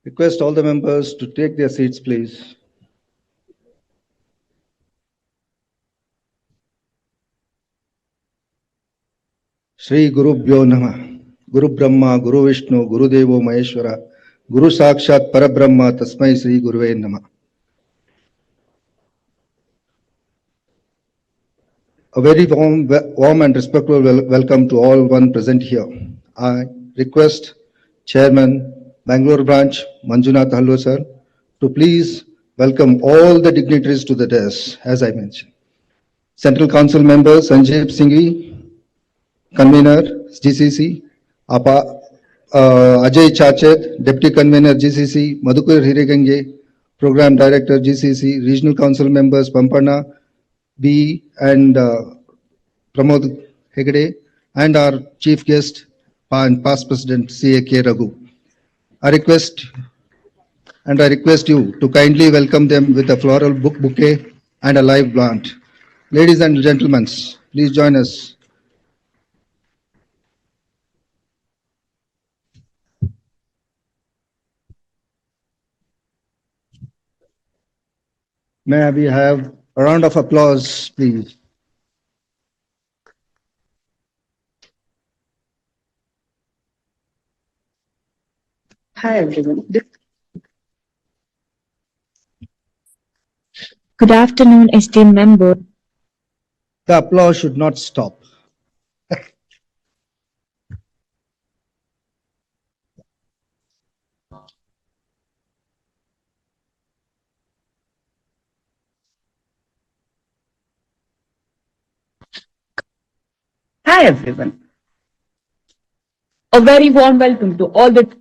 Request all the members to take their seats, please. Shri Guru Bhyo Namah. Guru Brahma, Guru Vishnu, Guru Devo Maheshwara, Guru Sakshat Parabrahma, Tasmai Shri Guruve Namah. A very warm and respectful welcome to all one present here. I request Chairman, Bangalore Branch, Manjunath Hallu sir, to please welcome all the dignitaries to the dais, as I mentioned. Central Council Member Sanjeev Singhi, Convener GCC, Ajay Chachet, Deputy Convener GCC, Madhukur Hirigange, Program Director GCC, Regional Council Members Pampana, B and Pramod Hegde, and our Chief Guest and Past President C.A.K. Raghu. I request you to kindly welcome them with a floral bouquet and a live plant. Ladies and gentlemen, please join us. May we have a round of applause, please. Hi everyone. Good afternoon, esteemed member. The applause should not stop. Hi everyone. A very warm welcome to all the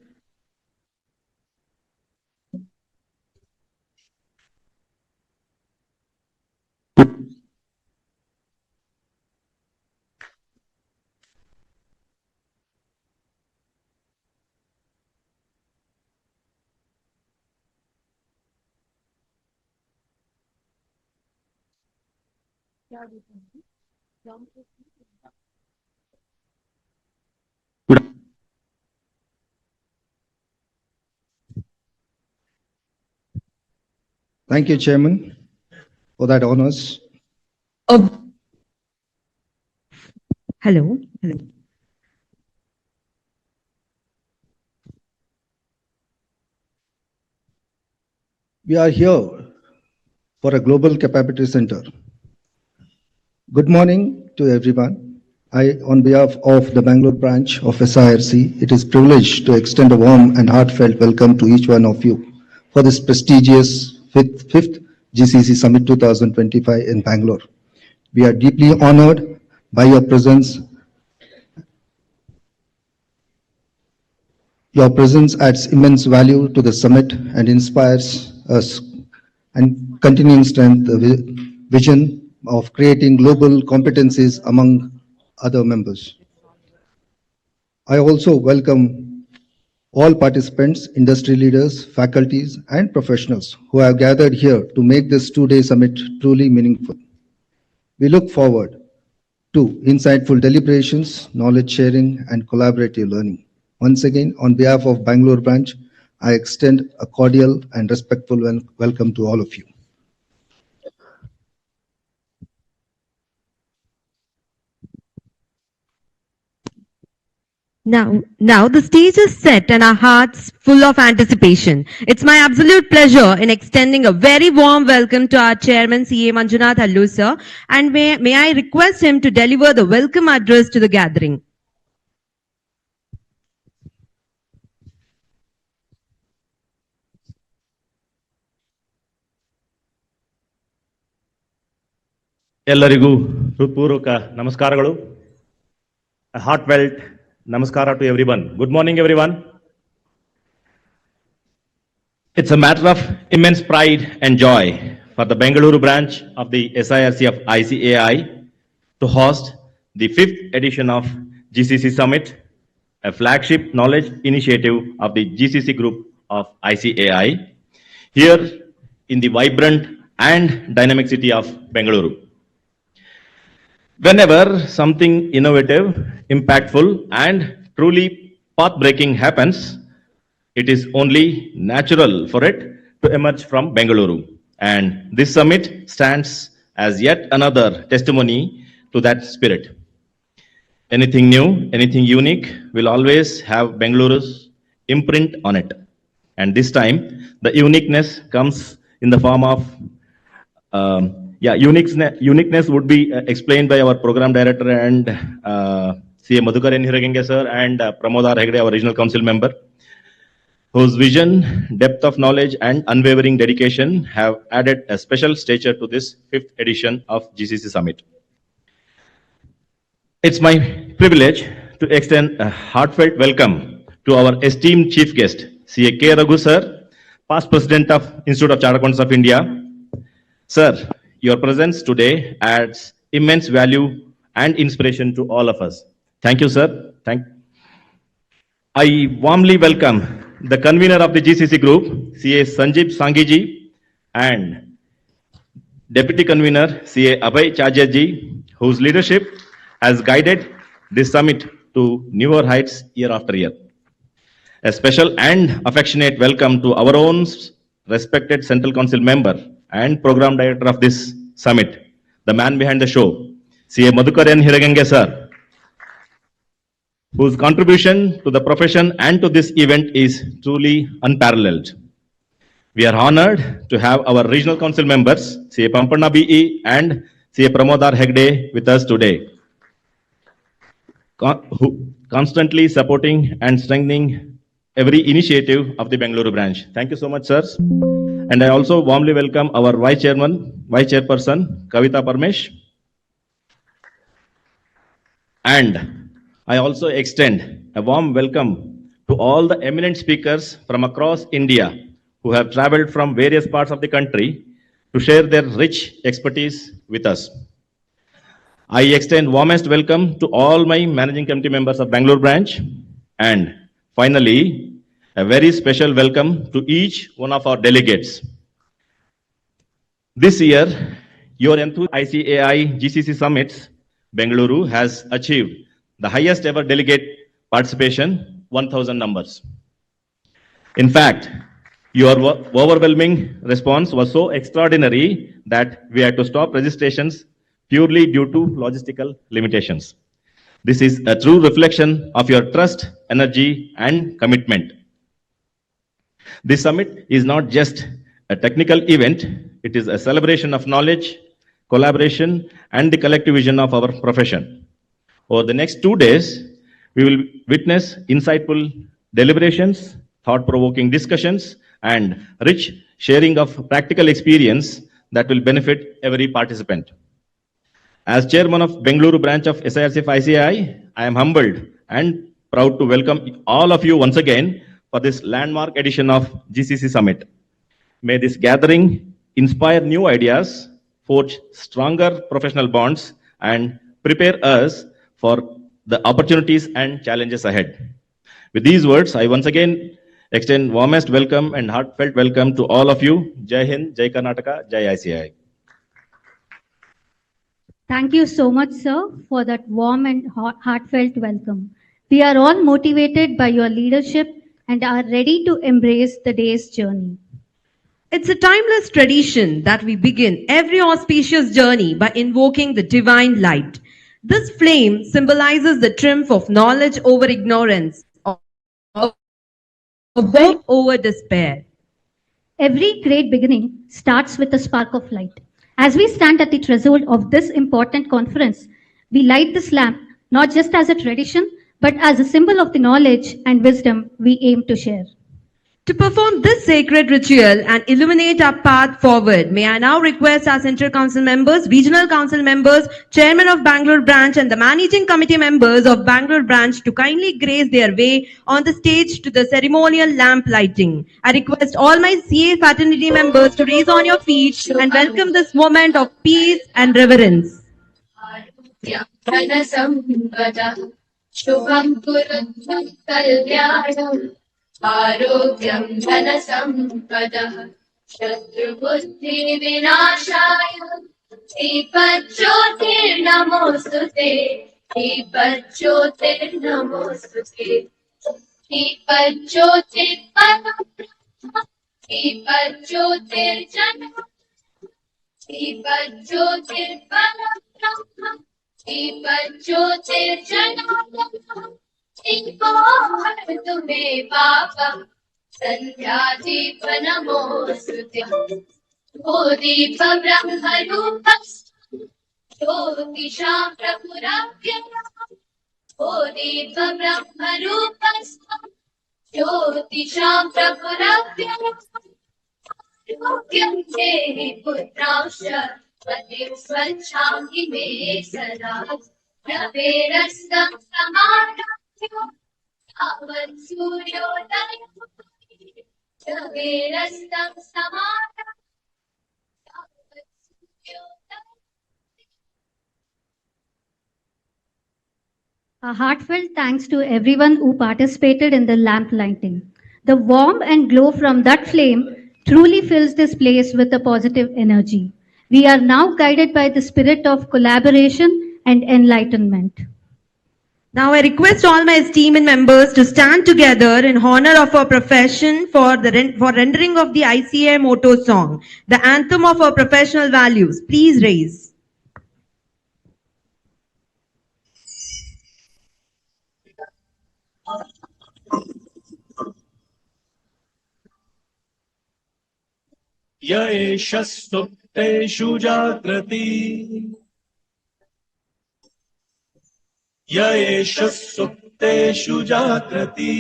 Thank you, Chairman, for that honors. Hello. We are here for a global capability center. Good morning to everyone. On behalf of the Bangalore branch of SIRC, it is a privilege to extend a warm and heartfelt welcome to each one of you for this prestigious fifth GCC Summit 2025 in Bangalore. We are deeply honored by your presence. Your presence adds immense value to the summit and inspires us and continuing strength the vision of creating global competencies among other members. I also welcome all participants, industry leaders, faculties, and professionals who have gathered here to make this two-day summit truly meaningful. We look forward to insightful deliberations, knowledge sharing, and collaborative learning. Once again, on behalf of Bangalore branch, I extend a cordial and respectful welcome to all of you. Now the stage is set and our hearts full of anticipation. It's my absolute pleasure in extending a very warm welcome to our chairman, CA Manjunath Hallu sir, and may I request him to deliver the welcome address to the gathering. ಎಲ್ಲರಿಗೂ ಹೃತ್ಪೂರ್ವಕ ನಮಸ್ಕಾರಗಳು. A heartfelt namaskara to everyone. Good morning, everyone. It's a matter of immense pride and joy for the Bengaluru branch of the SIRC of ICAI to host the 5th edition of GCC Summit, a flagship knowledge initiative of the GCC group of ICAI, here in the vibrant and dynamic city of Bengaluru. Whenever something innovative, impactful, and truly path-breaking happens, It is only natural for it to emerge from Bengaluru. And this summit stands as yet another testimony to that spirit. Anything new, anything unique will always have Bengaluru's imprint on it. And this time, the uniqueness comes in the form of, uniqueness would be explained by our program director and CA Madhukar N. Hiragenge sir and Pramodar Hegde, our regional council member, whose vision, depth of knowledge, and unwavering dedication have added a special stature to this 5th edition of GCC Summit. It's my privilege to extend a heartfelt welcome to our esteemed chief guest, CA K. Raghu sir, past president of Institute of Chartered Accountants of India. Sir, your presence today adds immense value and inspiration to all of us. Thank you, sir. I warmly welcome the convener of the GCC group, CA Sanjeev Sangiji, and deputy convener, CA Abhay Chajaji, whose leadership has guided this summit to newer heights year after year. A special and affectionate welcome to our own respected Central Council member and program director of this summit, the man behind the show, CA Madhukar N. Hiragenge sir, whose contribution to the profession and to this event is truly unparalleled. We are honored to have our regional council members, CA Pampanna BE and CA Pramodar Hegde with us today, who constantly supporting and strengthening every initiative of the Bengaluru branch. Thank you so much, sirs. And I also warmly welcome our vice chairperson, Kavita Parmesh. And I also extend a warm welcome to all the eminent speakers from across India who have traveled from various parts of the country to share their rich expertise with us. I extend warmest welcome to all my managing committee members of Bangalore branch. And finally, a very special welcome to each one of our delegates. This year, your ICAI GCC Summits, Bengaluru has achieved the highest ever delegate participation, 1,000 numbers. In fact, your overwhelming response was so extraordinary that we had to stop registrations purely due to logistical limitations. This is a true reflection of your trust, energy, and commitment. This summit is not just a technical event, it is a celebration of knowledge, collaboration, and the collective vision of our profession. Over the next 2 days, we will witness insightful deliberations, thought-provoking discussions, and rich sharing of practical experience that will benefit every participant. As chairman of Bengaluru branch of SIRC of ICAI, I am humbled and proud to welcome all of you once again for this landmark edition of GCC Summit. May this gathering inspire new ideas, forge stronger professional bonds, and prepare us for the opportunities and challenges ahead. With these words, I once again extend warmest welcome and heartfelt welcome to all of you. Jai Hind, Jai Karnataka, Jai ICAI. Thank you so much, sir, for that warm and heartfelt welcome. We are all motivated by your leadership and are ready to embrace the day's journey. It's a timeless tradition that we begin every auspicious journey by invoking the divine light. This flame symbolizes the triumph of knowledge over ignorance, of hope over despair. Every great beginning starts with a spark of light. As we stand at the threshold of this important conference, we light this lamp not just as a tradition, but as a symbol of the knowledge and wisdom we aim to share. To perform this sacred ritual and illuminate our path forward, may I now request our Central Council members, Regional Council members, Chairman of Bangalore Branch and the Managing Committee members of Bangalore Branch to kindly grace their way on the stage to the ceremonial lamp lighting. I request all my CA fraternity members to raise on your feet and welcome this moment of peace and reverence. आरोग्यं धनसम्पदः शत्रुबुद्धिविनाशाय दीपज्योतिर्नमोऽस्तु ते दीपज्योतिर्नमोऽस्तु ते दीपज्योतिर्परब्रह्म दीपज्योतिर्जनः दीपज्योतिर्परब्रह्म दीपज्योतिर्जनार्दनः दीपो हरतु मे पापम् सन्ध्यादीपनमोऽस्तु ते ओ दीप ब्रह्मरूपस्तु ज्योतिषां प्रभुरव्ययः ओ दीप ब्रह्मरूपस्तु ज्योतिषां प्रभुरव्ययः योग्यं देहि पुत्रांश पतिं स्वच्छामि मे सदा रवेरस्तं समानभ्यो यावत् सूर्योदयः रवेरस्तं समानभ्यो यावत् सूर्योदयः. A heartfelt thanks to everyone who participated in the lamp lighting. The warmth and glow from that flame truly fills this place with a positive energy. We are now guided by the spirit of collaboration and enlightenment. Now I request all my esteemed members to stand together in honor of our profession for rendering of the ICA motto song, the anthem of our professional values. Please raise. य एष सुप्तेषु जाग्रति य एष सुप्तेषु जाग्रति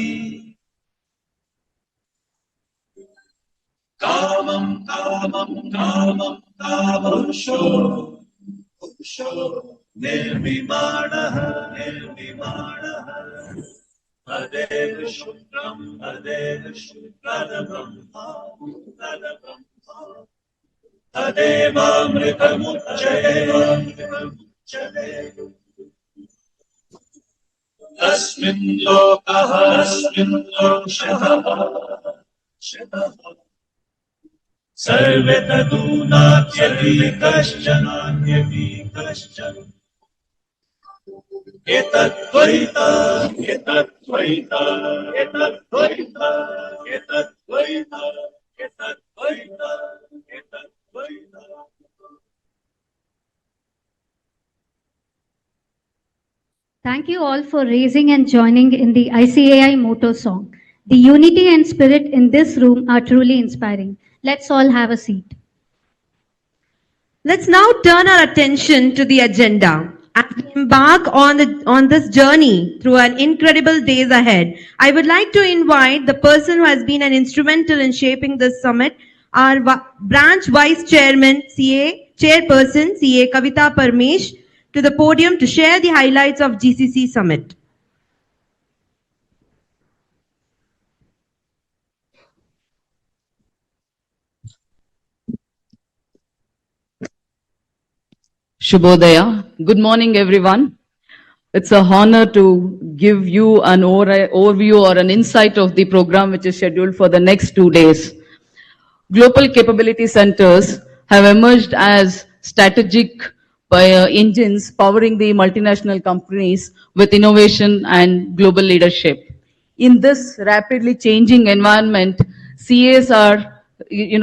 कामं कामं कामं कामोषो निर्विमाणः निर्विमाणः तदेव शुक्रं तदब्रह्मा तदेवामृतमुच्यते अस्मिन् लोकः अस्मिन् लोकः सर्वे तदूनात्यपि कश्चन एतद्वैता एतद्वैता एतद्वैता एतद्वैता एतद्वैता एतद्वैता. Thank you all for raising and joining in the ICAI motto song. The unity and spirit in this room are truly inspiring. Let's all have a seat. Let's now turn our attention to the agenda. As we embark on this journey through an incredible days ahead, I would like to invite the person who has been an instrumental in shaping this summit, our branch vice chairman, chairperson, CA Kavita Parmesh, to the podium to share the highlights of GCC summit. Shubhodaya. Good morning, everyone. It's a honor to give you an overview or an insight of the program which is scheduled for the next 2 days. Global capability centers have emerged as strategic engines powering the multinational companies with innovation and global leadership. In this rapidly changing environment, CAs are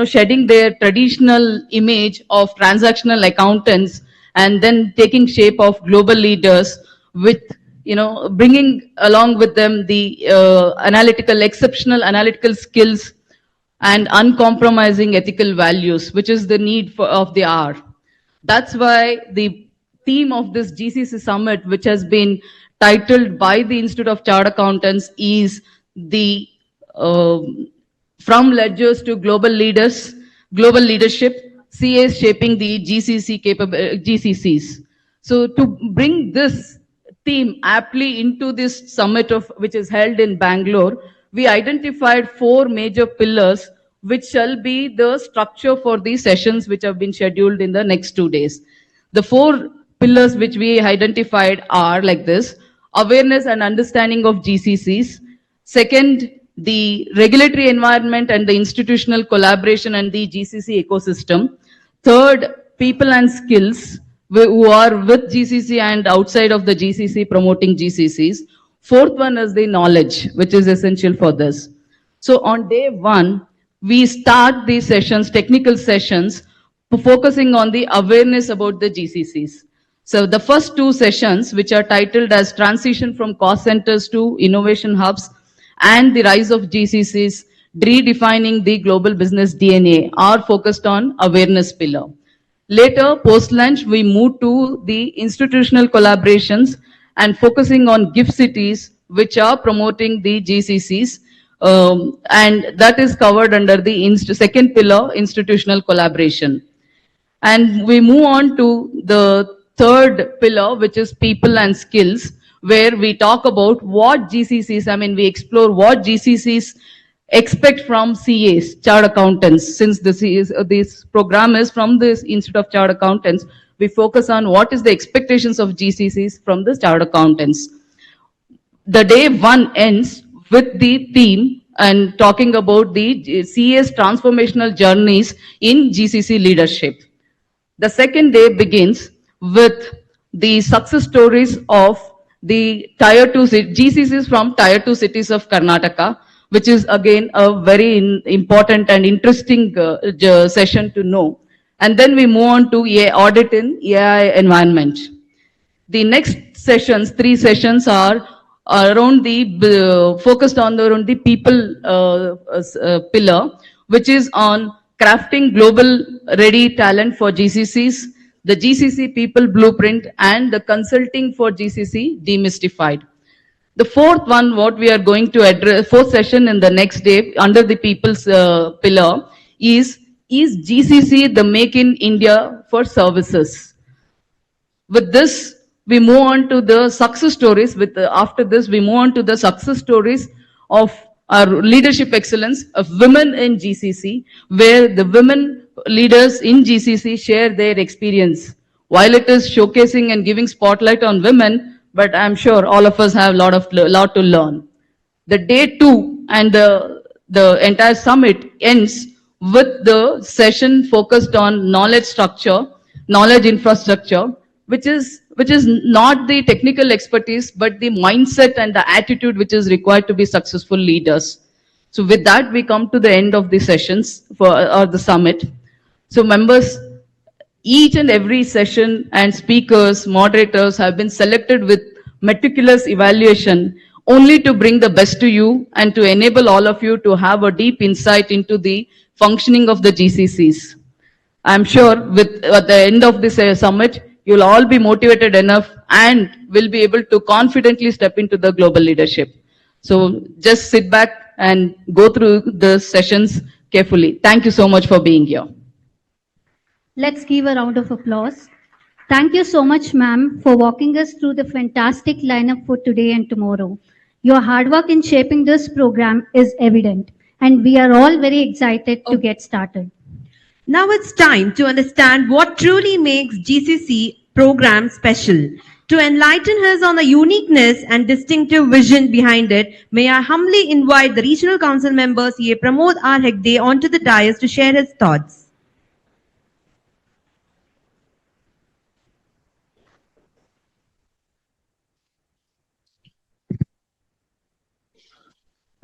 shedding their traditional image of transactional accountants and then taking shape of global leaders with, bringing along with them the exceptional analytical skills and uncompromising ethical values, which is the need of the hour. That's why the theme of this GCC summit, which has been titled by the Institute of Chartered Accountants, is the from ledgers to global leadership, CAs shaping the GCCs. So to bring this theme aptly into this summit which is held in Bangalore, we identified 4 major pillars which shall be the structure for these sessions which have been scheduled in the next 2 days. The 4 pillars which we identified are like this: awareness and understanding of GCCs. Second, the regulatory environment and the institutional collaboration and the GCC ecosystem. Third, people and skills who are with GCC and outside of the GCC promoting GCCs. Fourth one is the knowledge, which is essential for this. So on day one, we start these sessions, technical sessions, focusing on the awareness about the GCCs. So the first two sessions, which are titled as Transition from Cost Centers to Innovation Hubs and the Rise of GCCs, Redefining the Global Business DNA, are focused on awareness pillar. Later, post-lunch, we moved to the institutional collaborations and focusing on gift cities, which are promoting the GCCs, and that is covered under the second pillar, institutional collaboration. And we move on to the third pillar, which is people and skills, where we talk about what GCCs, we explore what GCCs expect from CAs, Chartered Accountants. Since this program is from the Institute of Chartered Accountants, we focus on what is the expectations of GCCs from the Chartered Accountants. The day one ends with the theme and talking about the CA's transformational journeys in GCC leadership. The second day begins with the success stories of the Tier 2 GCCs from Tier 2 cities of Karnataka, which is again a very important and interesting session to know. And then we move on to audit in AI environment. The next sessions, 3 sessions, are around the focused on around the people pillar, which is on crafting global ready talent for GCCs, the GCC people blueprint, and the consulting for GCC demystified. The fourth one, what we are going to address, fourth session in the next day under the people's pillar is GCC the make in India for services? With this, we move on to the success stories. After this, we move on to the success stories of our leadership excellence of women in GCC, where the women leaders in GCC share their experience. While it is showcasing and giving spotlight on women, but I'm sure all of us have a lot to learn. The day 2 and the entire summit ends with the session focused on knowledge structure, knowledge infrastructure, which is not the technical expertise, but the mindset and the attitude which is required to be successful leaders. So with that, we come to the end of the sessions or the summit. So members, each and every session and speakers, moderators have been selected with meticulous evaluation only to bring the best to you and to enable all of you to have a deep insight into the functioning of the GCCs. I'm sure at the end of this summit, you'll all be motivated enough and will be able to confidently step into the global leadership. So just sit back and go through the sessions carefully. Thank you so much for being here. Let's give a round of applause. Thank you so much, ma'am, for walking us through the fantastic lineup for today and tomorrow. Your hard work in shaping this program is evident, and we are all very excited to get started. Now it's time to understand what truly makes GCC program special. To enlighten us on the uniqueness and distinctive vision behind it, may I humbly invite the Regional Council member CA Pramod R. Hegde onto the dais to share his thoughts.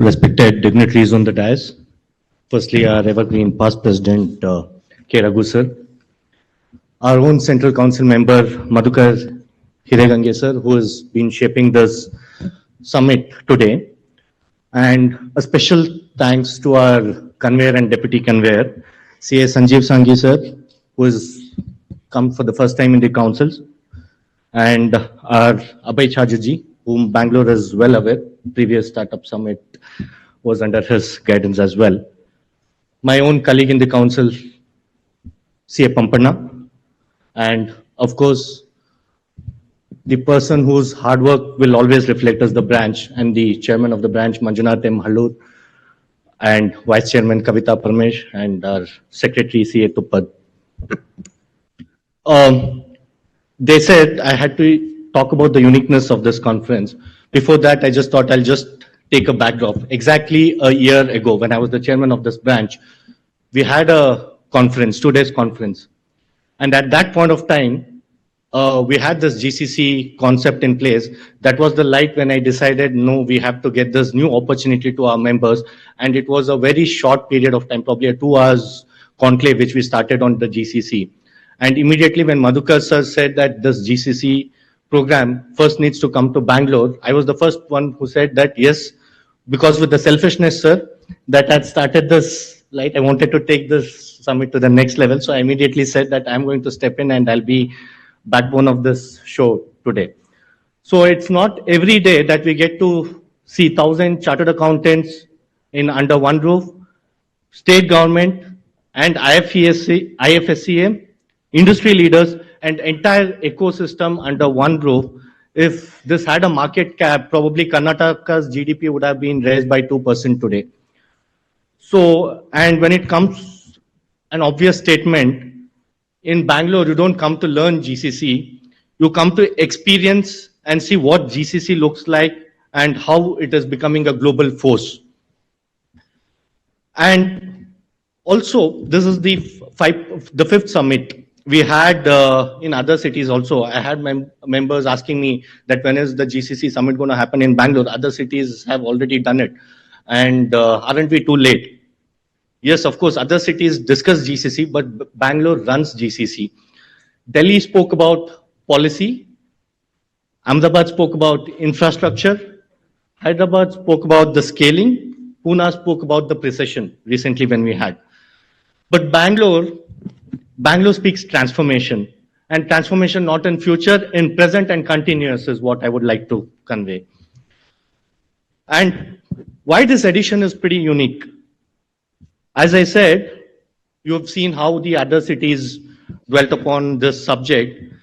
Respected dignitaries on the dais, firstly our evergreen past president K. Raghu sir, our own Central Council member Madhukar Hiregange sir, who has been shaping this summit today, and a special thanks to our conveyor and deputy conveyor, CA Sanjeev Sanghi sir, who has come for the first time in the councils, and our Abhay Chajaji, whom Bangalore is well aware, previous startup summit was under his guidance as well. My own colleague in the council, CA Pampanna, and of course, the person whose hard work will always reflect as the branch, and the chairman of the branch, Manjunath M. Hallur, and vice chairman Kavita Parmesh, and our secretary, CA Tuppad. They said I had to talk about the uniqueness of this conference. Before that, I just thought I'll just take a backdrop. Exactly a year ago, when I was the chairman of this branch, we had a conference, 2 days conference. And at that point of time, we had this GCC concept in place. That was the light when I decided, no, we have to get this new opportunity to our members. And it was a very short period of time, probably a 2 hours conclave, which we started on the GCC. And immediately when Madhukar sir said that this GCC program first needs to come to Bangalore, I was the first one who said that, yes, because with the selfishness, sir, that had started this light, I wanted to take this summit to the next level. So I immediately said that I'm going to step in and I'll be backbone of this show today. So it's not every day that we get to see 1,000 chartered accountants in under one roof, state government and IFSCA, industry leaders and entire ecosystem under one roof. If this had a market cap, probably Karnataka's GDP would have been raised by 2% today. So, and when it comes an obvious statement, in Bangalore, you don't come to learn GCC, you come to experience and see what GCC looks like and how it is becoming a global force. And also, this is the fifth summit. We had in other cities also. I had members asking me that when is the GCC summit going to happen in Bangalore? Other cities have already done it. And aren't we too late? Yes, of course, other cities discuss GCC, but Bangalore runs GCC. Delhi spoke about policy. Ahmedabad spoke about infrastructure. Hyderabad spoke about the scaling. Pune spoke about the precision recently when we had. But Bangalore speaks transformation. And transformation not in future, in present and continuous is what I would like to convey. And why this edition is pretty unique. As I said, you have seen how the other cities dwelt upon this subject.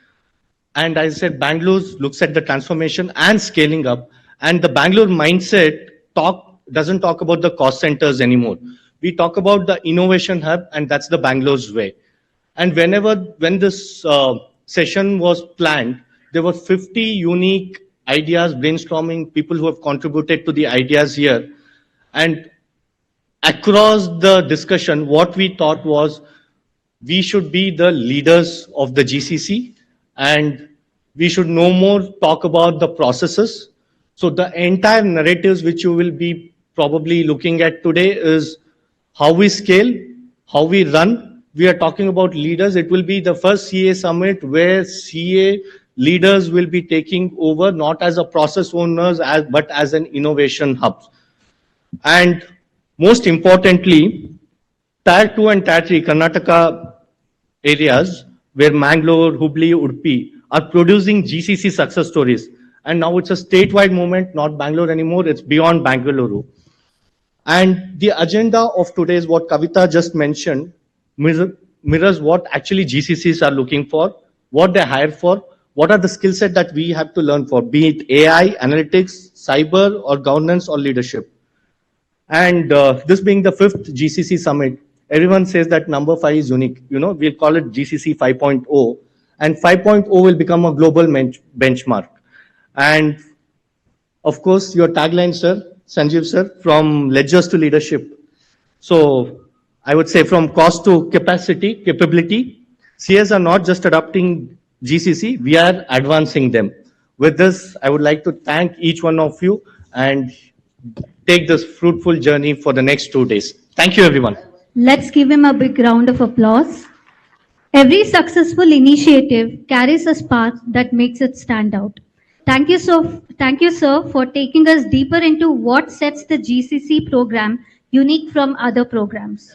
And as I said, Bangalore looks at the transformation and scaling up. And the Bangalore mindset doesn't talk about the cost centers anymore. We talk about the innovation hub, and that's the Bangalore's way. And when this session was planned, there were 50 unique ideas, brainstorming, people who have contributed to the ideas here. And across the discussion, what we thought was we should be the leaders of the GCC and we should no more talk about the processes. So the entire narratives which you will be probably looking at today is how we scale, how we run. We are talking about leaders. It will be the first CA summit where CA leaders will be taking over, not as a process owners, but as an innovation hub. And most importantly, Tier 2 and Tier 3 Karnataka areas where Mangalore, Hubli, Udupi are producing GCC success stories. And now it's a statewide movement, not Bangalore anymore, it's beyond Bangalore. And the agenda of today is what Kavita just mentioned, mirrors what actually GCCs are looking for, what they hire for, what are the skill set that we have to learn for, be it AI, analytics, cyber, or governance, or leadership. And this being the fifth GCC summit, everyone says that number 5 is unique. You know, we'll call it GCC 5.0, and 5.0 will become a global benchmark. And of course, your tagline, sir, Sanjeev sir, from ledgers to leadership. So I would say from cost to capability, CS are not just adopting GCC, we are advancing them. With this, I would like to thank each one of you and take this fruitful journey for the next 2 days. Thank you, everyone. Let's give him a big round of applause. Every successful initiative carries a spark that makes it stand out. Thank you, sir, for taking us deeper into what sets the GCC program unique from other programs.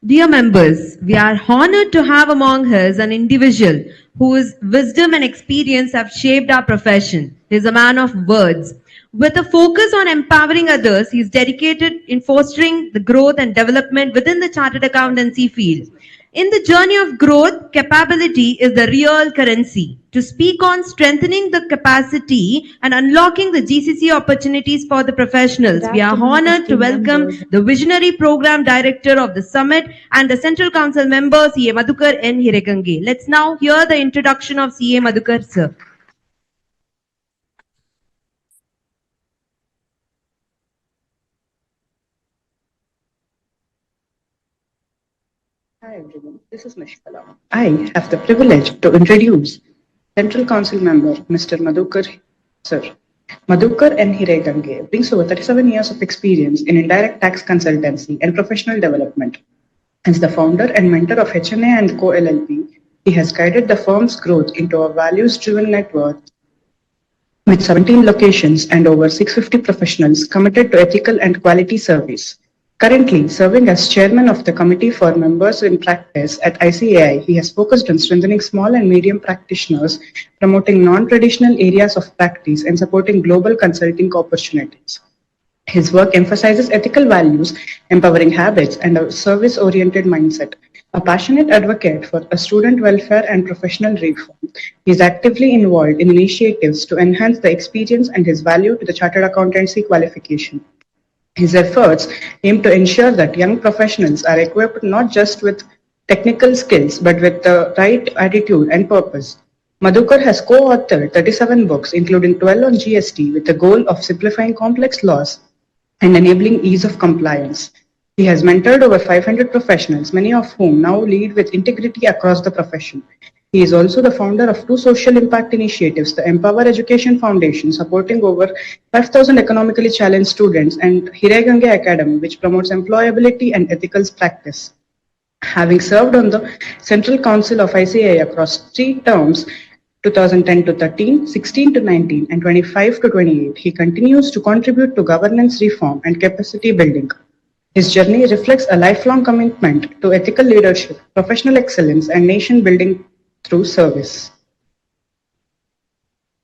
Dear members, we are honored to have among us an individual whose wisdom and experience have shaped our profession. He is a man of words. With a focus on empowering others, he is dedicated in fostering the growth and development within the chartered accountancy field. In the journey of growth, capability is the real currency. To speak on strengthening the capacity and unlocking the GCC opportunities for the professionals, we are honored to welcome the Visionary Program Director of the Summit and the Central Council member, CA Madhukar N. Hirekange. Let's now hear the introduction of CA Madhukar, sir. Hi everyone, this is Nishkala. I have the privilege to introduce Central Council member, Mr. Madhukar, sir. Madhukar N. Hiregange brings over 37 years of experience in indirect tax consultancy and professional development. As the founder and mentor of HNA and Co. LLP, he has guided the firm's growth into a values-driven network with 17 locations and over 650 professionals committed to ethical and quality service. Currently serving as chairman of the Committee for Members in Practice at ICAI, he has focused on strengthening small and medium practitioners, promoting non-traditional areas of practice, and supporting global consulting opportunities. His work emphasizes ethical values, empowering habits, and a service-oriented mindset. A passionate advocate for a student welfare and professional reform, he is actively involved in initiatives to enhance the experience and his value to the chartered accountancy qualification. His efforts aim to ensure that young professionals are equipped not just with technical skills but with the right attitude and purpose. Madhukar has co-authored 37 books, including 12 on GST, with the goal of simplifying complex laws and enabling ease of compliance. He has mentored over 500 professionals, many of whom now lead with integrity across the profession. He is also the founder of two social impact initiatives, the Empower Education Foundation, supporting over 5,000 economically challenged students, and Hiregange Academy, which promotes employability and ethical practice. Having served on the Central Council of ICAI across 3 terms, 2010 to 13, 16 to 19, and 25 to 28, he continues to contribute to governance reform and capacity building. His journey reflects a lifelong commitment to ethical leadership, professional excellence, and nation building through service.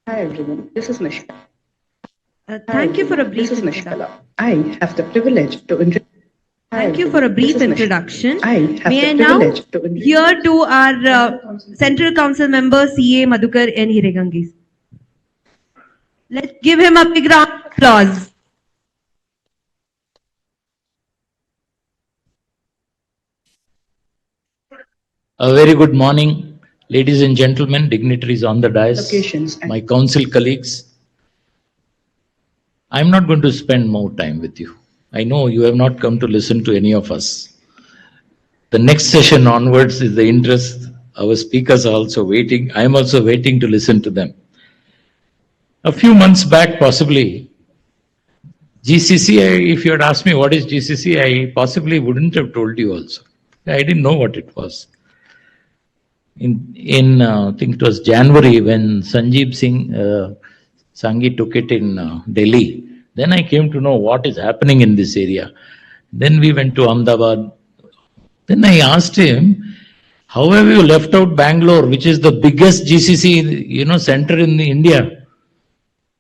Hi everyone, this is Nishka. Thank you for a brief This is introduction. Nishkala. I have the privilege to introduce. Thank you for a brief introduction. I have May I the now privilege to introduce. hear to our Central Council member CA Madhukar N. Hiregange. Let's give him a big round of applause. A very good morning, ladies and gentlemen, dignitaries on the dais, Locations and- my council colleagues. I'm not going to spend more time with you. I know you have not come to listen to any of us. The next session onwards is the interest. Our speakers are also waiting. I am also waiting to listen to them. A few months back, possibly, GCC, if you had asked me what is GCC, I possibly wouldn't have told you also. I didn't know what it was. I think it was January when Sanjeev Singh Sanghi took it in Delhi. Then I came to know what is happening in this area. Then we went to Ahmedabad. Then I asked him, how have you left out Bangalore, which is the biggest GCC, center in India?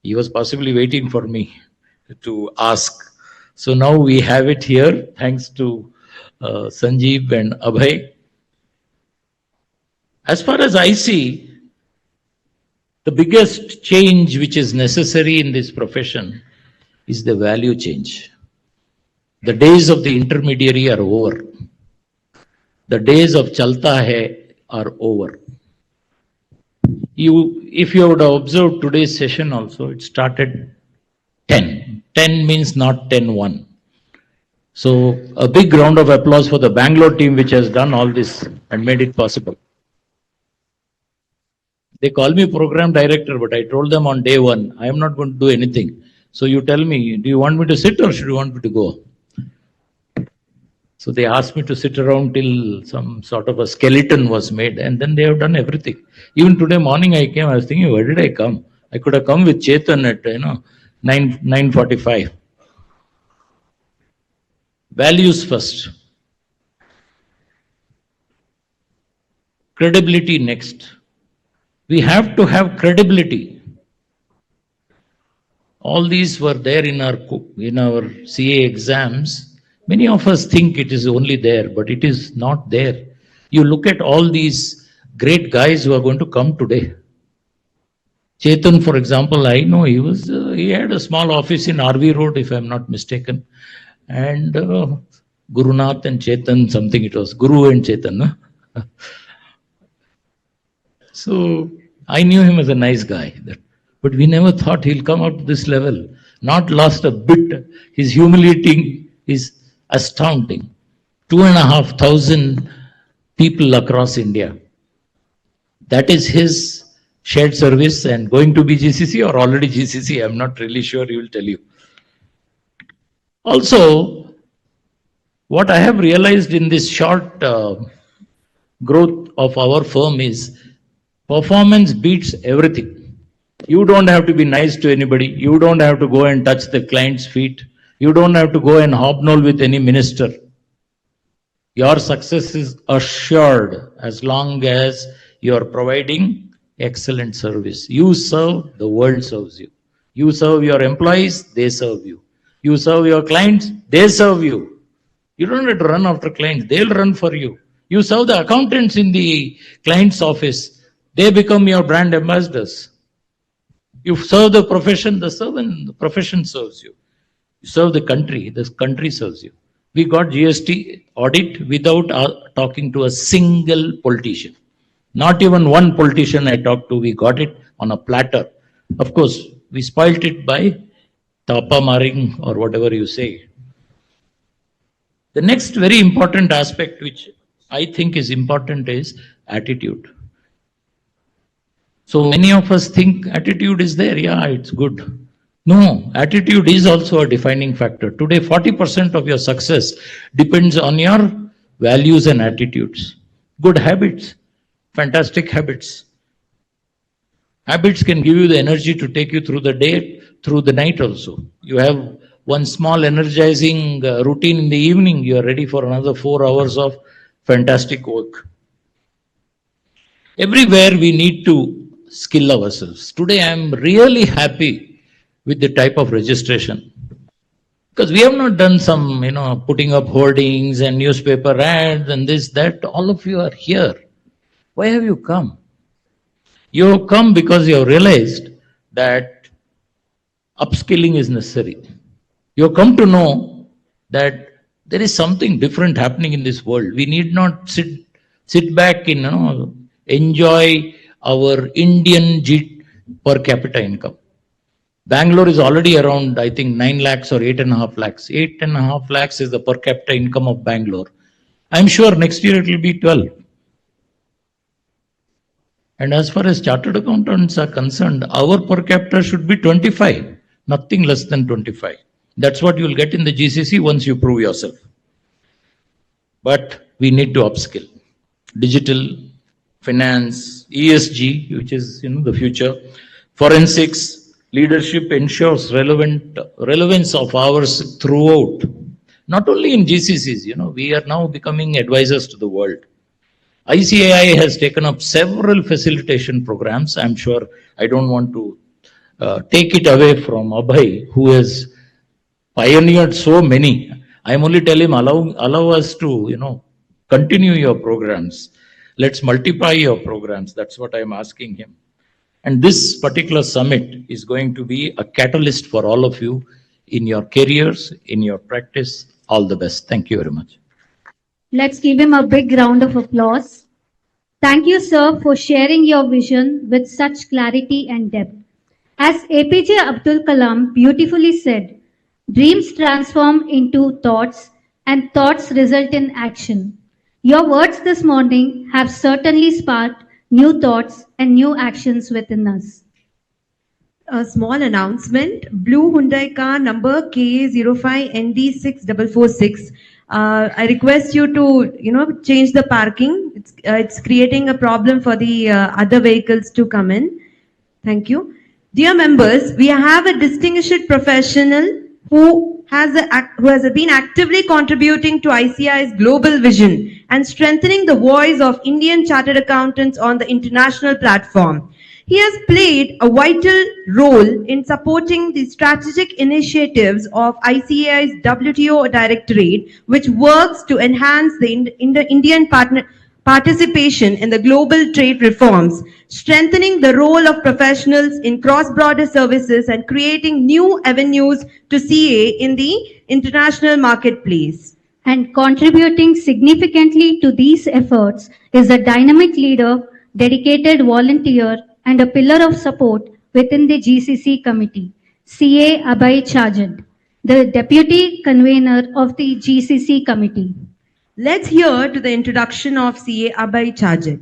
He was possibly waiting for me to ask. So now we have it here, thanks to Sanjeev and Abhay. As far as I see, the biggest change which is necessary in this profession is the value change. The days of the intermediary are over. The days of chalta hai are over. If you would have observed today's session also, it started 10. 10 means not 10-1. So a big round of applause for the Bangalore team which has done all this and made it possible. They call me program director, but I told them on day one, I am not going to do anything. So you tell me, do you want me to sit or should you want me to go? So they asked me to sit around till some sort of a skeleton was made, and then they have done everything. Even today morning I came, I was thinking, where did I come? I could have come with Chetan at 9:45. Values first. Credibility next. We have to have credibility. All these were there in our CA exams. Many of us think it is only there, but it is not there. You look at all these great guys who are going to come today. Chetan, for example, I know he had a small office in RV Road, if I'm not mistaken. And Gurunath and Chetan, something it was, Guru and Chetan. No? So I knew him as a nice guy, but we never thought he'll come up to this level. Not lost a bit. His humility is astounding. 2,500 people across India. That is his shared service and going to be GCC or already GCC. I'm not really sure. He will tell you. Also, what I have realized in this short growth of our firm is performance beats everything. You don't have to be nice to anybody. You don't have to go and touch the client's feet. You don't have to go and hobnob with any minister. Your success is assured as long as you are providing excellent service. You serve, the world serves you. You serve your employees, they serve you. You serve your clients, they serve you. You don't have to run after clients, they'll run for you. You serve the accountants in the client's office, they become your brand ambassadors. You serve the profession, the profession serves you. You serve the country serves you. We got GST audit without talking to a single politician. Not even one politician I talked to, we got it on a platter. Of course, we spoilt it by tapa maring or whatever you say. The next very important aspect which I think is important is attitude. So many of us think attitude is there, yeah, it's good. No, attitude is also a defining factor. Today, 40% of your success depends on your values and attitudes. Good habits, fantastic habits. Habits can give you the energy to take you through the day, through the night also. You have one small energizing routine in the evening, you are ready for another 4 hours of fantastic work. Everywhere we need to skill ourselves. Today, I am really happy with the type of registration. Because we have not done some, putting up hoardings and newspaper ads and this, that. All of you are here. Why have you come? You have come because you have realized that upskilling is necessary. You have come to know that there is something different happening in this world. We need not sit back and enjoy our Indian per capita income. Bangalore is already around, I think, 9 lakhs or 8.5 lakhs. 8.5 lakhs is the per capita income of Bangalore. I'm sure next year it will be 12. And as far as chartered accountants are concerned, our per capita should be 25, nothing less than 25. That's what you will get in the GCC once you prove yourself. But we need to upskill. Digital, finance, ESG, which is the future, forensics, leadership ensures relevance of ours throughout. Not only in GCCs, we are now becoming advisors to the world. ICAI has taken up several facilitation programs. I'm sure I don't want to take it away from Abhay, who has pioneered so many. I'm only telling him, allow us to, continue your programs. Let's multiply your programs. That's what I'm asking him. And this particular summit is going to be a catalyst for all of you in your careers, in your practice. All the best. Thank you very much. Let's give him a big round of applause. Thank you, sir, for sharing your vision with such clarity and depth. As APJ Abdul Kalam beautifully said, dreams transform into thoughts and thoughts result in action. Your words this morning have certainly sparked new thoughts and new actions within us. A small announcement. Blue Hyundai car number KA05ND6446. I request you to, change the parking. It's creating a problem for the other vehicles to come in. Thank you. Dear members, we have a distinguished professional who has been actively contributing to ICI's global vision and strengthening the voice of Indian chartered accountants on the international platform. He has played a vital role in supporting the strategic initiatives of ICAI's WTO Directorate, which works to enhance the Indian participation in the global trade reforms, strengthening the role of professionals in cross-border services and creating new avenues to CA in the international marketplace. And contributing significantly to these efforts is a dynamic leader, dedicated volunteer, and a pillar of support within the GCC committee, CA Abhay Chajad, the deputy convener of the GCC committee. Let's hear to the introduction of CA Abhay Chajad.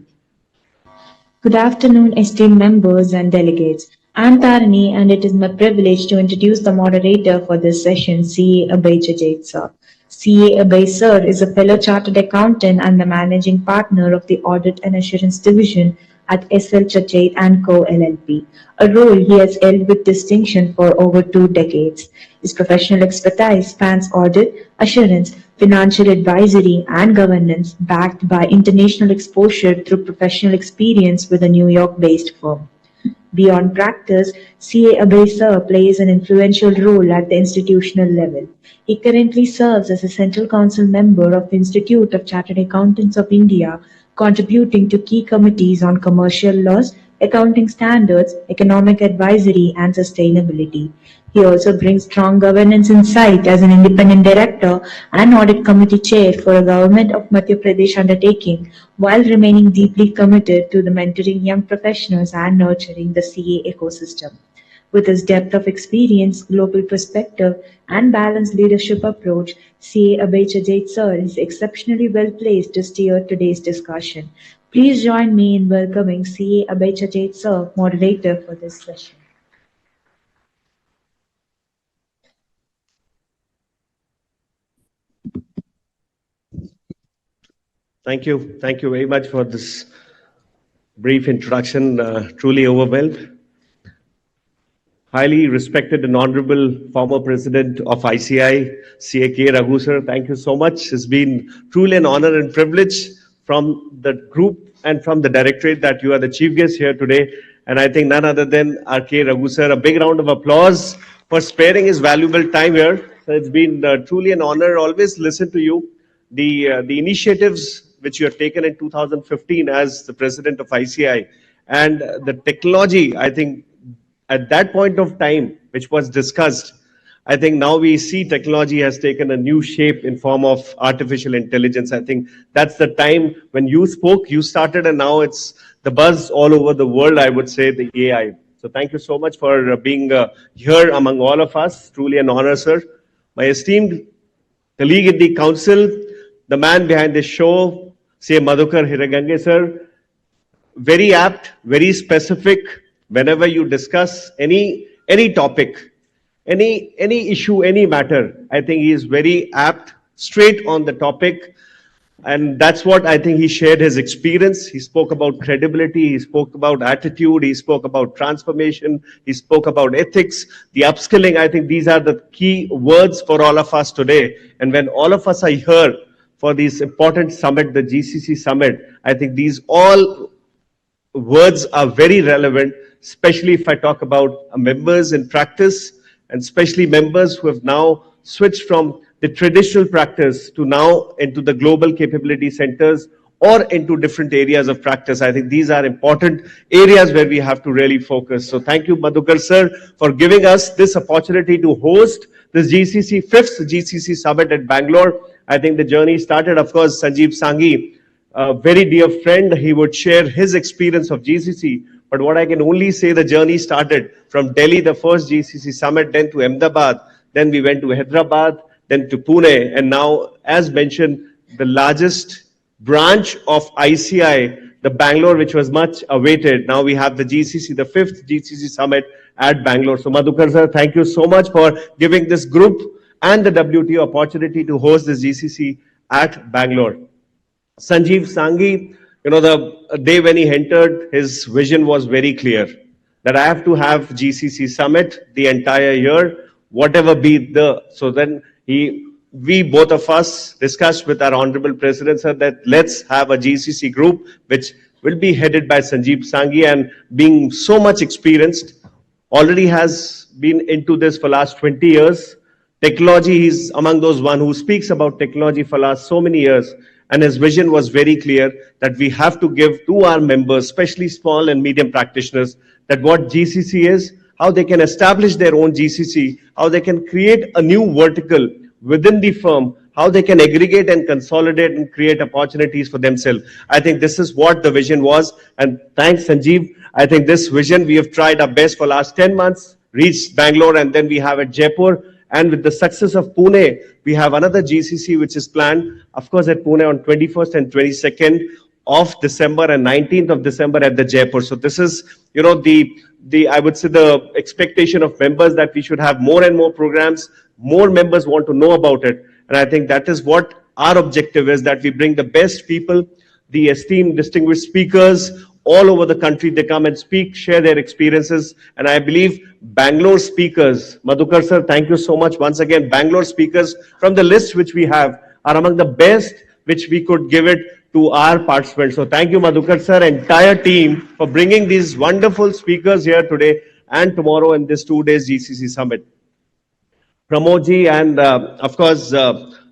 Good afternoon, esteemed members and delegates. I'm Tarini, and it is my privilege to introduce the moderator for this session, CA Abhay Chajait sir. CA Abhay sir is a fellow chartered accountant and the managing partner of the Audit and Assurance Division at SL Chajait & Co. LLP, a role he has held with distinction for over 2 decades. His professional expertise spans audit, assurance, financial advisory, and governance, backed by international exposure through professional experience with a New York-based firm. Beyond practice, CA Abhay sir plays an influential role at the institutional level. He currently serves as a Central Council member of Institute of Chartered Accountants of India, contributing to key committees on commercial laws, accounting standards, economic advisory, and sustainability. He also brings strong governance insight as an independent director and audit committee chair for a Government of Madhya Pradesh undertaking, while remaining deeply committed to the mentoring young professionals and nurturing the CA ecosystem. With his depth of experience, global perspective, and balanced leadership approach, CA Abhay Chajait sir is exceptionally well placed to steer today's discussion. Please join me in welcoming CA Abhay Chajait sir, moderator for this session. Thank you. Thank you very much for this brief introduction. Truly overwhelmed. Highly respected and honorable former president of ICI, CA Raghu sir, thank you so much. It's been truly an honor and privilege from the group and from the directorate that you are the chief guest here today. And I think none other than our K. Raghu sir. A big round of applause for sparing his valuable time here. So it's been truly an honor. Always listen to you. The initiatives which you have taken in 2015 as the president of ICI and the technology, I think at that point of time, which was discussed, I think now we see technology has taken a new shape in form of artificial intelligence. I think that's the time when you spoke, you started, and now it's the buzz all over the world, I would say, the AI. So thank you so much for being here among all of us. Truly an honor, sir. My esteemed colleague in the council, the man behind this show, say Madhukar Hiragange, sir, very apt, very specific. Whenever you discuss any topic, any issue, any matter, I think he is very apt, straight on the topic. And that's what I think he shared his experience. He spoke about credibility. He spoke about attitude. He spoke about transformation. He spoke about ethics, the upskilling. I think these are the key words for all of us today. And when all of us are here for this important summit, the GCC summit, I think these all words are very relevant, especially if I talk about members in practice, and especially members who have now switched from the traditional practice to now into the global capability centers or into different areas of practice. I think these are important areas where we have to really focus. So thank you, Madhukar sir, for giving us this opportunity to host this GCC, 5th GCC summit at Bangalore. I think the journey started, of course, Sanjeev Sanghi, a very dear friend. He would share his experience of GCC. But what I can only say, the journey started from Delhi, the first GCC summit, then to Ahmedabad, then we went to Hyderabad, then to Pune, and now, as mentioned, the largest branch of ICI, the Bangalore, which was much awaited. Now we have the GCC, the 5th GCC summit at Bangalore. So Madhukar sir, thank you so much for giving this group and the WTO opportunity to host this GCC at Bangalore. Sanjeev Sanghi, the day when he entered, his vision was very clear that I have to have GCC summit the entire year, whatever be the. So then we both of us discussed with our honorable president, sir, that let's have a GCC group which will be headed by Sanjeev Sanghi, and being so much experienced, already has been into this for last 20 years. Technology, he's among those one who speaks about technology for last so many years. And his vision was very clear that we have to give to our members, especially small and medium practitioners, that what GCC is, how they can establish their own GCC, how they can create a new vertical within the firm, how they can aggregate and consolidate and create opportunities for themselves. I think this is what the vision was. And thanks, Sanjeev. I think this vision, we have tried our best for last 10 months, reached Bangalore, and then we have at Jaipur. And with the success of Pune, we have another GCC which is planned, of course, at Pune on 21st and 22nd. of December and 19th of December at the Jaipur. So this is, the I would say the expectation of members that we should have more and more programs. More members want to know about it. And I think that is what our objective is, that we bring the best people, the esteemed, distinguished speakers all over the country. They come and speak, share their experiences. And I believe Bangalore speakers, Madhukar sir, thank you so much once again. Bangalore speakers from the list which we have are among the best which we could give it to our participants. So thank you, Madhukar sir, entire team for bringing these wonderful speakers here today and tomorrow in this 2 days GCC summit. Pramodji and of course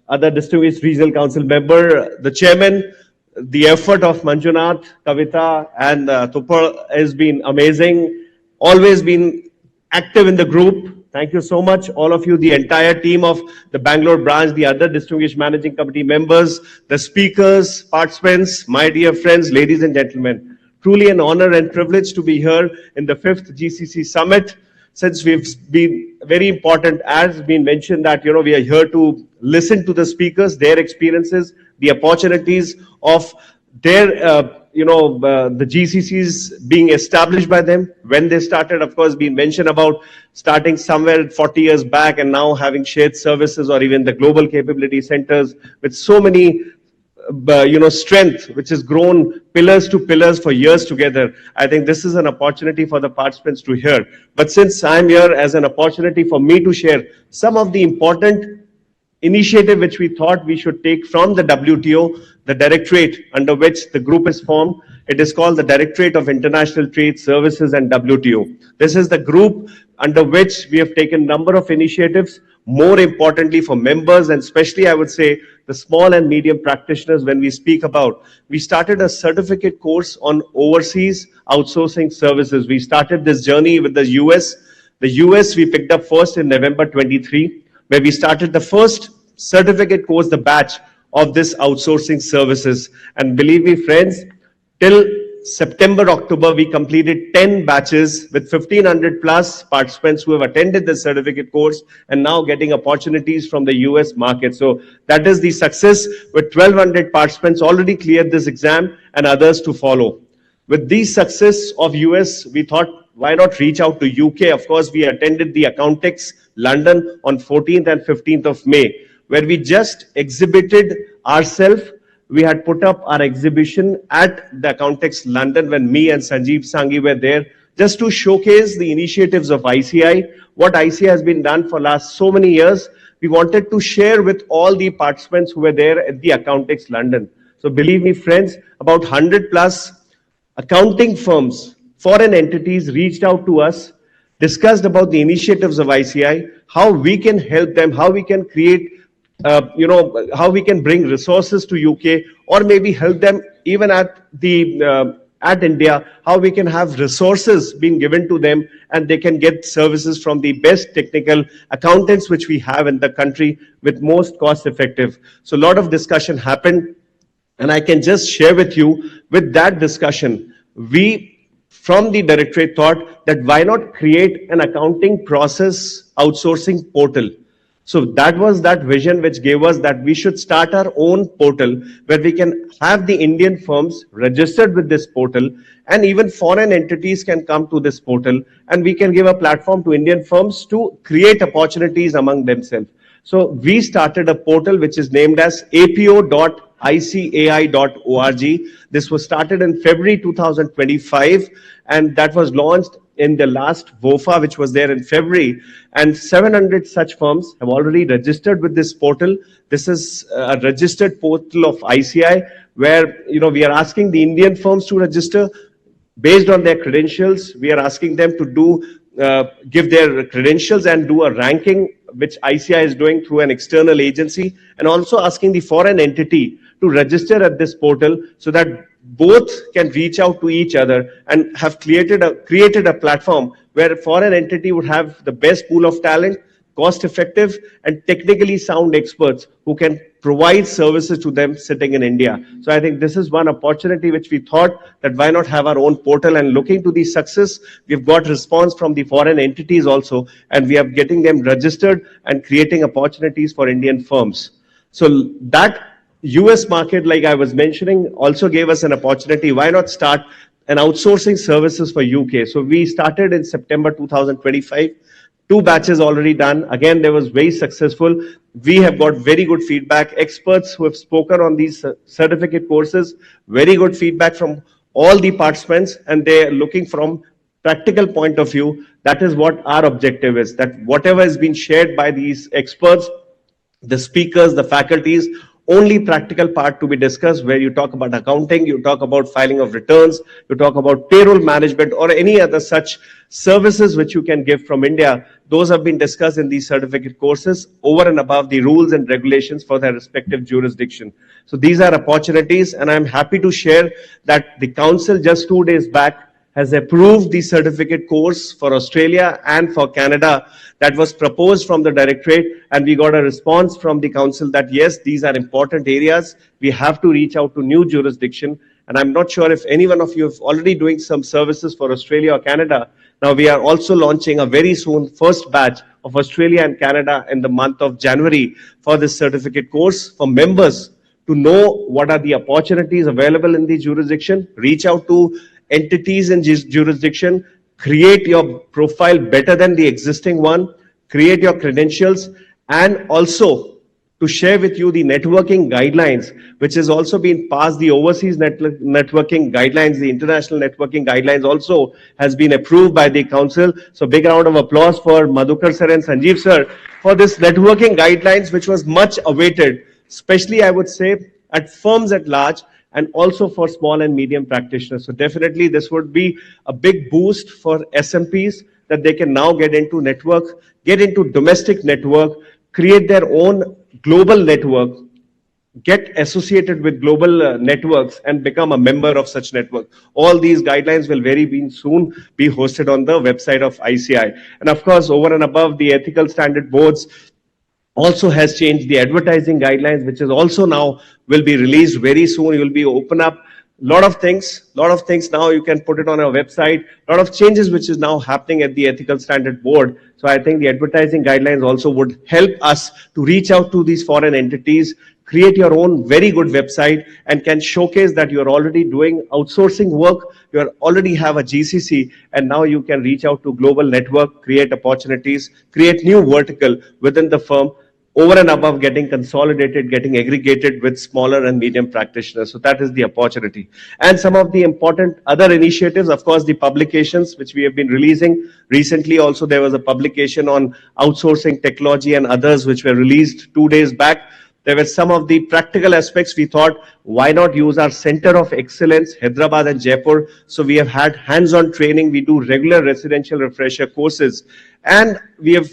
other distinguished regional council member, the chairman, the effort of Manjunath, Kavita and Tupal has been amazing, always been active in the group. Thank you so much, all of you, the entire team of the Bangalore branch, the other distinguished managing committee members, the speakers, participants, my dear friends, ladies and gentlemen. Truly an honor and privilege to be here in the 5th GCC summit. Since we've been very important, as been mentioned, that we are here to listen to the speakers, their experiences, the opportunities of their the GCCs being established by them when they started. Of course, been mentioned about starting somewhere 40 years back and now having shared services or even the global capability centers with so many strength, which has grown pillars to pillars for years together. I think this is an opportunity for the participants to hear. But since I'm here as an opportunity for me to share some of the important initiative which we thought we should take from the WTO, the directorate under which the group is formed. It is called the Directorate of International Trade Services and WTO. This is the group under which we have taken a number of initiatives, more importantly for members and especially I would say the small and medium practitioners. When we speak about, we started a certificate course on overseas outsourcing services. We started this journey with the US. The US we picked up first in November 23, where we started the first certificate course, the batch of this outsourcing services. And believe me, friends, till September, October, we completed 10 batches with 1,500 plus participants who have attended the certificate course and now getting opportunities from the US market. So that is the success, with 1,200 participants already cleared this exam and others to follow. With the success of US, we thought, why not reach out to UK? Of course, we attended the Accountex London on 14th and 15th of May, where we just exhibited ourselves. We had put up our exhibition at the Accountex London when me and Sanjeev Sanghi were there, just to showcase the initiatives of ICI, what ICI has been done for last so many years. We wanted to share with all the participants who were there at the Accountex London. So believe me, friends, about 100 plus accounting firms, foreign entities reached out to us, discussed about the initiatives of ICI, how we can help them, how we can create how we can bring resources to UK, or maybe help them even at India, how we can have resources being given to them and they can get services from the best technical accountants which we have in the country with most cost effective. So a lot of discussion happened, and I can just share with you, with that discussion, we from the directorate thought that why not create an accounting process outsourcing portal. So that was that vision which gave us that we should start our own portal where we can have the Indian firms registered with this portal, and even foreign entities can come to this portal, and we can give a platform to Indian firms to create opportunities among themselves. So we started a portal which is named as apo.icai.org. This was started in February 2025, and that was launched in the last VOFA, which was there in February, and 700 such firms have already registered with this portal. This is a registered portal of ICI, where we are asking the Indian firms to register based on their credentials. We are asking them to give their credentials and do a ranking, which ICI is doing through an external agency, and also asking the foreign entity to register at this portal so that both can reach out to each other and have created a platform where a foreign entity would have the best pool of talent, cost effective and technically sound experts who can provide services to them sitting in India. So I think this is one opportunity which we thought that why not have our own portal, and looking to the success, we've got response from the foreign entities also, and we are getting them registered and creating opportunities for Indian firms. So that US market, like I was mentioning, also gave us an opportunity. Why not start an outsourcing services for UK? So we started in September 2025. Two batches already done. Again, they was very successful. We have got very good feedback. Experts who have spoken on these certificate courses, very good feedback from all the participants, and they are looking from practical point of view. That is what our objective is, that whatever has been shared by these experts, the speakers, the faculties, only practical part to be discussed, where you talk about accounting, you talk about filing of returns, you talk about payroll management or any other such services which you can give from India. Those have been discussed in these certificate courses over and above the rules and regulations for their respective jurisdiction. So these are opportunities, and I'm happy to share that the council just 2 days back has approved the certificate course for Australia and for Canada that was proposed from the directorate, and we got a response from the council that yes, these are important areas. We have to reach out to new jurisdiction, and I'm not sure if any one of you is already doing some services for Australia or Canada. Now we are also launching a very soon first batch of Australia and Canada in the month of January for this certificate course for members to know what are the opportunities available in the jurisdiction, reach out to entities in jurisdiction, create your profile better than the existing one, create your credentials, and also to share with you the networking guidelines, which has also been passed. The overseas networking guidelines, the international networking guidelines also has been approved by the council. So big round of applause for Madhukar sir and Sanjeev sir for this networking guidelines, which was much awaited, especially I would say at firms at large, and also for small and medium practitioners. So definitely this would be a big boost for SMPs, that they can now get into network, get into domestic network, create their own global network, get associated with global networks and become a member of such network. All these guidelines will very soon be hosted on the website of ICI. And of course, over and above, the ethical standard boards also has changed the advertising guidelines, which is also now will be released very soon. You will be open up lot of things now you can put it on our website. Lot of changes which is now happening at the ethical standard board. So I think the advertising guidelines also would help us to reach out to these foreign entities, create your own very good website, and can showcase that you're already doing outsourcing work, you already have a GCC, and now you can reach out to global network, create opportunities, create new vertical within the firm, over and above getting consolidated, getting aggregated with smaller and medium practitioners. So that is the opportunity. And some of the important other initiatives, of course, the publications which we have been releasing. Recently also there was a publication on outsourcing technology and others which were released 2 days back. There were some of the practical aspects. We thought, why not use our Center of Excellence, Hyderabad and Jaipur? So we have had hands-on training. We do regular residential refresher courses. And we have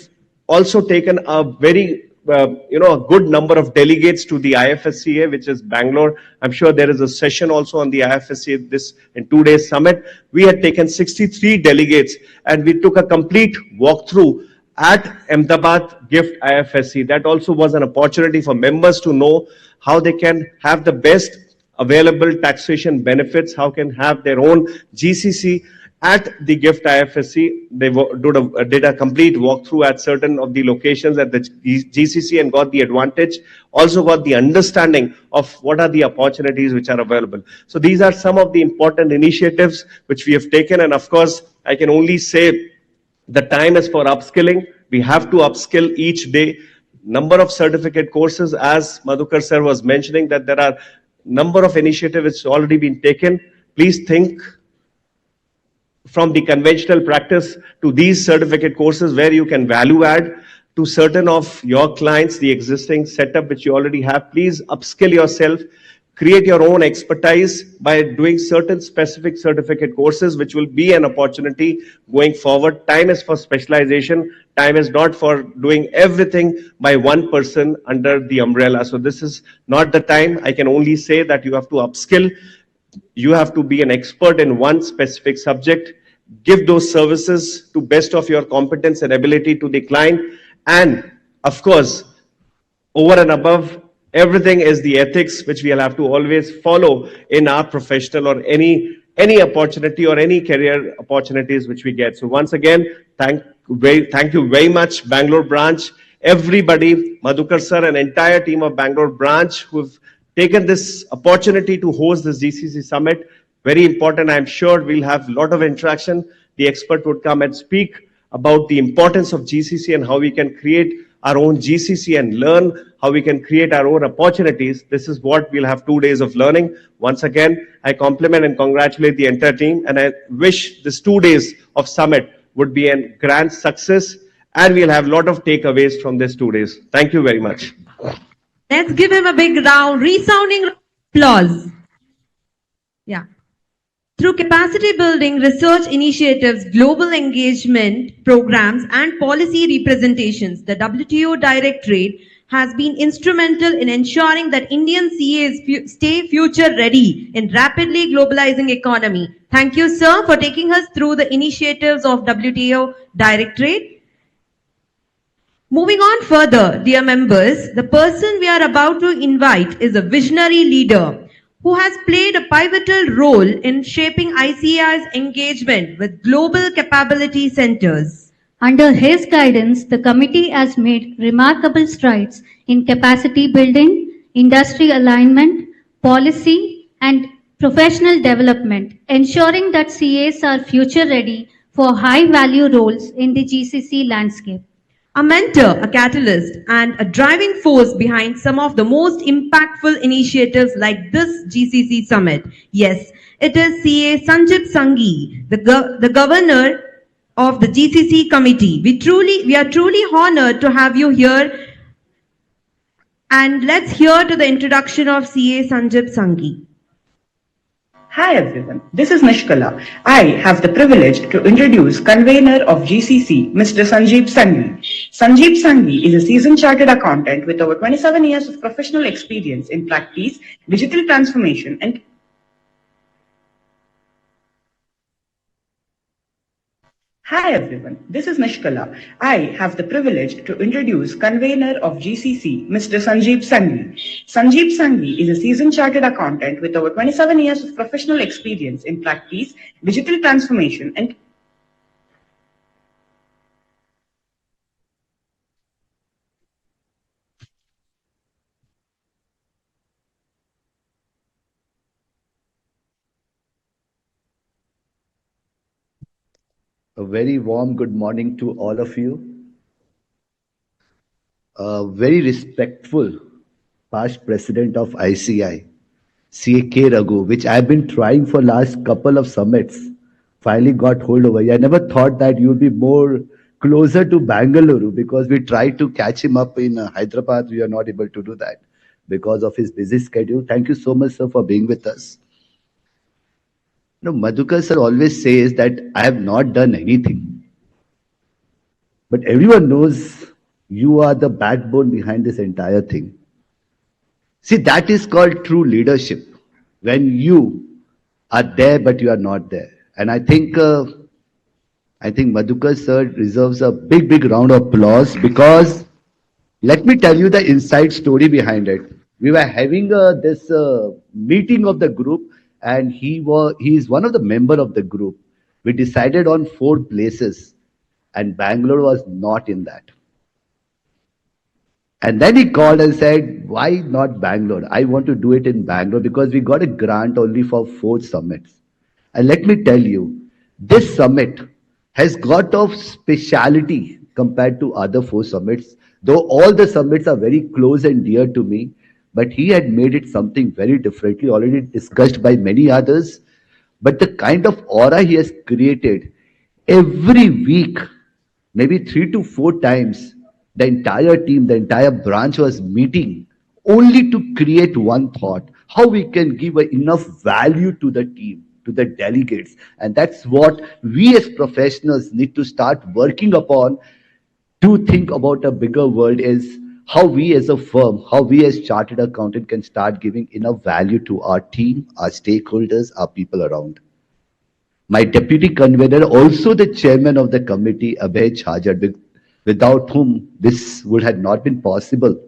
also taken a very a good number of delegates to the IFSCA, which is Bangalore. I'm sure there is a session also on the IFSCA this in 2 days summit. We had taken 63 delegates and we took a complete walkthrough at Ahmedabad GIFT IFSC. That also was an opportunity for members to know how they can have the best available taxation benefits, how can have their own GCC. At the GIFT IFSC, they did a complete walkthrough at certain of the locations at the GCC and got the advantage, also got the understanding of what are the opportunities which are available. So these are some of the important initiatives which we have taken. And of course, I can only say the time is for upskilling. We have to upskill each day. Number of certificate courses, as Madhukar sir was mentioning, that there are number of initiatives which already been taken. Please think from the conventional practice to these certificate courses where you can value add to certain of your clients, the existing setup which you already have. Please upskill yourself, create your own expertise by doing certain specific certificate courses, which will be an opportunity going forward. Time is for specialization. Time is not for doing everything by one person under the umbrella. So this is not the time. I can only say that you have to upskill. You have to be an expert in one specific subject, give those services to best of your competence and ability to the client. And of course, over and above, everything is the ethics which we'll have to always follow in our professional or any opportunity or any career opportunities which we get. So once again, thank you very much, Bangalore branch, everybody, Madhukar sir and entire team of Bangalore branch who've taken this opportunity to host this GCC summit. Very important. I'm sure we'll have a lot of interaction. The expert would come and speak about the importance of GCC and how we can create our own GCC and learn how we can create our own opportunities. This is what we'll have 2 days of learning. Once again, I compliment and congratulate the entire team, and I wish this 2 days of summit would be a grand success, and we'll have a lot of takeaways from this 2 days. Thank you very much. Let's give him a big round, resounding applause. Yeah. Through capacity building, research initiatives, global engagement programs, and policy representations, the WTO Directorate has been instrumental in ensuring that Indian CAs stay future ready in rapidly globalizing economy. Thank you, sir, for taking us through the initiatives of WTO Directorate. Moving on further, dear members, the person we are about to invite is a visionary leader who has played a pivotal role in shaping ICAI's engagement with global capability centers. Under his guidance, the committee has made remarkable strides in capacity building, industry alignment, policy, and professional development, ensuring that CAs are future ready for high value roles in the GCC landscape. A mentor, a catalyst, and a driving force behind some of the most impactful initiatives like this GCC summit. Yes, it is CA Sanjib Sanghi, the governor of the GCC committee. We are truly honored to have you here. And let's hear to the introduction of CA Sanjib Sanghi. Hi everyone, this is Nishkala. I have the privilege to introduce convener of GCC, Mr. Sanjeev Sanghi. Sanjeev Sanghi is a seasoned chartered accountant with over 27 years of professional experience in practice, digital transformation and Hi everyone, this is Nishkala. I have the privilege to introduce convener of GCC, Mr. Sanjeev Sanghi. Sanjeev Sanghi is a seasoned chartered accountant with over 27 years of professional experience in practice, digital transformation and A very warm good morning to all of you. A very respectful past president of ICI, CA Raghu, which I've been trying for last couple of summits, finally got hold of. I never thought that you'd be more closer to Bangalore because we tried to catch him up in Hyderabad. We are not able to do that because of his busy schedule. Thank you so much, sir, for being with us. Madhukar sir always says that I have not done anything. But everyone knows you are the backbone behind this entire thing. See, that is called true leadership. When you are there, but you are not there. And I think Madhukar sir deserves a big round of applause because let me tell you the inside story behind it. We were having this meeting of the group, and he is one of the member of the group. We decided on 4 places, and Bangalore was not in that. And then he called and said, why not Bangalore? I want to do it in Bangalore because we got a grant only for 4 summits. And let me tell you, this summit has got of speciality compared to other 4 summits, though all the summits are very close and dear to me. But he had made it something very differently, already discussed by many others. But the kind of aura he has created, every week, maybe 3 to 4 times, the entire team, the entire branch was meeting only to create one thought, how we can give enough value to the team, to the delegates. And that's what we as professionals need to start working upon to think about a bigger world is how we as a firm, how we as chartered accountant can start giving enough value to our team, our stakeholders, our people around. My deputy convener, also the chairman of the committee, Abhay Chhajar, without whom this would have not been possible.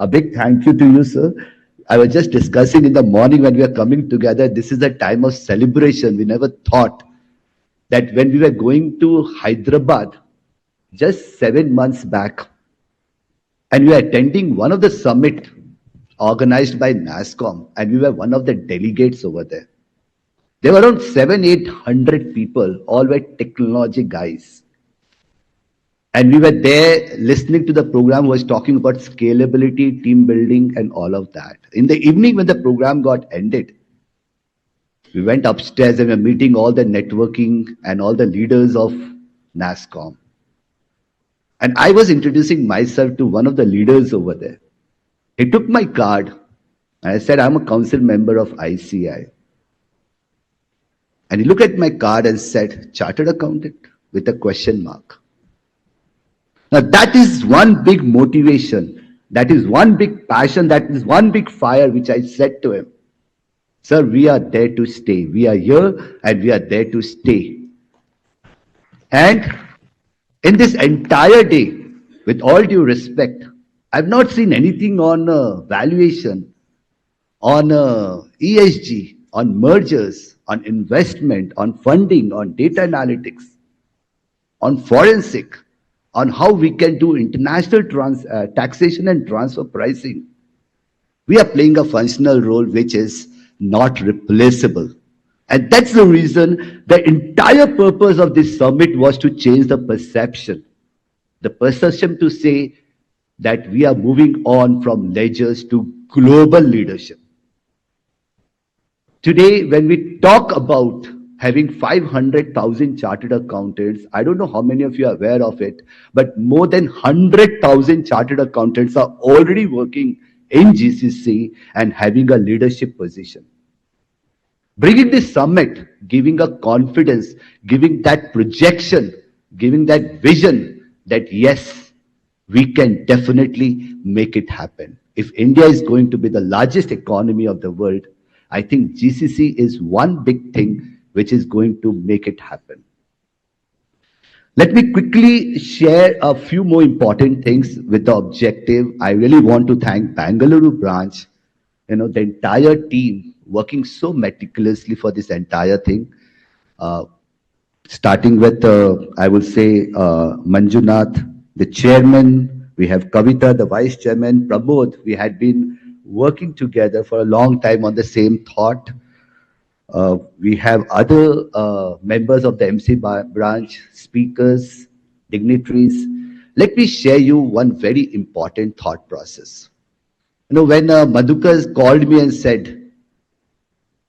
A big thank you to you, sir. I was just discussing in the morning when we are coming together, this is a time of celebration. We never thought that when we were going to Hyderabad just 7 months back, and we are attending one of the summit organized by NASSCOM, and we were one of the delegates over there. There were around 700-800 people, all were technology guys. And we were there listening to the program, was talking about scalability, team building, and all of that. In the evening, when the program got ended, we went upstairs and we were meeting all the networking and all the leaders of NASSCOM. And I was introducing myself to one of the leaders over there. He took my card and I said, I'm a council member of ICI. And he looked at my card and said, Chartered Accountant with a question mark. Now that is one big motivation. That is one big passion. That is one big fire which I said to him. Sir, we are there to stay. We are here and we are there to stay. And in this entire day, with all due respect, I've not seen anything on valuation, on ESG, on mergers, on investment, on funding, on data analytics, on forensic, on how we can do international taxation and transfer pricing. We are playing a functional role which is not replaceable. And that's the reason the entire purpose of this summit was to change the perception. The perception to say that we are moving on from ledgers to global leadership. Today, when we talk about having 500,000 chartered accountants, I don't know how many of you are aware of it, but more than 100,000 chartered accountants are already working in GCC and having a leadership position. Bringing this summit, giving a confidence, giving that projection, giving that vision that yes, we can definitely make it happen. If India is going to be the largest economy of the world, I think GCC is one big thing which is going to make it happen. Let me quickly share a few more important things with the objective. I really want to thank Bangalore branch, the entire team working so meticulously for this entire thing. Starting with, I will say, Manjunath, the chairman, we have Kavita, the vice chairman, Pramod, we had been working together for a long time on the same thought. We have other members of the MC branch, speakers, dignitaries. Let me share you one very important thought process. When Madhukar called me and said,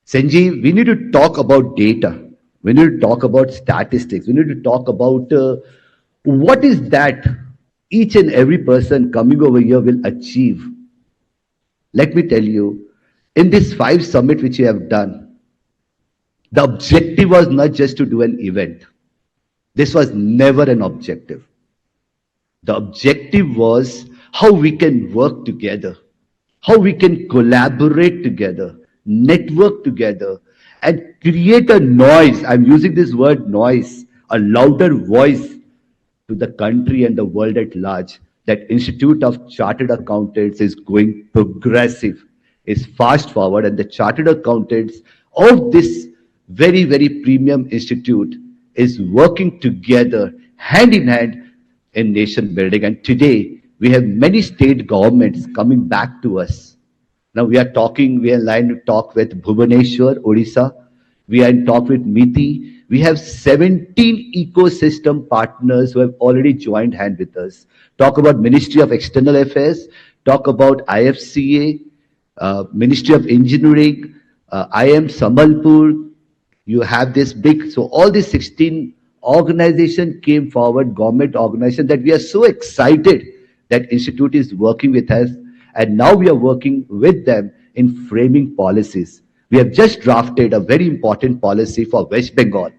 Sanjeev, we need to talk about data. We need to talk about statistics. We need to talk about what is that each and every person coming over here will achieve. Let me tell you, in this 5 summit which we have done, the objective was not just to do an event. This was never an objective. The objective was how we can work together, how we can collaborate together, network together, and create a noise. I'm using this word noise, a louder voice to the country and the world at large, that Institute of Chartered Accountants is going progressive, is fast forward, and the Chartered Accountants of this very, very premium institute is working together hand in hand in nation building. And today we have many state governments coming back to us. Now we are in line to talk with Bhubaneswar, Odisha. We are in talk with Miti. We have 17 ecosystem partners who have already joined hand with us. Talk about Ministry of External Affairs, talk about IFCA, Ministry of Engineering, IM Sambalpur. You have this big, so all these 16 organizations came forward, government organizations, that we are so excited that Institute is working with us. And now we are working with them in framing policies. We have just drafted a very important policy for West Bengal.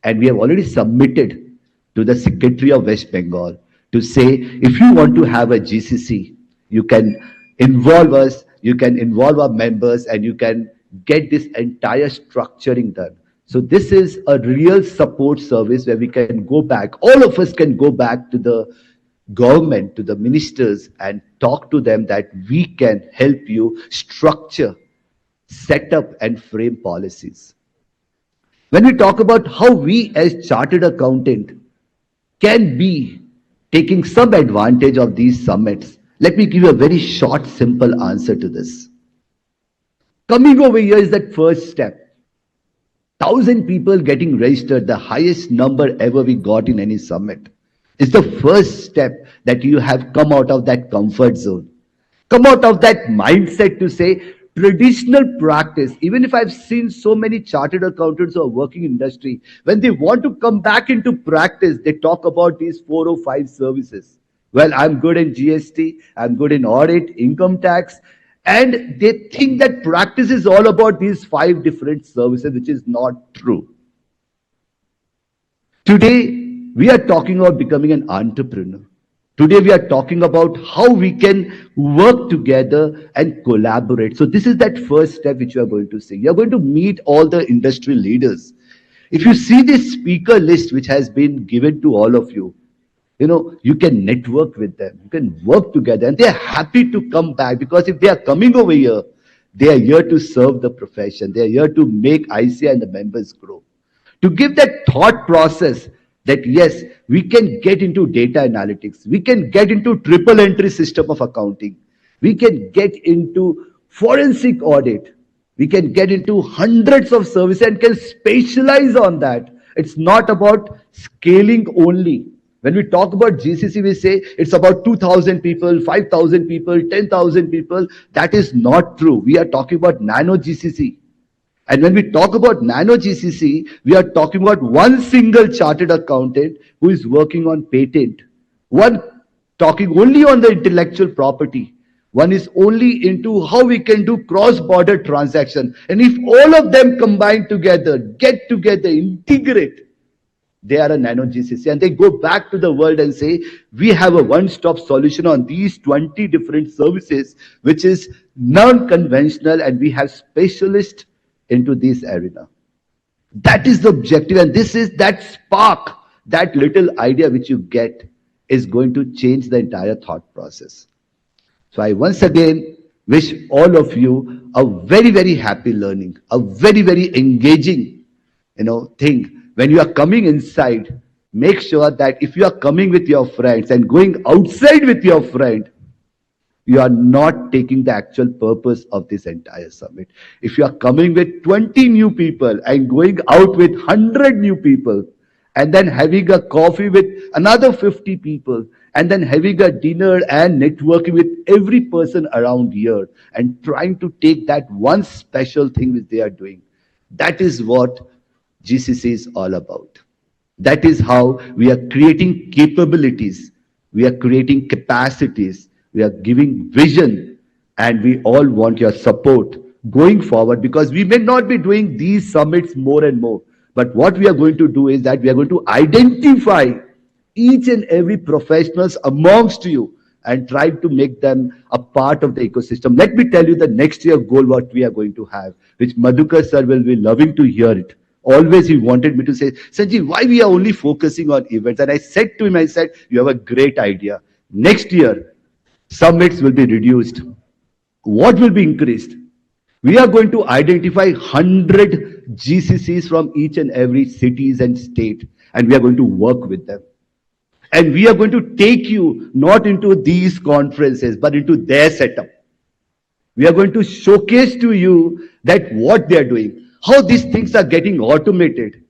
And we have already submitted to the Secretary of West Bengal to say, if you want to have a GCC, you can involve us, you can involve our members, and you can get this entire structuring done. So this is a real support service where we can go back, all of us can go back to the government, to the ministers, and talk to them that we can help you structure, set up, and frame policies. When we talk about how we as chartered accountant can be taking some advantage of these summits, Let me give you a very short, simple answer to this. Coming over here is that first step. 1,000 people getting registered, the highest number ever we got in any summit. It's the first step that you have come out of that comfort zone. Come out of that mindset to say traditional practice. Even if I've seen so many chartered accountants who are working in industry, when they want to come back into practice, they talk about these 4 or 5 services. Well, I'm good in GST, I'm good in audit, income tax, and they think that practice is all about these 5 different services, which is not true. Today, we are talking about becoming an entrepreneur. Today, we are talking about how we can work together and collaborate. So this is that first step which you are going to see. You are going to meet all the industry leaders. If you see this speaker list which has been given to all of you, you can network with them, you can work together, and they're happy to come back, because if they are coming over here, they are here to serve the profession. They are here to make ICI and the members grow. To give that thought process that yes, we can get into data analytics, we can get into triple entry system of accounting, we can get into forensic audit, we can get into hundreds of services and can specialize on that. It's not about scaling only. When we talk about GCC, we say it's about 2,000 people, 5,000 people, 10,000 people. That is not true. We are talking about nano GCC. And when we talk about nano GCC, we are talking about one single chartered accountant who is working on patent, one talking only on the intellectual property, one is only into how we can do cross-border transaction. And if all of them combine together, get together, integrate, they are a nano GCC, and they go back to the world and say, we have a one-stop solution on these 20 different services, which is non-conventional, and we have specialists into this arena. That is the objective, and this is that spark, that little idea which you get is going to change the entire thought process. So I once again wish all of you a very, very happy learning, a very, very engaging, thing. When you are coming inside, make sure that if you are coming with your friends and going outside with your friend, you are not taking the actual purpose of this entire summit. If you are coming with 20 new people and going out with 100 new people, and then having a coffee with another 50 people, and then having a dinner and networking with every person around here, and trying to take that one special thing which they are doing, that is what GCC is all about. That is how we are creating capabilities, we are creating capacities, we are giving vision, and we all want your support going forward, because we may not be doing these summits more and more. But what we are going to do is that we are going to identify each and every professionals amongst you and try to make them a part of the ecosystem. Let me tell you the next year goal what we are going to have, which Madhukar sir will be loving to hear it. Always he wanted me to say, Sanjeev, why we are only focusing on events? And I said to him, I said, you have a great idea. Next year, summits will be reduced. What will be increased? We are going to identify 100 GCCs from each and every cities and state, and we are going to work with them. And we are going to take you not into these conferences, but into their setup. We are going to showcase to you that what they are doing, how these things are getting automated,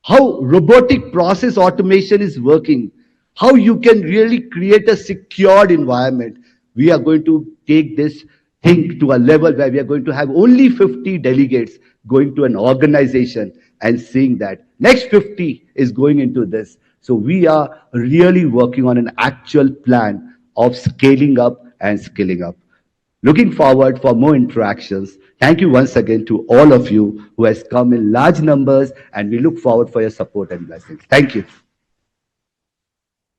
how robotic process automation is working, how you can really create a secured environment. We are going to take this thing to a level where we are going to have only 50 delegates going to an organization and seeing that. Next 50 is going into this. So we are really working on an actual plan of scaling up and scaling up. Looking forward for more interactions. Thank you once again to all of you who has come in large numbers, and we look forward for your support and blessings. Thank you.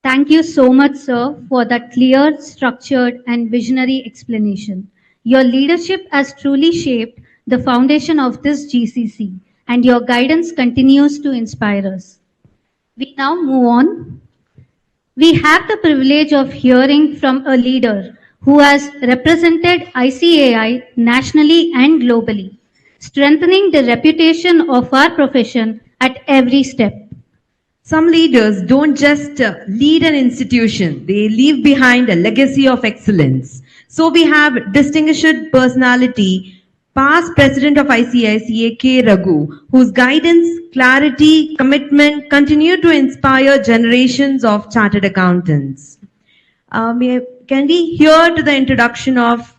Thank you so much, sir, for that clear, structured, and visionary explanation. Your leadership has truly shaped the foundation of this GCC, and your guidance continues to inspire us. We now move on. We have the privilege of hearing from a leader who has represented ICAI nationally and globally, strengthening the reputation of our profession at every step. Some leaders don't just lead an institution, they leave behind a legacy of excellence. So we have distinguished personality, past president of ICICA K. Raghu, whose guidance, clarity, commitment continue to inspire generations of chartered accountants. Can we hear to the introduction of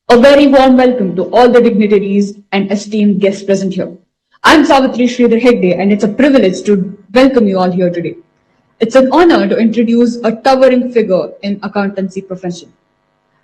A very warm welcome to all the dignitaries and esteemed guests present here. I'm Savitri Sridhar Hegde, and it's a privilege to welcome you all here today. It's an honor to introduce a towering figure in accountancy profession,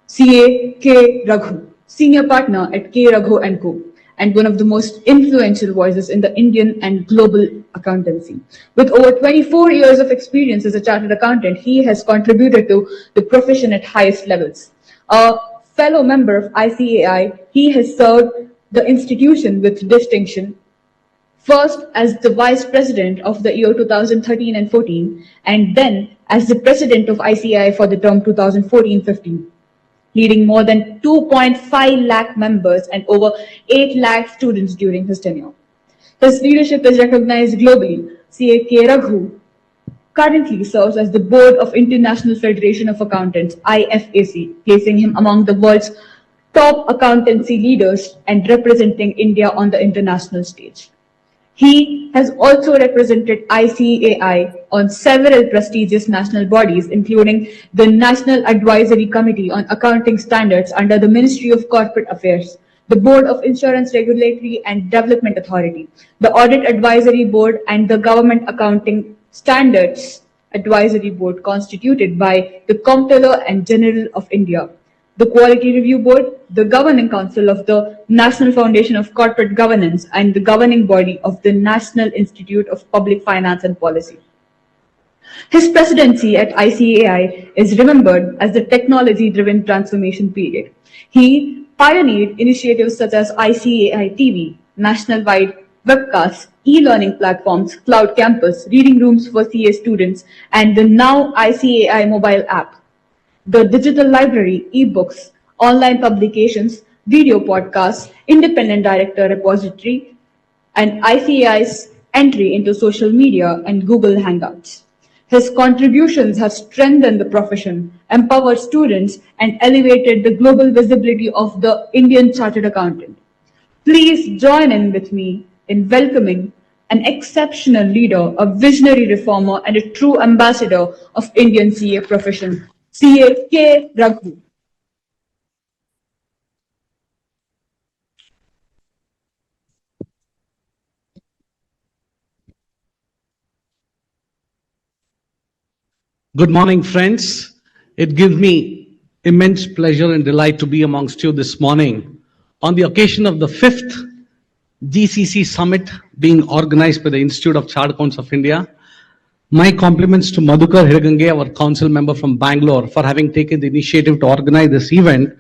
CA K. Raghu, senior partner at K. Raghu & Co., and one of the most influential voices in the Indian and global accountancy. With over 24 years of experience as a chartered accountant, he has contributed to the profession at highest levels. A fellow member of ICAI, he has served the institution with distinction, first as the vice president of the year 2013 and 14, and then as the president of ICAI for the term 2014-15. Leading more than 2.5 lakh members and over 8 lakh students during his tenure. His leadership is recognized globally. CA K. Raghu currently serves as the board of International Federation of Accountants, IFAC, placing him among the world's top accountancy leaders and representing India on the international stage. He has also represented ICAI on several prestigious national bodies, including the National Advisory Committee on Accounting Standards under the Ministry of Corporate Affairs, the Board of Insurance Regulatory and Development Authority, the Audit Advisory Board, and the Government Accounting Standards Advisory Board constituted by the Comptroller and General of India, the Quality Review Board, the Governing Council of the National Foundation of Corporate Governance, and the governing body of the National Institute of Public Finance and Policy. His presidency at ICAI is remembered as the technology-driven transformation period. He pioneered initiatives such as ICAI TV, national-wide webcasts, e-learning platforms, cloud campus, reading rooms for CA students, and the now ICAI mobile app. The digital library, ebooks, online publications, video podcasts, independent director repository, and ICAI's entry into social media and Google Hangouts. His contributions have strengthened the profession, empowered students, and elevated the global visibility of the Indian Chartered Accountant. Please join in with me in welcoming an exceptional leader, a visionary reformer, and a true ambassador of Indian CA profession, CA K. Raghu. Good morning, friends. It gives me immense pleasure and delight to be amongst you this morning on the occasion of the 5th GCC Summit being organized by the Institute of Chartered Accountants of India. My compliments to Madhukar Hiragange, our council member from Bangalore, for having taken the initiative to organize this event,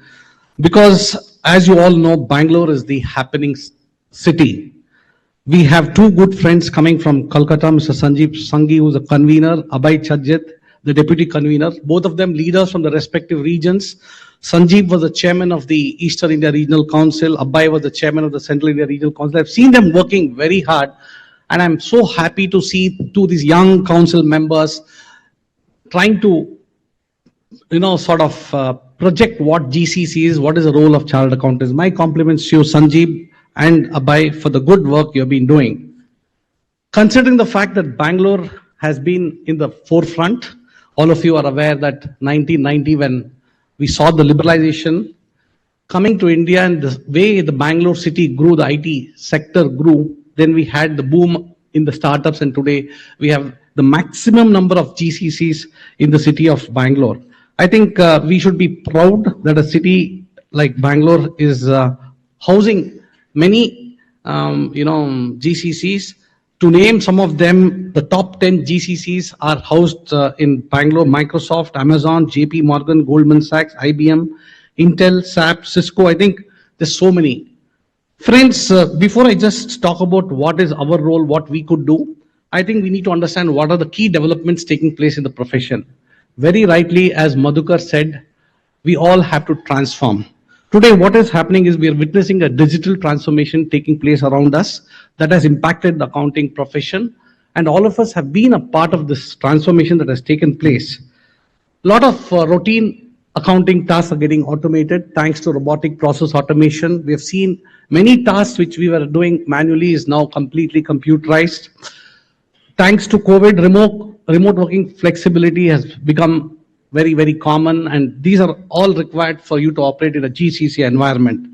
because as you all know, Bangalore is the happening city. We have two good friends coming from Kolkata, Mr. Sanjeev Sanghi, who is a convener, Abhay Chajjit, the deputy convener, both of them leaders from the respective regions. Sanjeev was the chairman of the Eastern India Regional Council. Abhay was the chairman of the Central India Regional Council. I've seen them working very hard, and I'm so happy to see two of these young council members trying to, sort of project what GCC is, what is the role of chartered accountants. My compliments to you, Sanjeev and Abhay, for the good work you've been doing. Considering the fact that Bangalore has been in the forefront, all of you are aware that 1990, when we saw the liberalization coming to India and the way the Bangalore city grew, the IT sector grew, then we had the boom in the startups, and today we have the maximum number of GCCs in the city of Bangalore. I think we should be proud that a city like Bangalore is housing many, GCCs. To name some of them, the top 10 GCCs are housed in Bangalore: Microsoft, Amazon, JP Morgan, Goldman Sachs, IBM, Intel, SAP, Cisco. I think there's so many. Friends, before I just talk about what is our role, what we could do, I think we need to understand what are the key developments taking place in the profession. Very rightly, as Madhukar said, we all have to transform. Today, what is happening is we are witnessing a digital transformation taking place around us that has impacted the accounting profession. And all of us have been a part of this transformation that has taken place. A lot of routine accounting tasks are getting automated thanks to robotic process automation. We have seen many tasks which we were doing manually is now completely computerized. Thanks to COVID, remote working flexibility has become very, very common, and these are all required for you to operate in a GCC environment.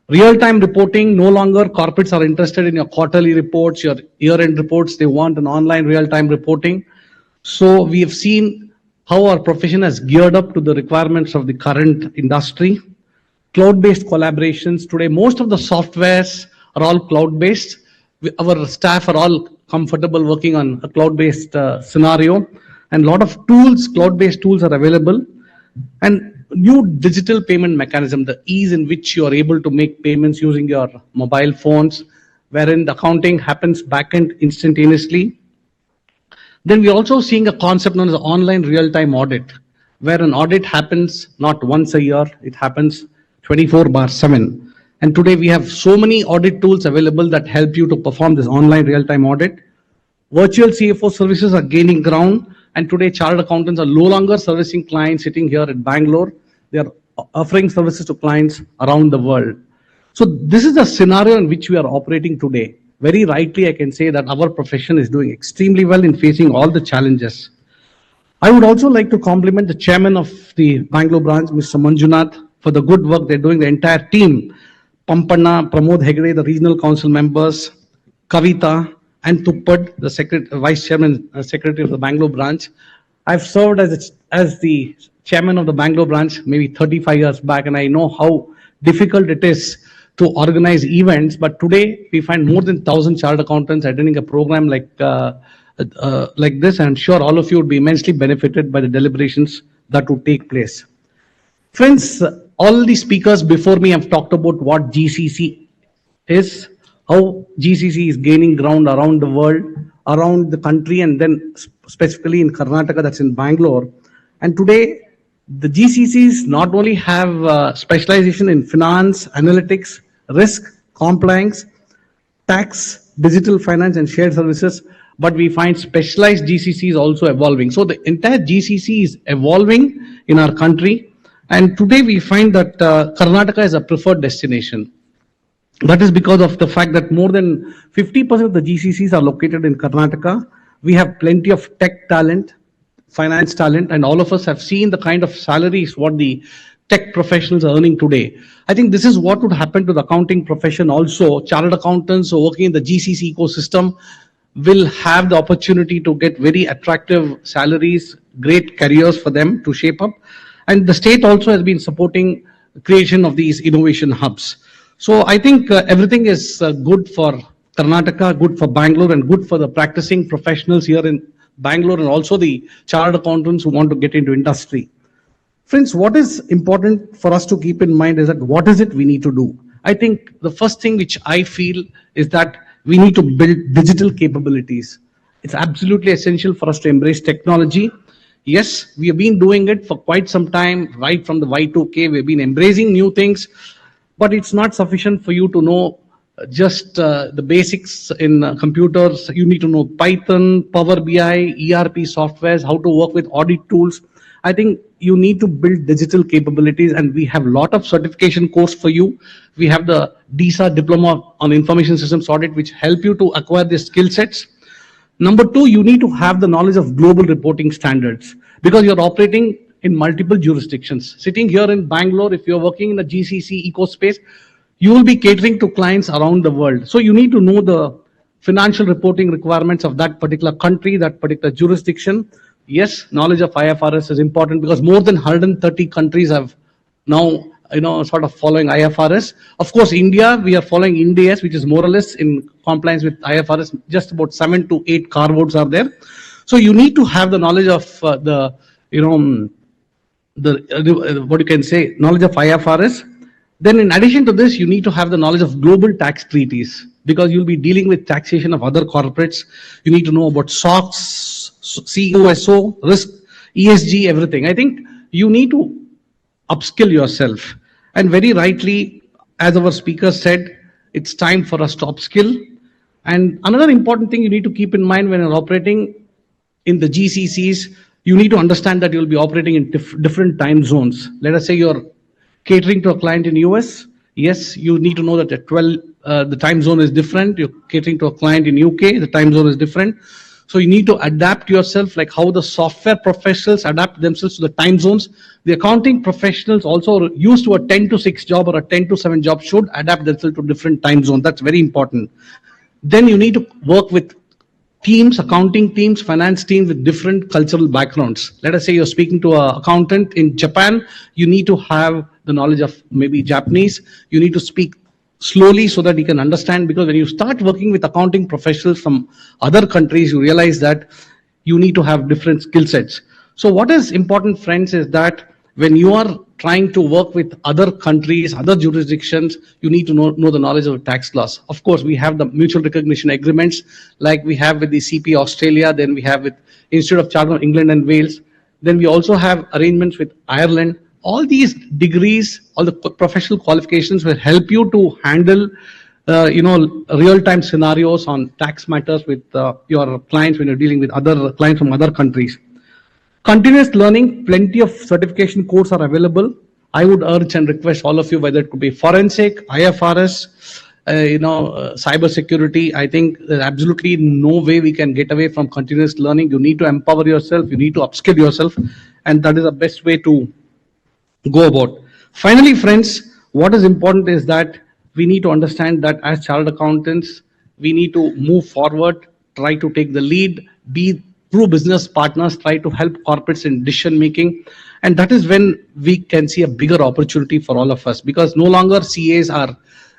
Real-time reporting, no longer corporates are interested in your quarterly reports, your year-end reports, they want an online real-time reporting. So we have seen how our profession has geared up to the requirements of the current industry. Cloud-based collaborations, today most of the softwares are all cloud-based. Our staff are all comfortable working on a cloud-based scenario, and a lot of tools, cloud-based tools are available. And new digital payment mechanism, the ease in which you are able to make payments using your mobile phones, wherein the accounting happens back-end instantaneously. Then we're also seeing a concept known as online real-time audit, where an audit happens not once a year, it happens 24/7. And today we have so many audit tools available that help you to perform this online real-time audit. Virtual CFO services are gaining ground, and today chartered accountants are no longer servicing clients sitting here at Bangalore. They are offering services to clients around the world. So this is the scenario in which we are operating today. Very rightly, I can say that our profession is doing extremely well in facing all the challenges. I would also like to compliment the chairman of the Bangalore branch, Mr. Manjunath, for the good work they're doing, the entire team. Pampanna, Pramod Hegde, the regional council members, Kavita, and Tuppad, the vice chairman, secretary of the Bangalore branch. I've served as the chairman of the Bangalore branch maybe 35 years back, and I know how difficult it is to organize events. But today we find more than 1,000 chartered accountants attending a program like this. I'm sure all of you would be immensely benefited by the deliberations that would take place. Friends, all the speakers before me have talked about what GCC is, how GCC is gaining ground around the world, around the country, and then specifically in Karnataka, that's in Bangalore. And today, the GCCs not only have specialization in finance, analytics, risk, compliance, tax, digital finance, and shared services, but we find specialized GCCs also evolving. So the entire GCC is evolving in our country. And today we find that Karnataka is a preferred destination. That is because of the fact that more than 50% of the GCCs are located in Karnataka. We have plenty of tech talent, finance talent, and all of us have seen the kind of salaries what the tech professionals are earning today. I think this is what would happen to the accounting profession also. Chartered accountants who are working in the GCC ecosystem will have the opportunity to get very attractive salaries, great careers for them to shape up. And the state also has been supporting the creation of these innovation hubs. So I think everything is good for Karnataka, good for Bangalore, and good for the practicing professionals here in Bangalore, and also the chartered accountants who want to get into industry. Friends, what is important for us to keep in mind is that what is it we need to do? I think the first thing which I feel is that we need to build digital capabilities. It's absolutely essential for us to embrace technology. Yes, we have been doing it for quite some time, right from the Y2K, we've been embracing new things, but it's not sufficient for you to know just the basics in computers. You need to know Python, Power BI, ERP softwares, how to work with audit tools. I think you need to build digital capabilities, and we have a lot of certification course for you. We have the DISA Diploma on Information Systems Audit, which help you to acquire these skill sets. Number two, you need to have the knowledge of global reporting standards because you're operating in multiple jurisdictions. Sitting here in Bangalore, if you're working in the GCC ecospace, you will be catering to clients around the world. So you need to know the financial reporting requirements of that particular country, that particular jurisdiction. Yes, knowledge of IFRS is important because more than 130 countries have now, sort of following IFRS. Of course, India, we are following Ind AS, which is more or less in compliance with IFRS. Just about 7 to 8 carve-outs are there. So you need to have the knowledge of knowledge of IFRS. Then in addition to this, you need to have the knowledge of global tax treaties because you'll be dealing with taxation of other corporates. You need to know about SOX, COSO, risk, ESG, everything. I think you need to upskill yourself. And very rightly, as our speaker said, it's time for us to upskill. And another important thing you need to keep in mind when you're operating in the GCCs, you need to understand that you'll be operating in different time zones. Let us say you're catering to a client in US. Yes, you need to know that at 12, the time zone is different. You're catering to a client in UK, the time zone is different. So you need to adapt yourself like how the software professionals adapt themselves to the time zones. The accounting professionals also used to a 10 to 6 job or a 10 to 7 job should adapt themselves to different time zones. That's very important. Then you need to work with teams, accounting teams, finance teams with different cultural backgrounds. Let us say you're speaking to an accountant in Japan, you need to have the knowledge of maybe Japanese. You need to speak slowly so that you can understand, because when you start working with accounting professionals from other countries, you realize that you need to have different skill sets. So what is important, friends, is that when you are trying to work with other countries, other jurisdictions, you need to know the knowledge of tax laws. Of course, we have the mutual recognition agreements like we have with the CP Australia, then we have with Institute of Chartered England and Wales. Then we also have arrangements with Ireland. All these degrees, all the professional qualifications will help you to handle real-time scenarios on tax matters with your clients when you're dealing with other clients from other countries. Continuous learning, plenty of certification courses are available. I would urge and request all of you, whether it could be forensic, IFRS, cyber security. I think there's absolutely no way we can get away from continuous learning. You need to empower yourself, you need to upskill yourself, and that is the best way to go about. Finally, friends, what is important is that we need to understand that as chartered accountants, we need to move forward, try to take the lead, be true business partners, try to help corporates in decision making. And that is when we can see a bigger opportunity for all of us, because no longer CAs are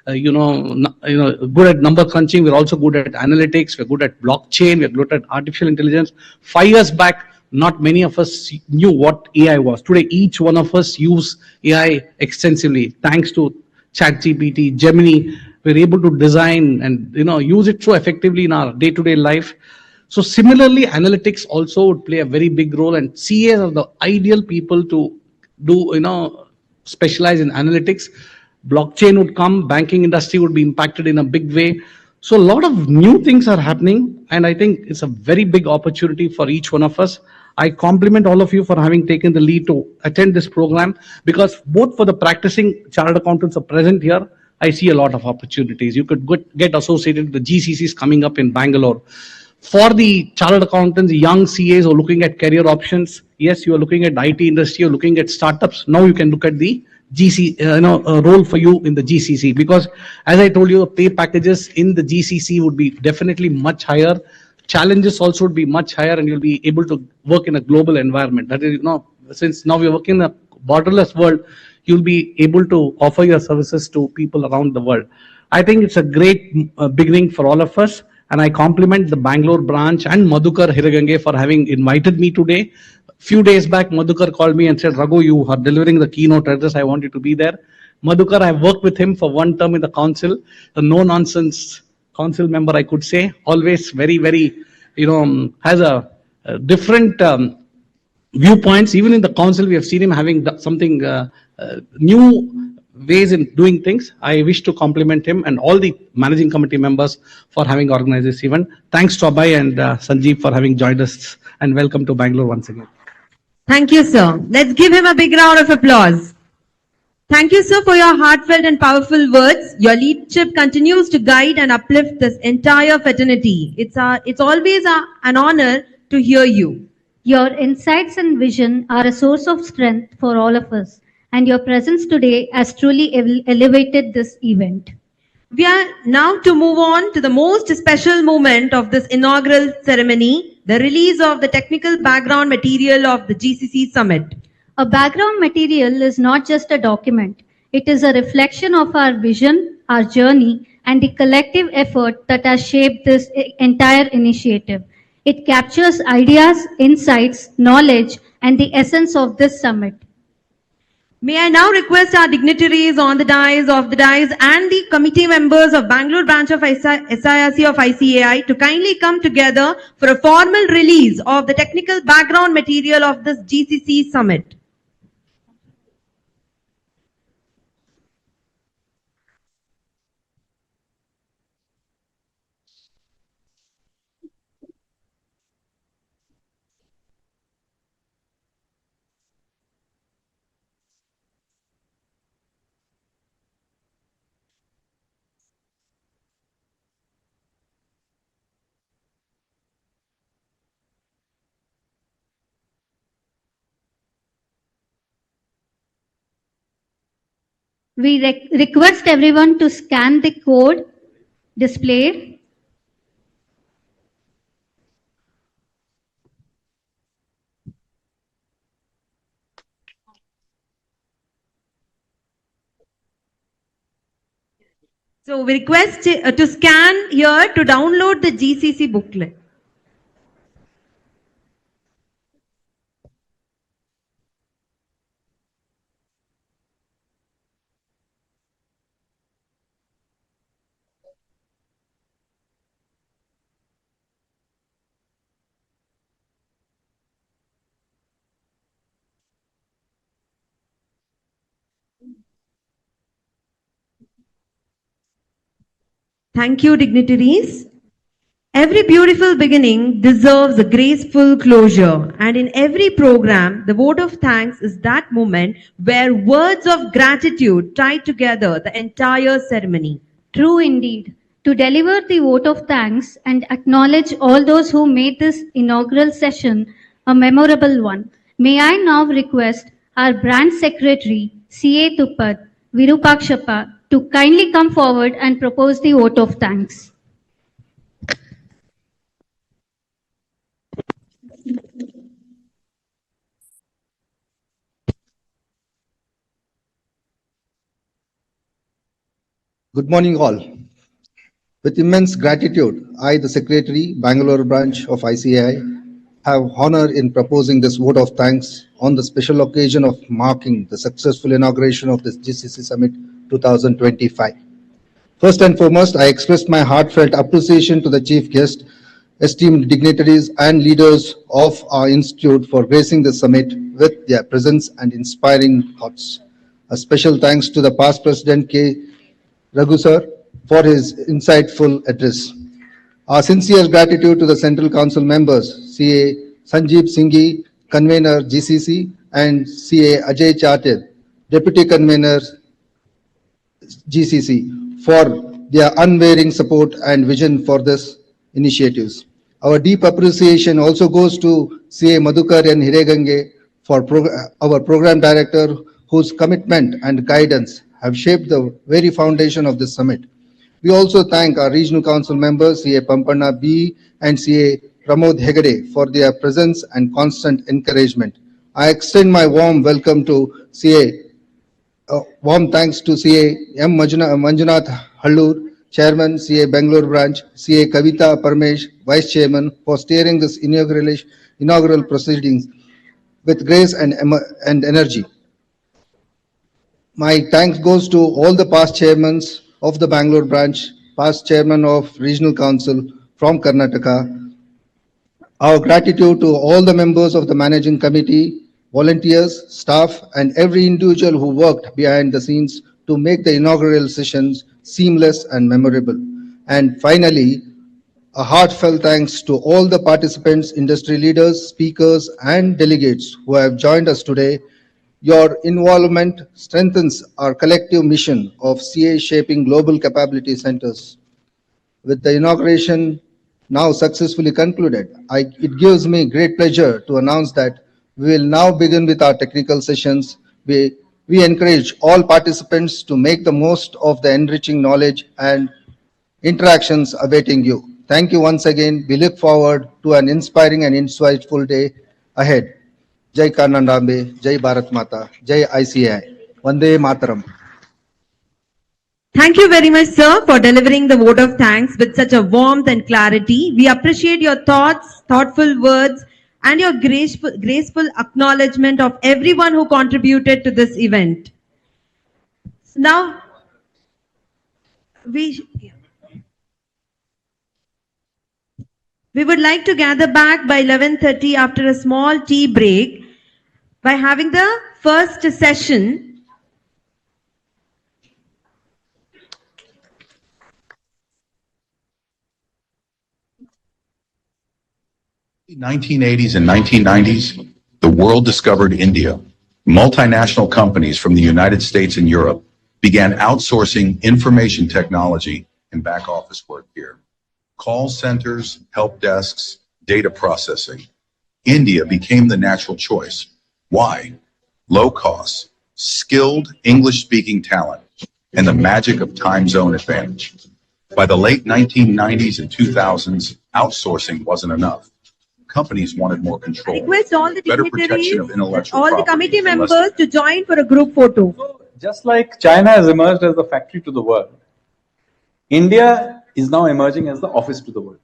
good at number crunching. We're also good at analytics. We're good at blockchain. We're good at artificial intelligence. 5 years back, not many of us knew what AI was. Today, each one of us use AI extensively. Thanks to ChatGPT, Gemini, we're able to design and use it so effectively in our day-to-day life. So similarly, analytics also would play a very big role, and CAs are the ideal people to do, specialize in analytics. Blockchain would come, banking industry would be impacted in a big way. So a lot of new things are happening, and I think it's a very big opportunity for each one of us. I compliment all of you for having taken the lead to attend this program, because both for the practicing chartered accountants are present here, I see a lot of opportunities. You could get associated with the GCCs coming up in Bangalore. For the chartered accountants, young CAs who are looking at career options, yes, you are looking at IT industry, you're looking at startups. Now you can look at the role for you in the GCC, because as I told you, the pay packages in the GCC would be definitely much higher. Challenges also would be much higher, and you'll be able to work in a global environment. That is, since now we're working in a borderless world, you'll be able to offer your services to people around the world. I think it's a great beginning for all of us. And I compliment the Bangalore branch and Madhukar Hiragange for having invited me today. Few days back, Madhukar called me and said, Raghu, you are delivering the keynote address. I want you to be there. Madhukar, I've worked with him for one term in the council, the no-nonsense council member, I could say. Always very, very, has a different viewpoints. Even in the council, we have seen him having something new ways in doing things. I wish to compliment him and all the managing committee members for having organized this event. Thanks to Abhay and Sanjeev for having joined us, and welcome to Bangalore once again. Thank you, sir. Let's give him a big round of applause. Thank you, sir, for your heartfelt and powerful words. Your leadership continues to guide and uplift this entire fraternity. It's always an honor to hear you. Your insights and vision are a source of strength for all of us, and your presence today has truly elevated this event. We are now to move on to the most special moment of this inaugural ceremony, the release of the technical background material of the GCC Summit. A background material is not just a document. It is a reflection of our vision, our journey, and the collective effort that has shaped this entire initiative. It captures ideas, insights, knowledge, and the essence of this summit. May I now request our dignitaries on the dais and the committee members of Bangalore branch of SIRC of ICAI to kindly come together for a formal release of the technical background material of this GCC Summit. We request everyone to scan the code displayed. So we request to scan here to download the GCC booklet. Thank you, dignitaries. Every beautiful beginning deserves a graceful closure, and in every program, the vote of thanks is that moment where words of gratitude tie together the entire ceremony. True indeed. To deliver the vote of thanks and acknowledge all those who made this inaugural session a memorable one, may I now request our branch secretary, CA Tuppat Virupakshappa, to kindly come forward and propose the vote of thanks. Good morning, all. With immense gratitude, I, the Secretary, Bangalore branch of ICAI, have honor in proposing this vote of thanks on the special occasion of marking the successful inauguration of this GCC Summit 2025. First and foremost, I express my heartfelt appreciation to the chief guest, esteemed dignitaries and leaders of our institute for gracing the summit with their presence and inspiring thoughts. A special thanks to the past President K. Raghu sir for his insightful address. Our sincere gratitude to the Central Council members, CA Sanjeev Singhi, Convener GCC, and CA Ajay Chatir, Deputy Convener GCC, for their unwavering support and vision for this initiatives. Our deep appreciation also goes to CA Madhukar and Hiregange for our program director, whose commitment and guidance have shaped the very foundation of this summit. We also thank our regional council members, CA Pampanna B and CA Pramod Hegade, for their presence and constant encouragement. I extend my warm welcome to warm thanks to CA M. Manjunath Hallur, Chairman, CA Bangalore Branch, CA Kavita Parmesh, Vice Chairman, for steering this inaugural proceedings with grace and energy. My thanks goes to all the past chairmen of the Bangalore branch, past chairman of regional council from Karnataka. Our gratitude to all the members of the managing committee, volunteers, staff, and every individual who worked behind the scenes to make the inaugural sessions seamless and memorable. And finally, a heartfelt thanks to all the participants, industry leaders, speakers, and delegates who have joined us today. Your involvement strengthens our collective mission of CA shaping global capability centers. With the inauguration now successfully concluded, it gives me great pleasure to announce that we will now begin with our technical sessions. We encourage all participants to make the most of the enriching knowledge and interactions awaiting you. Thank you once again. We look forward to an inspiring and insightful day ahead. Jai Karnandambe, Jai Bharat Mata, Jai ICI. Vande Mataram. Thank you very much, sir, for delivering the vote of thanks with such a warmth and clarity. We appreciate your thoughts, thoughtful words, and your graceful acknowledgement of everyone who contributed to this event. Now, we would like to gather back by 11:30 after a small tea break by having the first session. 1980s and 1990s, the world discovered India. Multinational companies from the United States and Europe began outsourcing information technology and back office work here. Call centers, help desks, data processing. India became the natural choice. Why? Low cost, skilled English-speaking talent, and the magic of time zone advantage. By the late 1990s and 2000s, outsourcing wasn't enough. Companies wanted more control, Request all the better dignitaries, protection of intellectual all the property, committee and less members to join for a group photo. Just like China has emerged as the factory to the world, India is now emerging as the office to the world.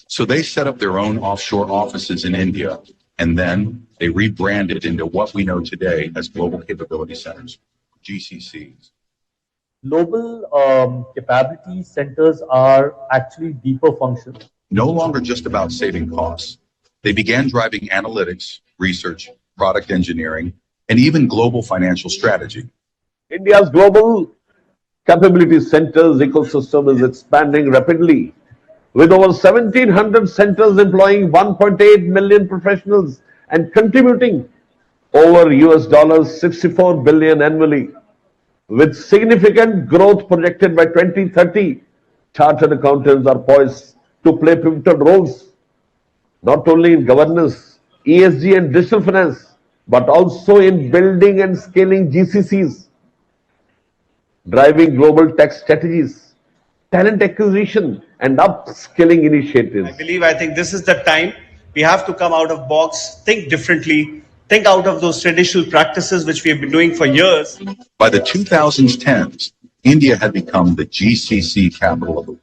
So they set up their own offshore offices in India, and then they rebranded into what we know today as Global Capability Centers, GCCs. Global capability centers are actually deeper functions. No longer just about saving costs. They began driving analytics, research, product engineering, and even global financial strategy. India's global capability centers ecosystem is expanding rapidly, with over 1,700 centers employing 1.8 million professionals and contributing over US $64 billion annually. With significant growth projected by 2030, chartered accountants are poised to play pivotal roles, not only in governance, ESG and digital finance, but also in building and scaling GCCs, driving global tech strategies, talent acquisition, and upskilling initiatives. I think this is the time we have to come out of box, think differently, think out of those traditional practices which we have been doing for years. By the 2010s, India had become the GCC capital of the world.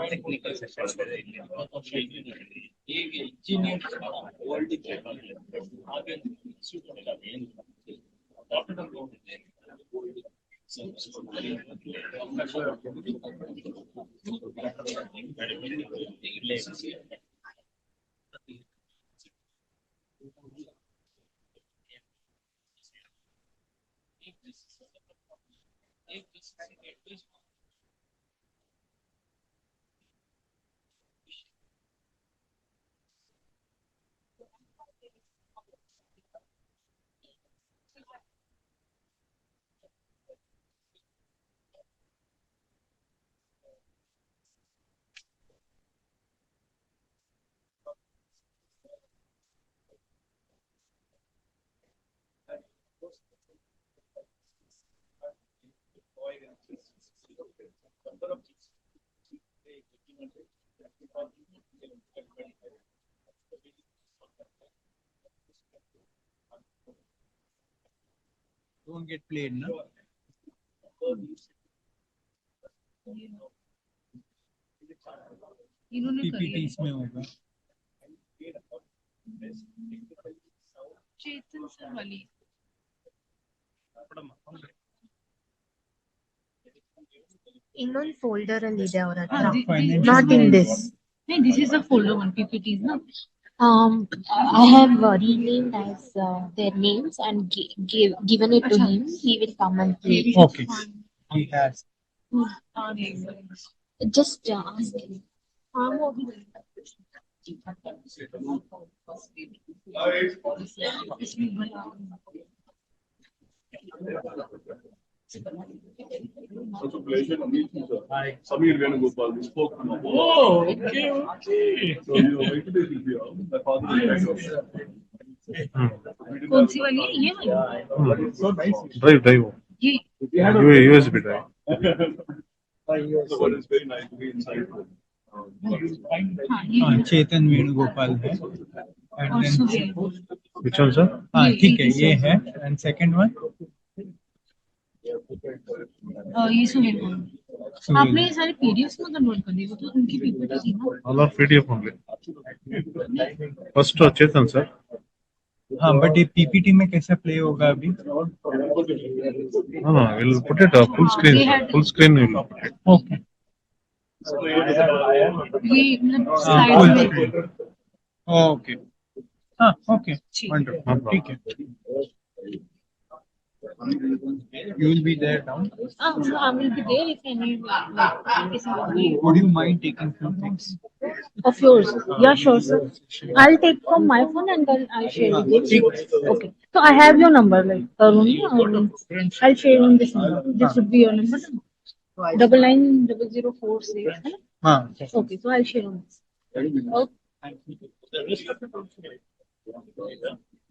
Technical sessions were ಇಲ್ಲಿ ಹೇಗೆ engineers world Don't get played, no? PPT इसमें होगा। चेतन sir वाली ಇನ್ನೊಂದು folder ಅಲ್ಲಿ ಇದೆ ಅವ್ರ ಹತ್ರ. Financial Not in goals. this. No, this is a folder one, PPT is not. I have renamed as their names and given it to him. He will come and play. Okay. He has. Just ask him. It's a pleasure to meet you, sir. Hi. Samir Venugopal, we spoke. Oh, okay, okay. So you know, Venkatesh is here. My father is director. कौन सी वाली है ये वाली So nice. Drive, drive. ये USB drive. So what is very nice to be inside. हाँ ये हाँ, चेतन वेणुगोपाल है. And और then, Suhail Which one, sir? हाँ ये- ठीक है, ये ये है. And second one, ये सुहेल आपने ये सारे पीडीएफ में कन्वर्ट कर दिए वो तो उनकी पीपीटी थी ना All are PDF only. First, Chetan, sir. हाँ बट ये पीपीटी में कैसे प्ले होगा अभी? No, we'll put it full screen, sir. Full screen we'll put it. Okay. ये मतलब हाँ, स्लाइड full में screen. Okay. हाँ, okay. Wonderful. ठीक है. You will be there down. so I will be there if any Would you mind taking few things? of yours. Yeah, sure, sir. I'll take from my phone and then I'll share with you. Okay. So I have your number, like Tarun. I'll share on this number. This would be your number. 990046. हाँ. Okay. So I'll share on this. Okay.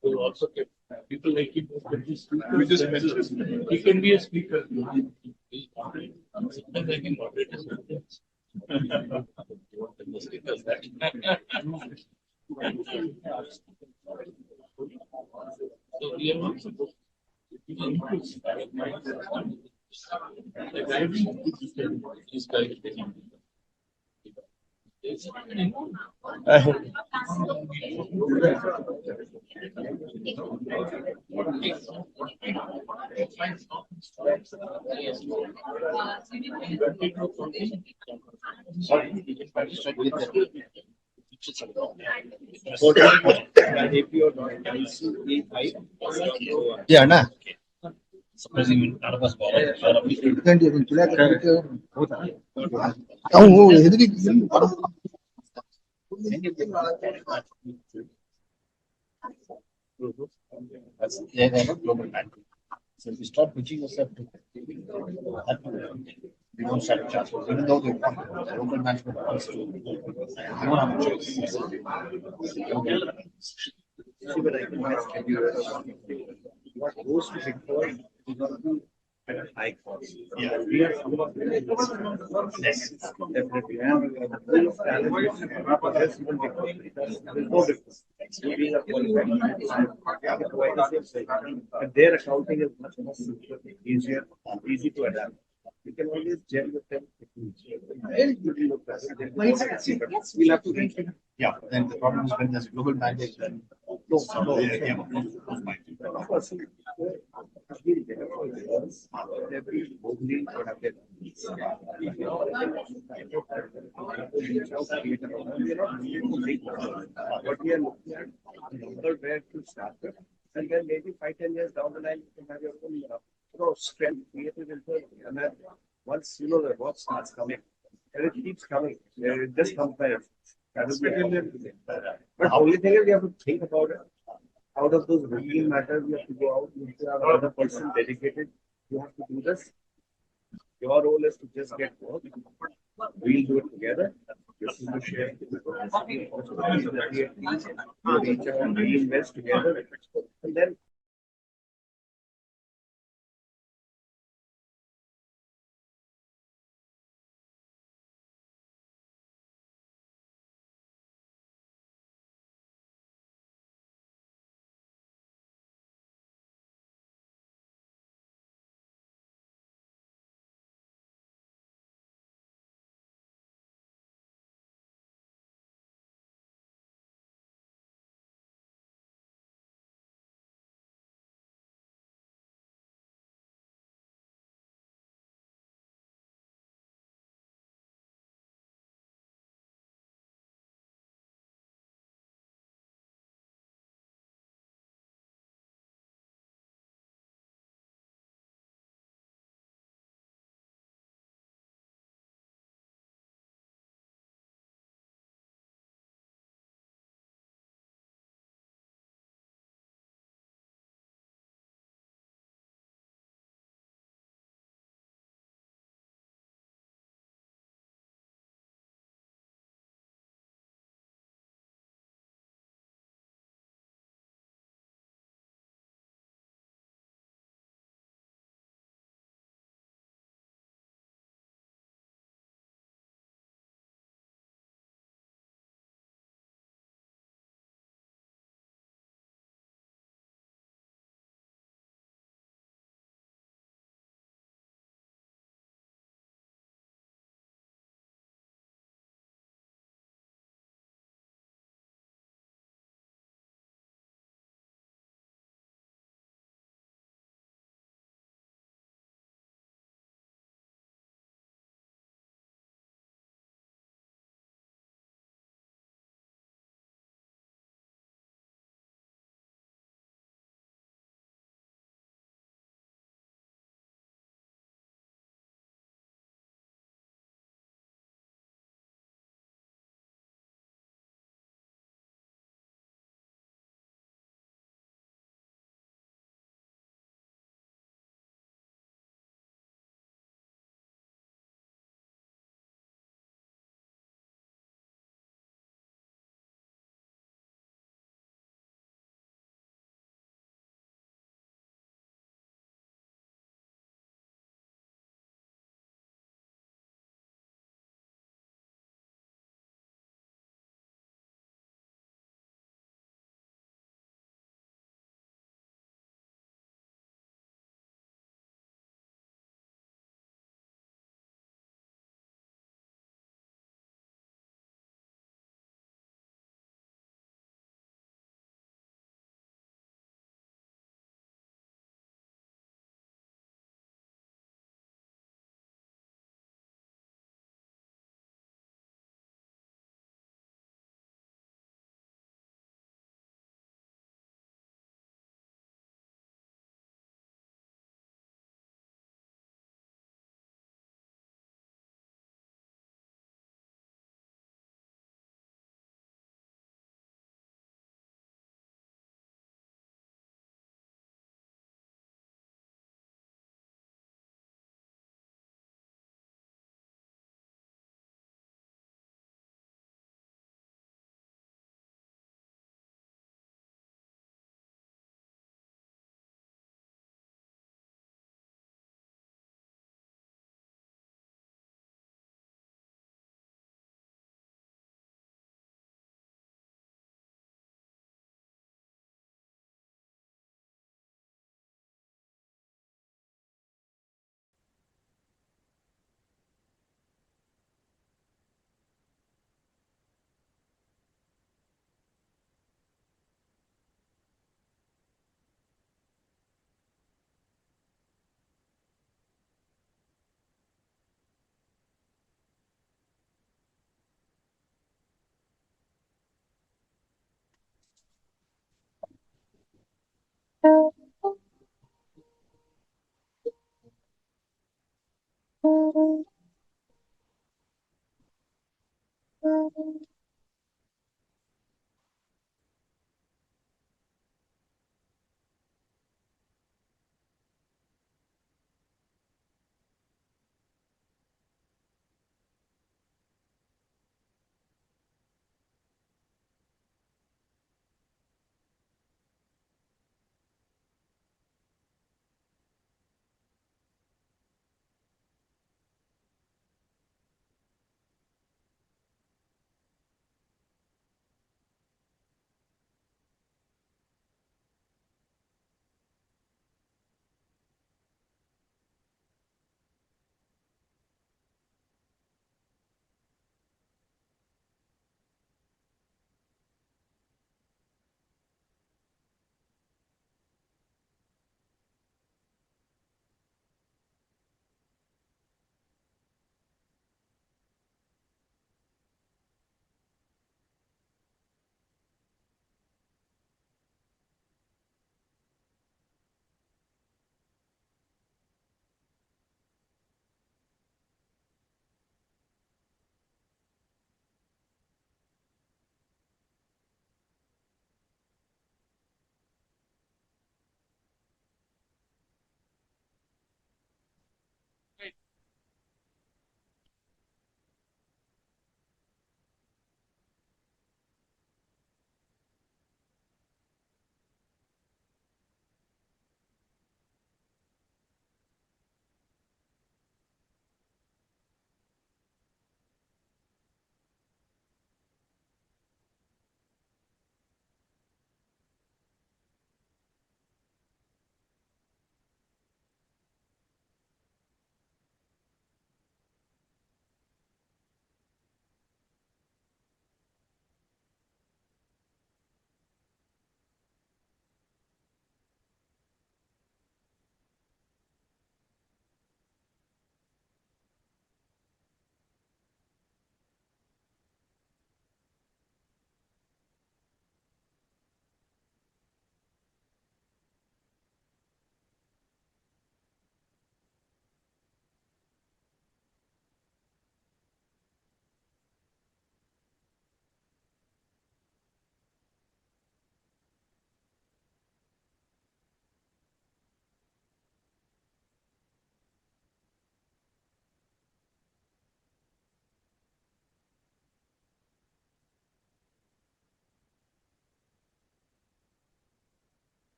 Will also get people like him who can be speakers. We just mentioned he can be a speaker. Sometimes I can moderate his meetings. So we are not supposed to input. Like I have these guys. Yeah, na. That's they're not global management. So if you start pitching yourself to we don't start transfer, even though they want local management wants to, you don't have a choice. See, but I can what goes to Big Four is not to high cost. Yeah, we are some of yes, definitely. There's no difference. Being a but their accounting is much more simpler, easier, easy to adapt. You can always gel with them. We'll have to reach. Yeah, then the problem is when there's a global mandate, then of course. Every Mowgli would have their needs. What we are looking at, number where to start with, and then maybe 5-10 years down the line, you can have your own, strength created internally. And then once the work starts coming, and it keeps coming, it just comes by. That is brilliant. But the only thing is we have to think about it. Out of those routine matters, you have to go out. You have to have another person dedicated. You have to do this. Your role is to just get work. We'll do it together. This is to share. We invest together, and then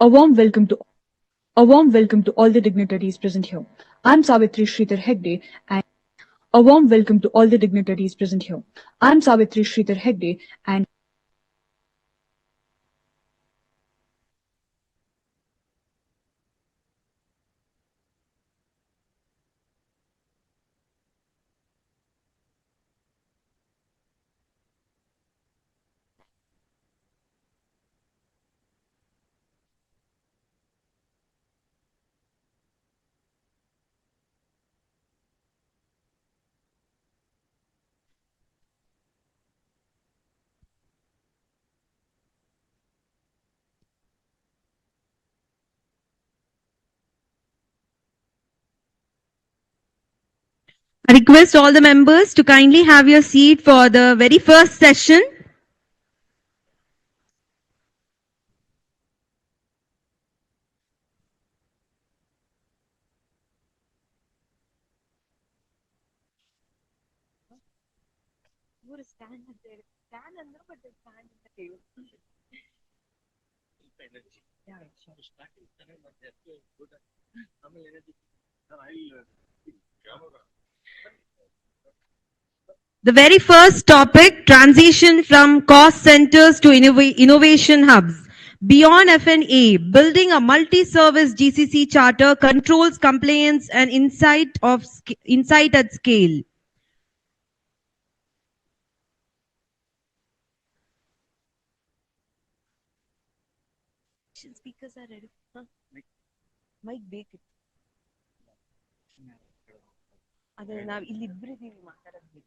A warm welcome to all the dignitaries present here. I'm Savitri Sridhar Hegde and a warm welcome to all the dignitaries present here. I'm Savitri Sridhar Hegde and I request all the members to kindly have your seat for the very first session. The very first topic, transition from cost centers to innovation hubs. Beyond F&A, building a multi-service GCC charter controls compliance and insight at scale. Speakers are ready. Mic ಬೇಕು. ಅದೇ ನಾವು ಇಲ್ಲಿ ಇಬ್ಬರಿದ್ದೀವಿ ಮಾತಾಡೋದು.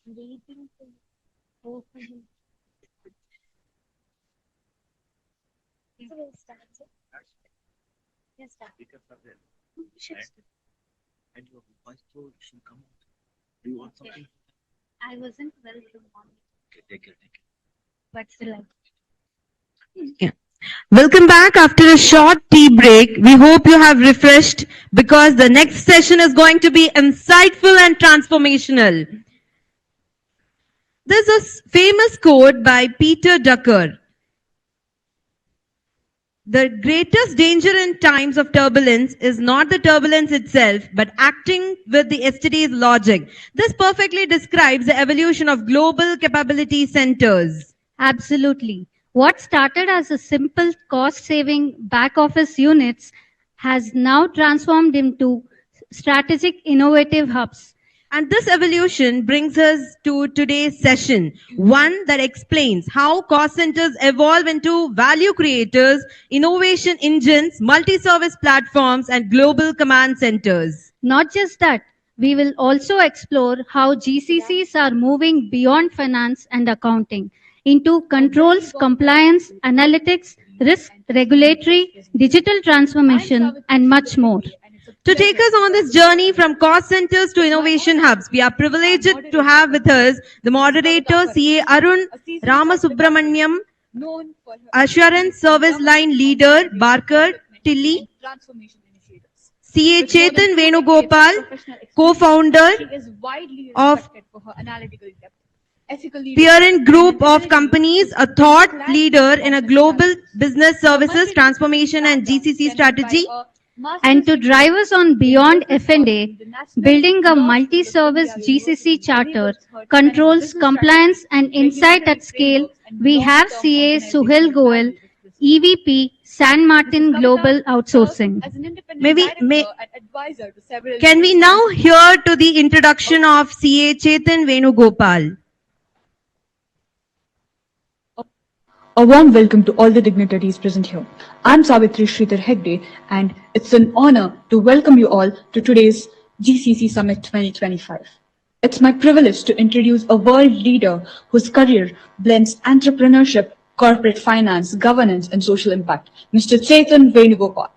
Waiting for opening. Yes, start. And your voice told should come out. Do you want something? I wasn't well in the morning, Okay, take it. but still Yeah. Welcome back after a short tea break. We hope you have refreshed because the next session is going to be insightful and transformational. There's a famous quote by Peter Drucker. The greatest danger in times of turbulence is not the turbulence itself, but acting with the yesterday's logic. This perfectly describes the evolution of global capability centers. Absolutely. What started as a simple cost-saving back office units has now transformed into strategic innovative hubs. And this evolution brings us to today's session, one that explains how cost centers evolve into value creators, innovation engines, multi-service platforms, and global command centers. Not just that, we will also explore how GCCs are moving beyond finance and accounting into controls, compliance, analytics, risk, regulatory, digital transformation, and much more. To take us on this journey from cost centers to innovation hubs, we are privileged to have with us the moderator, CA Arun Ramasubramaniam, Assurance Service Line Leader, Barker, Tilly, CA Chetan Venugopal, co-founder of Parent Group of Companies, a thought leader in a global business services transformation and GCC strategy. And to drive us on beyond F&A, building a multi-service GCC charter, controls, compliance, and insight at scale, we have CA Suhail Goel, EVP, San Martin Global Outsourcing. Can we now hear to the introduction of CA Chetan Venugopal? A warm welcome to all the dignitaries present here. I'm Savitri Sridhar Hegde, and it's an honor to welcome you all to today's GCC Summit 2025. It's my privilege to introduce a world leader whose career blends entrepreneurship, corporate finance, governance, and social impact, Mr. Chetan Venugopal.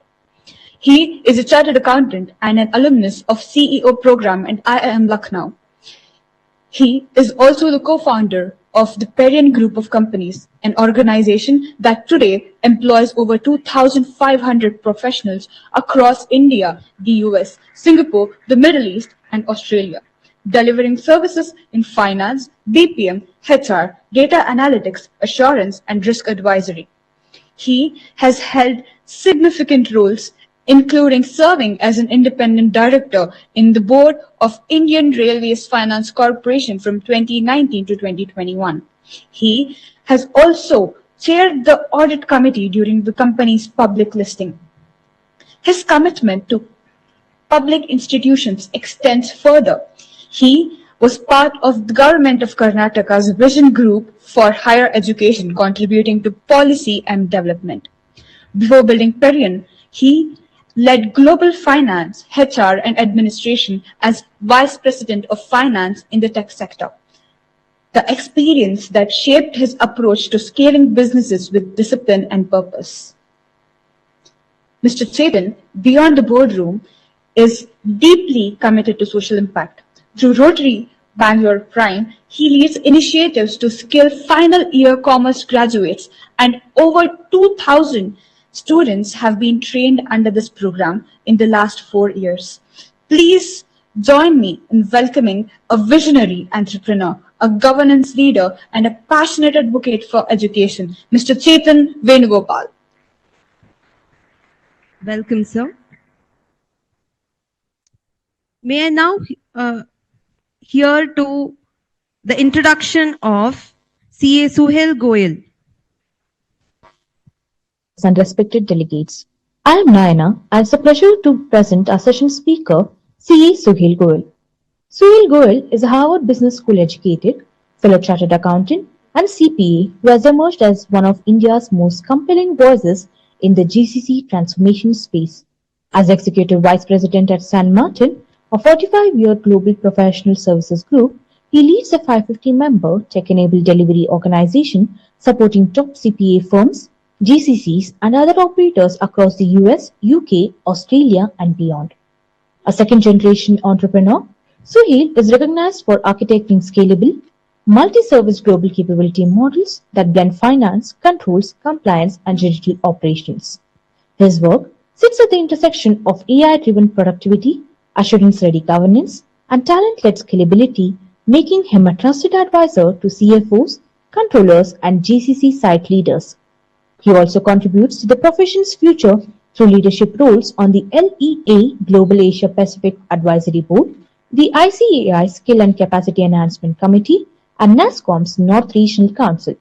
He is a chartered accountant and an alumnus of CEO program at IIM Lucknow. He is also the co-founder of the Perian Group of Companies, an organization that today employs over 2,500 professionals across India, the US, Singapore, the Middle East, and Australia, delivering services in finance, BPM, HR, data analytics, assurance, and risk advisory. He has held significant roles, including serving as an independent director in the board of Indian Railways Finance Corporation from 2019 to 2021. He has also chaired the audit committee during the company's public listing. His commitment to public institutions extends further. He was part of the government of Karnataka's Vision Group for Higher Education, contributing to policy and development. Before building Perian, he led global finance, HR, and administration as vice president of finance in the tech sector. The experience that shaped his approach to scaling businesses with discipline and purpose. Mr. Chetan, beyond the boardroom, is deeply committed to social impact. Through Rotary Bangalore Prime, he leads initiatives to skill final year commerce graduates, and over 2,000 students have been trained under this program in the last 4 years. Please join me in welcoming a visionary entrepreneur, a governance leader, and a passionate advocate for education, Mr. Chetan Venugopal. Welcome, sir. May I now hear to the introduction of CA Suhail Goyal. And respected delegates, I am Nayana and it's a pleasure to present our session speaker, CA Suhail Goyal. Suhail Goyal is a Harvard Business School educated, fellow chartered accountant and CPA who has emerged as one of India's most compelling voices in the GCC transformation space. As Executive Vice President at San Martin, a 45-year global professional services group, he leads a 550-member tech-enabled delivery organization supporting top CPA firms, GCCs, and other operators across the US, UK, Australia, and beyond. A second-generation entrepreneur, Suhail is recognized for architecting scalable, multi-service global capability models that blend finance, controls, compliance, and digital operations. His work sits at the intersection of AI-driven productivity, assurance-ready governance, and talent-led scalability, making him a trusted advisor to CFOs, controllers, and GCC site leaders. He also contributes to the profession's future through leadership roles on the LEA Global Asia Pacific Advisory Board, the ICAI Skill and Capacity Enhancement Committee, and NASSCOM's North Regional Council.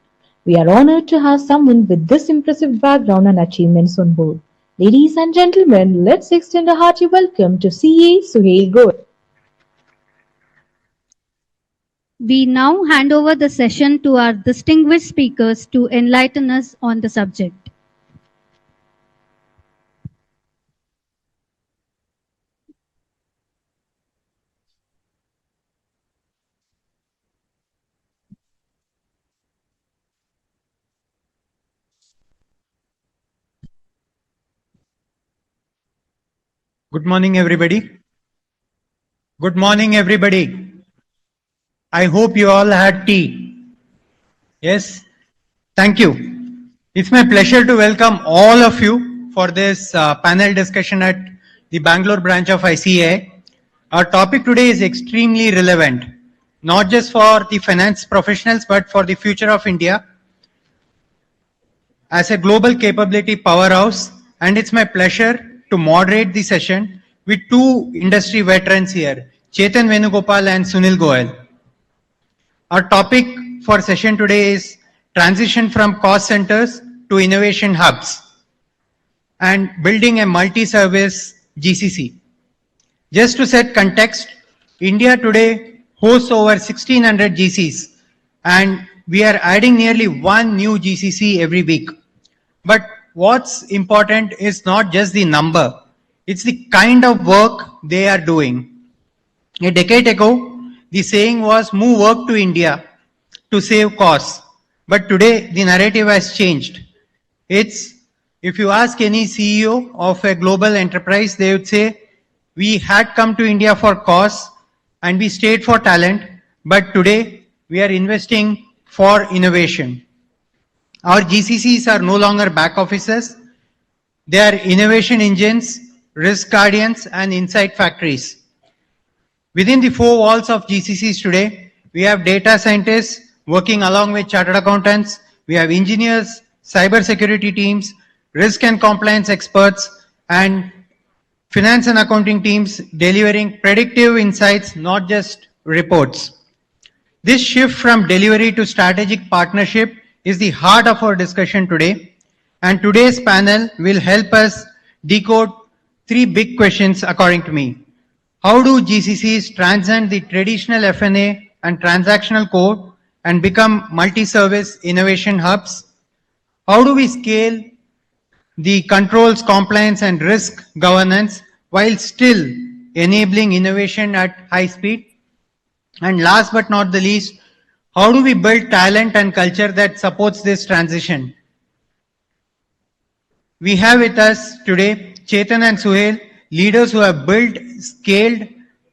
We are honored to have someone with this impressive background and achievements on board. Ladies and gentlemen, let's extend a hearty welcome to CA Suhail Goyal. We now hand over the session to our distinguished speakers to enlighten us on the subject. Good morning, everybody. Good morning, everybody. I hope you all had tea. Yes? Thank you. It's my pleasure to welcome all of you for this panel discussion at the Bangalore branch of ICAI. Our topic today is extremely relevant, not just for the finance professionals, but for the future of India as a global capability powerhouse. And it's my pleasure to moderate the session with two industry veterans here, Chetan Venugopal and Sunil Goyal. Our topic for session today is transition from cost centers to innovation hubs and building a multi-service GCC. Just to set context, India today hosts over 1600 GCs and we are adding nearly one new GCC every week. But what's important is not just the number, it's the kind of work they are doing. A decade ago, the saying was move work to India to save costs. But today, the narrative has changed. It's, if you ask any CEO of a global enterprise, they would say, we had come to India for costs and we stayed for talent, but today we are investing for innovation. Our GCCs are no longer back offices. They are innovation engines, risk guardians, and insight factories. Within the four walls of GCCs today, we have data scientists working along with chartered accountants. We have engineers, cybersecurity teams, risk and compliance experts, and finance and accounting teams delivering predictive insights, not just reports. This shift from delivery to strategic partnership is the heart of our discussion today. And today's panel will help us decode three big questions according to me. How do GCCs transcend the traditional F&A and transactional core and become multi-service innovation hubs? How do we scale the controls, compliance, and risk governance while still enabling innovation at high speed? And last but not the least, how do we build talent and culture that supports this transition? We have with us today Chetan and Suhail, leaders who have built, scaled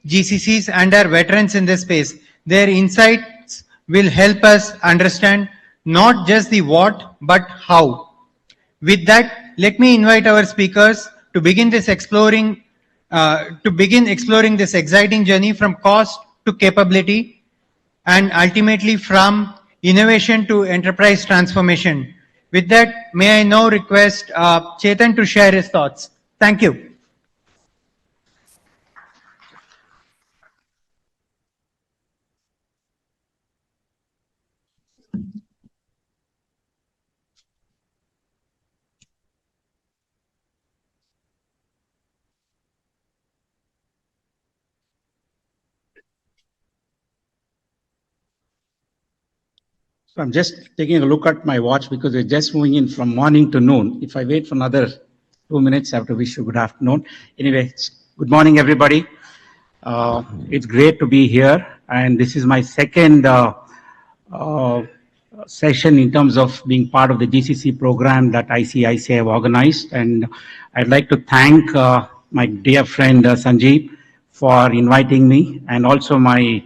GCCs and are veterans in this space. Their insights will help us understand not just the what, but how. With that, let me invite our speakers to begin exploring this exciting journey from cost to capability and ultimately from innovation to enterprise transformation. With that, may I now request Chetan to share his thoughts. Thank you. So I'm just taking a look at my watch because we're just moving in from morning to noon. If I wait for another 2 minutes, I have to wish you good afternoon. Anyway, good morning, everybody. It's great to be here. And this is my second session in terms of being part of the GCC program that ICICI have organized. And I'd like to thank my dear friend Sanjeev for inviting me, and also my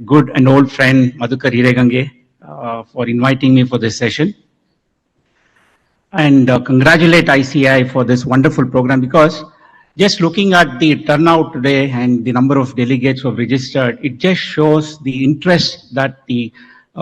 good and old friend Madhukar Hiregange for inviting me for this session. And congratulate ICI for this wonderful program, because just looking at the turnout today and the number of delegates who have registered, it just shows the interest that the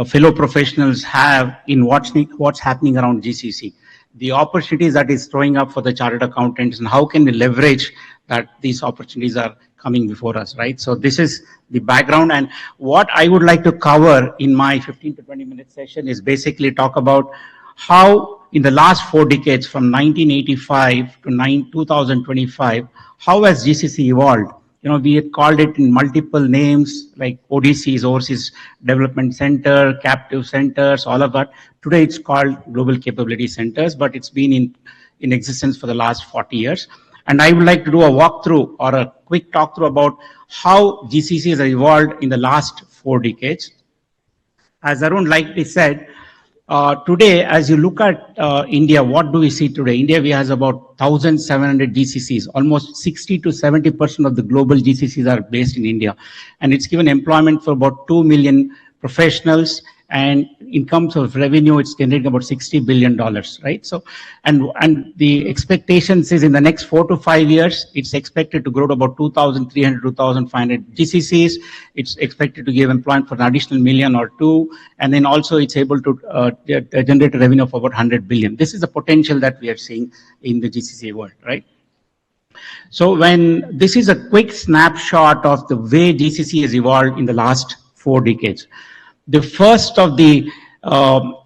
fellow professionals have in what's happening around GCC, the opportunities that is throwing up for the chartered accountants, and how can we leverage that these opportunities are coming before us, right? So this is the background, and what I would like to cover in my 15 to 20 minute session is basically talk about how in the last 4 decades, from 1985 to 2025, how has GCC evolved? You know, we had called it in multiple names like ODCs, Overseas Development Center, Captive Centers, all of that. Today it's called Global Capability Centers, but it's been in existence for the last 40 years. And I would like to do a walkthrough or a quick talk through about how GCC has evolved in the last 4 decades. As Arun likely said, today, as you look at India, what do we see today? India, we has about 1,700 GCCs. Almost 60 to 70% of the global GCCs are based in India. And it's given employment for about 2 million professionals. And in terms of revenue, it's generating about $60 billion, right? So, and the expectations is in the next 4 to 5 years, it's expected to grow to about 2,300, 2,500 GCCs. It's expected to give employment for an additional million or two. And then also it's able to generate a revenue of about 100 billion. This is the potential that we are seeing in the GCC world, right? So when this is a quick snapshot of the way GCC has evolved in the last 4 decades. The first of the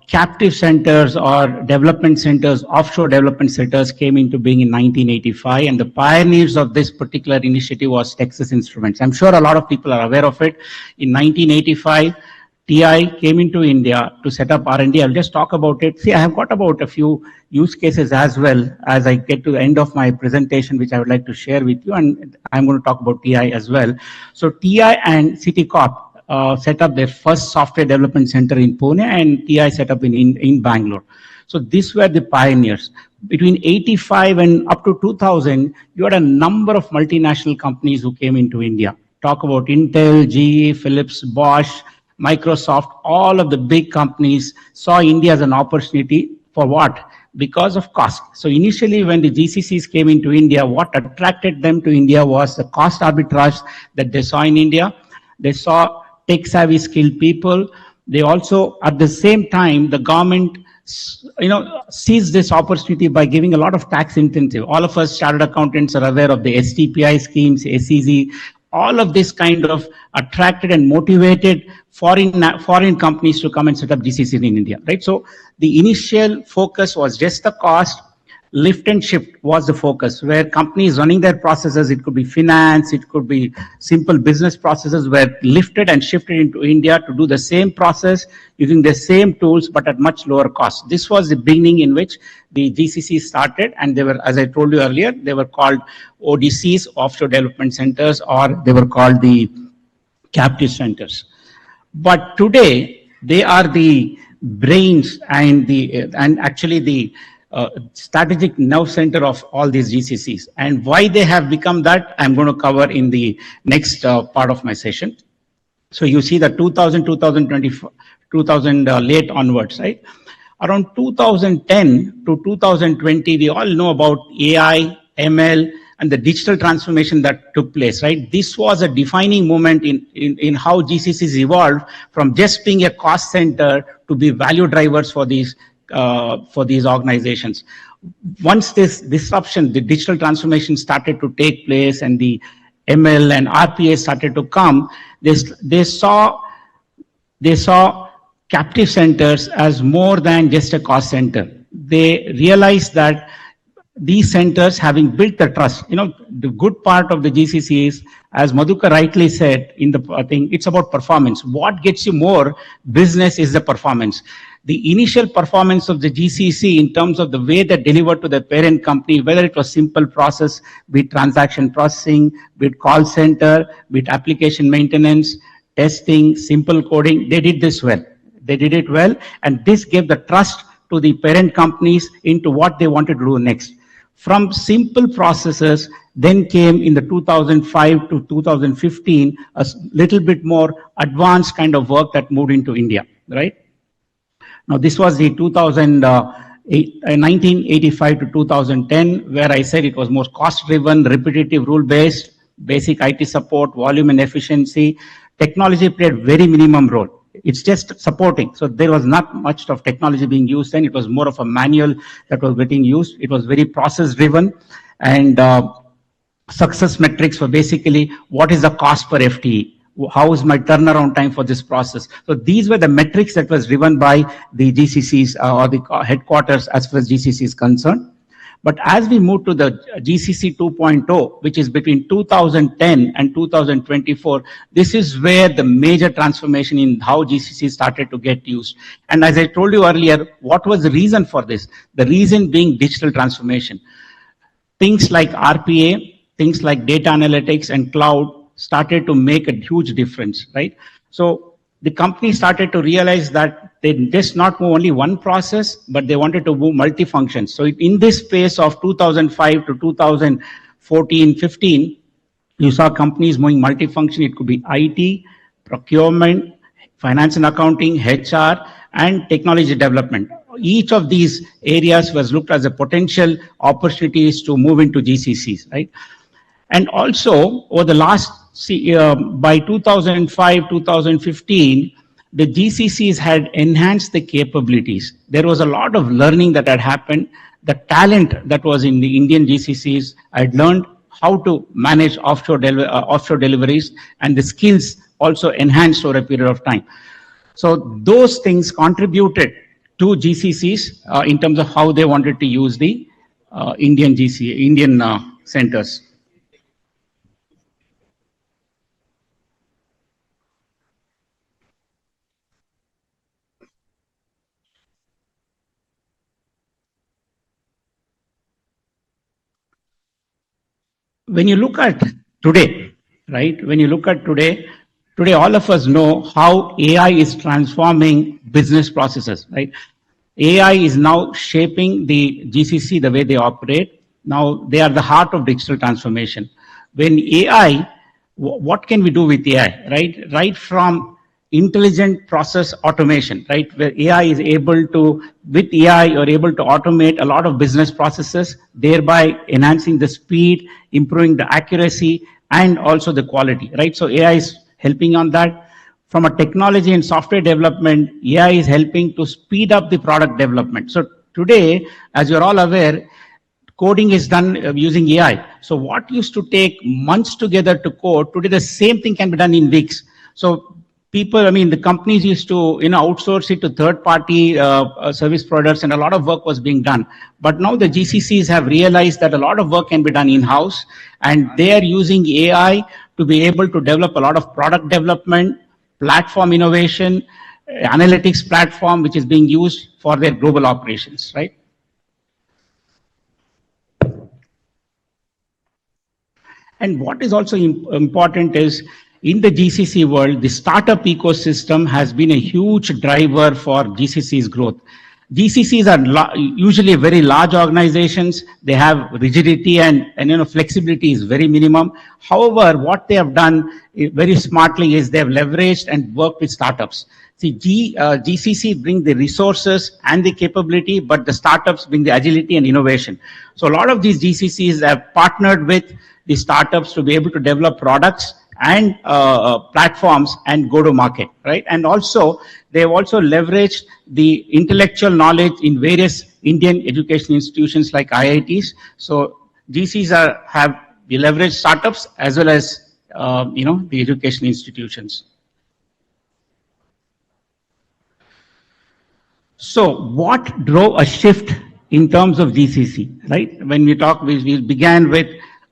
captive centers or development centers, offshore development centers, came into being in 1985, and the pioneers of this particular initiative was Texas Instruments. I'm sure a lot of people are aware of it. In 1985, TI came into India to set up R&D. I'll just talk about it. See, I have got about a few use cases as well as I get to the end of my presentation, which I would like to share with you, and I'm going to talk about TI as well. So TI and Citicorp set up their first software development center in Pune, and TI set up in Bangalore. So these were the pioneers. Between 85 and up to 2000, you had a number of multinational companies who came into India. Talk about Intel, GE, Philips, Bosch, Microsoft, all of the big companies saw India as an opportunity for what? Because of cost. So initially when the GCCs came into India, what attracted them to India was the cost arbitrage that they saw in India. They saw tech-savvy skilled people. They also, at the same time, the government seized this opportunity by giving a lot of tax incentive. All of us chartered accountants are aware of the STPI schemes, SEZ. All of this kind of attracted and motivated foreign companies to come and set up GCC in India, right? So the initial focus was just the cost. Lift and shift was the focus, where companies running their processes, it could be finance, it could be simple business processes, were lifted and shifted into India to do the same process using the same tools, but at much lower cost. This was the beginning in which the GCC started, and they were, as I told you earlier, they were called ODCs, Offshore Development Centers, or they were called the captive centers. But today, they are the brains and actually the strategic nerve center of all these GCCs. And why they have become that, I'm going to cover in the next part of my session. So you see that 2000, 2000 late onwards, right? Around 2010 to 2020, we all know about AI, ML, and the digital transformation that took place, right? This was a defining moment in how GCCs evolved from just being a cost center to be value drivers for these organizations. Once this disruption, the digital transformation started to take place and the ML and RPA started to come, they saw captive centers as more than just a cost center. They realized that these centers, having built the trust, the good part of the GCC is, as Madhukar rightly said in the thing, it's about performance. What gets you more business is the performance. The initial performance of the GCC in terms of the way they delivered to the parent company, whether it was simple process, be it transaction processing, be it call center, be it application maintenance, testing, simple coding, they did this well. They did it well, and this gave the trust to the parent companies into what they wanted to do next. From simple processes, then came in the 2005 to 2015, a little bit more advanced kind of work that moved into India, right? Now, this was the 1985 to 2010, where I said it was more cost-driven, repetitive, rule-based, basic IT support, volume and efficiency. Technology played very minimum role. It's just supporting. So there was not much of technology being used then. It was more of a manual that was getting used. It was very process-driven, and success metrics were basically what is the cost per FTE? How is my turnaround time for this process? So these were the metrics that was driven by the GCCs or the headquarters as far as GCC is concerned. But as we move to the GCC 2.0, which is between 2010 and 2024, this is where the major transformation in how GCC started to get used. And as I told you earlier, what was the reason for this? The reason being digital transformation. Things like RPA, things like data analytics and cloud started to make a huge difference, right? So the company started to realize that they just not move only one process, but they wanted to move multi-functions. So in this space of 2005 to 2014, 15, you saw companies moving multi-function. It could be IT, procurement, finance and accounting, HR, and technology development. Each of these areas was looked as a potential opportunities to move into GCCs, right? And also, over the last, by 2005, 2015, the GCCs had enhanced the capabilities. There was a lot of learning that had happened. The talent that was in the Indian GCCs had learned how to manage offshore deliveries, and the skills also enhanced over a period of time. So those things contributed to GCCs in terms of how they wanted to use the Indian centers. When you look at today, right? When you look at today all of us know how AI is transforming business processes, right? AI is now shaping the GCC, the way they operate. Now they are the heart of digital transformation. When AI, what can we do with AI, right? Right from intelligent process automation, right? Where AI is able to, with AI, you're able to automate a lot of business processes, thereby enhancing the speed, improving the accuracy, and also the quality, right? So AI is helping on that. From a technology and software development, AI is helping to speed up the product development. So today, as you're all aware, coding is done using AI. So what used to take months together to code, today the same thing can be done in weeks. So people, I mean, the companies used to, outsource it to third-party service providers, and a lot of work was being done. But now the GCCs have realized that a lot of work can be done in-house, and they are using AI to be able to develop a lot of product development, platform innovation, analytics platform, which is being used for their global operations, right? And what is also important is, in the GCC world, the startup ecosystem has been a huge driver for GCC's growth. GCCs are usually very large organizations. They have rigidity and flexibility is very minimum. However, what they have done very smartly is they have leveraged and worked with startups. See, GCC bring the resources and the capability, but the startups bring the agility and innovation. So a lot of these GCCs have partnered with the startups to be able to develop products and platforms and go to market, right? And also, they have also leveraged the intellectual knowledge in various Indian education institutions like IITs. So GCs have leveraged startups as well as, the education institutions. So what drove a shift in terms of GCC, right? When we talk, we began with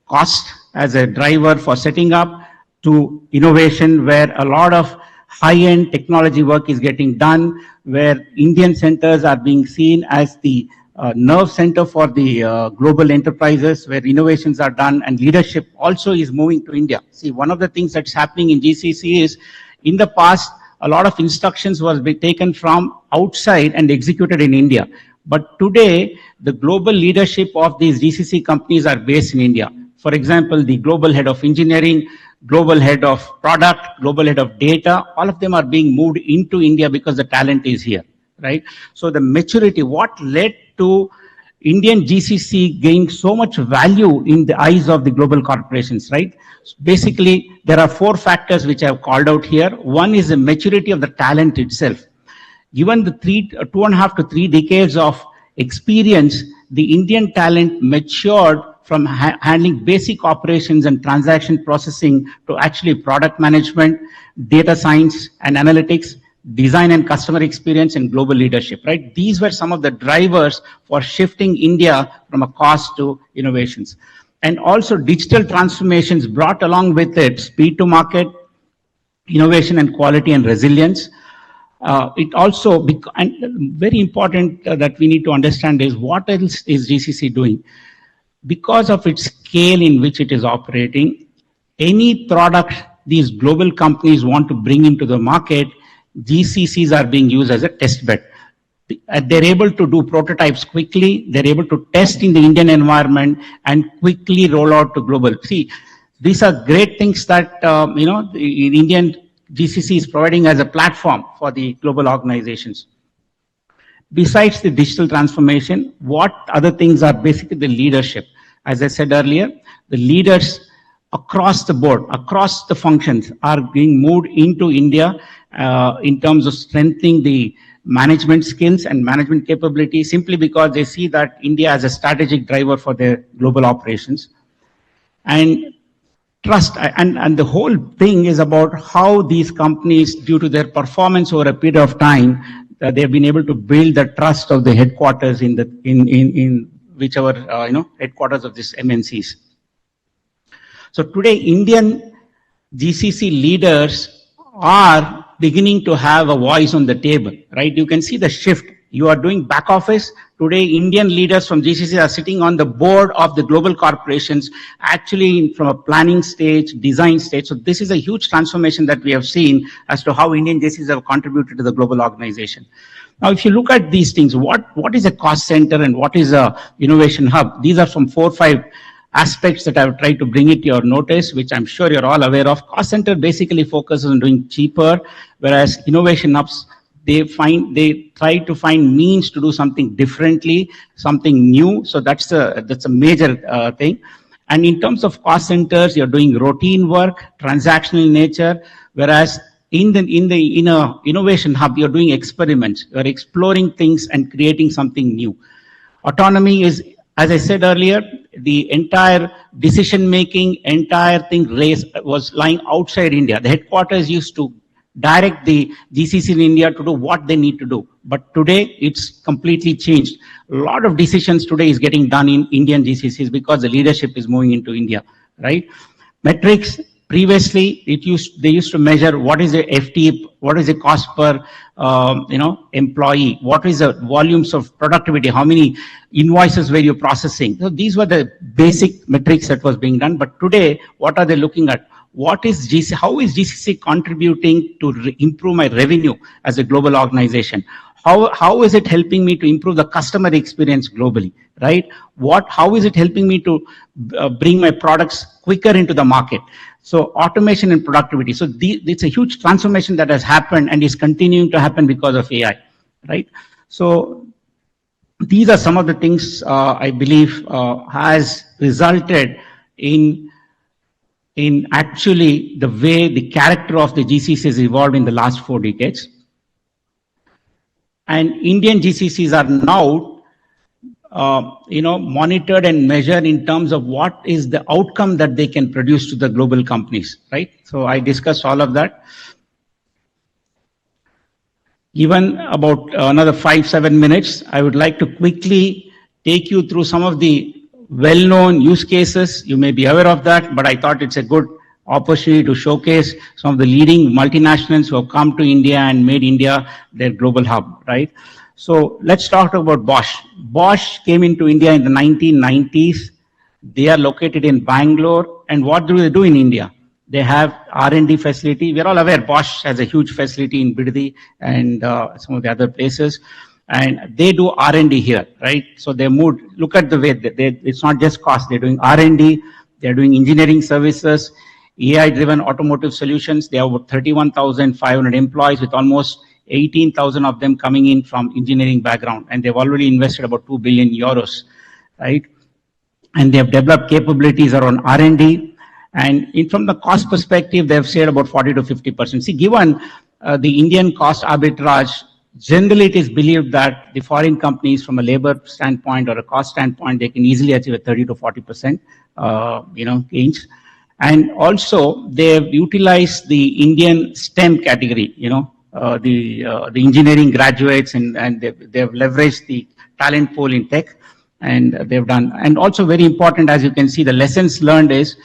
cost as a driver for setting up, to innovation, where a lot of high-end technology work is getting done, where Indian centers are being seen as the nerve center for the global enterprises, where innovations are done, and leadership also is moving to India. See, one of the things that's happening in GCC is, in the past, a lot of instructions was taken from outside and executed in India. But today, the global leadership of these GCC companies are based in India. For example, the global head of engineering, global head of product, global head of data, all of them are being moved into India because the talent is here, right? So the maturity, what led to Indian GCC gain so much value in the eyes of the global corporations, right? So basically, there are 4 factors which I have called out here. One is the maturity of the talent itself. Given the 2.5 to 3 decades of experience, the Indian talent matured from handling basic operations and transaction processing to actually product management, data science and analytics, design and customer experience, and global leadership, right? These were some of the drivers for shifting India from a cost to innovations. And also digital transformations brought along with it speed to market, innovation and quality and resilience. It also, and very important that we need to understand is, what else is GCC doing? Because of its scale in which it is operating, any product these global companies want to bring into the market, GCCs are being used as a test bed. They're able to do prototypes quickly, they're able to test in the Indian environment and quickly roll out to global. See, these are great things that, the Indian GCC is providing as a platform for the global organizations. Besides the digital transformation, what other things are basically the leadership? As I said earlier, the leaders across the board, across the functions are being moved into India in terms of strengthening the management skills and management capability, simply because they see that India as a strategic driver for their global operations. And trust, and the whole thing is about how these companies, due to their performance over a period of time, they have been able to build the trust of the headquarters in whichever headquarters of these MNCs. So today, Indian GCC leaders are beginning to have a voice on the table, right? You can see the shift. You are doing back office. Today, Indian leaders from GCC are sitting on the board of the global corporations, actually from a planning stage, design stage. So this is a huge transformation that we have seen as to how Indian GCCs have contributed to the global organization. Now, if you look at these things, what is a cost center and what is a innovation hub? These are some 4 or 5 aspects that I've tried to bring it to your notice, which I'm sure you're all aware of. Cost center basically focuses on doing cheaper, whereas innovation hubs, they try to find means to do something differently, something new. So that's a major thing. And in terms of cost centers, you're doing routine work, transactional in nature, whereas in a innovation hub, you're doing experiments, you're exploring things and creating something new. Autonomy is, as I said earlier, the entire decision-making, entire thing was lying outside India. The headquarters used to direct the GCC in India to do what they need to do. But today, it's completely changed. A lot of decisions today is getting done in Indian GCCs because the leadership is moving into India, right? Metrics, previously, they used to measure what is the FTE, what is the cost per employee, what is the volumes of productivity, how many invoices were you processing. So these were the basic metrics that was being done. But today, what are they looking at? What is GCC? How is GCC contributing to improve my revenue as a global organization? How is it helping me to improve the customer experience globally, right? How is it helping me to bring my products quicker into the market? So automation and productivity. So it's a huge transformation that has happened and is continuing to happen because of AI, right? So these are some of the things I believe has resulted in actually the way the character of the GCC has evolved in the last 4 decades. And Indian GCCs are now, monitored and measured in terms of what is the outcome that they can produce to the global companies, right? So I discussed all of that. Given about another 5-7 minutes, I would like to quickly take you through some of the well-known use cases. You may be aware of that, but I thought it's a good opportunity to showcase some of the leading multinationals who have come to India and made India their global hub, right? So let's talk about Bosch. Bosch came into India in the 1990s. They are located in Bangalore. And what do they do in India? They have R&D facility. We're all aware Bosch has a huge facility in Bidadi and some of the other places. And they do R&D here, right? So they moved, look at the way, it's not just cost, they're doing R&D, they're doing engineering services, AI-driven automotive solutions. They have about 31,500 employees with almost 18,000 of them coming in from engineering background. And they've already invested about 2 billion euros, right? And they have developed capabilities around R&D. And from the cost perspective, they've saved about 40 to 50%. See, given the Indian cost arbitrage, generally it is believed that the foreign companies from a labor standpoint or a cost standpoint, they can easily achieve a 30 to 40% gains. And also they've utilized the Indian STEM category, the engineering graduates and they've leveraged the talent pool in tech and they've done. And also very important, as you can see, the lessons learned is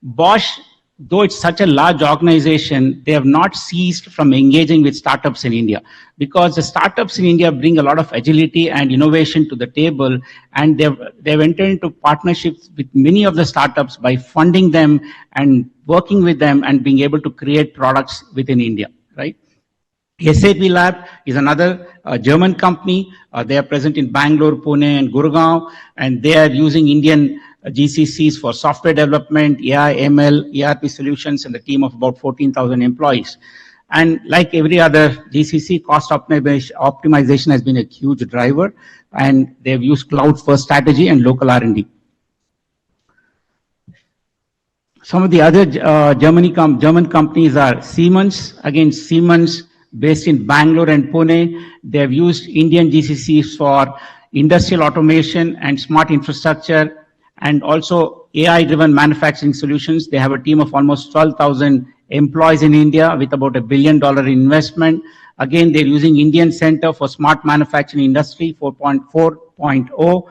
Bosch, though it's such a large organization, they have not ceased from engaging with startups in India because the startups in India bring a lot of agility and innovation to the table, and they've entered into partnerships with many of the startups by funding them and working with them and being able to create products within India, right? SAP Lab is another German company. They are present in Bangalore, Pune, and Gurgaon, and they are using Indian GCCs for software development, AI, ML, ERP solutions, and a team of about 14,000 employees. And like every other GCC, cost optimization has been a huge driver, and they've used cloud-first strategy and local R&D. Some of the other German companies are Siemens. Again, Siemens, based in Bangalore and Pune, they've used Indian GCCs for industrial automation and smart infrastructure, and also AI-driven manufacturing solutions. They have a team of almost 12,000 employees in India with about $1 billion investment. Again, they're using Indian Center for Smart Manufacturing Industry 4.0,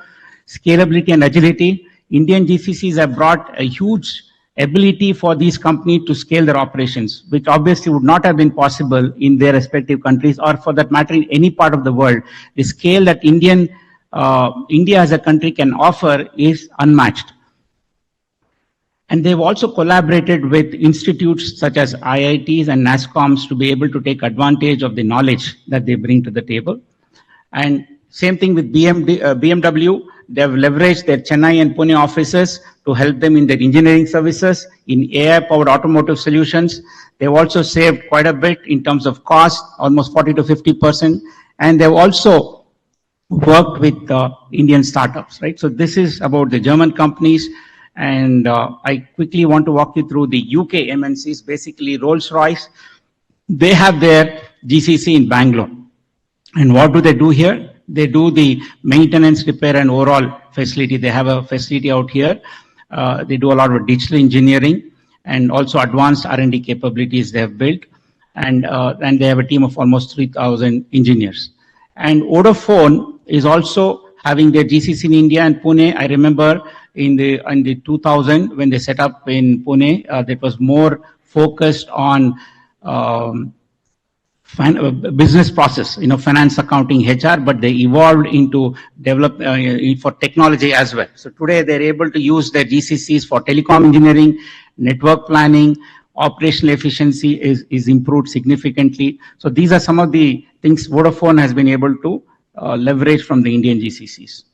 scalability and agility. Indian GCCs have brought a huge ability for these companies to scale their operations, which obviously would not have been possible in their respective countries or for that matter in any part of the world. The scale that India as a country can offer is unmatched. And they've also collaborated with institutes such as IITs and NASSCOMs to be able to take advantage of the knowledge that they bring to the table. And same thing with BMW. They have leveraged their Chennai and Pune offices to help them in their engineering services, in AI-powered automotive solutions. They've also saved quite a bit in terms of cost, almost 40 to 50%. And they've also worked with Indian startups, right? So this is about the German companies. And I quickly want to walk you through the UK MNCs, basically Rolls-Royce. They have their GCC in Bangalore. And what do they do here? They do the maintenance, repair, and overall facility. They have a facility out here. They do a lot of digital engineering and also advanced R&D capabilities they have built. And they have a team of almost 3,000 engineers. And Vodafone is also having their GCC in India and Pune. I remember in the 2000 when they set up in Pune, that was more focused on business process, finance, accounting, HR, but they evolved into develop for technology as well. So today they're able to use their GCCs for telecom engineering, network planning, operational efficiency is improved significantly. So these are some of the things Vodafone has been able to leverage from the Indian GCCs.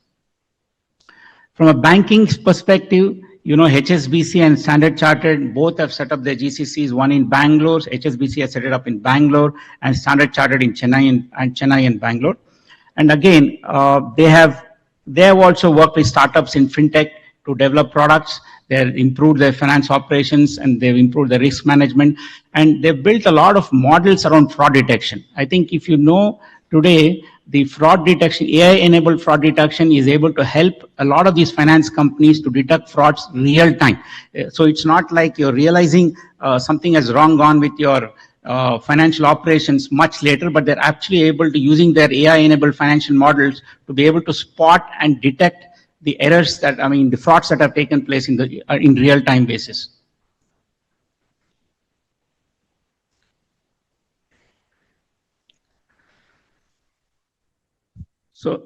From a banking perspective, HSBC and Standard Chartered both have set up their GCCs, one in Bangalore. HSBC has set it up in Bangalore and Standard Chartered in Chennai and Bangalore. And again, they have also worked with startups in fintech to develop products. They've improved their finance operations and they've improved their risk management. And they've built a lot of models around fraud detection. I think if you know today, the fraud detection, AI-enabled fraud detection is able to help a lot of these finance companies to detect frauds real time. So it's not like you're realizing something has gone with your financial operations much later, but they're actually able to, using their AI-enabled financial models, to be able to spot and detect the errors the frauds that have taken place in real-time basis. So,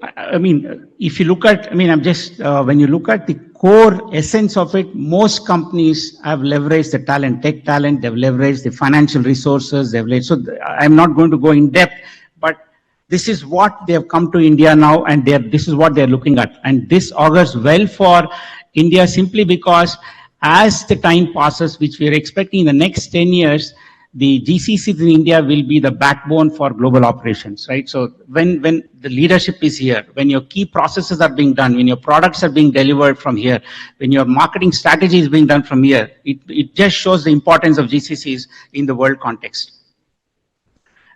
if you look at, when you look at the core essence of it, most companies have leveraged the talent, tech talent, they've leveraged the financial resources, so I'm not going to go in depth, but this is what they have come to India now, and this is what they're looking at. And this augurs well for India simply because as the time passes, which we are expecting in the next 10 years, the GCCs in India will be the backbone for global operations, right? So when the leadership is here, when your key processes are being done, when your products are being delivered from here, when your marketing strategy is being done from here, it just shows the importance of GCCs in the world context.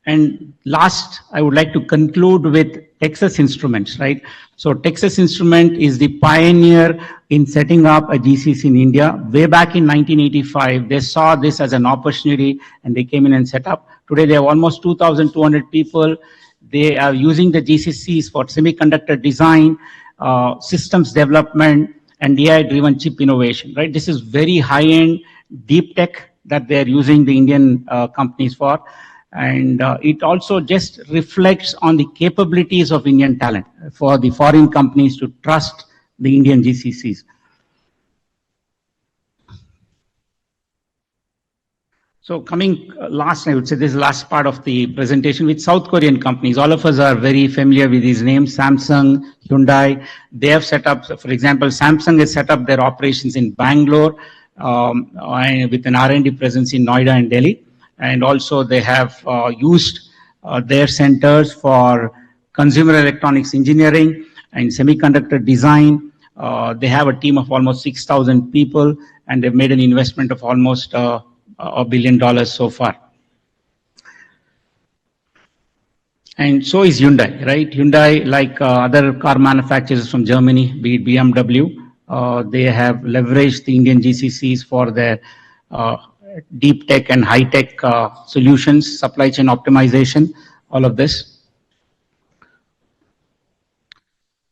And last, I would like to conclude with Texas Instruments, right? So Texas Instrument is the pioneer in setting up a GCC in India. Way back in 1985, they saw this as an opportunity and they came in and set up. Today, they have almost 2,200 people. They are using the GCCs for semiconductor design, systems development, and AI-driven chip innovation, right? This is very high-end, deep tech that they're using the Indian companies for. And it also just reflects on the capabilities of Indian talent for the foreign companies to trust the Indian GCCs. So coming last, I would say this is the last part of the presentation with South Korean companies. All of us are very familiar with these names, Samsung, Hyundai. They have set up, for example, Samsung has set up their operations in Bangalore with an R&D presence in Noida and Delhi. And also they have used their centers for consumer electronics engineering and semiconductor design. They have a team of almost 6,000 people, and they've made an investment of almost $1 billion so far. And so is Hyundai, right? Hyundai, like other car manufacturers from Germany, be it BMW, they have leveraged the Indian GCCs for their deep tech and high tech solutions, supply chain optimization, all of this.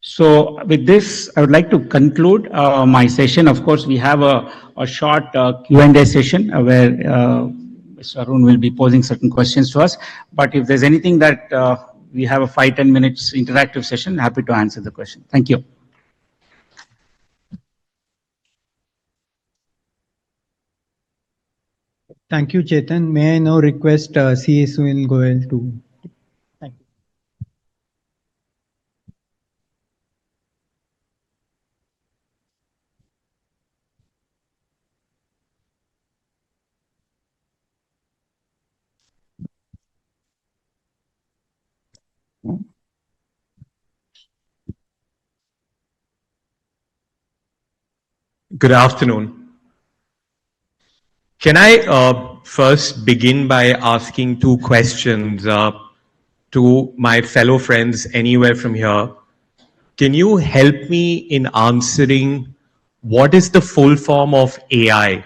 So with this, I would like to conclude my session. Of course, we have a short Q&A session where Mr. Arun will be posing certain questions to us. But if there's anything that we have a 5-10 minutes interactive session, happy to answer the question. Thank you. Thank you, Chetan. May I now request CA Sunil Goel to... Thank you. Good afternoon. Can I first begin by asking two questions to my fellow friends anywhere from here? Can you help me in answering what is the full form of AI?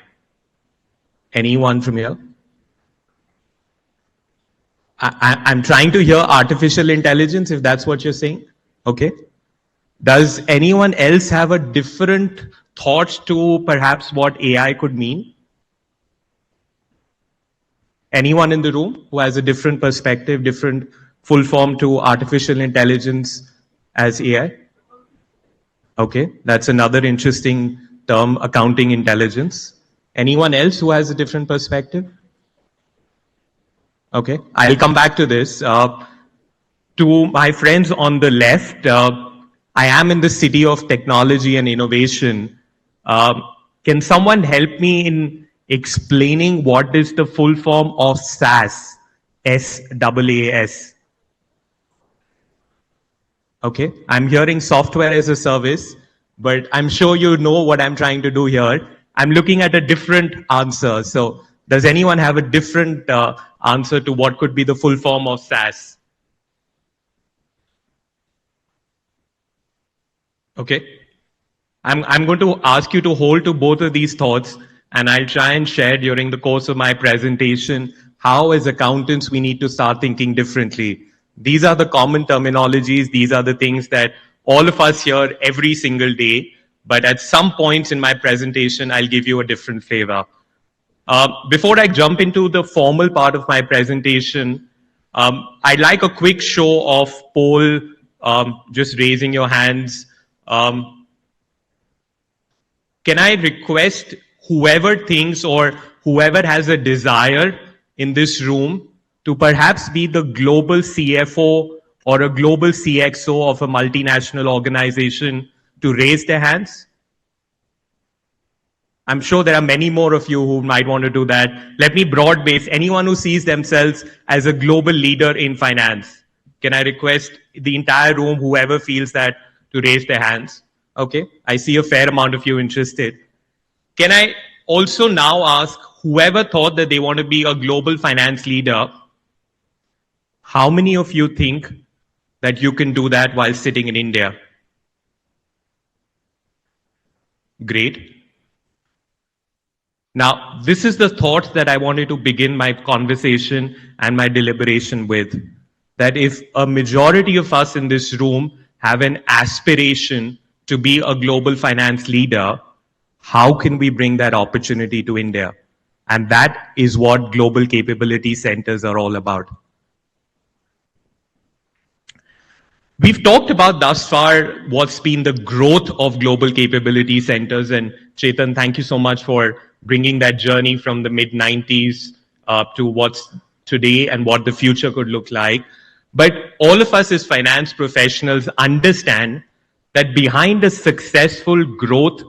Anyone from here? I'm trying to hear artificial intelligence, if that's what you're saying. Okay. Does anyone else have a different thought to perhaps what AI could mean? Anyone in the room who has a different perspective, different full form to artificial intelligence as AI? Okay, that's another interesting term, accounting intelligence. Anyone else who has a different perspective? Okay, I'll come back to this. To my friends on the left, I am in the city of technology and innovation. Can someone help me in explaining what is the full form of SaaS? SaaS. Okay, I'm hearing software as a service, but I'm sure you know what I'm trying to do here. I'm looking at a different answer. So does anyone have a different answer to what could be the full form of SaaS? Okay. I'm going to ask you to hold to both of these thoughts, and I'll try and share during the course of my presentation how as accountants we need to start thinking differently. These are the common terminologies. These are the things that all of us hear every single day. But at some points in my presentation, I'll give you a different flavor. Before I jump into the formal part of my presentation, I'd like a quick show of poll, just raising your hands. Can I request whoever thinks or whoever has a desire in this room to perhaps be the global CFO or a global CXO of a multinational organization to raise their hands? I'm sure there are many more of you who might want to do that. Let me broad base anyone who sees themselves as a global leader in finance. Can I request the entire room, whoever feels that, to raise their hands? Okay, I see a fair amount of you interested. Can I also now ask whoever thought that they want to be a global finance leader, how many of you think that you can do that while sitting in India? Great. Now, this is the thought that I wanted to begin my conversation and my deliberation with. That if a majority of us in this room have an aspiration to be a global finance leader, how can we bring that opportunity to India? And that is what global capability centers are all about. We've talked about thus far what's been the growth of global capability centers. And Chetan, thank you so much for bringing that journey from the mid-90s to what's today and what the future could look like. But all of us as finance professionals understand that behind a successful growth,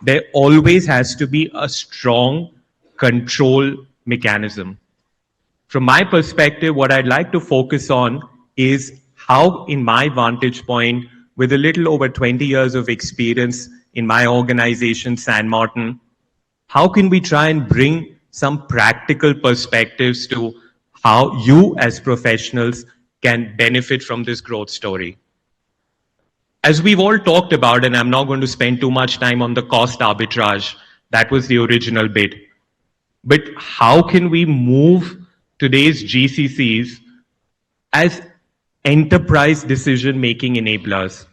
there always has to be a strong control mechanism. From my perspective, what I'd like to focus on is how, in my vantage point, with a little over 20 years of experience in my organization, San Martin, how can we try and bring some practical perspectives to how you as professionals can benefit from this growth story? As we've all talked about, and I'm not going to spend too much time on the cost arbitrage, that was the original bit. But how can we move today's GCCs as enterprise decision-making enablers?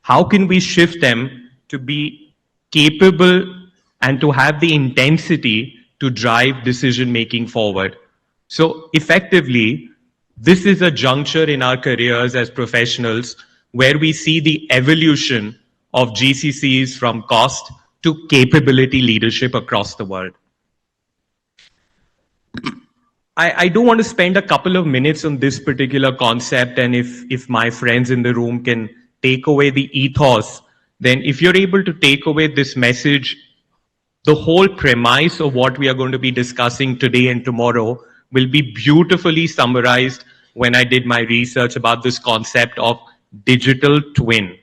How can we shift them to be capable and to have the intensity to drive decision-making forward? So effectively, this is a juncture in our careers as professionals where we see the evolution of GCCs from cost to capability leadership across the world. I do want to spend a couple of minutes on this particular concept, and if my friends in the room can take away the ethos, then if you're able to take away this message, the whole premise of what we are going to be discussing today and tomorrow will be beautifully summarized when I did my research about this concept of digital twin.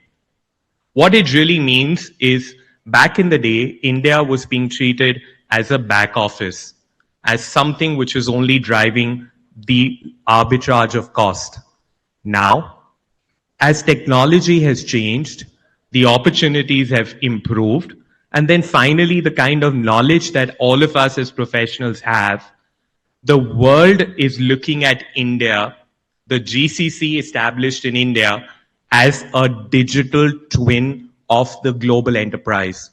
What it really means is Back in the day, India was being treated as a back office, as something which is only driving the arbitrage of cost. Now, as technology has changed, the opportunities have improved, and then finally the kind of knowledge that all of us as professionals have, the world is looking at India, the GCC established in India, as a digital twin of the global enterprise.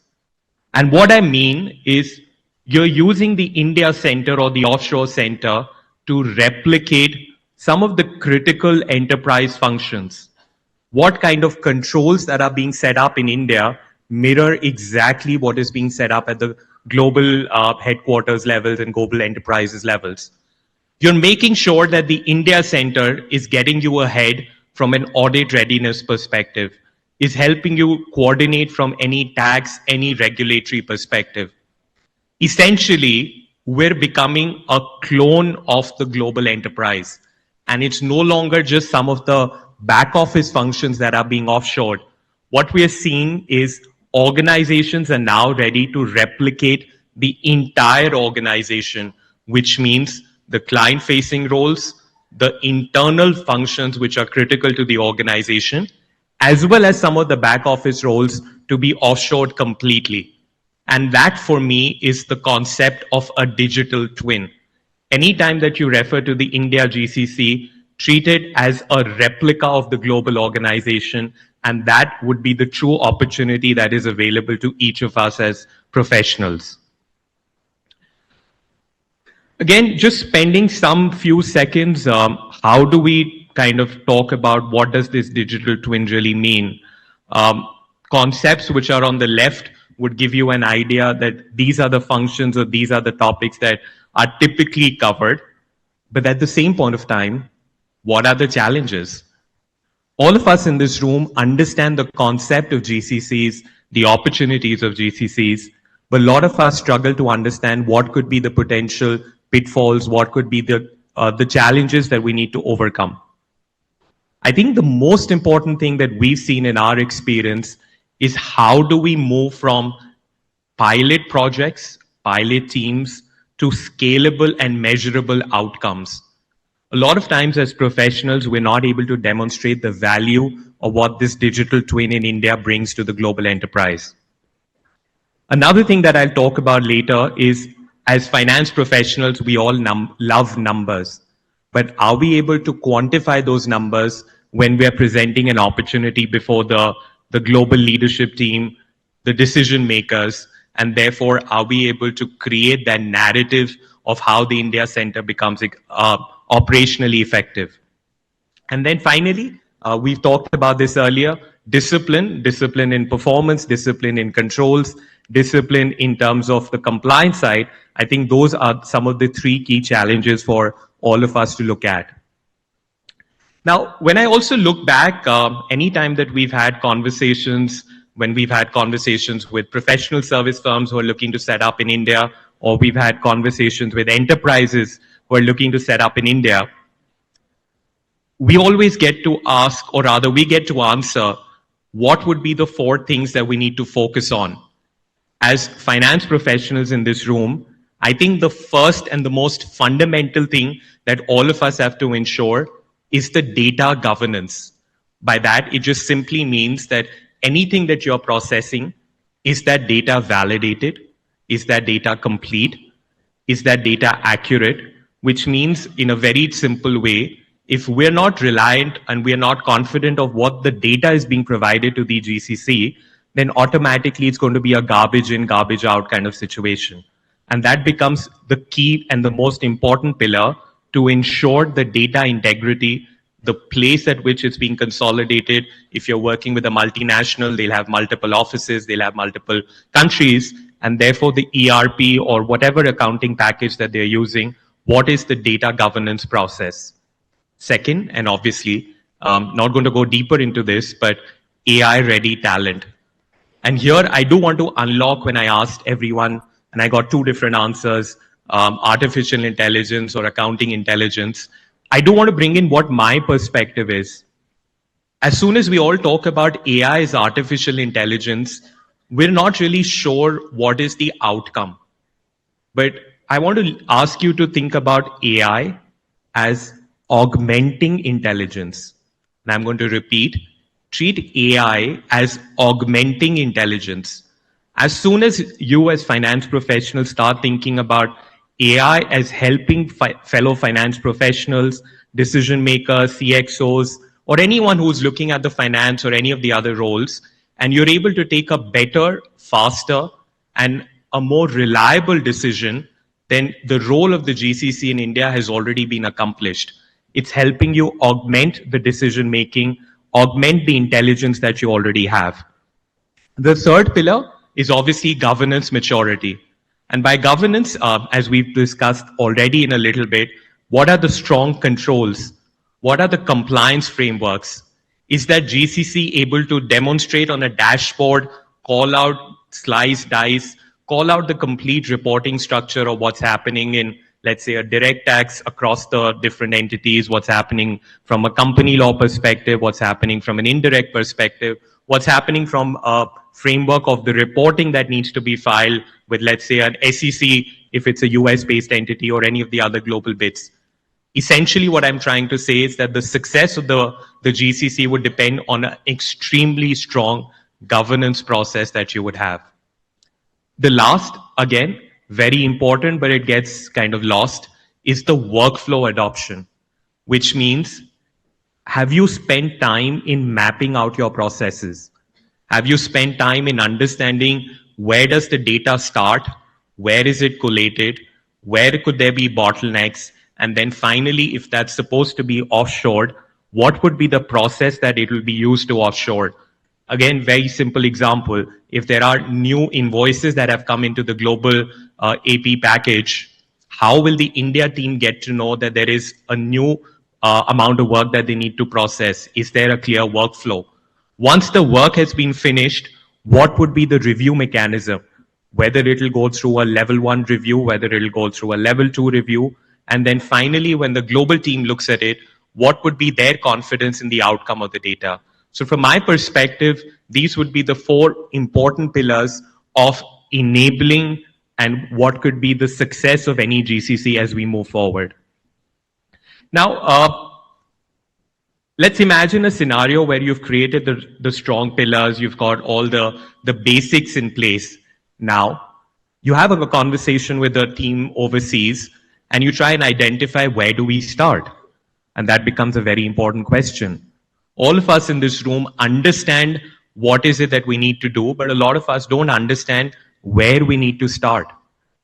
And what I mean is you're using the India Center or the offshore center to replicate some of the critical enterprise functions. What kind of controls that are being set up in India mirror exactly what is being set up at the global headquarters levels and global enterprises levels. You're making sure that the India Center is getting you ahead from an audit readiness perspective, is helping you coordinate from any tax, any regulatory perspective. Essentially, we're becoming a clone of the global enterprise. And it's no longer just some of the back office functions that are being offshored. What we are seeing is organizations are now ready to replicate the entire organization, which means the client-facing roles, the internal functions which are critical to the organization, as well as some of the back office roles to be offshored completely. And that for me is the concept of a digital twin. Anytime that you refer to the India GCC, treat it as a replica of the global organization, and that would be the true opportunity that is available to each of us as professionals. Again, just spending some few seconds, how do we kind of talk about what does this digital twin really mean? Concepts which are on the left would give you an idea that these are the functions or these are the topics that are typically covered. But at the same point of time, what are the challenges? All of us in this room understand the concept of GCCs, the opportunities of GCCs, but a lot of us struggle to understand what could be the potential pitfalls, what could be the challenges that we need to overcome. I think the most important thing that we've seen in our experience is how do we move from pilot projects, pilot teams, to scalable and measurable outcomes. A lot of times as professionals, we're not able to demonstrate the value of what this digital twin in India brings to the global enterprise. Another thing that I'll talk about later is, as finance professionals, we all love numbers. But are we able to quantify those numbers when we are presenting an opportunity before the global leadership team, the decision makers, and therefore are we able to create that narrative of how the India Center becomes operationally effective? And then finally, we've talked about this earlier, discipline in performance, discipline in controls, discipline in terms of the compliance side. I think those are some of the three key challenges for all of us to look at. Now, when I also look back, anytime that we've had conversations, when we've had conversations with professional service firms who are looking to set up in India, or we've had conversations with enterprises who are looking to set up in India, we always get to ask, or rather we get to answer, what would be the 4 things that we need to focus on? As finance professionals in this room, I think the first and the most fundamental thing that all of us have to ensure is the data governance. By that, it just simply means that anything that you're processing, is that data validated? Is that data complete? Is that data accurate? Which means, in a very simple way, if we're not reliant and we're not confident of what the data is being provided to the GCC, then automatically it's going to be a garbage in, garbage out kind of situation. And that becomes the key and the most important pillar to ensure the data integrity, the place at which it's being consolidated. If you're working with a multinational, they'll have multiple offices, they'll have multiple countries, and therefore the ERP or whatever accounting package that they're using, what is the data governance process? Second, and obviously, not going to go deeper into this, but AI-ready talent. And here I do want to unlock when I asked everyone, and I got 2 different answers, artificial intelligence or accounting intelligence. I do want to bring in what my perspective is. As soon as we all talk about AI as artificial intelligence, we're not really sure what is the outcome. But I want to ask you to think about AI as augmenting intelligence. And I'm going to repeat, treat AI as augmenting intelligence. As soon as you as finance professionals start thinking about AI as helping fellow finance professionals, decision makers, CXOs, or anyone who's looking at the finance or any of the other roles, and you're able to take a better, faster, and a more reliable decision, then the role of the GCC in India has already been accomplished. It's helping you augment the decision making, augment the intelligence that you already have. The third pillar is obviously governance maturity. And by governance, as we've discussed already in a little bit, what are the strong controls? What are the compliance frameworks? Is that GCC able to demonstrate on a dashboard, call out, slice, dice, call out the complete reporting structure of what's happening in, let's say, a direct tax across the different entities, what's happening from a company law perspective, what's happening from an indirect perspective, what's happening from a framework of the reporting that needs to be filed with, let's say, an SEC, if it's a US-based entity or any of the other global bits. Essentially, what I'm trying to say is that the success of the GCC would depend on an extremely strong governance process that you would have. The last, again, very important, but it gets kind of lost, is the workflow adoption, which means, have you spent time in mapping out your processes? Have you spent time in understanding where does the data start? Where is it collated? Where could there be bottlenecks? And then finally, if that's supposed to be offshored, what would be the process that it will be used to offshore? Again, very simple example. If there are new invoices that have come into the global AP package, how will the India team get to know that there is a new amount of work that they need to process? Is there a clear workflow? Once the work has been finished, what would be the review mechanism? Whether it will go through a level 1 review, whether it will go through a level 2 review, and then finally, when the global team looks at it, what would be their confidence in the outcome of the data? So from my perspective, these would be the 4 important pillars of enabling and what could be the success of any GCC as we move forward. Now, let's imagine a scenario where you've created the strong pillars, you've got all the basics in place. Now, you have a conversation with the team overseas, and you try and identify where do we start? And that becomes a very important question. All of us in this room understand what is it that we need to do, but a lot of us don't understand where we need to start.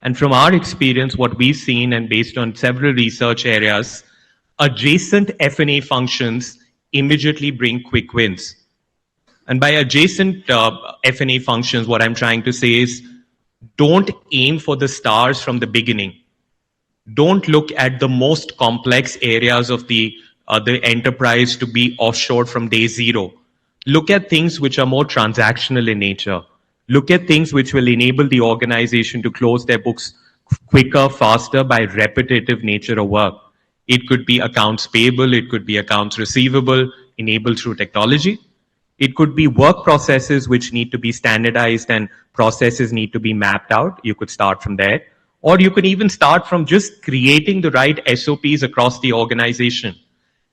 And from our experience, what we've seen, and based on several research areas, adjacent F&A functions immediately bring quick wins. And by adjacent F&A functions, what I'm trying to say is, don't aim for the stars from the beginning. Don't look at the most complex areas of the enterprise to be offshore from day zero. Look at things which are more transactional in nature. Look at things which will enable the organization to close their books quicker, faster by repetitive nature of work. It could be accounts payable, it could be accounts receivable, enabled through technology. It could be work processes which need to be standardized and processes need to be mapped out. You could start from there. Or you could even start from just creating the right SOPs across the organization.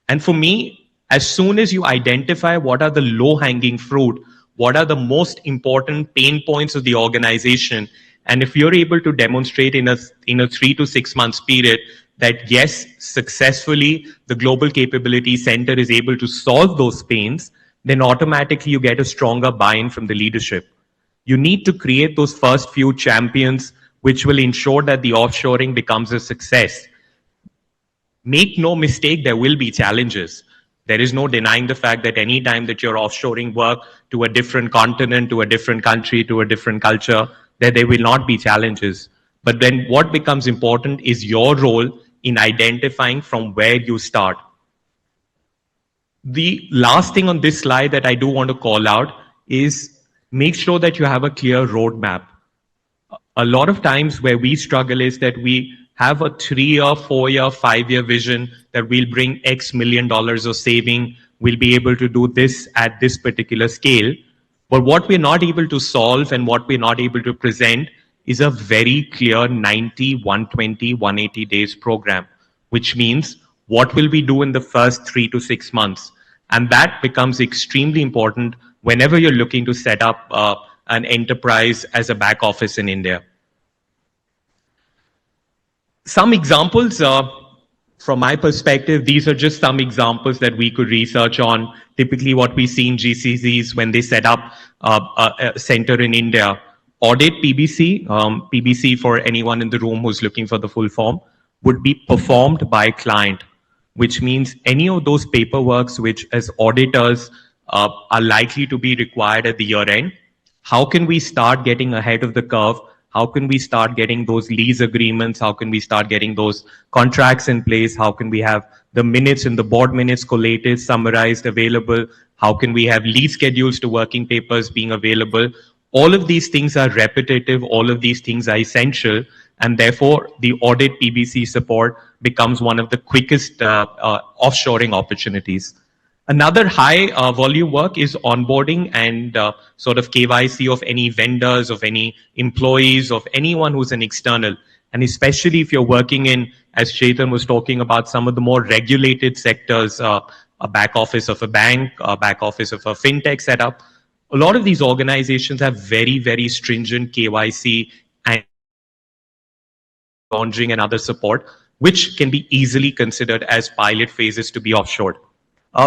And for me, as soon as you identify what are the low-hanging fruit, what are the most important pain points of the organization, and if you're able to demonstrate in a 3 to 6 months period that yes, successfully the Global Capability Center is able to solve those pains, then automatically you get a stronger buy-in from the leadership. You need to create those first few champions which will ensure that the offshoring becomes a success. Make no mistake, there will be challenges. There is no denying the fact that any time that you're offshoring work to a different continent, to a different country, to a different culture, that there will not be challenges. But then what becomes important is your role in identifying from where you start. The last thing on this slide that I do want to call out is make sure that you have a clear roadmap. A lot of times where we struggle is that we have a 3-year, 4-year, 5-year vision that we'll bring X $million of saving, we'll be able to do this at this particular scale. But what we're not able to solve and what we're not able to present is a very clear 90, 120, 180 days program, which means what will we do in the first 3 to 6 months? And that becomes extremely important whenever you're looking to set up an enterprise as a back office in India. Some examples from my perspective, these are just some examples that we could research on. Typically what we see in GCCs when they set up a center in India. Audit PBC, PBC for anyone in the room who's looking for the full form, would be performed by client, which means any of those paperworks which as auditors are likely to be required at the year end, how can we start getting ahead of the curve? How can we start getting those lease agreements? How can we start getting those contracts in place? How can we have the minutes and the board minutes collated, summarized, available? How can we have lease schedules to working papers being available? All of these things are repetitive. All of these things are essential. And therefore, the audit PBC support becomes one of the quickest offshoring opportunities. Another high volume work is onboarding and sort of KYC of any vendors, of any employees, of anyone who's an external. And especially if you're working in, as Chetan was talking about, some of the more regulated sectors, a back office of a bank, a back office of a fintech setup. A lot of these organizations have very, very stringent KYC and laundering and other support, which can be easily considered as pilot phases to be offshored.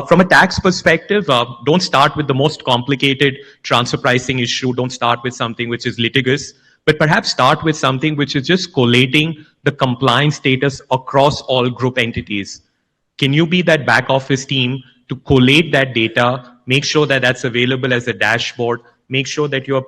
From a tax perspective, don't start with the most complicated transfer pricing issue. Don't start with something which is litigious, but perhaps start with something which is just collating the compliance status across all group entities. Can you be that back office team to collate that data, make sure that that's available as a dashboard, make sure that you're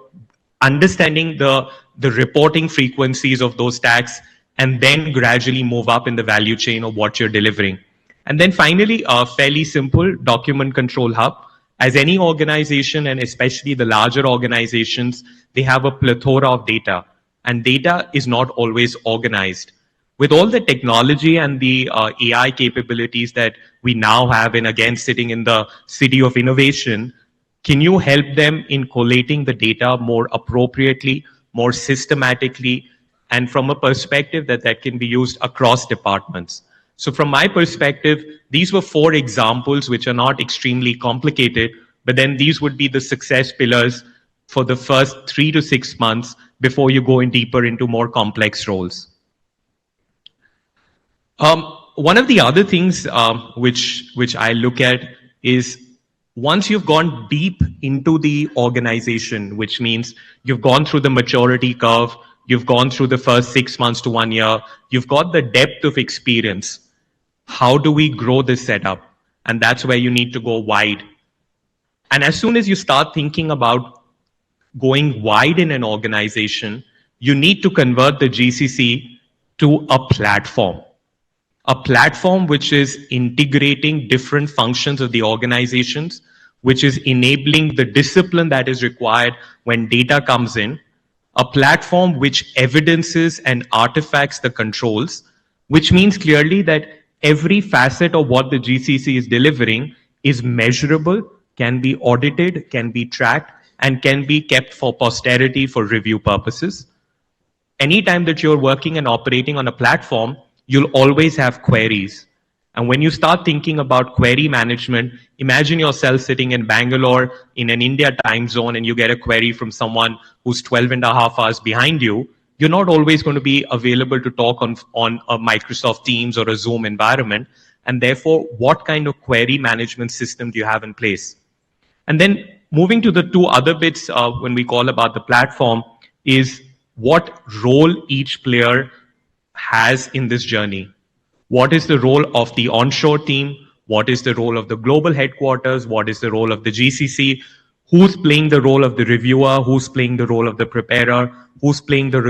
understanding the reporting frequencies of those tax, and then gradually move up in the value chain of what you're delivering. And then finally, a fairly simple document control hub. As any organization, and especially the larger organizations, they have a plethora of data, and data is not always organized. With all the technology and the AI capabilities that we now have, and again, sitting in the city of innovation, can you help them in collating the data more appropriately, more systematically, and from a perspective that can be used across departments? So from my perspective, these were 4 examples which are not extremely complicated, but then these would be the success pillars for the first 3 to 6 months before you go in deeper into more complex roles. One of the other things which I look at is once you've gone deep into the organization, which means you've gone through the maturity curve, you've gone through the first 6 months to 1 year, you've got the depth of experience. How do we grow this setup? And that's where you need to go wide. And as soon as you start thinking about going wide in an organization, you need to convert the GCC to a platform which is integrating different functions of the organizations, which is enabling the discipline that is required when data comes in, a platform which evidences and artifacts the controls, which means clearly that every facet of what the GCC is delivering is measurable, can be audited, can be tracked, and can be kept for posterity for review purposes. Anytime that you're working and operating on a platform, you'll always have queries. And when you start thinking about query management, imagine yourself sitting in Bangalore in an India time zone and you get a query from someone who's 12 and a half hours behind you. You're not always going to be available to talk on a Microsoft Teams or a Zoom environment. And therefore, what kind of query management system do you have in place? And then moving to the 2 other bits when we call about the platform is what role each player has in this journey. What is the role of the onshore team? What is the role of the global headquarters? What is the role of the GCC? Who's playing the role of the reviewer? Who's playing the role of the preparer? Who's playing the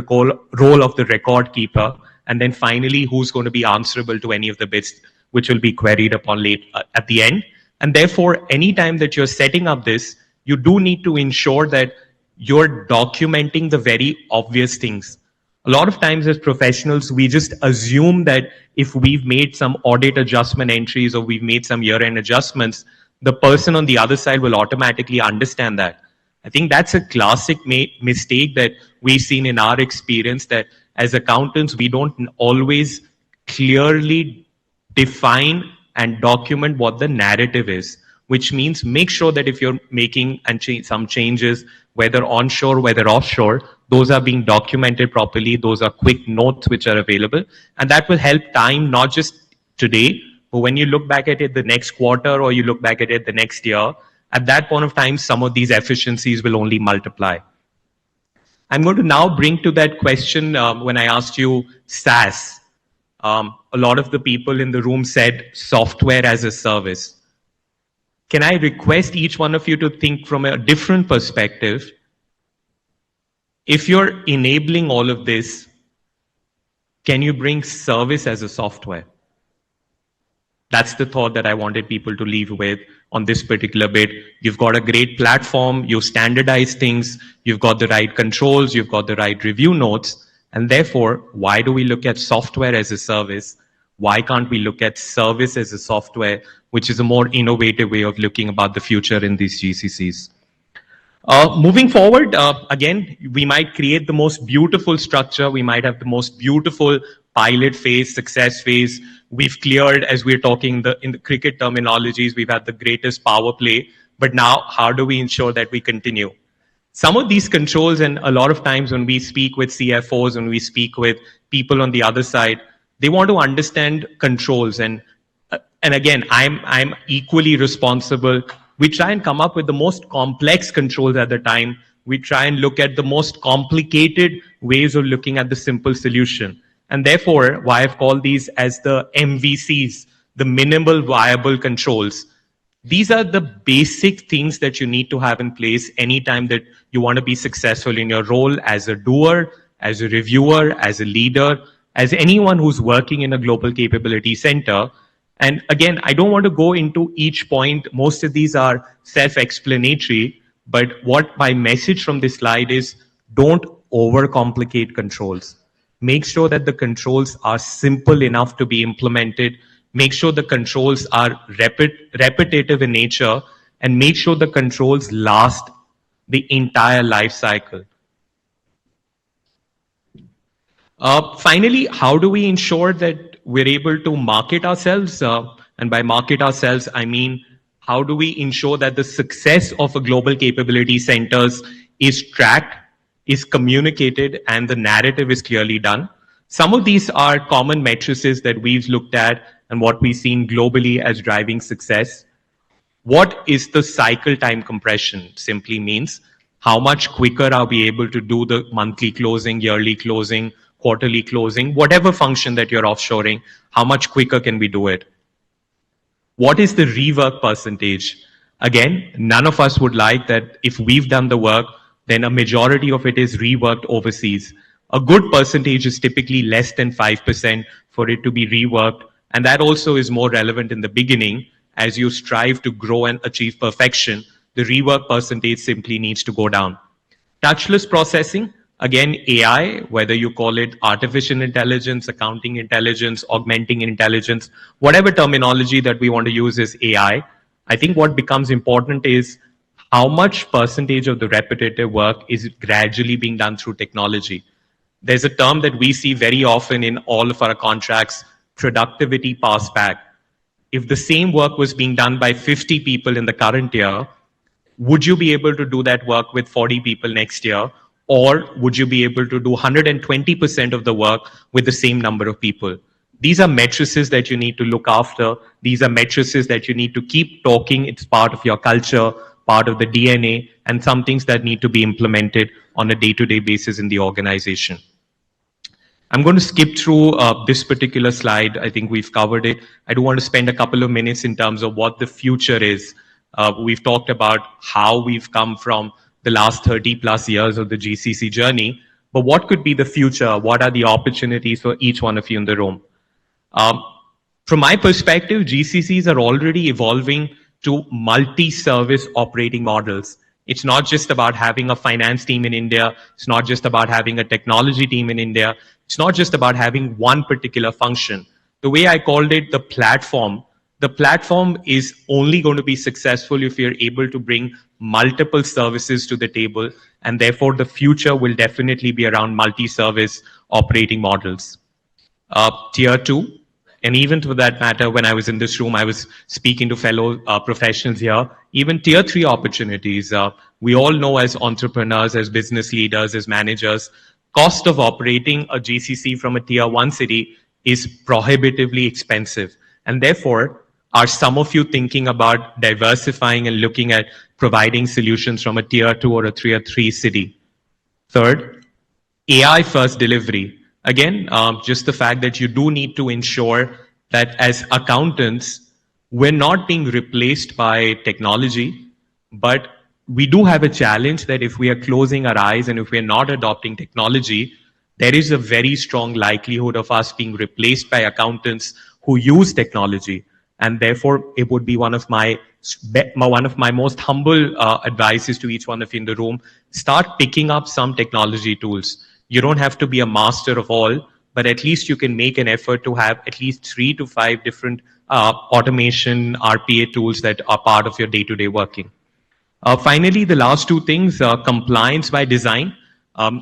role of the record keeper? And then finally, who's going to be answerable to any of the bits which will be queried upon late at the end? And therefore, anytime that you're setting up this, you do need to ensure that you're documenting the very obvious things. A lot of times as professionals, we just assume that if we've made some audit adjustment entries or we've made some year-end adjustments, the person on the other side will automatically understand that. I think that's a classic mistake that we've seen in our experience, that as accountants, we don't always clearly define and document what the narrative is, which means make sure that if you're making some changes, whether onshore, whether offshore, those are being documented properly. Those are quick notes which are available. And that will help time, not just today, but when you look back at it the next quarter or you look back at it the next year, at that point of time, some of these efficiencies will only multiply. I'm going to now bring to that question when I asked you SaaS. A lot of the people in the room said software as a service. Can I request each one of you to think from a different perspective? If you're enabling all of this, can you bring service as a software? That's the thought that I wanted people to leave with on this particular bit. You've got a great platform, you've standardized things, you've got the right controls, you've got the right review notes, and therefore, why do we look at software as a service? Why can't we look at service as a software, which is a more innovative way of looking about the future in these GCCs? Moving forward, again, we might create the most beautiful structure. We might have the most beautiful pilot phase, success phase. We've cleared, as we're talking in the cricket terminologies, we've had the greatest power play. But now, how do we ensure that we continue? Some of these controls, and a lot of times when we speak with CFOs, when we speak with people on the other side, they want to understand controls. And again, I'm equally responsible. We try and come up with the most complex controls at the time. We try and look at the most complicated ways of looking at the simple solution. And therefore, why I've called these as the MVCs, the minimal viable controls. These are the basic things that you need to have in place anytime that you want to be successful in your role as a doer, as a reviewer, as a leader, as anyone who's working in a global capability center. And again, I don't want to go into each point. Most of these are self-explanatory. But what my message from this slide is, don't overcomplicate controls. Make sure that the controls are simple enough to be implemented. Make sure the controls are repetitive in nature, and make sure the controls last the entire life cycle. Finally, how do we ensure that we're able to market ourselves? And by market ourselves, I mean, how do we ensure that the success of a global capability centers is tracked, is communicated, and the narrative is clearly done? Some of these are common matrices that we've looked at and what we've seen globally as driving success. What is the cycle time compression? Simply means how much quicker are we able to do the monthly closing, yearly closing, quarterly closing, whatever function that you're offshoring, how much quicker can we do it? What is the rework percentage? Again, none of us would like that if we've done the work, then a majority of it is reworked overseas. A good percentage is typically less than 5% for it to be reworked. And that also is more relevant in the beginning. As you strive to grow and achieve perfection, the rework percentage simply needs to go down. Touchless processing, again, AI, whether you call it artificial intelligence, accounting intelligence, augmenting intelligence, whatever terminology that we want to use is AI. I think what becomes important is how much percentage of the repetitive work is gradually being done through technology. There's a term that we see very often in all of our contracts, productivity pass back. If the same work was being done by 50 people in the current year, would you be able to do that work with 40 people next year? Or would you be able to do 120% of the work with the same number of people? These are matrices that you need to look after. These are matrices that you need to keep talking. It's part of your culture, part of the DNA, and some things that need to be implemented on a day-to-day basis in the organization. I'm going to skip through this particular slide. I think we've covered it. I do want to spend a couple of minutes in terms of what the future is. We've talked about how we've come from the last 30 plus years of the GCC journey, but what could be the future? What are the opportunities for each one of you in the room? From my perspective, GCCs are already evolving to multi-service operating models. It's not just about having a finance team in India. It's not just about having a technology team in India. It's not just about having one particular function. The way I called it, the The platform is only going to be successful if you're able to bring multiple services to the table, and therefore the future will definitely be around multi-service operating models. Tier 2, and even for that matter, when I was in this room, I was speaking to fellow professionals here, even Tier 3 opportunities. We all know as entrepreneurs, as business leaders, as managers, cost of operating a GCC from a Tier 1 city is prohibitively expensive. And therefore, are some of you thinking about diversifying and looking at providing solutions from a Tier 2 or a Tier 3 city? Third, AI first delivery. Again, just the fact that you do need to ensure that as accountants, we're not being replaced by technology, but we do have a challenge that if we are closing our eyes and if we're not adopting technology, there is a very strong likelihood of us being replaced by accountants who use technology. And therefore, it would be one of my most humble advices to each one of you in the room. Start picking up some technology tools. You don't have to be a master of all, but at least you can make an effort to have at least 3 to 5 different automation RPA tools that are part of your day-to-day working. Finally, the last 2 things, compliance by design.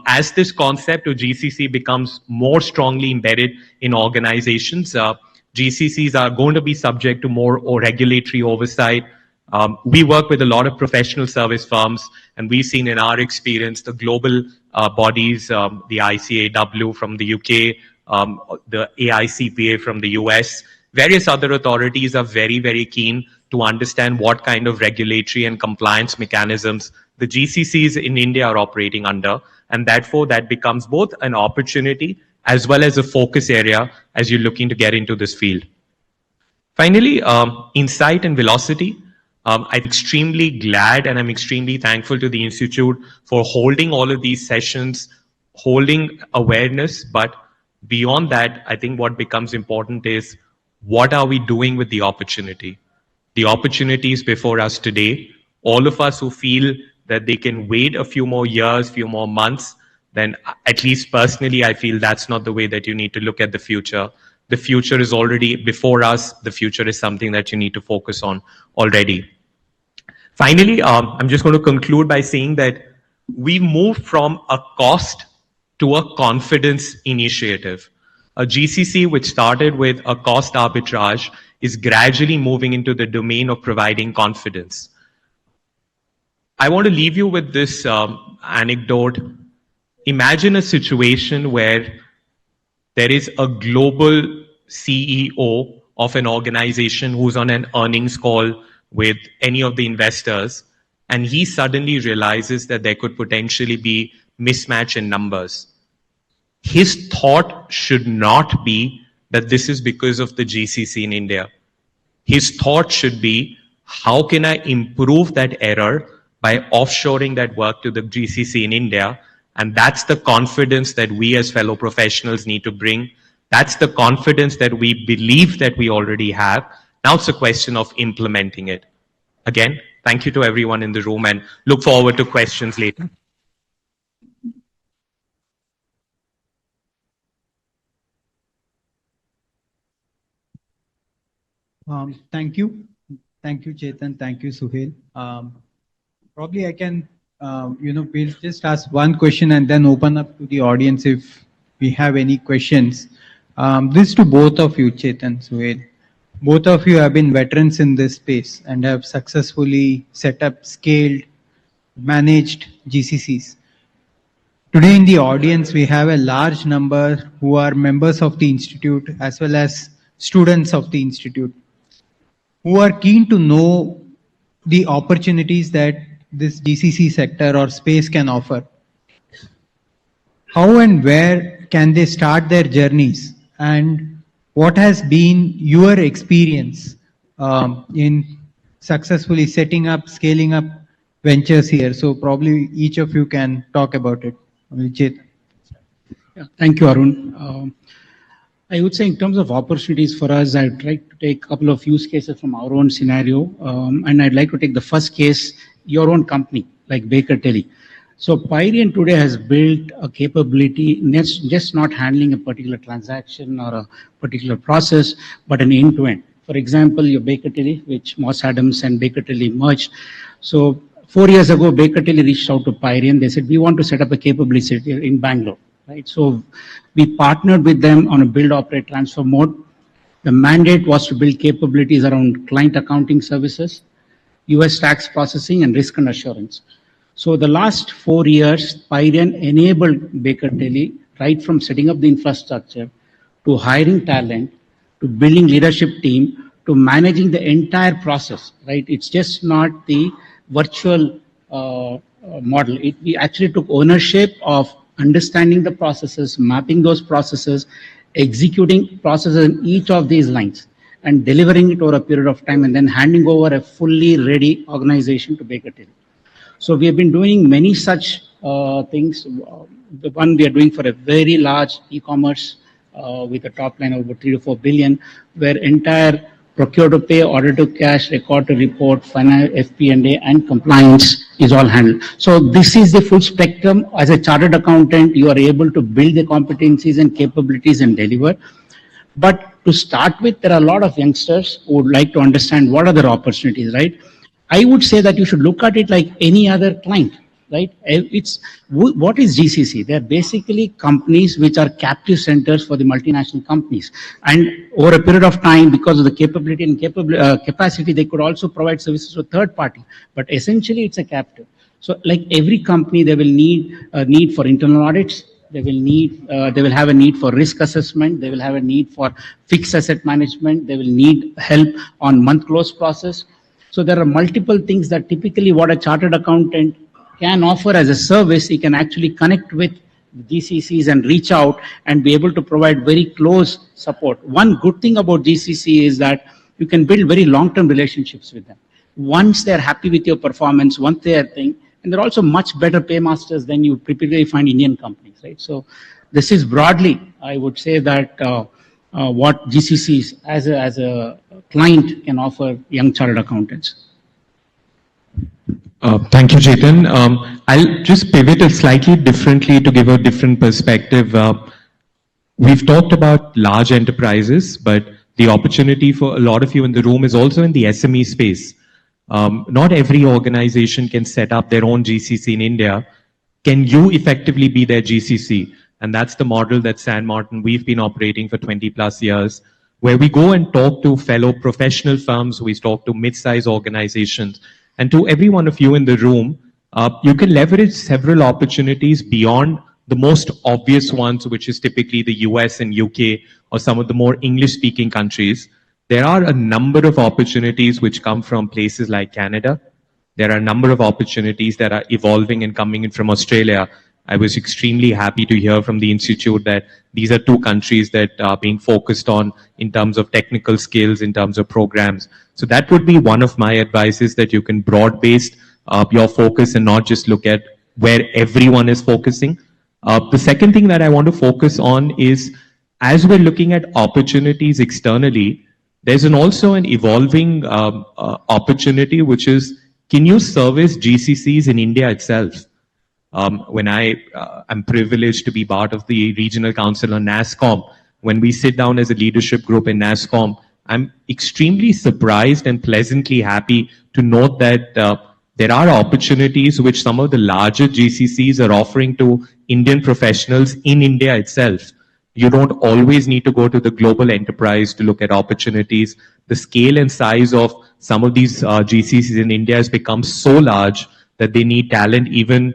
As this concept of GCC becomes more strongly embedded in organizations, GCCs are going to be subject to more regulatory oversight. We work with a lot of professional service firms, and we've seen in our experience the global bodies, the ICAW from the UK, the AICPA from the US, various other authorities are very, very keen to understand what kind of regulatory and compliance mechanisms the GCCs in India are operating under, and therefore that becomes both an opportunity as well as a focus area as you're looking to get into this field. Finally, insight and velocity. I'm extremely glad and I'm extremely thankful to the Institute for holding all of these sessions, holding awareness, but beyond that, I think what becomes important is what are we doing with the opportunity? The opportunities before us today, all of us who feel that they can wait a few more years, few more months, then at least personally, I feel that's not the way that you need to look at the future. The future is already before us. The future is something that you need to focus on already. Finally, I'm just going to conclude by saying that we moved from a cost to a confidence initiative. A GCC, which started with a cost arbitrage, is gradually moving into the domain of providing confidence. I want to leave you with this anecdote. Imagine a situation where there is a global CEO of an organization who's on an earnings call with any of the investors, and he suddenly realizes that there could potentially be mismatch in numbers. His thought should not be that this is because of the GCC in India. His thought should be, how can I improve that error by offshoring that work to the GCC in India? And that's the confidence that we as fellow professionals need to bring. That's the confidence that we believe that we already have. Now it's a question of implementing it. Again, thank you to everyone in the room and look forward to questions later. Thank you. Thank you, Chetan. Thank you, Suhail. Probably I can, we'll just ask one question and then open up to the audience if we have any questions. This to both of you, Chetan, Suhail. Both of you have been veterans in this space and have successfully set up, scaled, managed GCCs. Today in the audience, we have a large number who are members of the Institute as well as students of the Institute who are keen to know the opportunities that this GCC sector or space can offer. How and where can they start their journeys? And what has been your experience in successfully setting up, scaling up ventures here? So probably each of you can talk about it. Vijay. Yeah, thank you, Arun. I would say in terms of opportunities for us, I'd like to take a couple of use cases from our own scenario. And I'd like to take the first case, your own company, like Baker Tilly. So Pyrian today has built a capability, just not handling a particular transaction or a particular process, but an end-to-end. For example, your Baker Tilly, which Moss Adams and Baker Tilly merged. So 4 years ago, Baker Tilly reached out to Pyrian. They said, we want to set up a capability in Bangalore, right? So we partnered with them on a build, operate, transfer mode. The mandate was to build capabilities around client accounting services, US tax processing, and risk and assurance. So the last 4 years, Pyrian enabled Baker Tilly right from setting up the infrastructure to hiring talent, to building leadership team, to managing the entire process, right? It's just not the virtual model. We actually took ownership of understanding the processes, mapping those processes, executing processes in each of these lines, and delivering it over a period of time, and then handing over a fully ready organization to Baker Tilly. So we have been doing many such things. The one we are doing for a very large e-commerce with a top line of about 3 to 4 billion, where entire procure to pay, order to cash, record to report, FP&A, and compliance is all handled. So this is the full spectrum. As a chartered accountant, you are able to build the competencies and capabilities and deliver. But to start with, there are a lot of youngsters who would like to understand what are their opportunities, right? I would say that you should look at it like any other client, right? What is GCC? They're basically companies which are captive centers for the multinational companies. And over a period of time, because of the capability and capacity, they could also provide services to third party. But essentially, it's a captive. So like every company, they will need a need for internal audits. They will have a need for risk assessment. They will have a need for fixed asset management. They will need help on month close process. So there are multiple things that typically what a chartered accountant can offer as a service. He can actually connect with GCCs and reach out and be able to provide very close support. One good thing about GCC is that you can build very long-term relationships with them. Once they're happy with your performance, once they are and they're also much better paymasters than you typically find Indian companies, right? So this is broadly, I would say that what GCCs as a client can offer young chartered accountants. Thank you, Chetan. I'll just pivot it slightly differently to give a different perspective. We've talked about large enterprises, but the opportunity for a lot of you in the room is also in the SME space. Not every organization can set up their own GCC in India. Can you effectively be their GCC? And that's the model that San Martin, we've been operating for 20 plus years, where we go and talk to fellow professional firms, we talk to mid-size organizations, and to every one of you in the room, you can leverage several opportunities beyond the most obvious ones, which is typically the US and UK or some of the more English-speaking countries. There are a number of opportunities which come from places like Canada. There are a number of opportunities that are evolving and coming in from Australia. I was extremely happy to hear from the Institute that these are two countries that are being focused on in terms of technical skills, in terms of programs. So that would be one of my advices, that you can broad-based your focus and not just look at where everyone is focusing. The second thing that I want to focus on is, as we're looking at opportunities externally, there's also an evolving opportunity, which is, can you service GCCs in India itself? When I am privileged to be part of the regional council on NASSCOM, when we sit down as a leadership group in NASSCOM, I'm extremely surprised and pleasantly happy to note that there are opportunities which some of the larger GCCs are offering to Indian professionals in India itself. You don't always need to go to the global enterprise to look at opportunities. The scale and size of some of these GCCs in India has become so large that they need talent even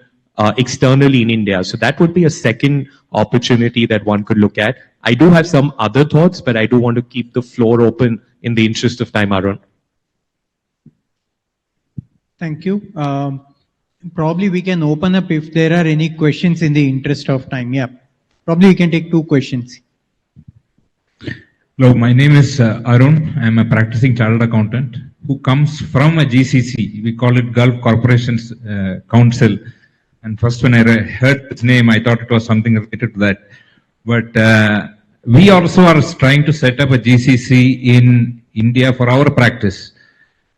externally in India. So that would be a second opportunity that one could look at. I do have some other thoughts, but I do want to keep the floor open in the interest of time, Arun. Thank you. Probably we can open up if there are any questions in the interest of time. Yeah, probably we can take 2 questions. Hello, my name is Arun. I am a practicing chartered accountant who comes from a GCC. We call it Gulf Corporations Council. And first when I heard its name, I thought it was something related to that. But we also are trying to set up a GCC in India for our practice.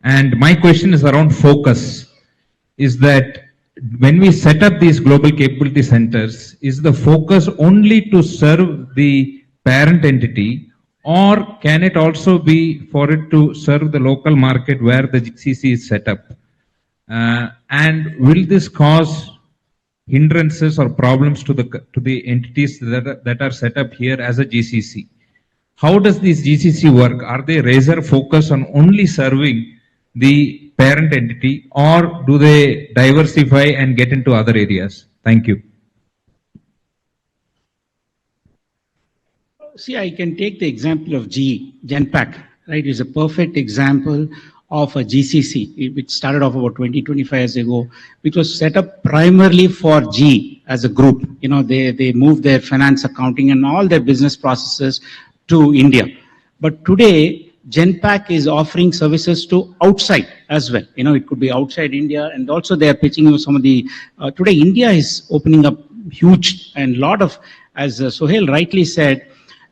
And my question is around focus. Is that when we set up these global capability centers, is the focus only to serve the parent entity, or can it also be for it to serve the local market where the GCC is set up? And will this cause hindrances or problems to the entities that are set up here as a GCC? How does this GCC work? Are they razor focused on only serving the parent entity, or do they diversify and get into other areas? Thank you. See, I can take the example of Genpact, right? It's a perfect example of a GCC, which started off about 25 years ago, which was set up primarily for G as a group. You know, they moved their finance, accounting, and all their business processes to India. But today, Genpact is offering services to outside as well. You know, it could be outside India, and also they are pitching you some of the, today India is opening up huge and lot of, as Sohail rightly said,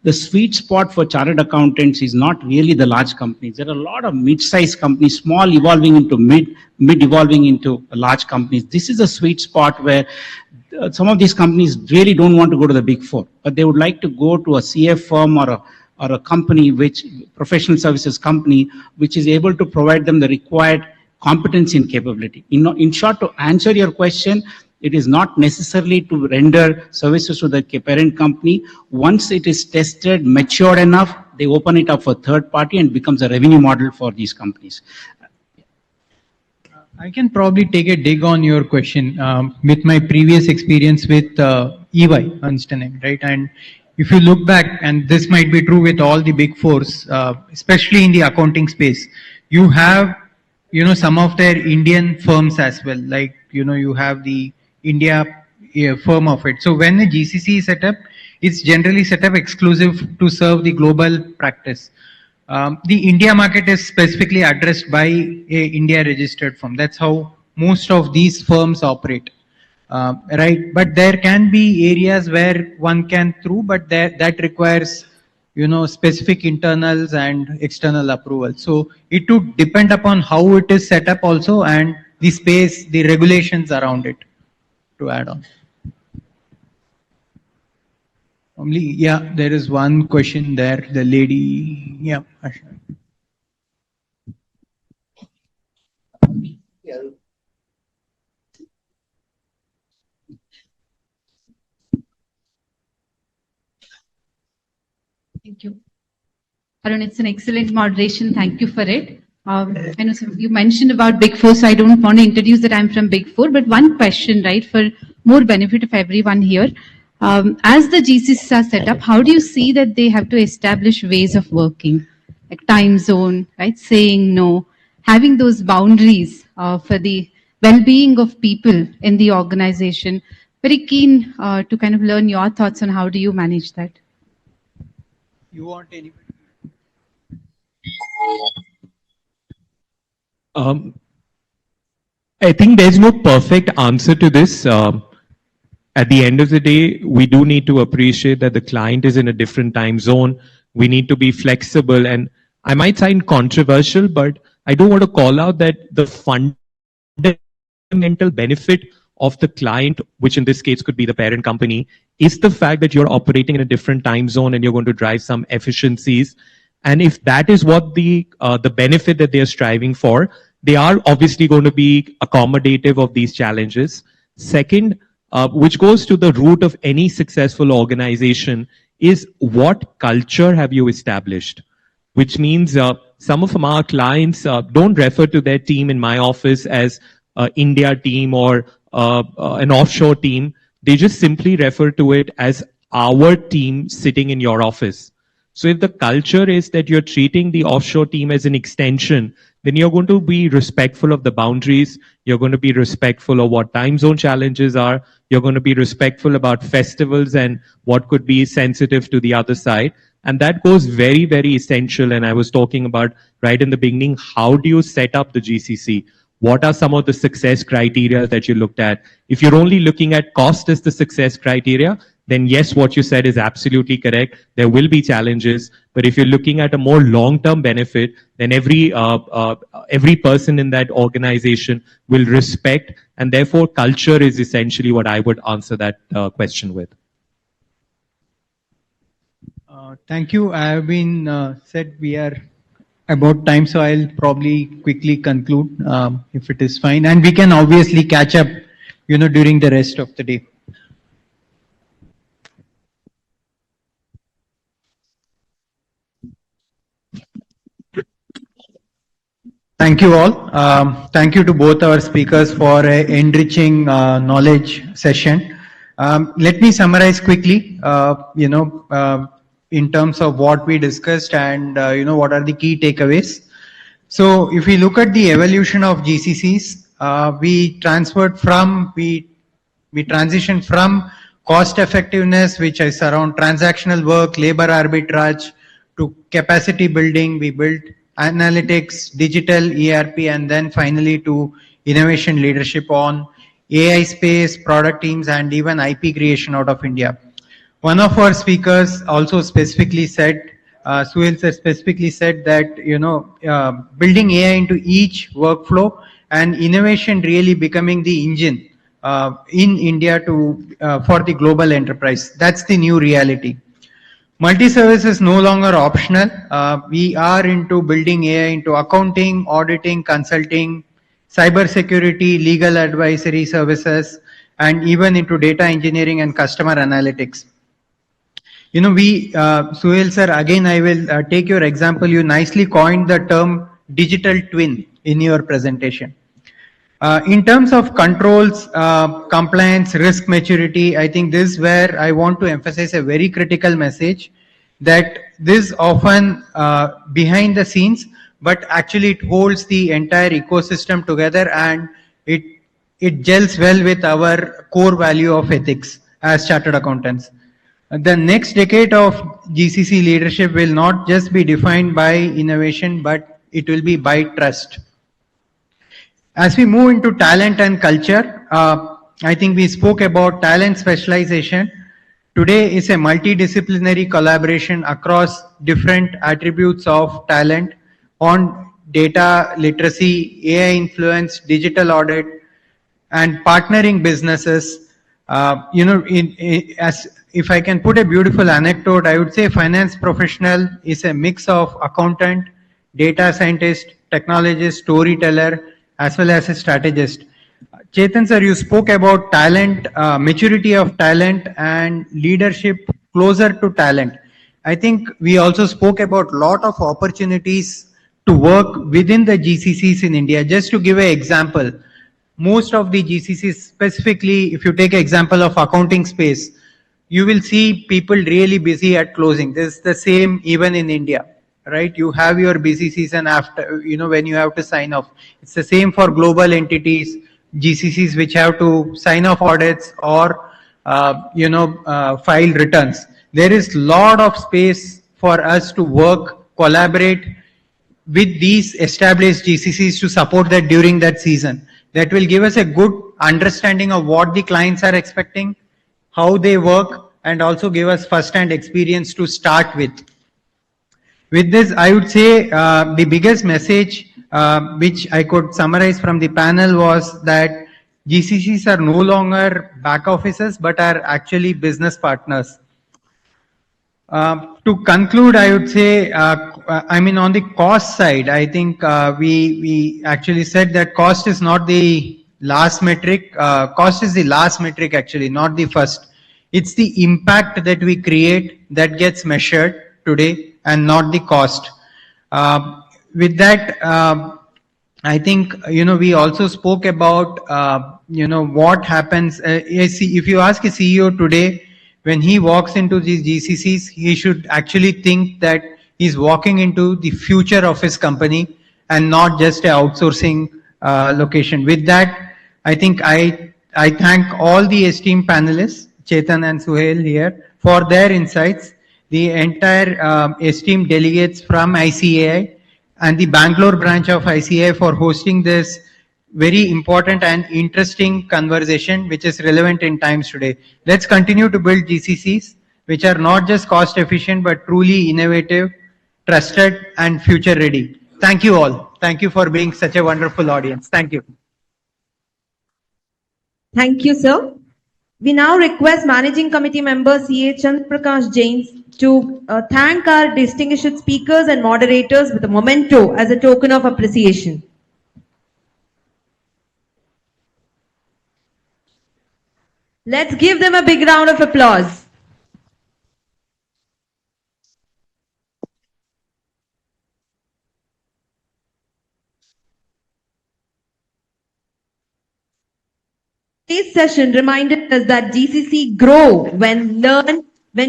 the sweet spot for chartered accountants is not really the large companies. There are a lot of mid-sized companies, small evolving into mid evolving into large companies. This is a sweet spot where some of these companies really don't want to go to the big four, but they would like to go to a CF firm or a company, which professional services company, which is able to provide them the required competency and capability. In short, to answer your question, it is not necessarily to render services to the parent company. Once it is tested, matured enough, they open it up for third party and becomes a revenue model for these companies. I can probably take a dig on your question with my previous experience with EY, Ernst & Young, right? And if you look back, and this might be true with all the big fours, especially in the accounting space, you have, you know, some of their Indian firms as well. Like, you know, you have the India firm of it. So when a GCC is set up, it's generally set up exclusive to serve the global practice. The India market is specifically addressed by a India registered firm. That's how most of these firms operate, right? But there can be areas where one can through, but that requires, you know, specific internals and external approval. So it would depend upon how it is set up also, and the space, the regulations around it, to add on. Only, yeah, there is one question there. The lady, yeah. Asha. Thank you. Arun, it's an excellent moderation. Thank you for it. I know you mentioned about Big Four, so I don't want to introduce that I'm from Big Four, but one question, right, for more benefit of everyone here. As the GCCs are set up, how do you see that they have to establish ways of working, like time zone, right, saying no, having those boundaries for the well-being of people in the organization? Very keen to kind of learn your thoughts on how do you manage that. You want anybody? I think there's no perfect answer to this. At the end of the day, we do need to appreciate that the client is in a different time zone. We need to be flexible, and I might sound controversial, but I do want to call out that the fundamental benefit of the client, which in this case could be the parent company, is the fact that you're operating in a different time zone and you're going to drive some efficiencies. And if that is what the benefit that they're striving for, they are obviously going to be accommodative of these challenges. Second, which goes to the root of any successful organization, is what culture have you established? Which means some of our clients don't refer to their team in my office as India team or an offshore team. They just simply refer to it as our team sitting in your office. So if the culture is that you're treating the offshore team as an extension, then you're going to be respectful of the boundaries. You're going to be respectful of what time zone challenges are. You're going to be respectful about festivals and what could be sensitive to the other side. And that goes very, very essential. And I was talking about right in the beginning, how do you set up the GCC? What are some of the success criteria that you looked at? If you're only looking at cost as the success criteria, then yes, what you said is absolutely correct. There will be challenges, but if you're looking at a more long-term benefit, then every person in that organization will respect, and therefore culture is essentially what I would answer that question with. Thank you. I have been said we are about time, so I'll probably quickly conclude if it is fine, and we can obviously catch up, during the rest of the day. Thank you all. Thank you to both our speakers for an enriching knowledge session. Let me summarize quickly, in terms of what we discussed and, what are the key takeaways. So if we look at the evolution of GCCs, we transitioned from cost effectiveness, which is around transactional work, labor arbitrage, to capacity building. We built analytics, digital ERP, and then finally to innovation leadership on AI space, product teams, and even IP creation out of India. One of our speakers also specifically said, Suhail sir specifically said that, building AI into each workflow and innovation really becoming the engine in India for the global enterprise. That's the new reality. Multi-service is no longer optional. We are into building AI into accounting, auditing, consulting, cybersecurity, legal advisory services, and even into data engineering and customer analytics. Suhail sir, again, I will take your example. You nicely coined the term digital twin in your presentation. In terms of controls, compliance, risk maturity, I think this is where I want to emphasize a very critical message, that this often behind the scenes, but actually it holds the entire ecosystem together, and it gels well with our core value of ethics as chartered accountants. The next decade of GCC leadership will not just be defined by innovation, but it will be by trust. As we move into talent and culture, I think we spoke about talent specialization. Today is a multidisciplinary collaboration across different attributes of talent on data literacy, AI influence, digital audit, and partnering businesses. If I can put a beautiful anecdote, I would say finance professional is a mix of accountant, data scientist, technologist, storyteller, as well as a strategist. Chetan sir, you spoke about talent, maturity of talent and leadership closer to talent. I think we also spoke about a lot of opportunities to work within the GCCs in India. Just to give an example, most of the GCCs, specifically if you take an example of accounting space, you will see people really busy at closing. This is the same even in India, right? You have your busy season after, when you have to sign off. It's the same for global entities, GCCs, which have to sign off audits or, file returns. There is a lot of space for us to work, collaborate with these established GCCs to support that during that season. That will give us a good understanding of what the clients are expecting, how they work, and also give us first-hand experience to start with. With this, I would say the biggest message which I could summarize from the panel was that GCCs are no longer back offices, but are actually business partners. To conclude, I would say, on the cost side, I think we actually said that cost is not the last metric. Cost is the last metric, actually, not the first. It's the impact that we create that gets measured today and not the cost. With that, I think, we also spoke about, what happens. If you ask a CEO today, when he walks into these GCCs, he should actually think that he's walking into the future of his company and not just an outsourcing location. With that, I think I thank all the esteemed panelists, Chetan and Suhail here, for their insights, the entire esteemed delegates from ICAI and the Bangalore branch of ICAI for hosting this very important and interesting conversation, which is relevant in times today. Let's continue to build GCCs, which are not just cost efficient, but truly innovative, trusted, and future ready. Thank you all. Thank you for being such a wonderful audience. Thank you. Thank you, sir. We now request Managing Committee member CA Chandra Prakash Jain to thank our distinguished speakers and moderators with a memento as a token of appreciation. Let's give them a big round of applause. Today's session reminded us that GCC grow when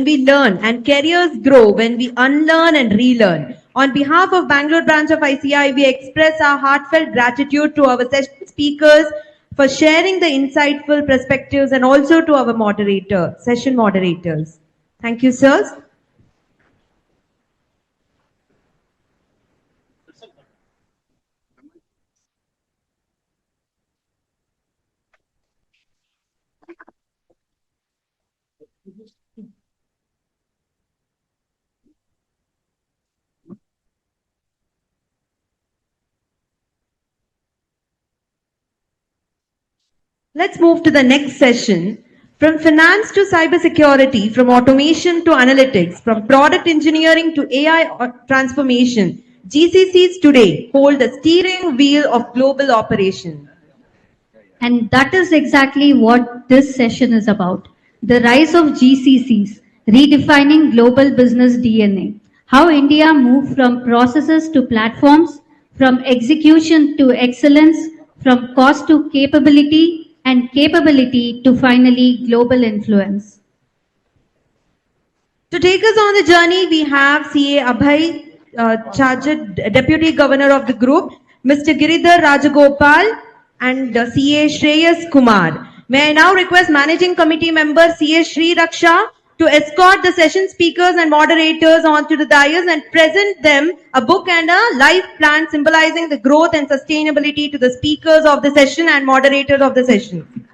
we learn, and careers grow when we unlearn and relearn. On behalf of Bangalore branch of ICI, we express our heartfelt gratitude to our session speakers for sharing the insightful perspectives and also to our session moderators. Thank you, sirs. Let's move to the next session. From finance to cybersecurity, from automation to analytics, from product engineering to AI transformation, GCCs today hold the steering wheel of global operations. And that is exactly what this session is about. The rise of GCCs, redefining global business DNA. How India moved from processes to platforms, from execution to excellence, from cost to capability, and capability to finally global influence. To take us on the journey, we have CA Abhay, Chartered Deputy Governor of the group, Mr. Giridhar Rajagopal, and CA Shreyas Kumar. May I now request Managing Committee member CA Sri Raksha to escort the session speakers and moderators onto the dais and present them a book and a life plan symbolizing the growth and sustainability to the speakers of the session and moderators of the session.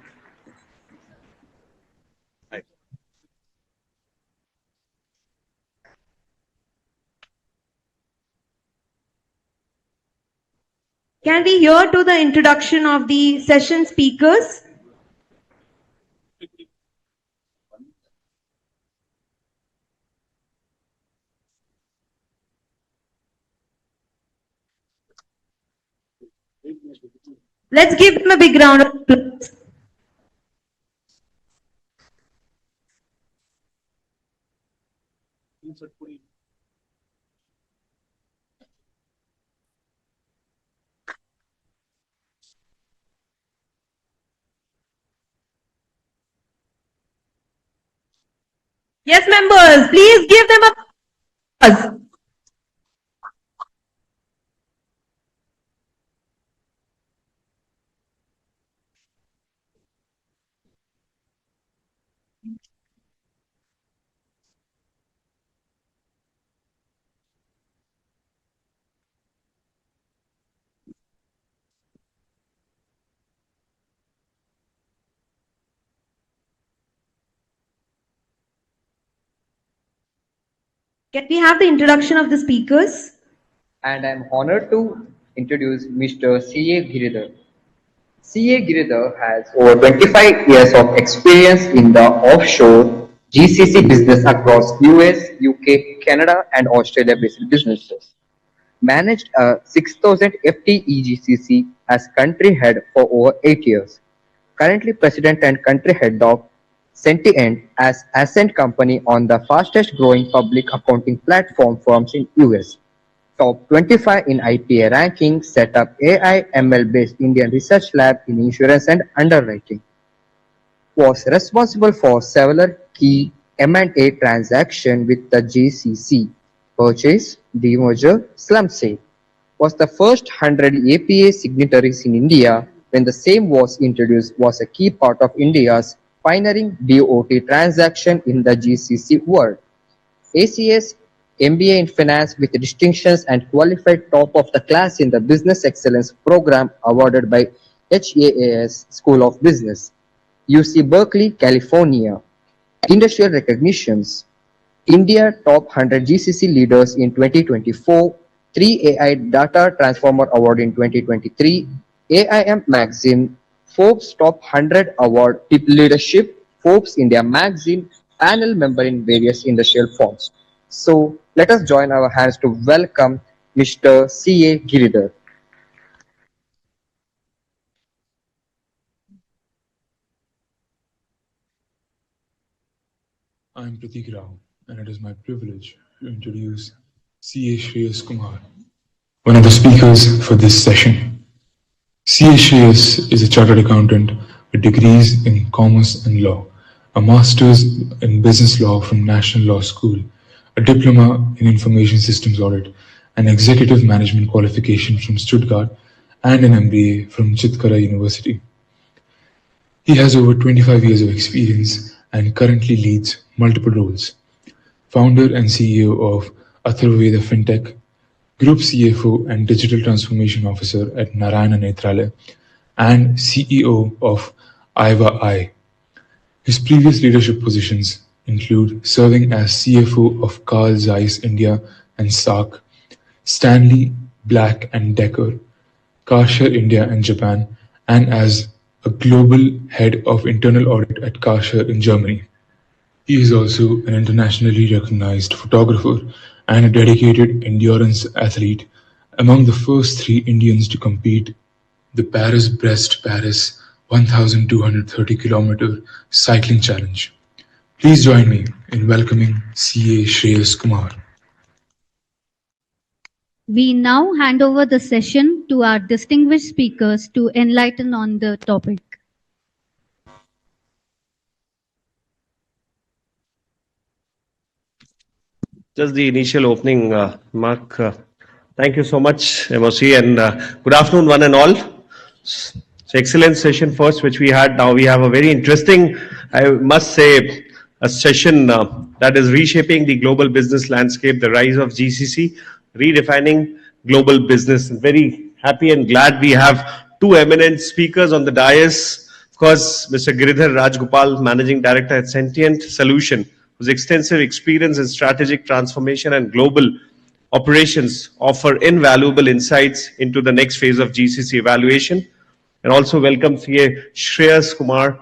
Can we hear to the introduction of the session speakers? Let's give them a big round of applause. Yes, members, please give them applause. Can we have the introduction of the speakers? And I'm honored to introduce Mr. C.A. Giridhar. C.A. Giridhar has over 25 years of experience in the offshore GCC business across US, UK, Canada, and Australia-based businesses. Managed a 6,000 FTE GCC as country head for over 8 years. Currently president and country head of Sentient as Ascent company on the fastest growing public accounting platform firms in US. Top 25 in IPA ranking, set up AI ML based Indian research lab in insurance and underwriting. Was responsible for several key M&A transactions with the GCC, purchase, demerger, slump sale. Was the first 100 APA signatories in India when the same was introduced, was a key part of India's pioneering BOT transaction in the GCC world. ACS MBA in Finance with distinctions and qualified top of the class in the Business Excellence Program awarded by HAAS School of Business. UC Berkeley, California. Industrial recognitions. India Top 100 GCC Leaders in 2024, 3 AI Data Transformer Award in 2023, AIM Magazine, Forbes Top 100 Award People Leadership, Forbes India Magazine, panel member in various industrial forums. So let us join our hands to welcome Mr. C.A. Giridhar. I'm Pratik Rao, and it is my privilege to introduce C.A. Shreyas Kumar, one of the speakers for this session. C.A. Shreyas is a chartered accountant with degrees in commerce and law, a master's in business law from National Law School, a diploma in information systems audit, an executive management qualification from Stuttgart, and an MBA from Chitkara University. He has over 25 years of experience and currently leads multiple roles. Founder and CEO of Atharvaveda Fintech, Group CFO and Digital Transformation Officer at Narayana Nethralaya, and CEO of IVA. His previous leadership positions include serving as CFO of Carl Zeiss India and SARC, Stanley Black and Decker, Karshare India and Japan, and as a global head of internal audit at Karshare in Germany. He is also an internationally recognized photographer and a dedicated endurance athlete, among the first 3 Indians to compete the Paris-Brest-Paris 1,230-kilometer cycling challenge. Please join me in welcoming C.A. Shreyas Kumar. We now hand over the session to our distinguished speakers to enlighten on the topic. Just the initial opening, Mark. Thank you so much, MOC, and good afternoon, one and all. So excellent session first, which we had. Now we have a very interesting, I must say, a session that is reshaping the global business landscape, the rise of GCC, redefining global business. Very happy and glad we have 2 eminent speakers on the dais. Of course, Mr. Giridhar Rajgopal, Managing Director at Sentient Solution, whose extensive experience in strategic transformation and global operations offer invaluable insights into the next phase of GCC evaluation. And also welcome C.A. Shreyas Kumar,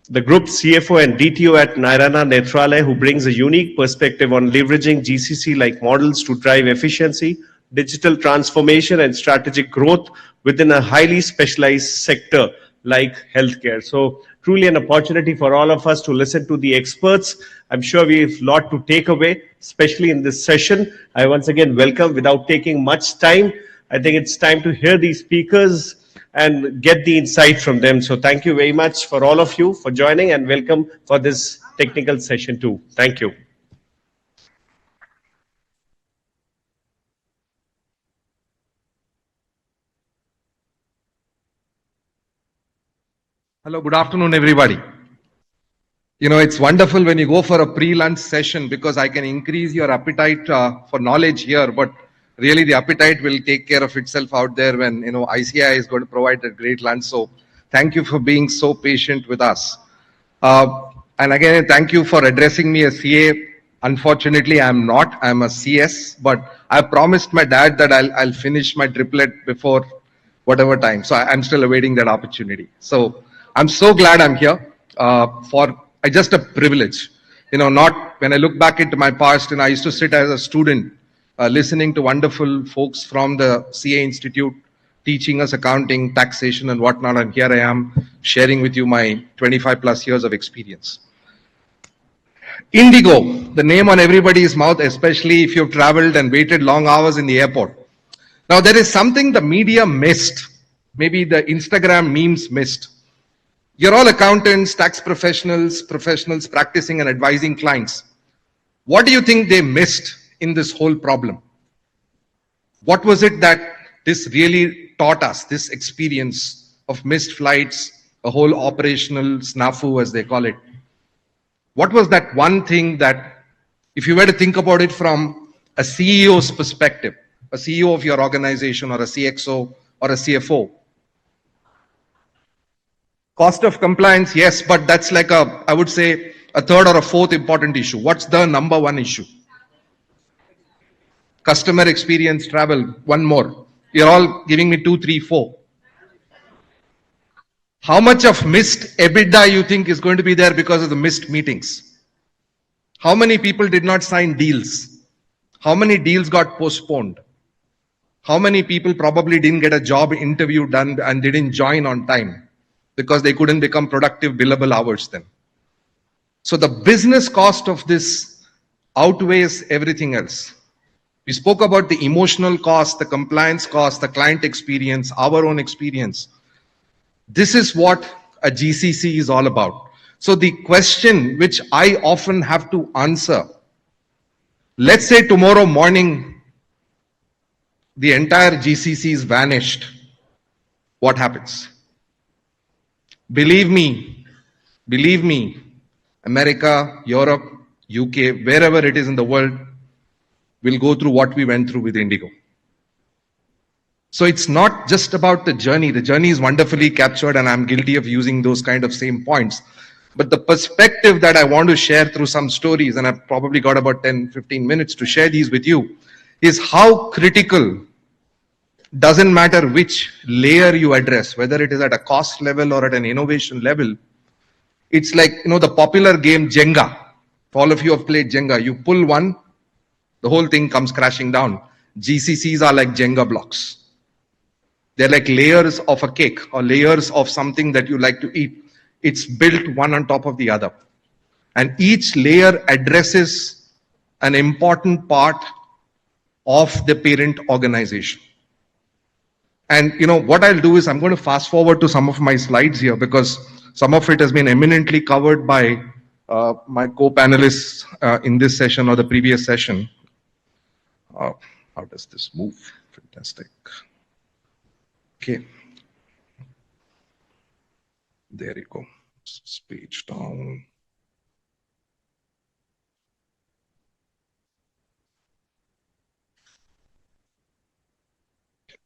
the Group CFO and DTO at Narayana Nethralaya, who brings a unique perspective on leveraging GCC-like models to drive efficiency, digital transformation, and strategic growth within a highly specialized sector like healthcare. So truly an opportunity for all of us to listen to the experts. I'm sure we have a lot to take away, especially in this session. I once again welcome, without taking much time, I think it's time to hear these speakers and get the insight from them. So thank you very much for all of you for joining, and welcome for this technical session too. Thank you. Hello, good afternoon, everybody. You know, it's wonderful when you go for a pre-lunch session because I can increase your appetite for knowledge here, but really the appetite will take care of itself out there when, you know, ICI is going to provide a great lunch. So thank you for being so patient with us. And again, thank you for addressing me as CA. Unfortunately, I'm not. I'm a CS, but I promised my dad that I'll finish my triplet before whatever time. So I'm still awaiting that opportunity. So I'm so glad I'm here for just a privilege. You know, not when I look back into my past, and I used to sit as a student listening to wonderful folks from the CA Institute teaching us accounting, taxation, and whatnot. And here I am sharing with you my 25 plus years of experience. Indigo, the name on everybody's mouth, especially if you've traveled and waited long hours in the airport. Now, there is something the media missed, maybe the Instagram memes missed. You're all accountants, tax professionals practicing and advising clients. What do you think they missed in this whole problem? What was it that this really taught us, this experience of missed flights, a whole operational snafu, as they call it? What was that one thing that, if you were to think about it from a CEO's perspective, a CEO of your organization or a CXO or a CFO, cost of compliance, yes, but that's like I would say, a third or a fourth important issue. What's the number one issue? Customer experience, travel, one more. You're all giving me 2, 3, 4. How much of missed EBITDA you think is going to be there because of the missed meetings? How many people did not sign deals? How many deals got postponed? How many people probably didn't get a job interview done and didn't join on time because they couldn't become productive billable hours then? So the business cost of this outweighs everything else. We spoke about the emotional cost, the compliance cost, the client experience, our own experience. This is what a GCC is all about. So the question which I often have to answer, let's say tomorrow morning, the entire GCC is vanished. What happens? Believe me, America, Europe, UK, wherever it is in the world, will go through what we went through with Indigo. So it's not just about the journey. The journey is wonderfully captured, and I'm guilty of using those kind of same points. But the perspective that I want to share through some stories, and I've probably got about 10, 15 minutes to share these with you, is how critical, doesn't matter which layer you address, whether it is at a cost level or at an innovation level. It's like, the popular game Jenga. If all of you have played Jenga, you pull one, the whole thing comes crashing down. GCCs are like Jenga blocks. They're like layers of a cake or layers of something that you like to eat. It's built one on top of the other. And each layer addresses an important part of the parent organization. And what I'll do is I'm going to fast forward to some of my slides here because some of it has been eminently covered by my co-panelists in this session or the previous session. How does this move? Fantastic. Okay. There you go. Page down.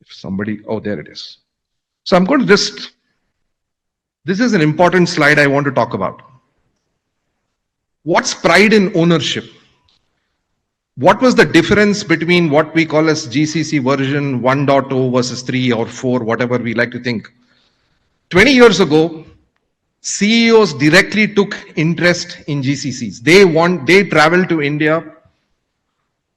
If somebody, there it is. So I'm going to this is an important slide I want to talk about. What's pride in ownership? What was the difference between what we call as GCC version 1.0 versus 3 or 4, whatever we like to think? 20 years ago, CEOs directly took interest in GCCs. They traveled to India.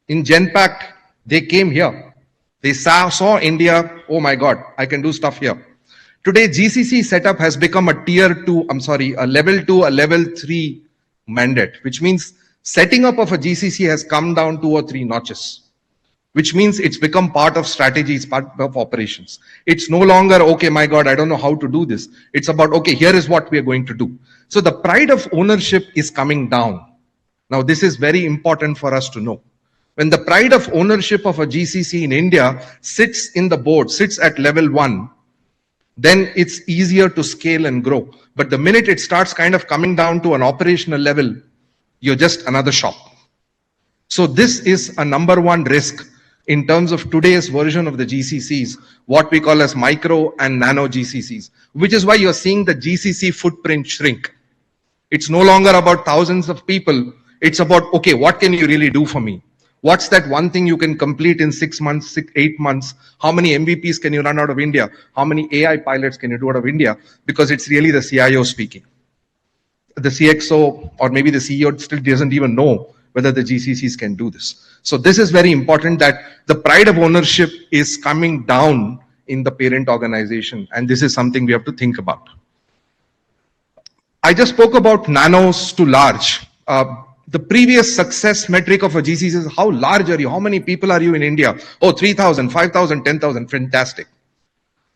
In Genpact, they came here. They saw India, oh my God, I can do stuff here. Today, GCC setup has become a a level 2, a level 3 mandate, which means setting up of a GCC has come down 2 or 3 notches, which means it's become part of strategy, it's part of operations. It's no longer, okay, my God, I don't know how to do this. It's about, okay, here is what we are going to do. So the pride of ownership is coming down. Now, this is very important for us to know. When the pride of ownership of a GCC in India sits in the board, sits at level 1, then it's easier to scale and grow. But the minute it starts kind of coming down to an operational level, you're just another shop. So this is a number 1 risk in terms of today's version of the GCCs, what we call as micro and nano GCCs, which is why you're seeing the GCC footprint shrink. It's no longer about thousands of people. It's about, okay, what can you really do for me? What's that one thing you can complete in 6 months, 8 months? How many MVPs can you run out of India? How many AI pilots can you do out of India? Because it's really the CIO speaking. The CXO or maybe the CEO still doesn't even know whether the GCCs can do this. So this is very important, that the pride of ownership is coming down in the parent organization, and this is something we have to think about. I just spoke about nanos to large. The previous success metric of a GCC is how large are you? How many people are you in India? Oh, 3,000, 5,000, 10,000, fantastic.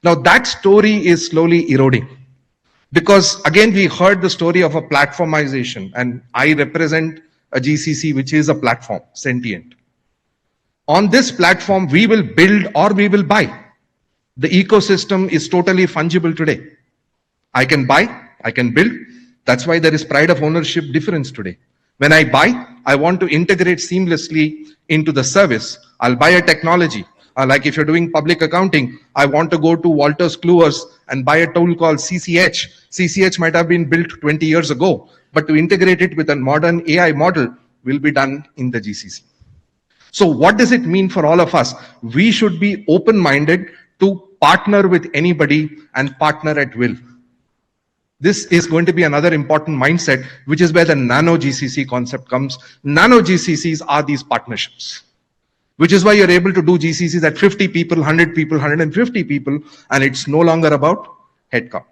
Now that story is slowly eroding. Because again, we heard the story of a platformization, and I represent a GCC which is a platform, sentient. On this platform, we will build or we will buy. The ecosystem is totally fungible today. I can buy, I can build. That's why there is pride of ownership difference today. When I buy, I want to integrate seamlessly into the service. I'll buy a technology. Like if you're doing public accounting, I want to go to Walters Kluwer's and buy a tool called CCH. CCH might have been built 20 years ago, but to integrate it with a modern AI model will be done in the GCC. So what does it mean for all of us? We should be open-minded to partner with anybody and partner at will. This is going to be another important mindset, which is where the nano GCC concept comes. Nano GCCs are these partnerships. which is why you're able to do GCCs at 50 people, 100 people, 150 people, and it's no longer about headcount.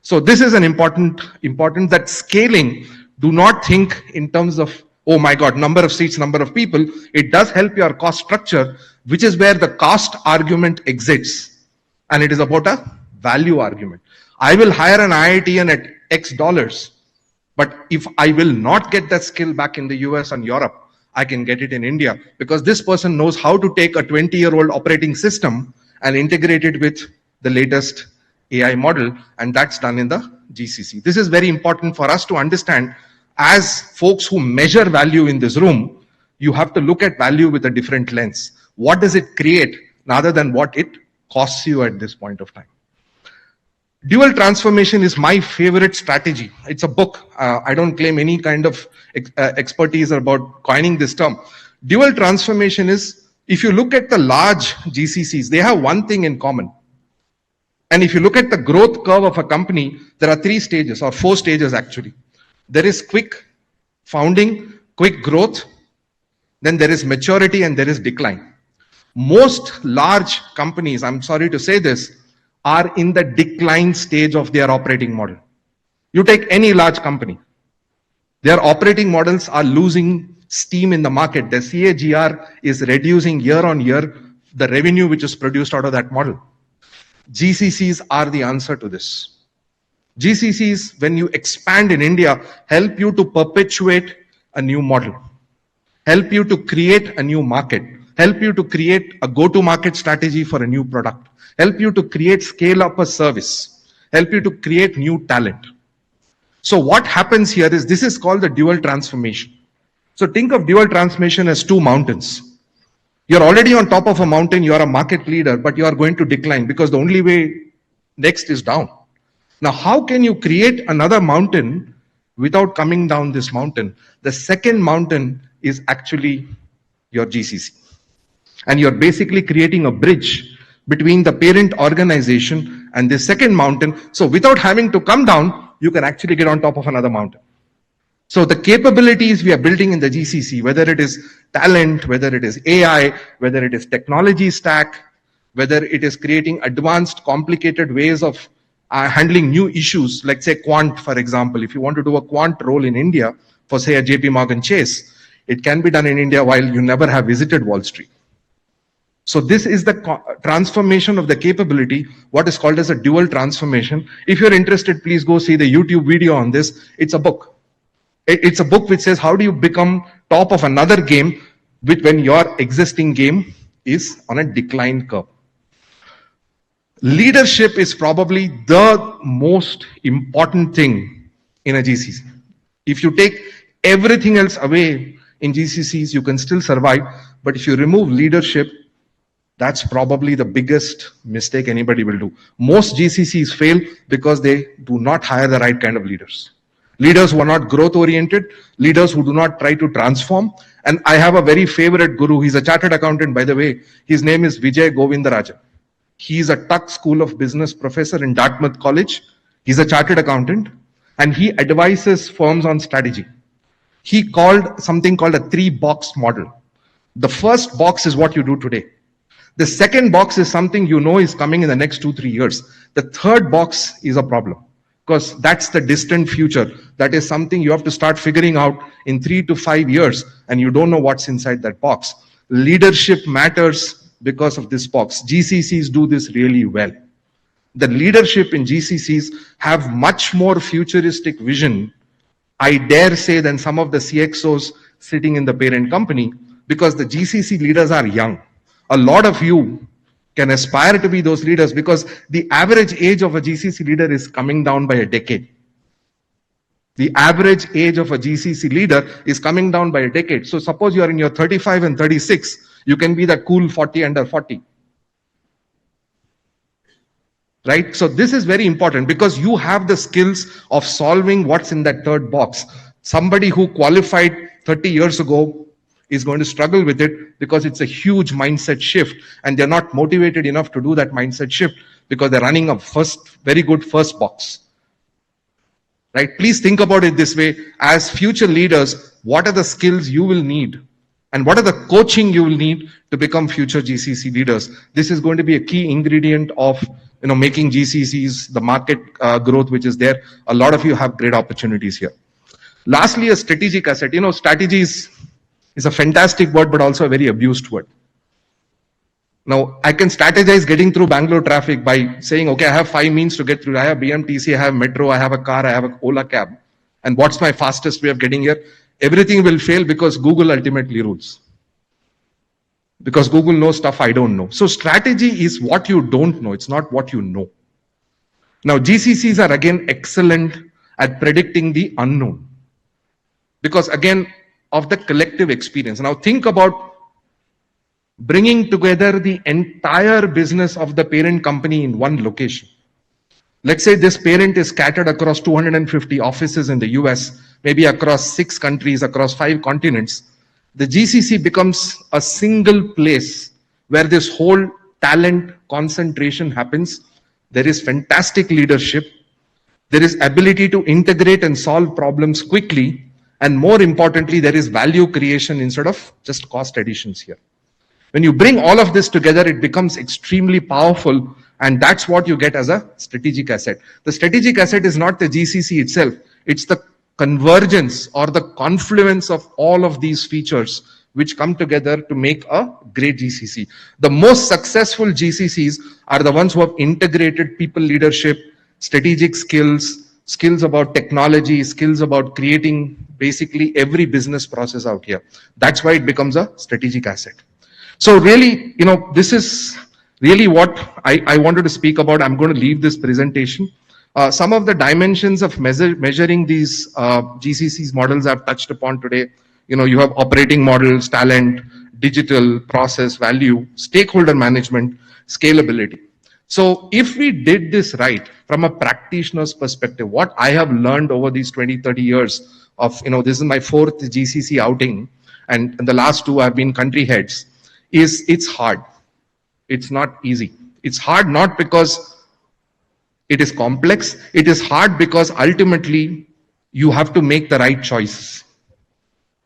So this is an important that scaling, do not think in terms of, oh my God, number of seats, number of people. It does help your cost structure, which is where the cost argument exits. And it is about a value argument. I will hire an IITian at X dollars, but if I will not get that skill back in the US and Europe, I can get it in India, because this person knows how to take a 20-year-old operating system and integrate it with the latest AI model, and that's done in the GCC. This is very important for us to understand. As folks who measure value in this room, you have to look at value with a different lens. What does it create rather than what it costs you at this point of time? Dual transformation is my favorite strategy. It's a book. I don't claim any kind of expertise about coining this term. Dual transformation is, if you look at the large GCCs, they have one thing in common. And if you look at the growth curve of a company, there are 3 stages or 4 stages actually. There is quick founding, quick growth, then there is maturity, and there is decline. Most large companies, I'm sorry to say this, are in the decline stage of their operating model. You take any large company, their operating models are losing steam in the market. The CAGR is reducing year on year the revenue which is produced out of that model. GCCs are the answer to this. GCCs, when you expand in India, help you to perpetuate a new model, help you to create a new market, help you to create a go-to-market strategy for a new product, help you to create scale up a service, help you to create new talent. So what happens here is, this is called the dual transformation. So think of dual transformation as 2 mountains. You're already on top of a mountain, you are a market leader, but you are going to decline because the only way next is down. Now, how can you create another mountain without coming down this mountain? The second mountain is actually your GCC. And you're basically creating a bridge between the parent organization and the second mountain. So without having to come down, you can actually get on top of another mountain. So the capabilities we are building in the GCC, whether it is talent, whether it is AI, whether it is technology stack, whether it is creating advanced, complicated ways of handling new issues, like say quant, for example. If you want to do a quant role in India for say a JP Morgan Chase, it can be done in India while you never have visited Wall Street. So this is the transformation of the capability, what is called as a dual transformation. If you're interested, please go see the YouTube video on this. It's a book. It's a book which says how do you become top of another game when your existing game is on a decline curve. Leadership is probably the most important thing in a GCC. If you take everything else away in GCCs, you can still survive. But if you remove leadership, that's probably the biggest mistake anybody will do. Most GCCs fail because they do not hire the right kind of leaders. Leaders who are not growth oriented, leaders who do not try to transform. And I have a very favorite guru. He's a chartered accountant, by the way. His name is Vijay Govindarajan. He's a Tuck School of Business professor in Dartmouth College. He's a chartered accountant and he advises firms on strategy. He called something called a 3-box model. The first box is what you do today. The second box is something you know is coming in the next 2-3 years. The third box is a problem because that's the distant future. That is something you have to start figuring out in 3 to 5 years and you don't know what's inside that box. Leadership matters because of this box. GCCs do this really well. The leadership in GCCs have much more futuristic vision, I dare say, than some of the CXOs sitting in the parent company, because the GCC leaders are young. A lot of you can aspire to be those leaders because the average age of a GCC leader is coming down by a decade. The average age of a GCC leader is coming down by a decade. So suppose you are in your 35 and 36, you can be that cool 40 under 40. Right? So this is very important because you have the skills of solving what's in that third box. Somebody who qualified 30 years ago is going to struggle with it because it's a huge mindset shift and they're not motivated enough to do that mindset shift because they're running a very good first box. Right? Please think about it this way. As future leaders, what are the skills you will need And what are the coaching you will need to become future GCC leaders? This is going to be a key ingredient of making GCCs, the market growth which is there. A lot of you have great opportunities here. Lastly, a strategic asset. Strategy is a fantastic word, but also a very abused word. Now, I can strategize getting through Bangalore traffic by saying, okay, I have 5 means to get through. I have BMTC, I have metro, I have a car, I have an Ola cab. And what's my fastest way of getting here? Everything will fail because Google ultimately rules. Because Google knows stuff I don't know. So strategy is what you don't know. It's not what you know. Now, GCCs are again excellent at predicting the unknown. Because again, of the collective experience. Now think about bringing together the entire business of the parent company in one location. Let's say this parent is scattered across 250 offices in the US, maybe across 6 countries, across 5 continents. The GCC becomes a single place where this whole talent concentration happens. There is fantastic leadership. There is ability to integrate and solve problems quickly. And more importantly, there is value creation instead of just cost additions here. When you bring all of this together, it becomes extremely powerful, and that's what you get as a strategic asset. The strategic asset is not the GCC itself, it's the convergence or the confluence of all of these features which come together to make a great GCC. The most successful GCCs are the ones who have integrated people leadership, strategic skills, skills about technology, skills about creating basically every business process out here. That's why it becomes a strategic asset. So really, this is really what I wanted to speak about. I'm going to leave this presentation. Some of the dimensions of measuring these GCCs models I've touched upon today. You have operating models, talent, digital, process, value, stakeholder management, scalability. So if we did this right from a practitioner's perspective, what I have learned over these 20, 30 years of, this is my 4th GCC outing, and the last 2 have been country heads, is it's hard. It's not easy. It's hard not because it is complex. It is hard because ultimately you have to make the right choices.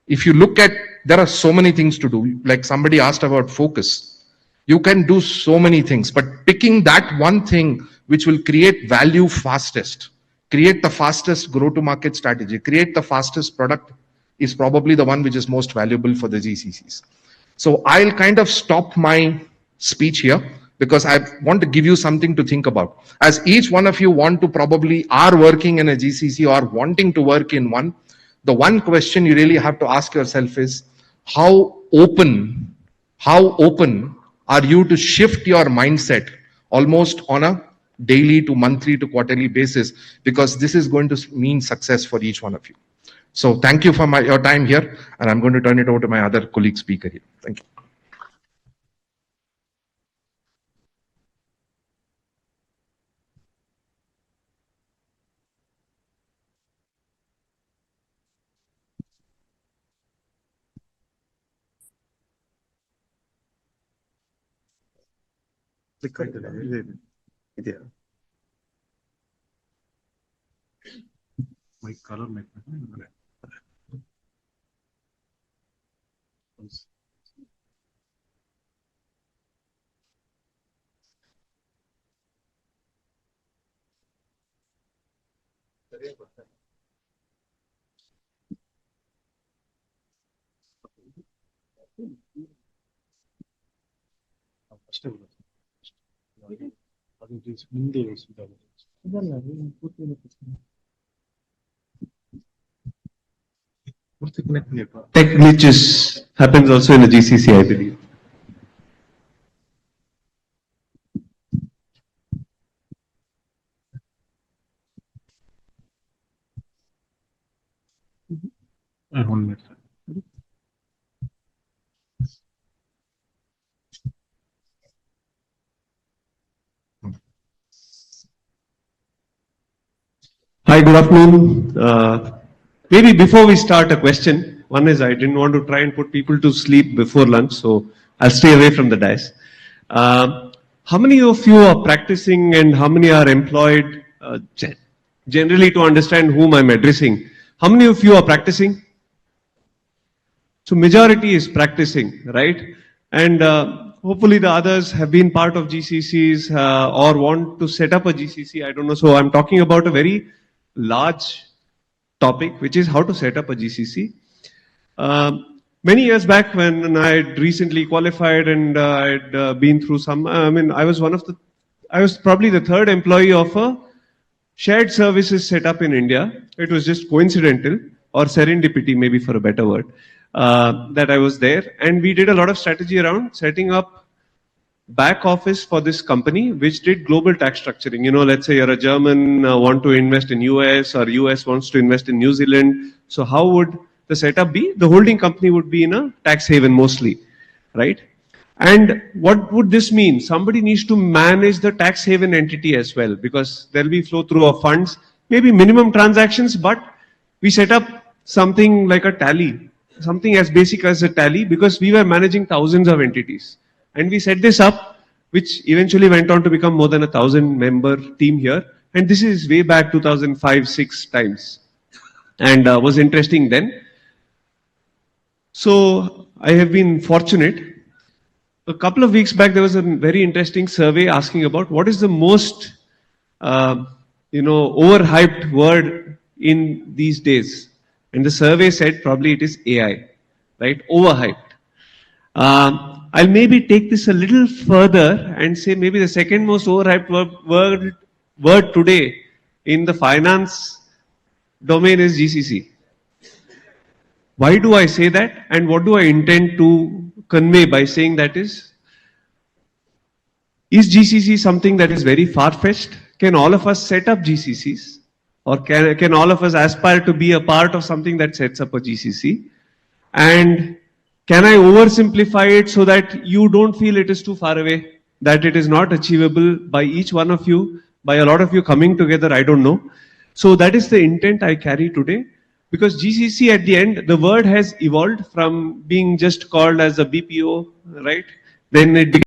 If you look at, there are so many things to do. Like somebody asked about focus. You can do so many things, but picking that one thing which will create value fastest, create the fastest go-to-market strategy, create the fastest product is probably the one which is most valuable for the GCCs. So I'll kind of stop my speech here because I want to give you something to think about. As each one of you want to probably are working in a GCC or wanting to work in one, the one question you really have to ask yourself is how open are you to shift your mindset almost on a daily to monthly to quarterly basis, because this is going to mean success for each one of you. So thank you for your time here, and I'm going to turn it over to my other colleague speaker here. Thank you. My color, Tech glitches happens also in the GCC, I believe. One minute. Hi, good afternoon. Maybe before we start, a question. One is I didn't want to try and put people to sleep before lunch, so I'll stay away from the dais. How many of you are practicing and how many are employed? Generally, to understand whom I'm addressing, how many of you are practicing? So majority is practicing, right? And hopefully the others have been part of GCCs or want to set up a GCC. I don't know. So I'm talking about a very large topic, which is how to set up a GCC. Many years back when I had recently qualified and I'd been through some, I was probably the third employee of a shared services set up in India. It was just coincidental or serendipity, maybe for a better word, that I was there. And we did a lot of strategy around setting up back office for this company, which did global tax structuring. You know, let's say you're a German, want to invest in US, or US wants to invest in New Zealand. So how would the setup be? The holding company would be in a tax haven mostly, right? And what would this mean? Somebody needs to manage the tax haven entity as well, because there'll be flow through of funds, maybe minimum transactions, but we set up something like a tally, something as basic as a tally, because we were managing thousands of entities. And we set this up, which eventually went on to become more than 1,000-member team here. And this is way back 2005-6 times, and was interesting then. So I have been fortunate. A couple of weeks back, there was a very interesting survey asking about what is the most, overhyped word in these days. And the survey said probably it is AI, right? Overhyped. I'll maybe take this a little further and say maybe the second most overhyped word today in the finance domain is GCC. Why do I say that? And what do I intend to convey by saying that is GCC something that is very far-fetched? Can all of us set up GCCs? Or can all of us aspire to be a part of something that sets up a GCC? And can I oversimplify it so that you don't feel it is too far away, that it is not achievable by each one of you, by a lot of you coming together? I don't know. So that is the intent I carry today. Because GCC at the end, the word has evolved from being just called as a BPO, right? Then it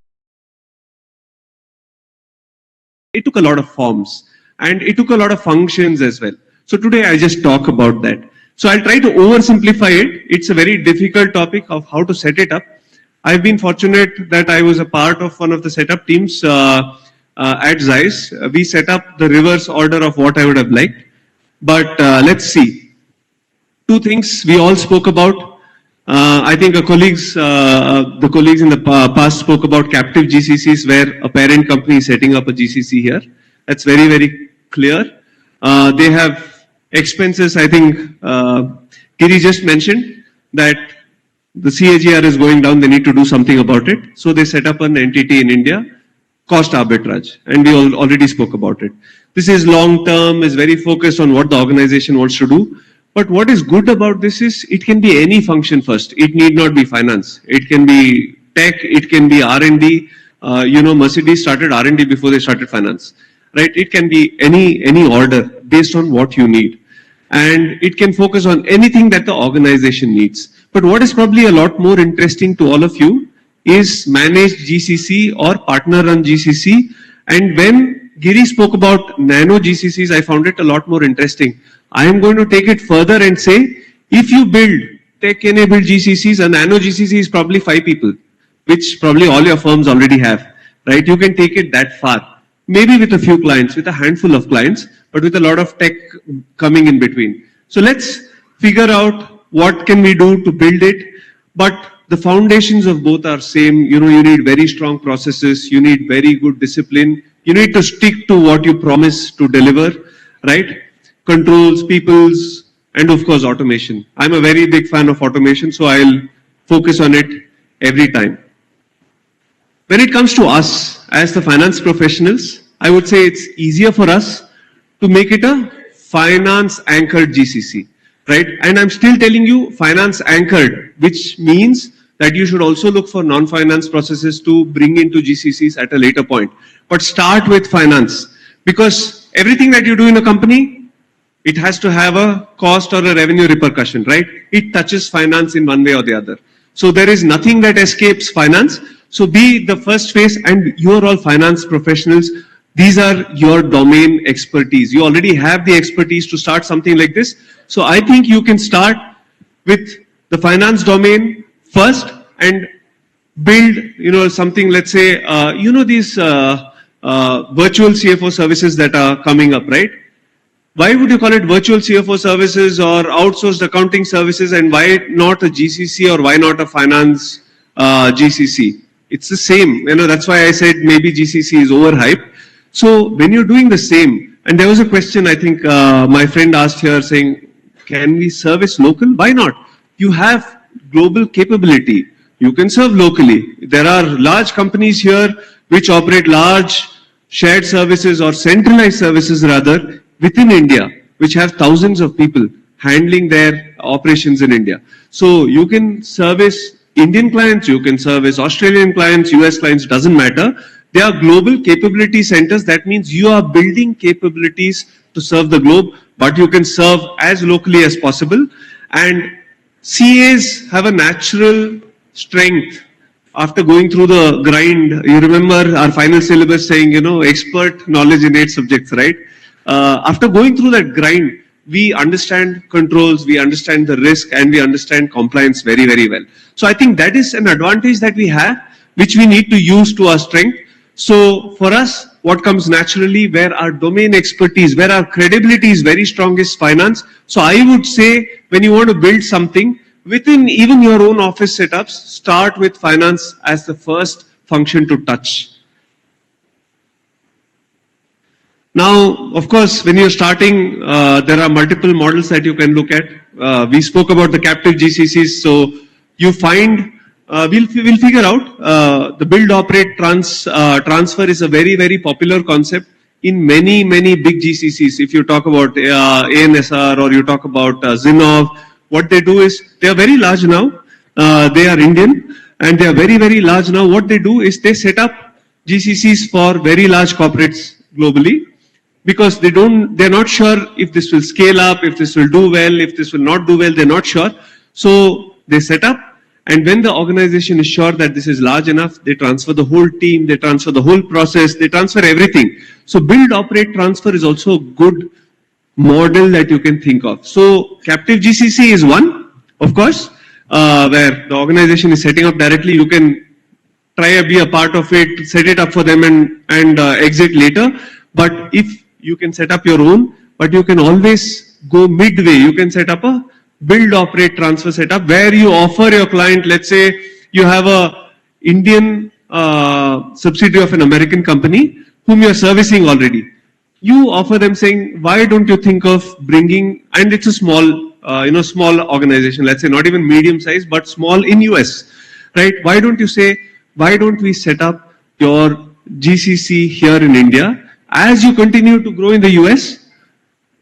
took a lot of forms and it took a lot of functions as well. So today I just talk about that. So I'll try to oversimplify it. It's a very difficult topic of how to set it up. I've been fortunate that I was a part of one of the setup teams at Zeiss. We set up the reverse order of what I would have liked. But let's see. Two things we all spoke about. I think the colleagues in the past spoke about captive GCCs, where a parent company is setting up a GCC here. That's very, very clear. They have expenses. I think Giri just mentioned that the CAGR is going down. They need to do something about it. So they set up an entity in India, cost arbitrage, and we already spoke about it. This is long term, is very focused on what the organization wants to do. But what is good about this is it can be any function first. It need not be finance. It can be tech. It can be R&D. Mercedes started R&D before they started finance, right? It can be any order based on what you need. And it can focus on anything that the organization needs. But what is probably a lot more interesting to all of you is managed GCC or partner run GCC. And when Giri spoke about nano GCCs, I found it a lot more interesting. I am going to take it further and say, if you build tech-enabled GCCs, a nano GCC is probably 5 people, which probably all your firms already have, right? You can take it that far. Maybe with a few clients, with a handful of clients, but with a lot of tech coming in between. So let's figure out what can we do to build it. But the foundations of both are same. You need very strong processes. You need very good discipline. You need to stick to what you promise to deliver, right? Controls, peoples, and of course automation. I'm a very big fan of automation, so I'll focus on it every time. When it comes to us as the finance professionals, I would say it's easier for us to make it a finance anchored GCC, right? And I'm still telling you finance anchored, which means that you should also look for non-finance processes to bring into GCCs at a later point. But start with finance, because everything that you do in a company, it has to have a cost or a revenue repercussion, right? It touches finance in one way or the other. So there is nothing that escapes finance. So be the first phase, and you are all finance professionals. These are your domain expertise. You already have the expertise to start something like this. So I think you can start with the finance domain first and build, something, let's say, these virtual CFO services that are coming up, right? Why would you call it virtual CFO services or outsourced accounting services, and why not a GCC or why not a finance GCC? It's the same, that's why I said maybe GCC is overhyped. So when you're doing the same, and there was a question I think my friend asked here saying, can we service local? Why not? You have global capability. You can serve locally. There are large companies here which operate large shared services or centralized services rather within India, which have thousands of people handling their operations in India. So you can service Indian clients, you can service Australian clients, US clients, doesn't matter. They are global capability centers. That means you are building capabilities to serve the globe, but you can serve as locally as possible. And CAs have a natural strength after going through the grind. You remember our final syllabus saying, expert knowledge in 8 subjects, right? After going through that grind, we understand controls, we understand the risk, and we understand compliance very, very well. So I think that is an advantage that we have, which we need to use to our strength. So for us, what comes naturally, where our domain expertise, where our credibility is very strong, is finance. So I would say, when you want to build something within even your own office setups, start with finance as the first function to touch. Now, of course, when you're starting, there are multiple models that you can look at. We spoke about the captive GCCs. So you find, we'll figure out, the build, operate, transfer is a very, very popular concept in many, many big GCCs. If you talk about ANSR or you talk about Zinov, what they do is, they are very large now. They are Indian and they are very, very large now. What they do is they set up GCCs for very large corporates globally, because they're not sure if this will scale up, if this will do well, if this will not do well, they're not sure. So they set up, and when the organization is sure that this is large enough, they transfer the whole team, they transfer the whole process, they transfer everything. So build, operate, transfer is also a good model that you can think of. So captive GCC is one, of course, where the organization is setting up directly. You can try to be a part of it, set it up for them and exit later. But if you can set up your own, but you can always go midway. You can set up a build, operate, transfer setup where you offer your client, let's say you have a Indian subsidiary of an American company whom you're servicing already. You offer them saying, why don't you think of bringing, and it's a small, small organization, let's say not even medium size, but small in US, right? Why don't you say, why don't we set up your GCC here in India? As you continue to grow in the US,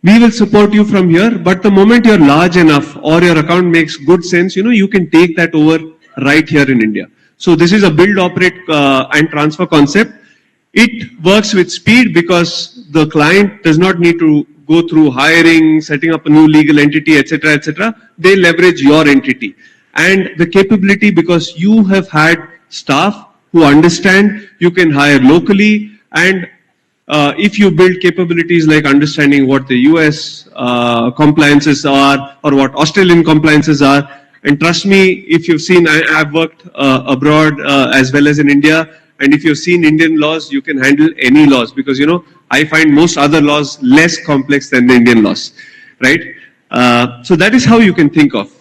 we will support you from here. But the moment you're large enough or your account makes good sense, you can take that over right here in India. So this is a build, operate, and transfer concept. It works with speed because the client does not need to go through hiring, setting up a new legal entity, etc., etc. They leverage your entity. And the capability, because you have had staff who understand, you can hire locally, and if you build capabilities like understanding what the US compliances are or what Australian compliances are, and trust me, if you've seen, I've worked abroad as well as in India, and if you've seen Indian laws, you can handle any laws, because I find most other laws less complex than the Indian laws, right? So that is how you can think of.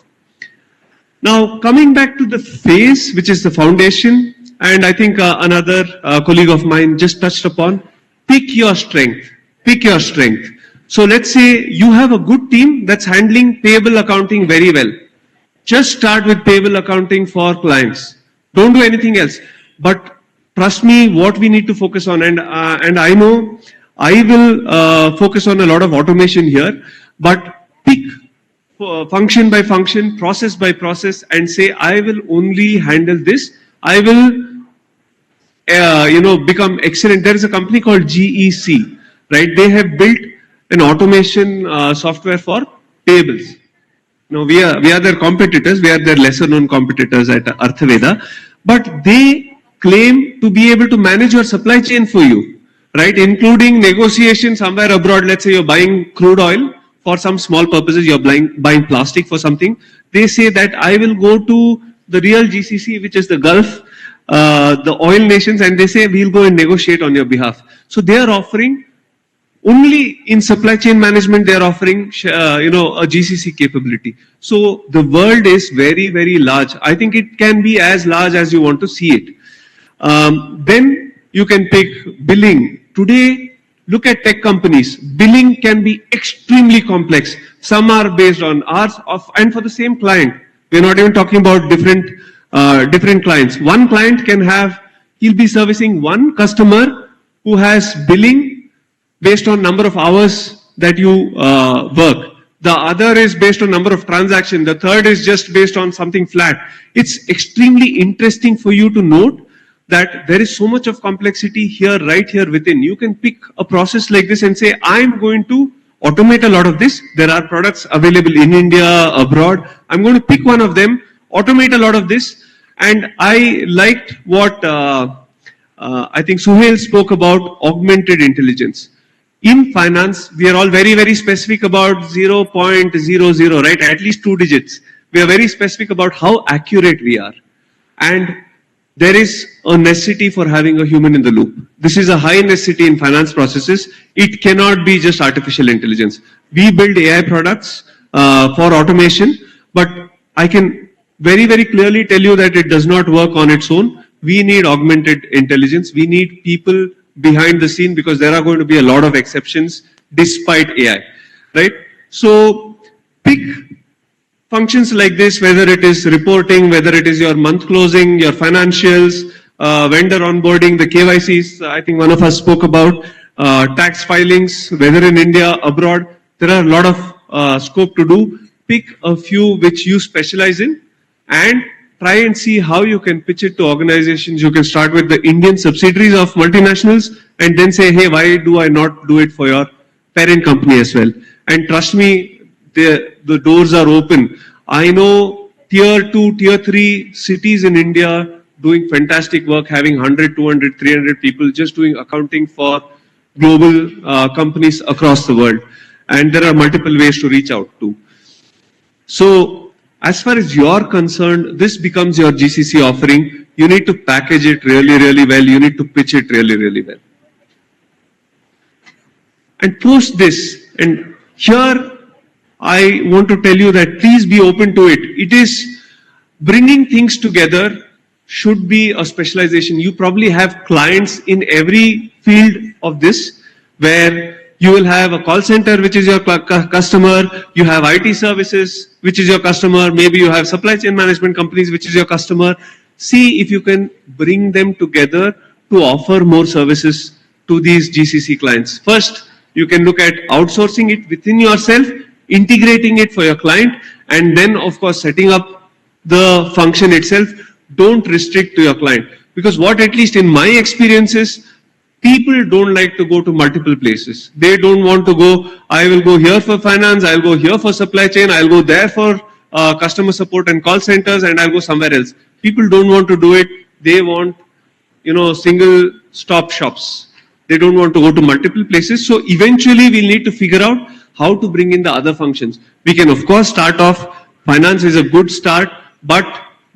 Now, coming back to the phase, which is the foundation, and I think another colleague of mine just touched upon, pick your strength. Pick your strength. So let's say you have a good team that's handling payable accounting very well. Just start with payable accounting for clients. Don't do anything else. But trust me, what we need to focus on, and I know I will focus on a lot of automation here, but pick function by function, process by process, and say, I will only handle this. I will become excellent. There is a company called GCC, right? They have built an automation software for payables. Now we are their competitors. We are their lesser known competitors at Arthaveda, but they claim to be able to manage your supply chain for you, right? Including negotiation somewhere abroad. Let's say you're buying crude oil for some small purposes, you're buying plastic for something. They say that I will go to the real GCC, which is the Gulf, the oil nations, and they say we'll go and negotiate on your behalf. So they are offering only in supply chain management. They are offering, a GCC capability. So the world is very, very large. I think it can be as large as you want to see it. Then you can pick billing. Today, look at tech companies. Billing can be extremely complex. Some are based on hours and for the same client. We're not even talking about different clients. One client he'll be servicing one customer who has billing based on number of hours that you work. The other is based on number of transactions. The third is just based on something flat. It's extremely interesting for you to note that there is so much of complexity here, right here within. You can pick a process like this and say, I'm going to automate a lot of this. There are products available in India, abroad. I'm going to pick one of them, automate a lot of this. And I liked what I think Suhail spoke about, augmented intelligence. In finance, we are all very, very specific about 0.00, right? At least 2 digits. We are very specific about how accurate we are. And there is a necessity for having a human in the loop. This is a high necessity in finance processes. It cannot be just artificial intelligence. We build AI products for automation, but I can very, very clearly tell you that it does not work on its own. We need augmented intelligence. We need people behind the scene because there are going to be a lot of exceptions despite AI, right? So pick functions like this, whether it is reporting, whether it is your month closing, your financials, vendor onboarding, the KYCs, I think one of us spoke about, tax filings, whether in India, abroad, there are a lot of scope to do. Pick a few which you specialize in and try and see how you can pitch it to organizations. You can start with the Indian subsidiaries of multinationals and then say, hey, why do I not do it for your parent company as well? And trust me, the doors are open. I know tier 2, tier 3 cities in India doing fantastic work, having 100, 200, 300 people just doing accounting for global companies across the world. And there are multiple ways to reach out to. So as far as you're concerned, this becomes your GCC offering. You need to package it really, really well. You need to pitch it really, really well. And post this, and here I want to tell you that please be open to it. It is bringing things together should be a specialization. You probably have clients in every field of this where you will have a call center, which is your customer. You have IT services, which is your customer. Maybe you have supply chain management companies, which is your customer. See if you can bring them together to offer more services to these GCC clients. First, you can look at outsourcing it within yourself, integrating it for your client, and then, of course, setting up the function itself. Don't restrict to your client. Because what, at least in my experience, is people don't like to go to multiple places. They don't want to go, I will go here for finance, I'll go here for supply chain, I'll go there for customer support and call centers, and I'll go somewhere else. People don't want to do it. They want, single stop shops. They don't want to go to multiple places. So eventually we'll need to figure out how to bring in the other functions. We can, of course, start off, finance is a good start, but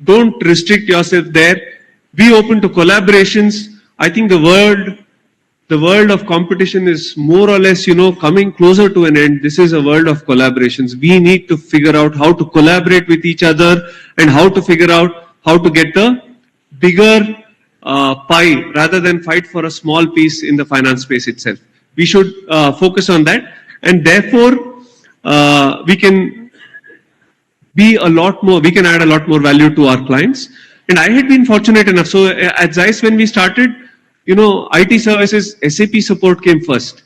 don't restrict yourself there. Be open to collaborations. I think the world of competition is more or less, coming closer to an end. This is a world of collaborations. We need to figure out how to collaborate with each other and how to figure out how to get the bigger pie rather than fight for a small piece in the finance space itself. We should focus on that, and therefore we can be a lot more, we can add a lot more value to our clients. And I had been fortunate enough. So at Zeiss, when we started, IT services, SAP support came first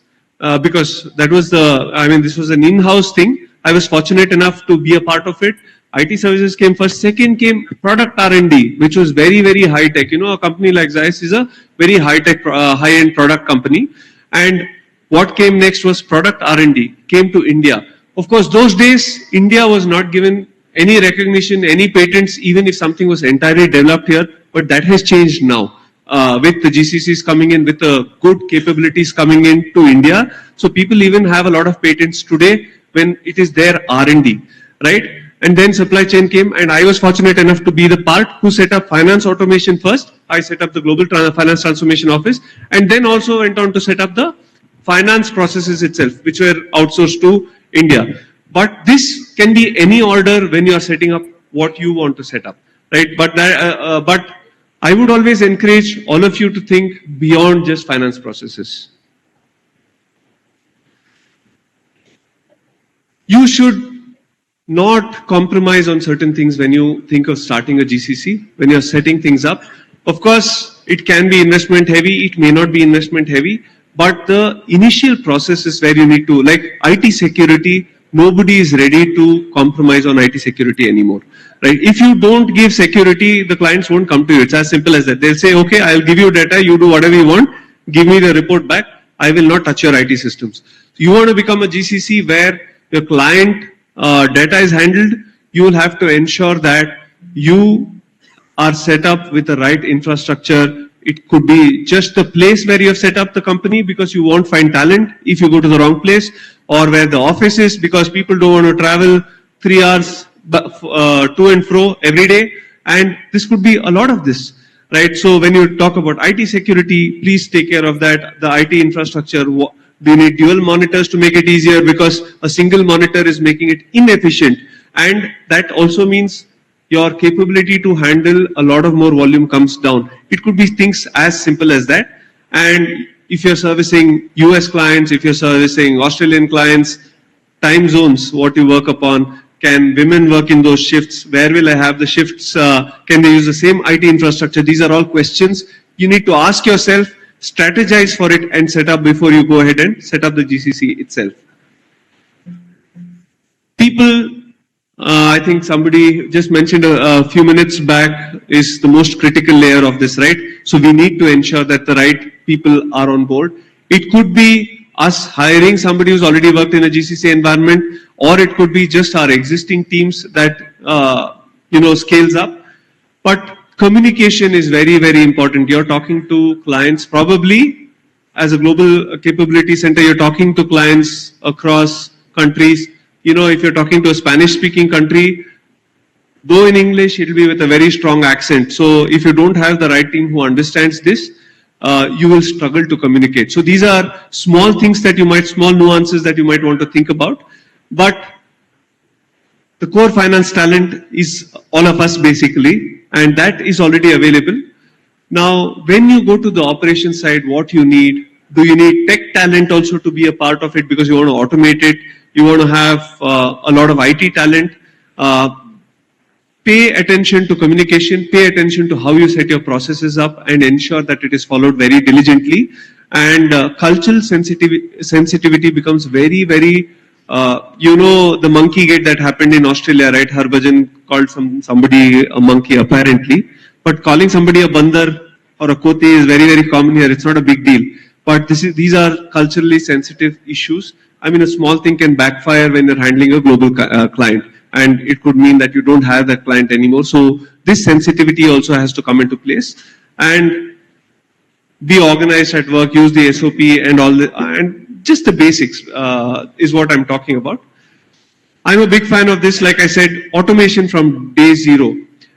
because that was this was an in-house thing. I was fortunate enough to be a part of it. IT services came first. Second came product R&D, which was very, very high tech. A company like Zeiss is a very high tech, high-end product company. And what came next was product R&D, came to India. Of course, those days, India was not given any recognition, any patents, even if something was entirely developed here. But that has changed now. With the GCCs coming in, with the good capabilities coming in to India. So people even have a lot of patents today. when it is their R&D, right? And then supply chain came, and I was fortunate enough to be the part who set up finance automation first. I set up the global finance transformation office, and then also went on to set up the finance processes itself, which were outsourced to India. But this can be any order when you are setting up what you want to set up, right? But I would always encourage all of you to think beyond just finance processes. You should not compromise on certain things when you think of starting a GCC, when you're setting things up. Of course, it can be investment heavy, it may not be investment heavy, but the initial process is where you need to, like IT security, nobody is ready to compromise on IT security anymore, right? If you don't give security, the clients won't come to you. It's as simple as that. They'll say, okay, I'll give you data, you do whatever you want, give me the report back, I will not touch your IT systems. You want to become a GCC where your client data is handled, you will have to ensure that you are set up with the right infrastructure. It could be just the place where you have set up the company because you won't find talent if you go to the wrong place, or where the office is because people don't want to travel 3 hours to and fro every day. And this could be a lot of this, right? So when you talk about IT security, please take care of that. The IT infrastructure, do you need dual monitors to make it easier, because a single monitor is making it inefficient. And that also means your capability to handle a lot of more volume comes down. It could be things as simple as that. And if you're servicing US clients, if you're servicing Australian clients, time zones, what you work upon, can women work in those shifts? Where will I have the shifts? Can they use the same IT infrastructure? These are all questions you need to ask yourself, strategize for it, and set up before you go ahead and set up the GCC itself. People, I think somebody just mentioned a few minutes back, is the most critical layer of this, right? So we need to ensure that the right people are on board. It could be us hiring somebody who's already worked in a GCC environment, or it could be just our existing teams that scales up. But communication is very, very important. You're talking to clients, probably as a global capability center, you're talking to clients across countries. If you're talking to a Spanish-speaking country, though in English, it'll be with a very strong accent. So if you don't have the right team who understands this, you will struggle to communicate. So these are small things that small nuances that you might want to think about. But the core finance talent is all of us basically, and that is already available. Now, when you go to the operations side, what you need, do you need tech talent also to be a part of it because you want to automate it? You want to have a lot of IT talent. Pay attention to communication, pay attention to how you set your processes up, and ensure that it is followed very diligently. And cultural sensitivity becomes very, very, the monkey gate that happened in Australia, right? Harbhajan called somebody a monkey apparently, but calling somebody a bandar or a koti is very, very common here. It's not a big deal. But these are culturally sensitive issues. I mean, a small thing can backfire when you're handling a global client, and it could mean that you don't have that client anymore. So this sensitivity also has to come into place, and be organized at work, use the SOP and all and just the basics is what I'm talking about. I'm a big fan of this. Like I said, automation from day zero.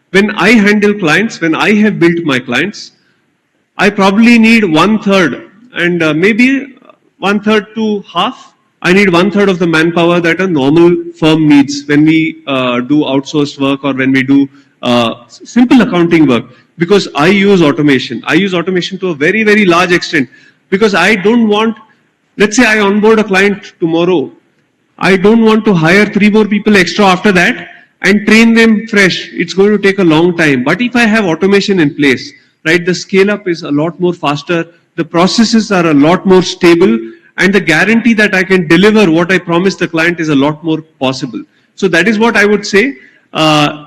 When I handle clients, when I have built my clients, I probably need 1/3 and maybe 1/3 to half. I need 1/3 of the manpower that a normal firm needs when we do outsourced work or when we do simple accounting work, because I use automation. I use automation to a very, very large extent, because I don't want, let's say I onboard a client tomorrow, I don't want to hire 3 more people extra after that and train them fresh. It's going to take a long time. But if I have automation in place, right, the scale up is a lot more faster, the processes are a lot more stable, and the guarantee that I can deliver what I promised the client is a lot more possible. So that is what I would say,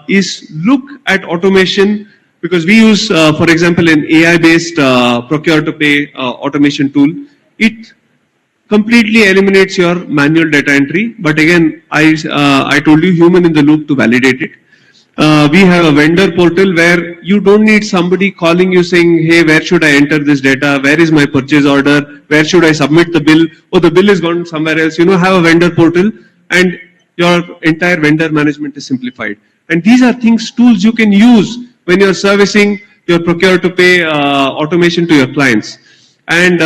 is look at automation, because we use, for example, an AI-based procure-to-pay automation tool. It completely eliminates your manual data entry. But again, I told you, human in the loop to validate it. We have a vendor portal where you don't need somebody calling you saying, hey, where should I enter this data? Where is my purchase order? Where should I submit the bill? Oh, the bill is gone somewhere else. Have a vendor portal and your entire vendor management is simplified. And these are things, tools you can use when you're servicing your procure to pay automation to your clients. And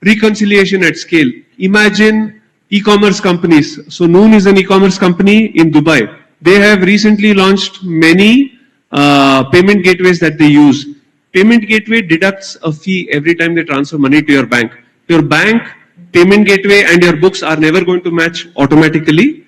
reconciliation at scale. Imagine e-commerce companies. So Noon is an e-commerce company in Dubai. They have recently launched many payment gateways that they use. Payment gateway deducts a fee every time they transfer money to your bank. Your bank, payment gateway and your books are never going to match automatically.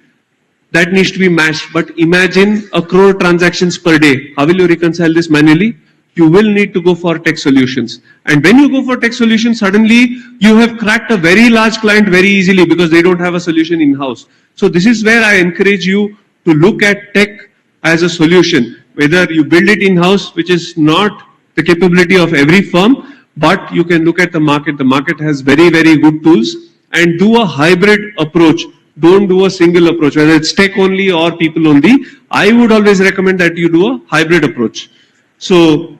That needs to be matched. But imagine 1 crore transactions per day. How will you reconcile this manually? You will need to go for tech solutions. And when you go for tech solutions, suddenly you have cracked a very large client very easily because they don't have a solution in-house. So this is where I encourage you to look at tech as a solution. Whether you build it in-house, which is not the capability of every firm, but you can look at the market. The market has very, very good tools, and do a hybrid approach. Don't do a single approach, whether it's tech only or people only. I would always recommend that you do a hybrid approach. So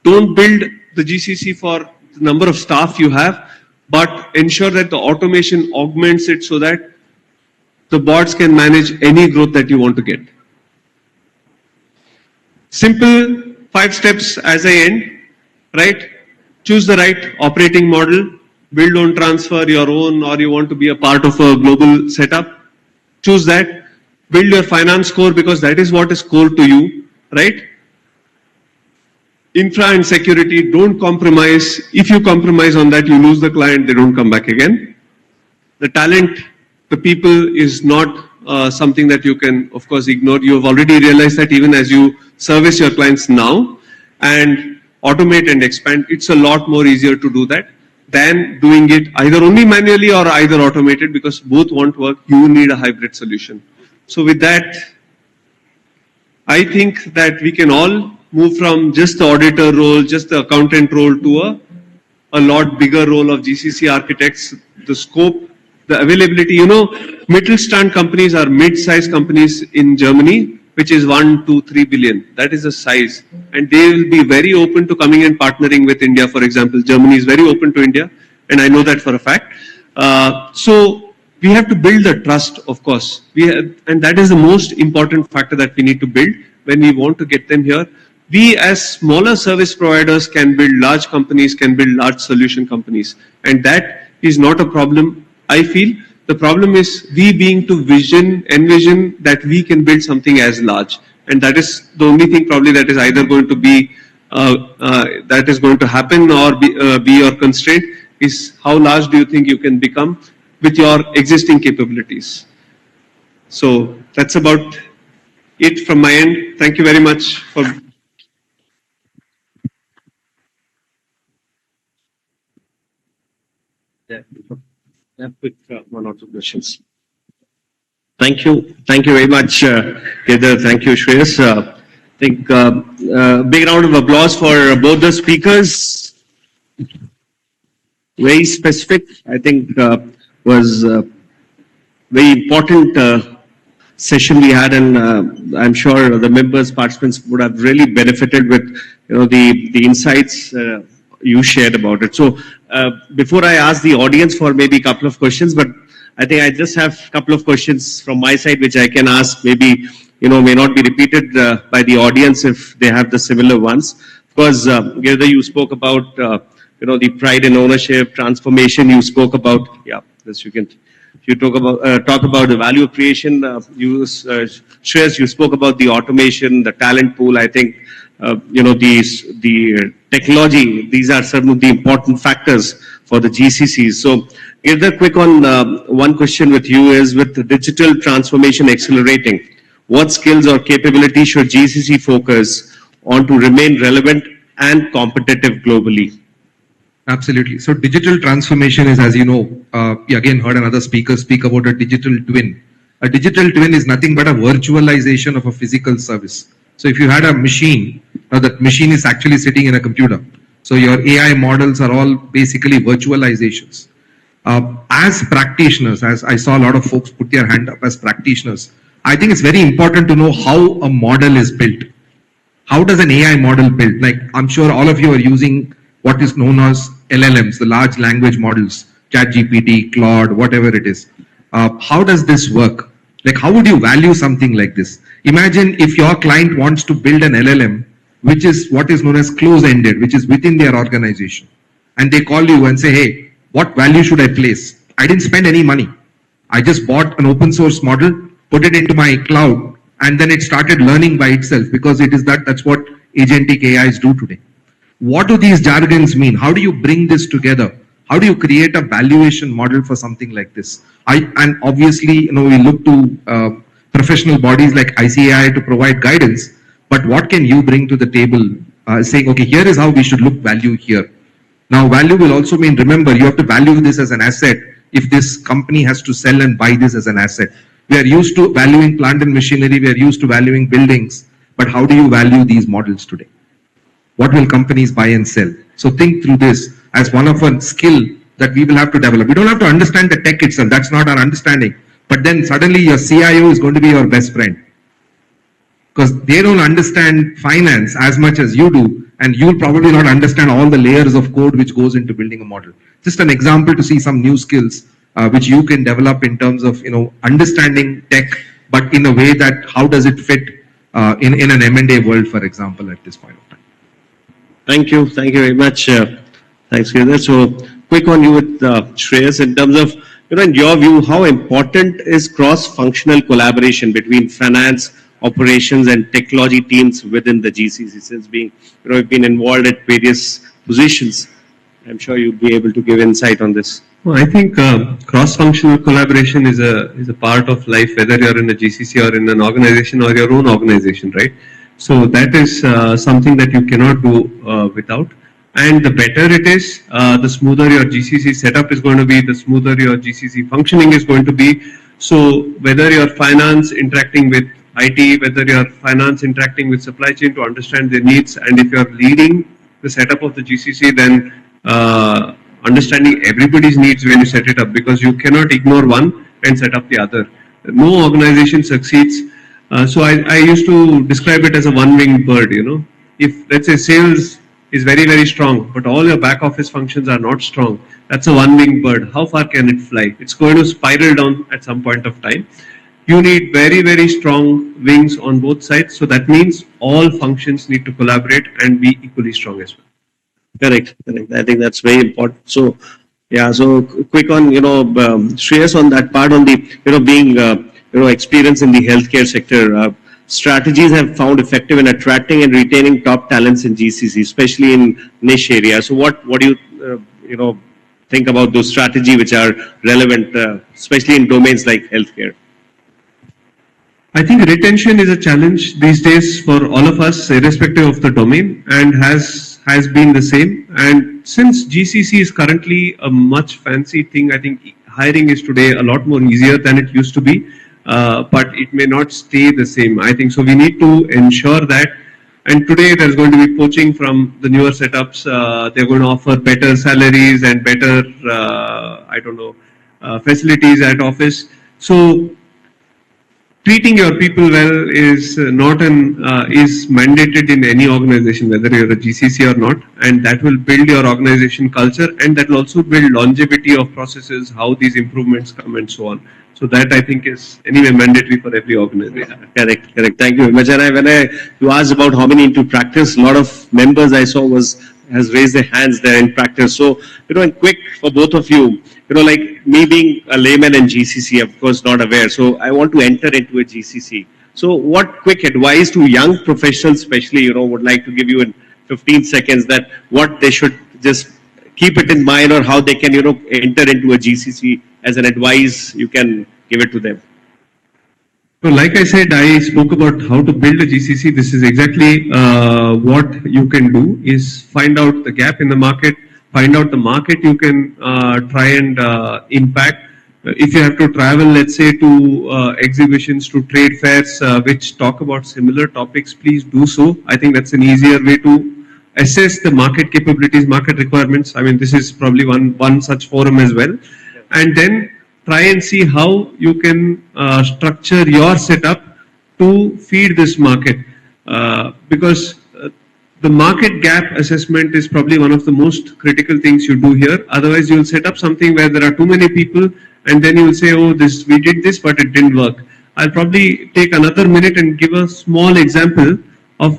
don't build the GCC for the number of staff you have, but ensure that the automation augments it so that the bots can manage any growth that you want to get. Simple 5 steps as I end, right? Choose the right operating model, build, own, transfer your own, or you want to be a part of a global setup. Choose that. Build your finance core because that is what is core to you, right? Infra and security, don't compromise. If you compromise on that, you lose the client, they don't come back again. The talent, the people is not something that you can, of course, ignore. You have already realized that even as you service your clients now and automate and expand, it's a lot more easier to do that than doing it either only manually or either automated, because both won't work. You need a hybrid solution. So with that, I think that we can all move from just the auditor role, just the accountant role to a lot bigger role of GCC architects, the scope, the availability. You know, Mittelstand companies are mid-sized companies in Germany, which is 1, 2, 3 billion. That is the size. And they will be very open to coming and partnering with India, for example. Germany is very open to India, and I know that for a fact. So we have to build the trust, of course. And that is the most important factor that we need to build when we want to get them here. We as smaller service providers can build large companies, can build large solution companies. And that is not a problem, I feel. The problem is we being to envision that we can build something as large. And that is the only thing probably that is either going to be, that is going to happen or be your constraint, is how large do you think you can become with your existing capabilities. So that's about it from my end. Thank you very much for... Quick one or two questions. Thank you very much, Kedar. Thank you, Shreyas. I think big round of applause for both the speakers. Very specific, I think was very important session we had, and I'm sure the members, participants would have really benefited with the insights you shared about it. So before I ask the audience for maybe a couple of questions, but I think I just have a couple of questions from my side which I can ask, maybe may not be repeated by the audience if they have the similar ones. Because Girdhar, you spoke about the pride and ownership, transformation. You spoke about you talk about the value creation. Shreyas, you spoke about the automation, the talent pool. I think the technology, these are some of the important factors for the GCCs. So Girdhar, quick on one question with you is, with the digital transformation accelerating, what skills or capabilities should GCC focus on to remain relevant and competitive globally? Absolutely. So digital transformation is, as you know, you again heard another speaker speak about a digital twin. A digital twin is nothing but a virtualization of a physical service. So if you had a machine, now that machine is actually sitting in a computer. So your AI models are all basically virtualizations. As practitioners, as I saw a lot of folks put their hand up as practitioners, I think it's very important to know how a model is built. How does an AI model build? Like, I'm sure all of you are using what is known as LLMs, the large language models, ChatGPT, Claude, whatever it is. how does this work? Like, how would you value something like this? Imagine if your client wants to build an LLM, which is what is known as close-ended, which is within their organization. And they call you and say, hey, what value should I place? I didn't spend any money. I just bought an open source model, put it into my cloud, and then it started learning by itself because that's what agentic AIs do today. What do these jargons mean? How do you bring this together? How do you create a valuation model for something like this? And obviously, we look to professional bodies like ICAI to provide guidance, but what can you bring to the table saying, okay, here is how we should look value here. Now, value will also mean, remember, you have to value this as an asset if this company has to sell and buy this as an asset. We are used to valuing plant and machinery, we are used to valuing buildings, but how do you value these models today? What will companies buy and sell? So think through this as one of a skill that we will have to develop. We don't have to understand the tech itself, that's not our understanding. But then suddenly your CIO is going to be your best friend. Because they don't understand finance as much as you do, and you'll probably not understand all the layers of code which goes into building a model. Just an example to see some new skills which you can develop in terms of understanding tech, but in a way that how does it fit in an M&A world, for example, at this point of time. Thank you very much. Thanks, Girdhar. So, quick on you with Shreyas in terms of, in your view, how important is cross-functional collaboration between finance, operations, and technology teams within the GCC? Since being, you've been involved at various positions, I'm sure you'll be able to give insight on this. Well, I think cross-functional collaboration is a part of life, whether you're in a GCC or in an organization or your own organization, right? So that is something that you cannot do without. And the better it is, the smoother your GCC setup is going to be, the smoother your GCC functioning is going to be. So whether your finance interacting with IT, whether your finance interacting with supply chain to understand their needs, and if you're leading the setup of the GCC, then understanding everybody's needs when you set it up, because you cannot ignore one and set up the other. No organization succeeds. So I used to describe it as a one-winged bird, If, let's say, sales is very, very strong, but all your back office functions are not strong, that's a one-winged bird. How far can it fly? It's going to spiral down at some point of time. You need very, very strong wings on both sides. So that means all functions need to collaborate and be equally strong as well. Correct. I think that's very important. So, yeah, so quick on, Shreyas on that part on the, being, experience in the healthcare sector. Strategies have found effective in attracting and retaining top talents in GCC, especially in niche areas. So what do you, think about those strategies which are relevant, especially in domains like healthcare? I think retention is a challenge these days for all of us, irrespective of the domain, and has been the same. And since GCC is currently a much fancy thing, I think hiring is today a lot more easier than it used to be, but it may not stay the same. I think so. We need to ensure that. And today there's going to be poaching from the newer setups. They're going to offer better salaries and better, facilities at office. So treating your people well is is mandated in any organization, whether you're a GCC or not, and that will build your organization culture, and that will also build longevity of processes, how these improvements come, and so on. So that I think is anyway mandatory for every organization. Correct. Thank you very much. And when you asked about how many into practice, a lot of members I saw has raised their hands there in practice. So, and quick for both of you, like me being a layman in GCC, of course, not aware. So I want to enter into a GCC. So what quick advice to young professionals, especially, would like to give you in 15 seconds that what they should just keep it in mind, or how they can, enter into a GCC as an advice you can give it to them. So like I said, I spoke about how to build a GCC. This is exactly what you can do, is find out the gap in the market, find out the market you can try and impact. If you have to travel, let's say, to exhibitions, to trade fairs, which talk about similar topics, please do so. I think that's an easier way to assess the market capabilities, market requirements. I mean, this is probably one such forum as well. And then try and see how you can structure your setup to feed this market. Because the market gap assessment is probably one of the most critical things you do here. Otherwise, you'll set up something where there are too many people and then you will say, oh, this we did this, but it didn't work. I'll probably take another minute and give a small example of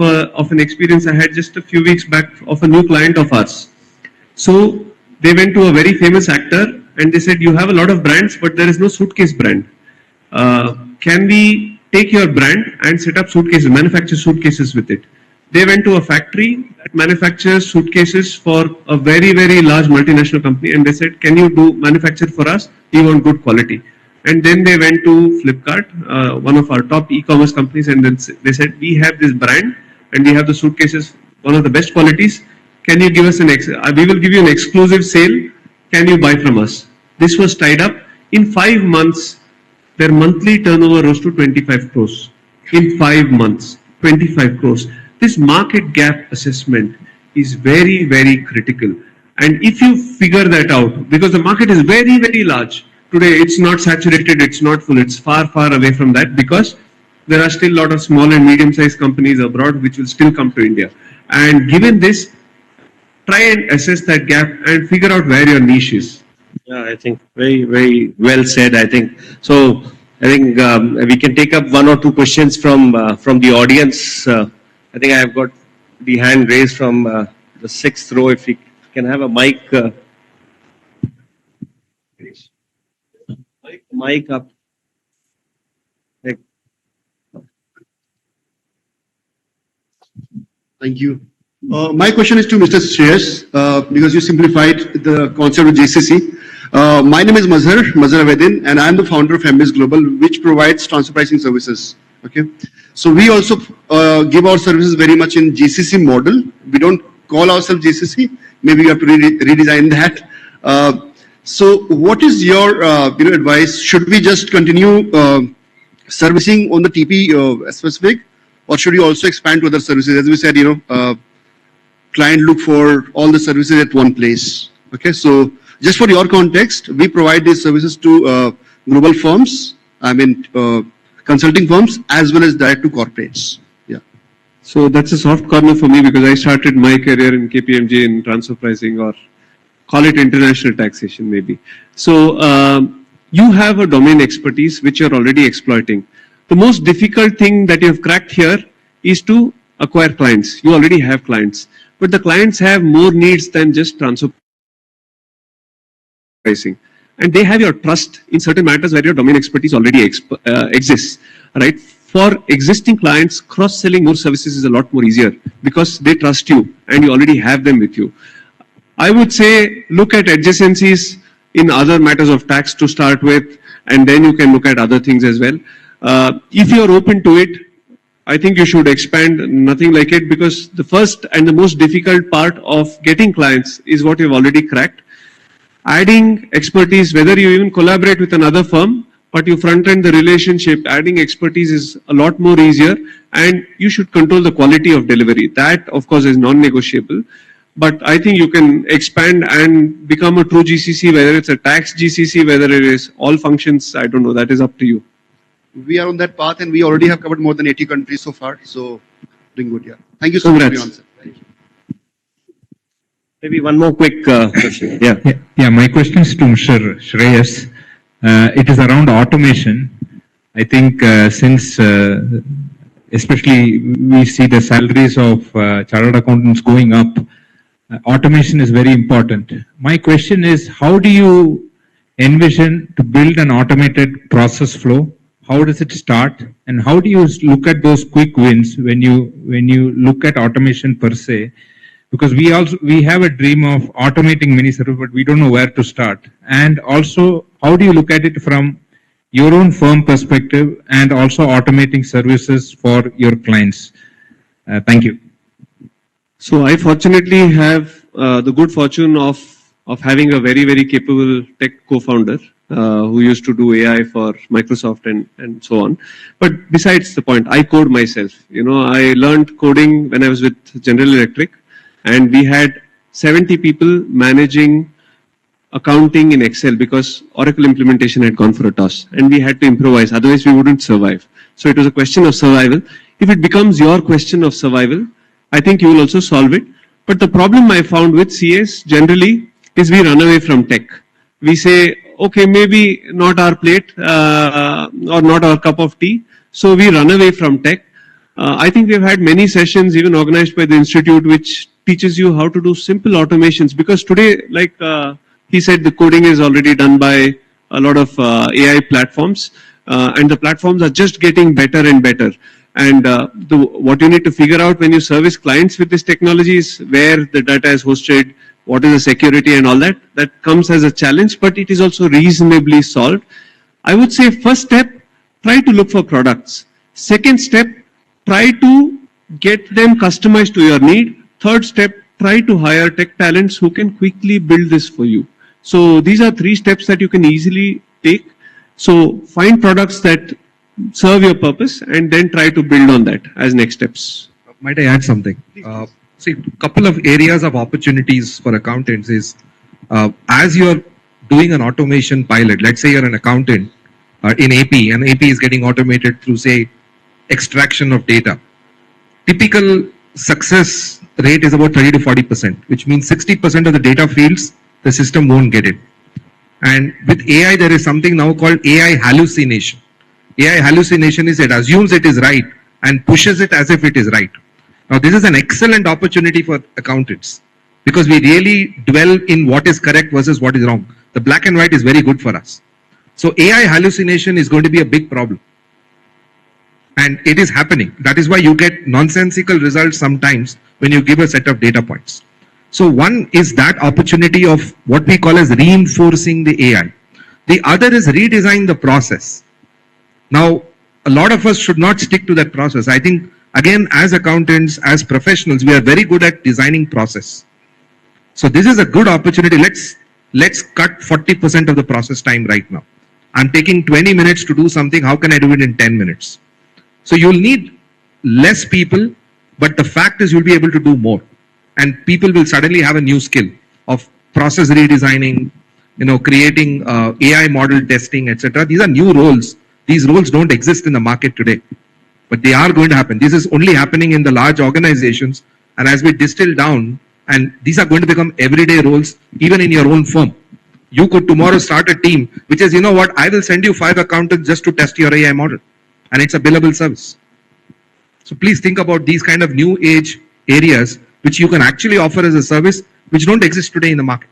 an experience I had just a few weeks back of a new client of ours. So they went to a very famous actor and they said, you have a lot of brands, but there is no suitcase brand. Can we take your brand and set up suitcases, manufacture suitcases with it? They went to a factory that manufactures suitcases for a very, very large multinational company, and they said, can you do manufacture for us? We want good quality. And then they went to Flipkart, one of our top e-commerce companies, and then they said, we have this brand and we have the suitcases, one of the best qualities. Can you give us we will give you an exclusive sale. Can you buy from us? This was tied up. In 5 months, their monthly turnover rose to 25 crores. In 5 months, 25 crores. This market gap assessment is very, very critical. And if you figure that out, because the market is very, very large, today it's not saturated, it's not full, it's far, far away from that, because there are still a lot of small and medium-sized companies abroad which will still come to India. And given this, try and assess that gap and figure out where your niche is. Yeah, I think very, very well said. I think so. I think we can take up one or two questions from the audience. I think I have got the hand raised from the 6th row. If we can have a mic, mic up. Thank you. My question is to Mr. Shreyas, because you simplified the concept of GCC. My name is Mazhar Avedin, and I'm the founder of MBS Global, which provides transfer pricing services. Okay, so we also give our services very much in GCC model. We don't call ourselves GCC. Maybe you have to redesign that. So, what is your advice? Should we just continue servicing on the TP specific, or should you also expand to other services? As we said, client look for all the services at one place. Okay, so just for your context, we provide these services to global firms, consulting firms, as well as direct to corporates. Yeah. So that's a soft corner for me, because I started my career in KPMG in transfer pricing, or call it international taxation maybe. So you have a domain expertise which you're already exploiting. The most difficult thing that you have cracked here is to acquire clients. You already have clients, but the clients have more needs than just transfer pricing. And they have your trust in certain matters where your domain expertise already exists, right? For existing clients, cross-selling more services is a lot more easier because they trust you and you already have them with you. I would say look at adjacencies in other matters of tax to start with, and then you can look at other things as well. If you're open to it, I think you should expand, nothing like it, because the first and the most difficult part of getting clients is what you've already cracked. Adding expertise, whether you even collaborate with another firm, but you front end the relationship, adding expertise is a lot more easier, and you should control the quality of delivery. That, of course, is non-negotiable. But I think you can expand and become a true GCC, whether it's a tax GCC, whether it is all functions, I don't know, that is up to you. We are on that path, and we already have covered more than 80 countries so far, so doing good, yeah. Thank you so much for your answer. Thank you. Maybe one more quick question. Yeah, my question is to Mr. Shreyas. It is around automation. I think since especially we see the salaries of chartered accountants going up, automation is very important. My question is, how do you envision to build an automated process flow? How does it start? And how do you look at those quick wins when you look at automation per se? Because we have a dream of automating many services, but we don't know where to start. And also, how do you look at it from your own firm perspective and also automating services for your clients? Thank you. So I fortunately have the good fortune of having a very, very capable tech co-founder who used to do AI for Microsoft and so on. But besides the point, I code myself. I learned coding when I was with General Electric, and we had 70 people managing accounting in Excel because Oracle implementation had gone for a toss, and we had to improvise, otherwise we wouldn't survive. So it was a question of survival. If it becomes your question of survival, I think you will also solve it. But the problem I found with CS generally is we run away from tech. We say, okay, maybe not our plate or not our cup of tea. So we run away from tech. I think we've had many sessions even organized by the institute which teaches you how to do simple automations, because today, like he said, the coding is already done by a lot of AI platforms, and the platforms are just getting better and better. And what you need to figure out when you service clients with this technology is where the data is hosted, what is the security and all that. That comes as a challenge, but it is also reasonably solved. I would say first step, try to look for products. Second step, try to get them customized to your need. Third step, try to hire tech talents who can quickly build this for you. So these are 3 steps that you can easily take. So find products that serve your purpose and then try to build on that as next steps. Might I add something? See, a couple of areas of opportunities for accountants is as you're doing an automation pilot, let's say you're an accountant in AP, and AP is getting automated through, say, extraction of data. Typical success rate is about 30 to 40%, which means 60% of the data fields, the system won't get it. And with AI, there is something now called AI hallucination. AI hallucination is it assumes it is right and pushes it as if it is right. Now, this is an excellent opportunity for accountants because we really dwell in what is correct versus what is wrong. The black and white is very good for us. So AI hallucination is going to be a big problem. And it is happening. That is why you get nonsensical results sometimes when you give a set of data points. So one is that opportunity of what we call as reinforcing the AI. The other is redesign the process. Now, a lot of us should not stick to that process. I think, again, as accountants, as professionals, we are very good at designing process. So this is a good opportunity. Let's cut 40% of the process time right now. I'm taking 20 minutes to do something. How can I do it in 10 minutes? So you'll need less people, but the fact is you'll be able to do more. And people will suddenly have a new skill of process redesigning, creating AI model testing, etc. These are new roles. These roles don't exist in the market today, but they are going to happen. This is only happening in the large organizations. And as we distill down, and these are going to become everyday roles, even in your own firm. You could tomorrow start a team which is, you know what, I will send you 5 accountants just to test your AI model. And it's a billable service. So please think about these kind of new age areas which you can actually offer as a service which don't exist today in the market.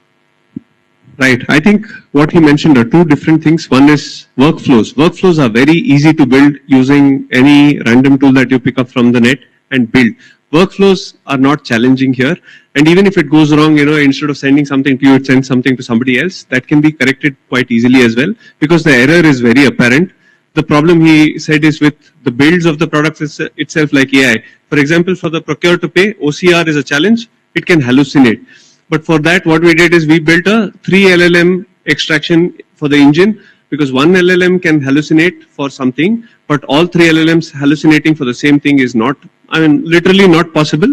Right. I think what he mentioned are 2 different things. One is workflows. Workflows are very easy to build using any random tool that you pick up from the net and build. Workflows are not challenging here. And even if it goes wrong, instead of sending something to you, it sends something to somebody else. That can be corrected quite easily as well because the error is very apparent. The problem he said is with the builds of the products itself like AI. For example, for the procure to pay, OCR is a challenge. It can hallucinate. But for that, what we did is we built a 3 LLM extraction for the engine because one LLM can hallucinate for something, but all 3 LLMs hallucinating for the same thing is not, literally not possible.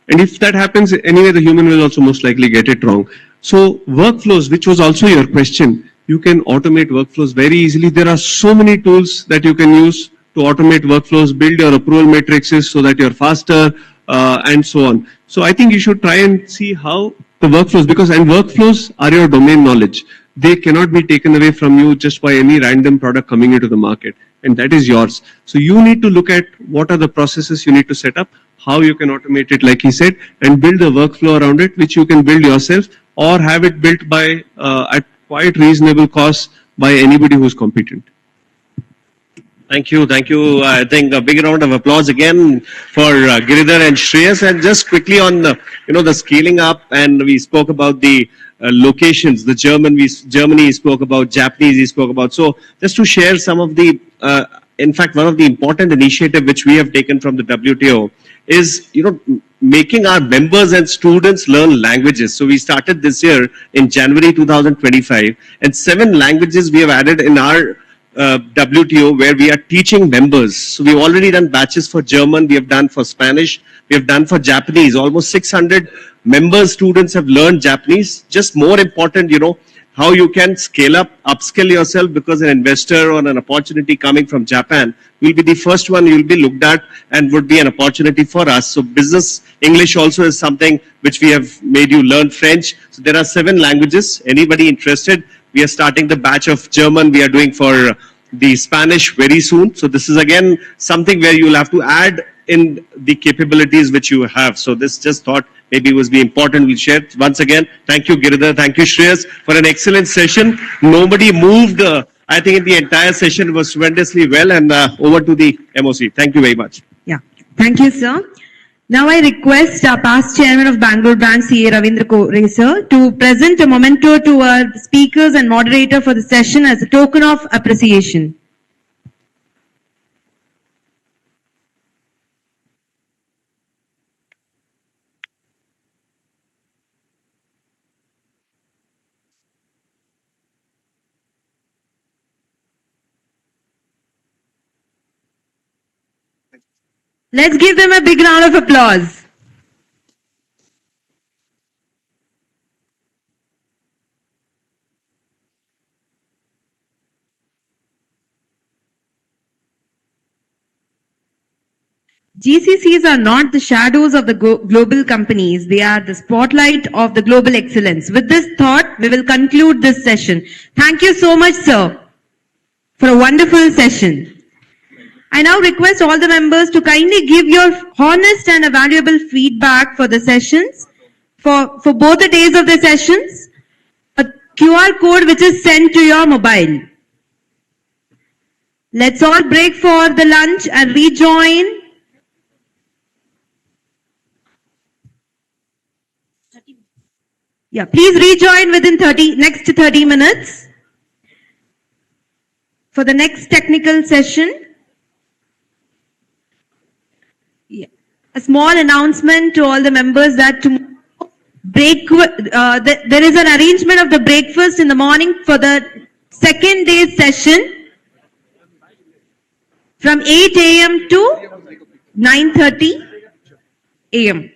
And if that happens, anyway, the human will also most likely get it wrong. So workflows, which was also your question, you can automate workflows very easily. There are so many tools that you can use to automate workflows, build your approval matrices so that you're faster, and so on. So I think you should try and see how the workflows, and workflows are your domain knowledge. They cannot be taken away from you just by any random product coming into the market, and that is yours. So you need to look at what are the processes you need to set up, how you can automate it, like he said, and build a workflow around it, which you can build yourself or have it built by at quite reasonable cost by anybody who's competent. Thank you. Thank you. I think a big round of applause again for Giridhar and Shreyas. And just quickly on the scaling up, and we spoke about the locations, the Germany spoke about, Japanese he spoke about. So just to share some of the, in fact, one of the important initiative which we have taken from the WTO is, making our members and students learn languages. So we started this year in January 2025, and 7 languages we have added in our WTO where we are teaching members. So we've already done batches for German, we have done for Spanish, we have done for Japanese. Almost 600 members, students have learned Japanese. Just more important, how you can scale up, upskill yourself, because an investor or an opportunity coming from Japan will be the first one you'll be looked at and would be an opportunity for us. So business English also is something which we have made you learn French. So there are 7 languages. Anybody interested, We are starting the batch of German we are doing for the Spanish very soon. So this is again something where you will have to add in the capabilities which you have. So this just thought maybe it was be important. We'll share once again. Thank you, Giridhar. Thank you, Shreyas, for an excellent session. Nobody moved. I think in the entire session was tremendously well. And over to the MOC. Thank you very much. Yeah. Thank you, sir. Now I request our past chairman of Bangalore branch, CA Ravindra Kore, sir, to present a memento to our speakers and moderator for the session as a token of appreciation. Let's give them a big round of applause. GCCs are not the shadows of the global companies. They are the spotlight of the global excellence. With this thought, we will conclude this session. Thank you so much, sir, for a wonderful session. I now request all the members to kindly give your honest and valuable feedback for the sessions, for both the days of the sessions, a QR code which is sent to your mobile. Let's all break for the lunch and rejoin. Yeah, please rejoin within next 30 minutes for the next technical session. Yeah. A small announcement to all the members that tomorrow there is an arrangement of the breakfast in the morning for the second day's session from 8 a.m. to 9:30 a.m.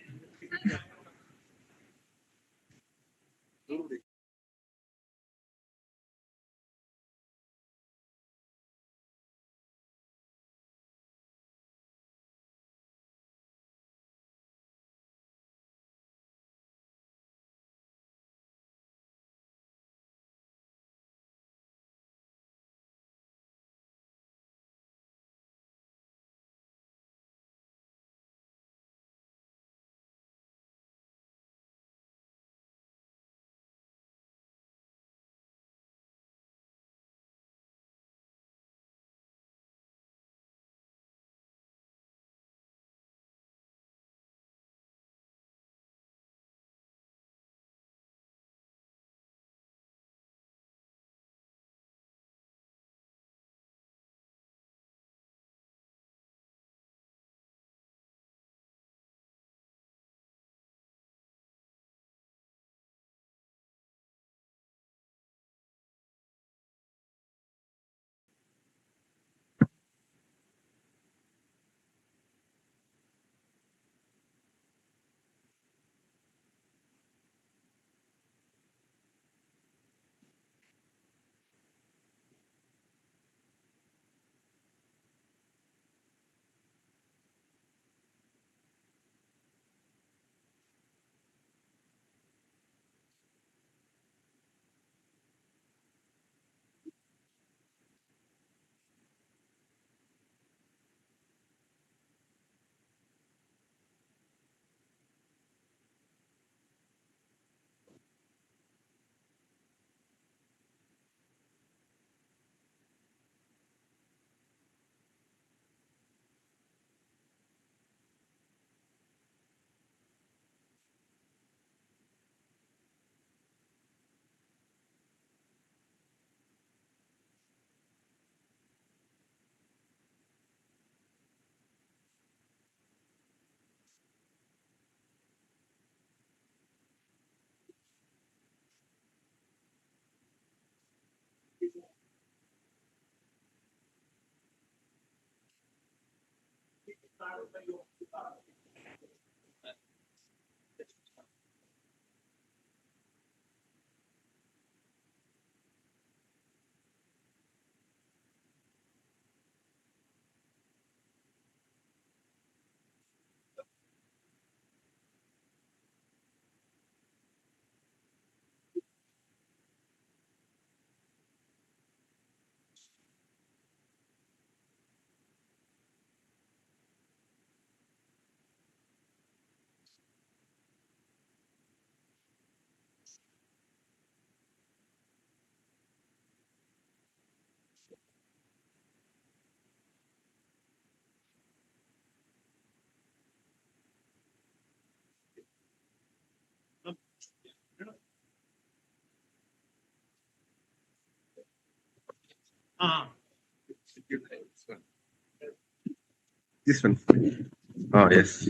This one. Oh, yes.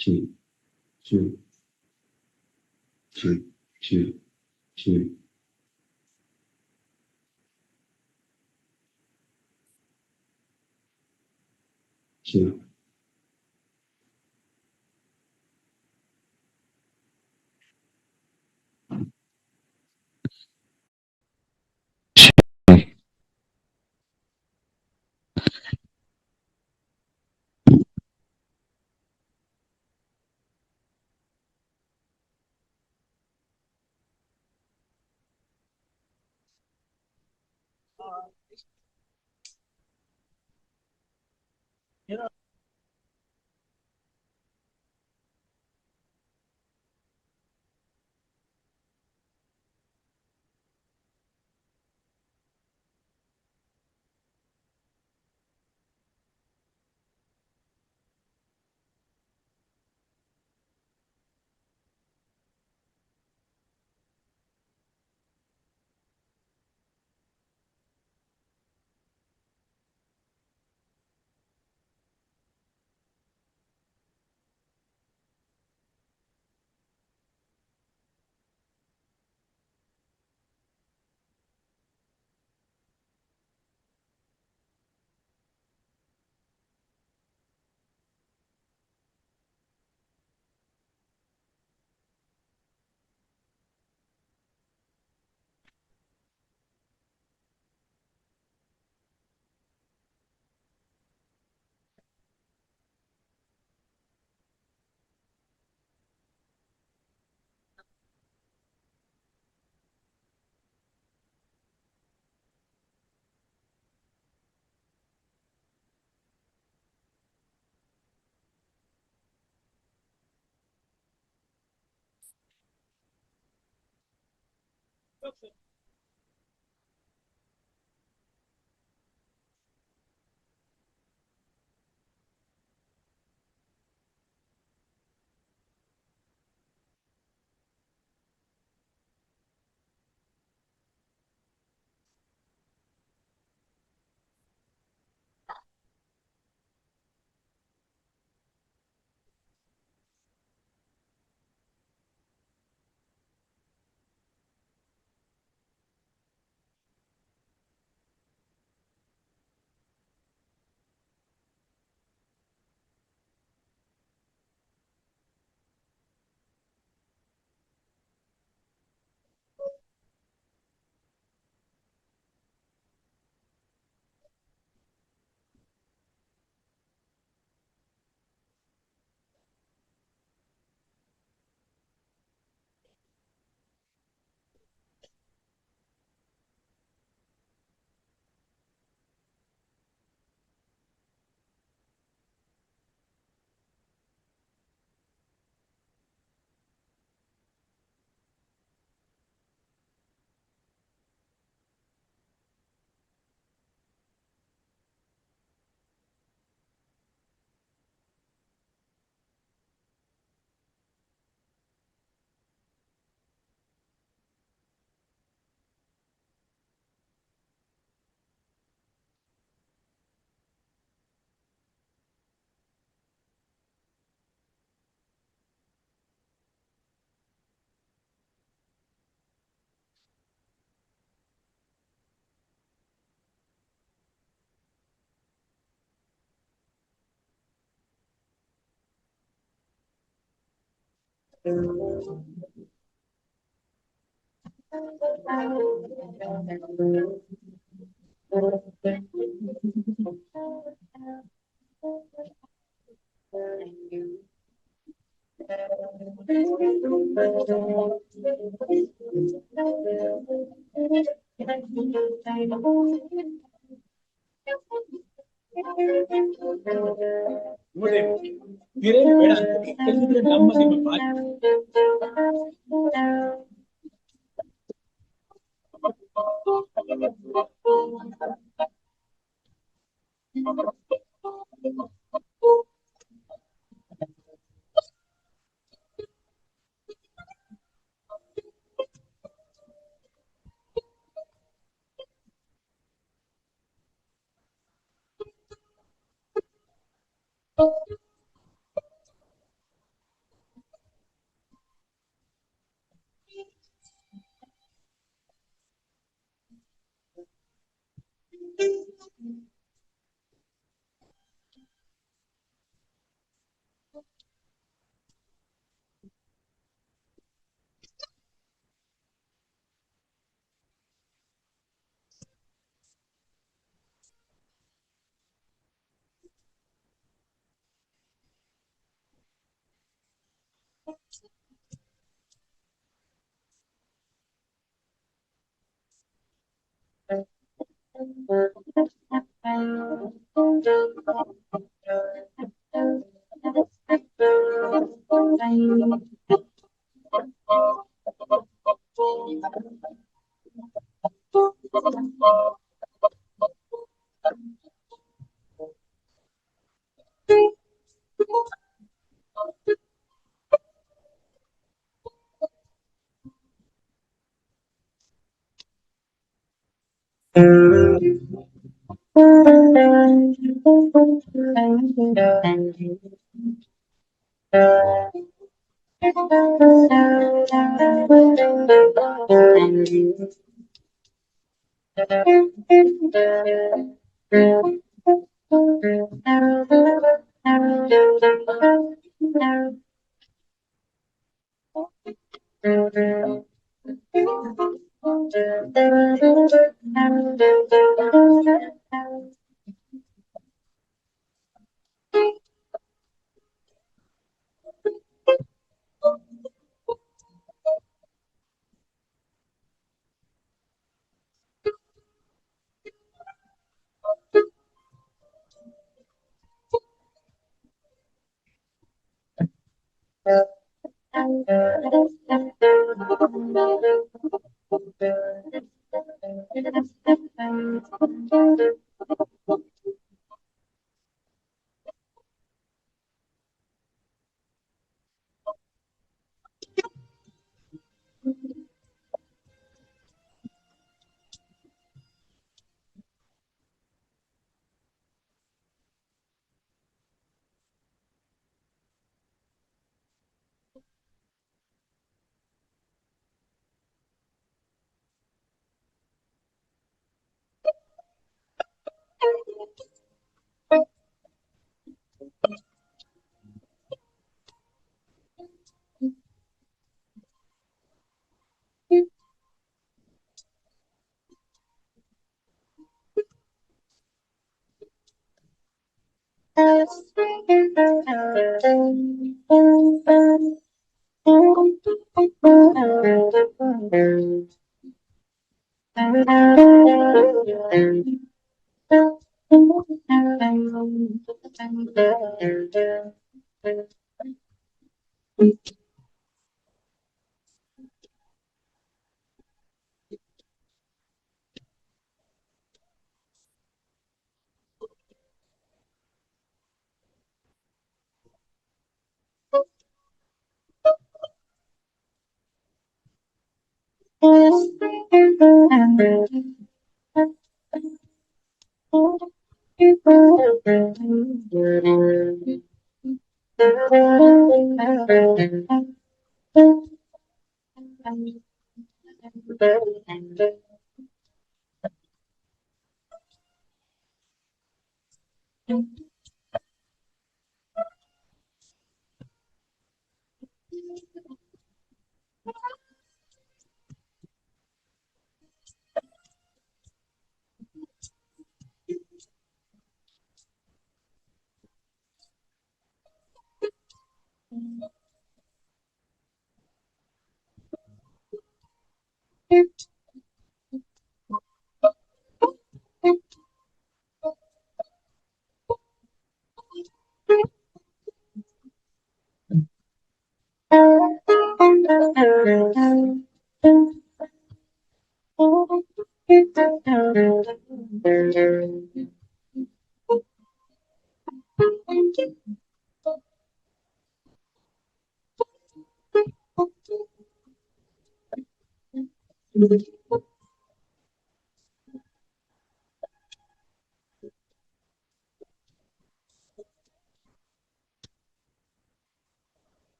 two, two, two, two, two. Two.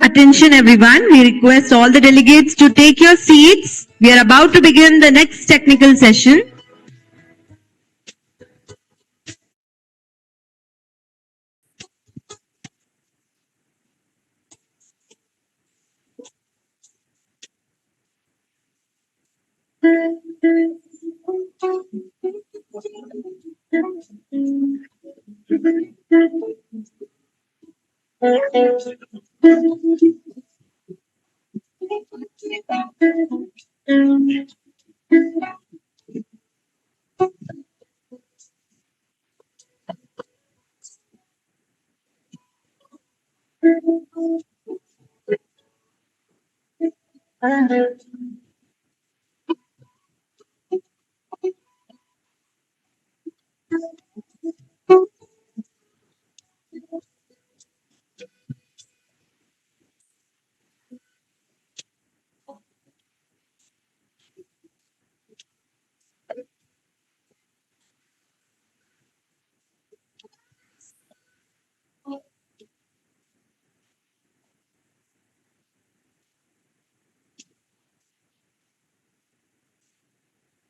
Attention everyone, we request all the delegates to take your seats. We are about to begin the next technical session.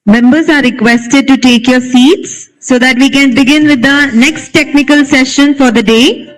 Members are requested to take your seats so that we can begin with the next technical session for the day.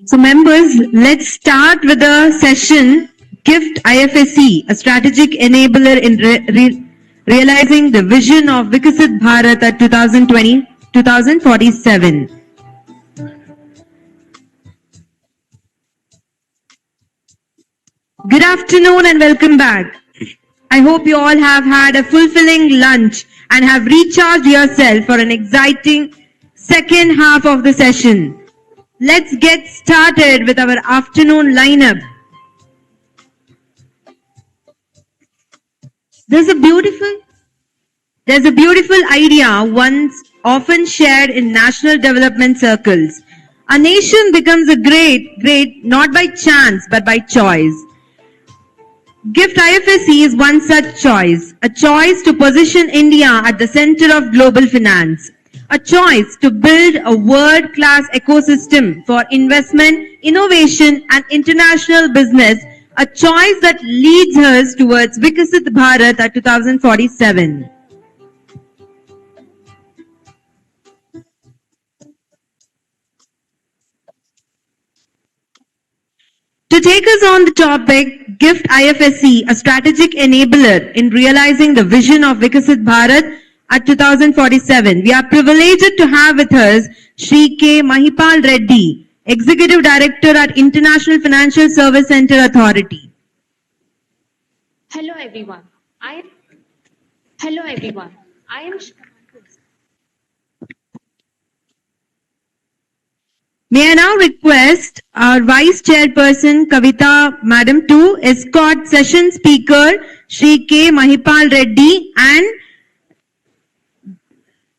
So members, let's start with the session Gift IFSC, a strategic enabler in realizing the vision of Viksit Bharat at 2047. Good afternoon and welcome back. I hope you all have had a fulfilling lunch and have recharged yourself for an exciting second half of the session. Let's get started with our afternoon lineup. There's a beautiful idea once often shared in national development circles. A nation becomes a great not by chance but by choice. GIFT IFSC is one such choice, a choice to position India at the center of global finance, a choice to build a world-class ecosystem for investment, innovation and international business, a choice that leads us towards Vikasit Bharat at 2047. To take us on the topic, GIFT IFSC, a strategic enabler in realizing the vision of Vikasit Bharat at 2047. We are privileged to have with us Shri K. Mahipal Reddy, Executive Director at International Financial Service Center Authority. Hello everyone. Hello everyone. I am May I now request our Vice Chairperson Kavita Madam to escort session speaker Shri K. Mahipal Reddy and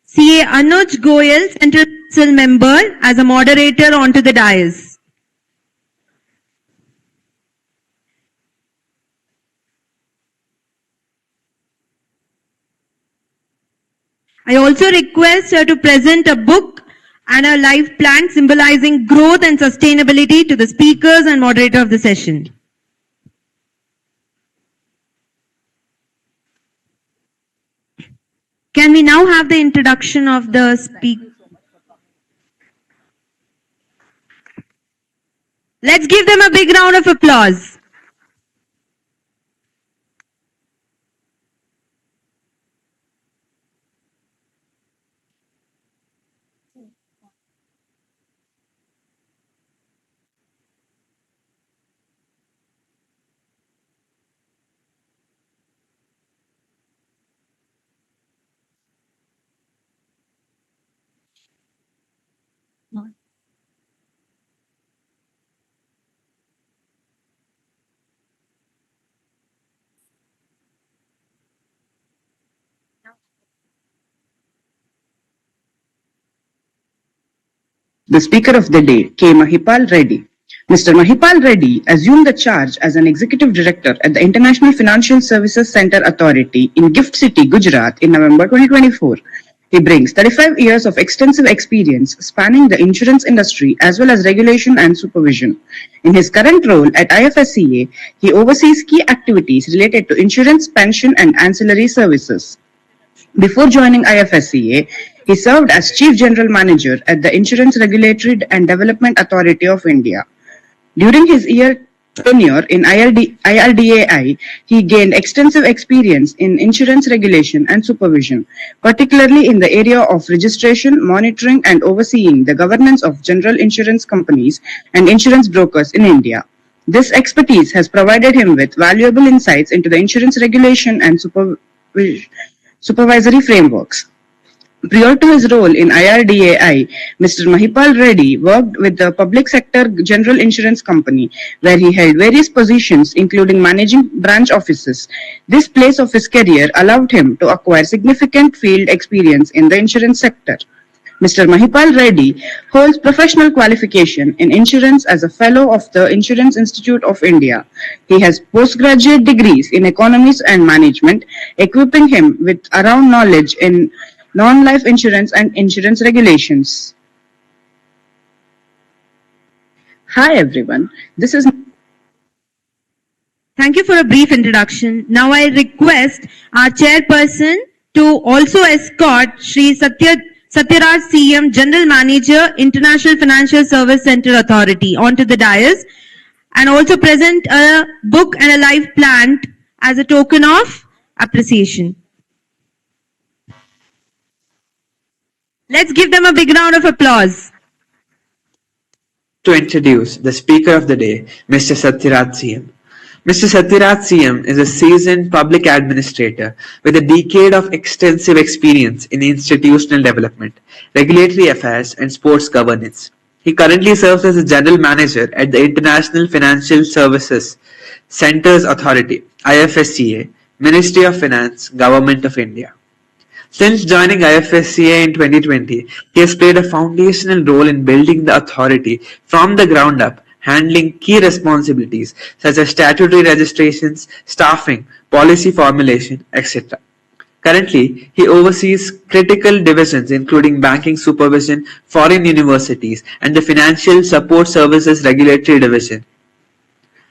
CA Anuj Goyal, Central Council member, as a moderator onto the dais. I also request her to present a book and a life plan symbolizing growth and sustainability to the speakers and moderator of the session. Can we now have the introduction of the speaker? Let's give them a big round of applause. The Speaker of the Day, K. Mahipal Reddy. Mr. Mahipal Reddy assumed the charge as an Executive Director at the International Financial Services Center Authority in Gift City, Gujarat in November 2024. He brings 35 years of extensive experience spanning the insurance industry as well as regulation and supervision. In his current role at IFSCA, he oversees key activities related to insurance, pension and ancillary services. Before joining IFSCA, he served as Chief General Manager at the Insurance Regulatory and Development Authority of India. During his tenure in IRDAI, he gained extensive experience in insurance regulation and supervision, particularly in the area of registration, monitoring, and overseeing the governance of general insurance companies and insurance brokers in India. This expertise has provided him with valuable insights into the insurance regulation and supervisory frameworks. Prior to his role in IRDAI, Mr. Mahipal Reddy worked with the public sector general insurance company, where he held various positions including managing branch offices. This place of his career allowed him to acquire significant field experience in the insurance sector. Mr. Mahipal Reddy holds professional qualification in insurance as a fellow of the Insurance Institute of India. He has postgraduate degrees in economics and management, equipping him with around knowledge in non-life insurance and insurance regulations. Hi everyone, this is... Thank you for a brief introduction. Now I request our chairperson to also escort Shri Satyaraj CM, General Manager, International Financial Service Center Authority, onto the dais and also present a book and a life plan as a token of appreciation. Let's give them a big round of applause. To introduce the Speaker of the Day, Mr. Satyaraj CM. Mr. Satyaraj CM is a seasoned public administrator with a decade of extensive experience in institutional development, regulatory affairs, and sports governance. He currently serves as a general manager at the International Financial Services Centres Authority, IFSCA, Ministry of Finance, Government of India. Since joining IFSCA in 2020, he has played a foundational role in building the authority from the ground up, handling key responsibilities such as statutory registrations, staffing, policy formulation, etc. Currently, he oversees critical divisions including banking supervision, foreign universities, and the Financial Support Services Regulatory Division.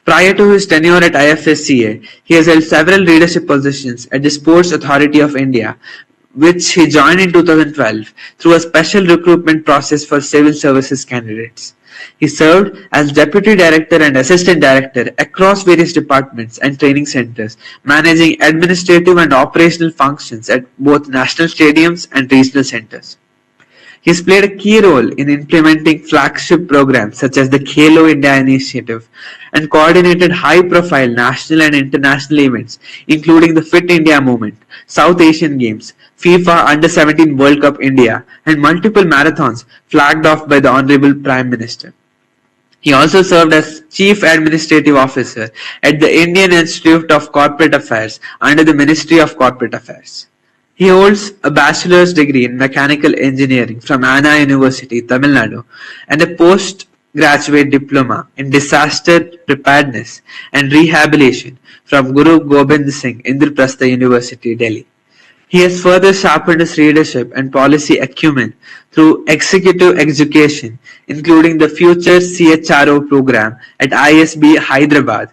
Prior to his tenure at IFSCA, he has held several leadership positions at the Sports Authority of India, which he joined in 2012 through a special recruitment process for civil services candidates. He served as Deputy Director and Assistant Director across various departments and training centers, managing administrative and operational functions at both national stadiums and regional centers. He has played a key role in implementing flagship programs such as the Khelo India initiative and coordinated high-profile national and international events including the Fit India Movement, South Asian Games, FIFA Under-17 World Cup India, and multiple marathons flagged off by the Honorable Prime Minister. He also served as Chief Administrative Officer at the Indian Institute of Corporate Affairs under the Ministry of Corporate Affairs. He holds a bachelor's degree in mechanical engineering from Anna University, Tamil Nadu, and a postgraduate diploma in disaster preparedness and rehabilitation from Guru Gobind Singh Indraprastha University, Delhi. He has further sharpened his leadership and policy acumen through executive education, including the Future CHRO program at ISB Hyderabad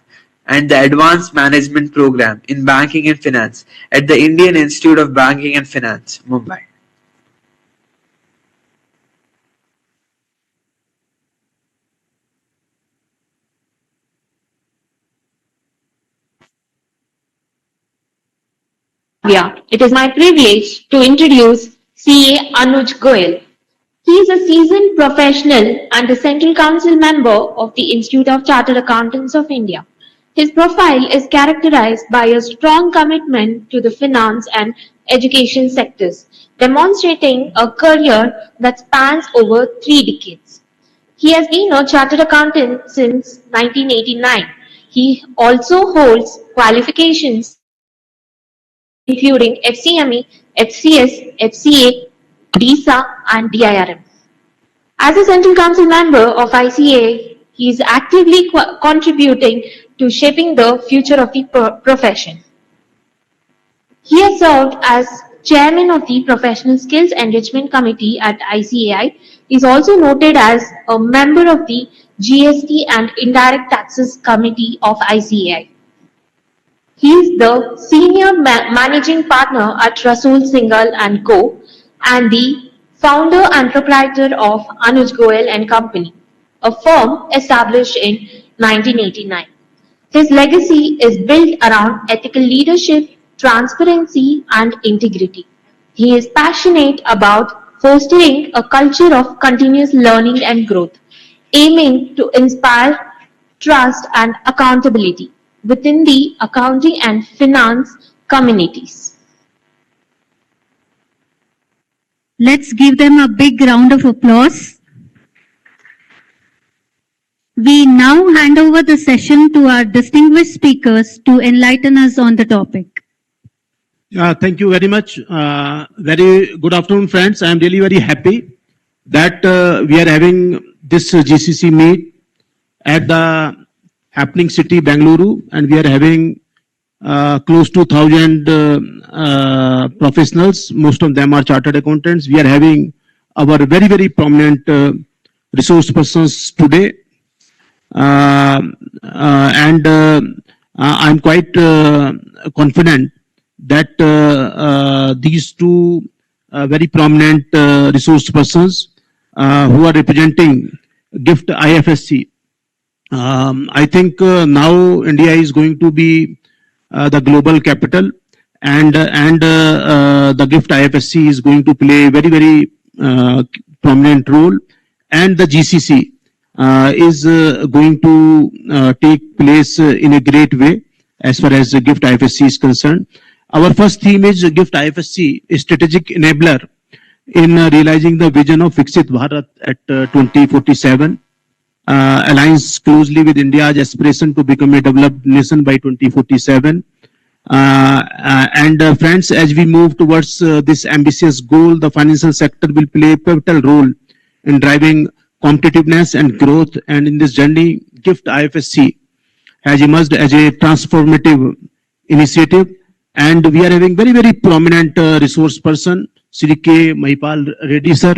and the Advanced Management Program in Banking and Finance at the Indian Institute of Banking and Finance, Mumbai. Yeah, it is my privilege to introduce CA Anuj Goyal. He is a seasoned professional and a Central Council member of the Institute of Chartered Accountants of India. His profile is characterized by a strong commitment to the finance and education sectors, demonstrating a career that spans over 3 decades. He has been a chartered accountant since 1989. He also holds qualifications including FCME, FCS, FCA, DISA, and DIRM. As a Central Council member of ICA, he is actively contributing to shaping the future of the profession. He has served as Chairman of the Professional Skills Enrichment Committee at ICAI. He is also noted as a member of the GST and Indirect Taxes Committee of ICAI. He is the Senior Managing Partner at Rasool Singhal & Co. and the founder and proprietor of Anuj Goyal & Company, a firm established in 1989. His legacy is built around ethical leadership, transparency, and integrity. He is passionate about fostering a culture of continuous learning and growth, aiming to inspire trust and accountability within the accounting and finance communities. Let's give them a big round of applause. We now hand over the session to our distinguished speakers to enlighten us on the topic. Thank you very much. Very good afternoon, friends. I am really very happy that we are having this GCC meet at the happening city, Bengaluru, and we are having close to 1,000 professionals. Most of them are chartered accountants. We are having our very, very prominent resource persons today. I'm quite confident that these two very prominent resource persons who are representing GIFT IFSC, I think now India is going to be the global capital, and the GIFT IFSC is going to play a very, very prominent role, and the GCC. is going to take place in a great way as far as the GIFT IFSC is concerned. Our first theme is GIFT IFSC, a strategic enabler in realizing the vision of Viksit Bharat at 2047. Aligns closely with India's aspiration to become a developed nation by 2047. Friends, as we move towards this ambitious goal, the financial sector will play a pivotal role in driving competitiveness and growth. And in this journey, GIFT IFSC has emerged as a transformative initiative. And we are having very, very prominent resource person, Sri K. Mahipal Reddy sir,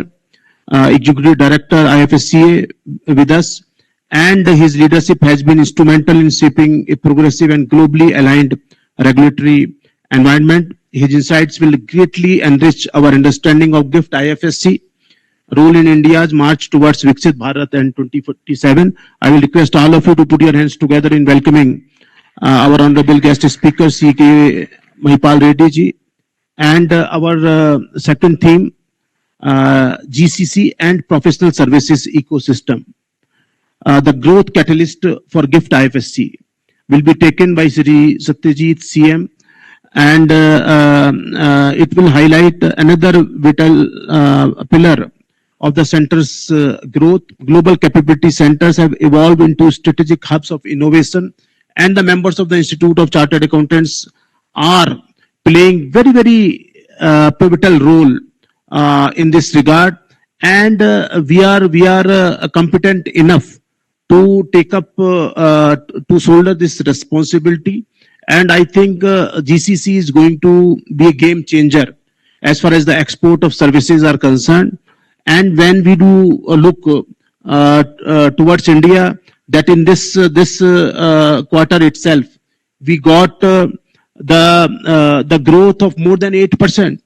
Executive Director IFSCA with us. And his leadership has been instrumental in shaping a progressive and globally aligned regulatory environment. His insights will greatly enrich our understanding of GIFT IFSC role in India's march towards Viksit Bharat and 2047. I will request all of you to put your hands together in welcoming our honorable guest speaker, C.K. Mahipal Reddy ji, and our second theme, GCC and professional services ecosystem. The growth catalyst for GIFT IFSC will be taken by Sri Satyajit CM, and it will highlight another vital pillar of the center's growth. Global capability centers have evolved into strategic hubs of innovation, and the members of the Institute of Chartered Accountants are playing very, very pivotal role in this regard. And we are competent enough to take up, to shoulder this responsibility. And I think GCC is going to be a game changer as far as the export of services are concerned. And when we do look towards India, that in this quarter itself, we got the growth of more than 8%.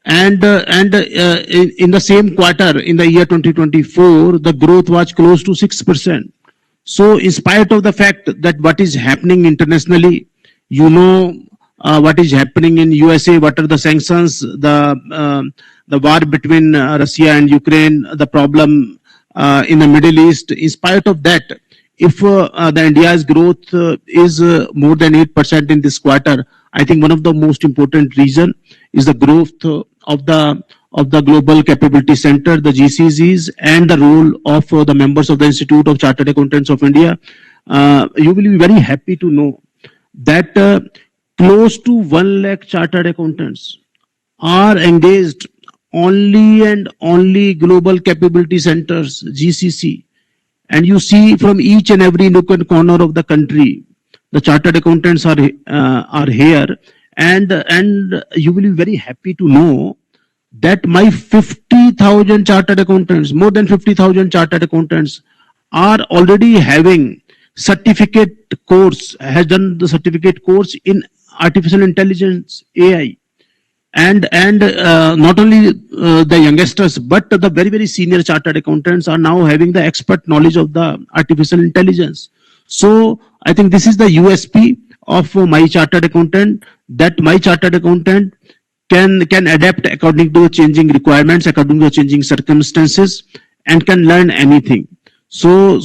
And in the same quarter in the year 2024, the growth was close to 6%. So in spite of the fact that what is happening internationally, you know, what is happening in USA, what are the sanctions, the war between Russia and Ukraine, the problem in the Middle East. In spite of that, if the India's growth is more than 8% in this quarter, I think one of the most important reason is the growth of the Global Capability Center, the GCCs, and the role of the members of the Institute of Chartered Accountants of India. You will be very happy to know that close to 1 lakh chartered accountants are engaged only and only Global Capability Centers, GCC. And you see from each and every nook and corner of the country, the chartered accountants are here. And you will be very happy to know that my 50,000 chartered accountants, more than 50,000 chartered accountants are already having certificate course, has done the certificate course in artificial intelligence, AI. And not only the youngsters, but the very, very senior chartered accountants are now having the expert knowledge of the artificial intelligence. So I think this is the USP of my chartered accountant, that my chartered accountant can adapt according to the changing requirements, according to the changing circumstances, and can learn anything. So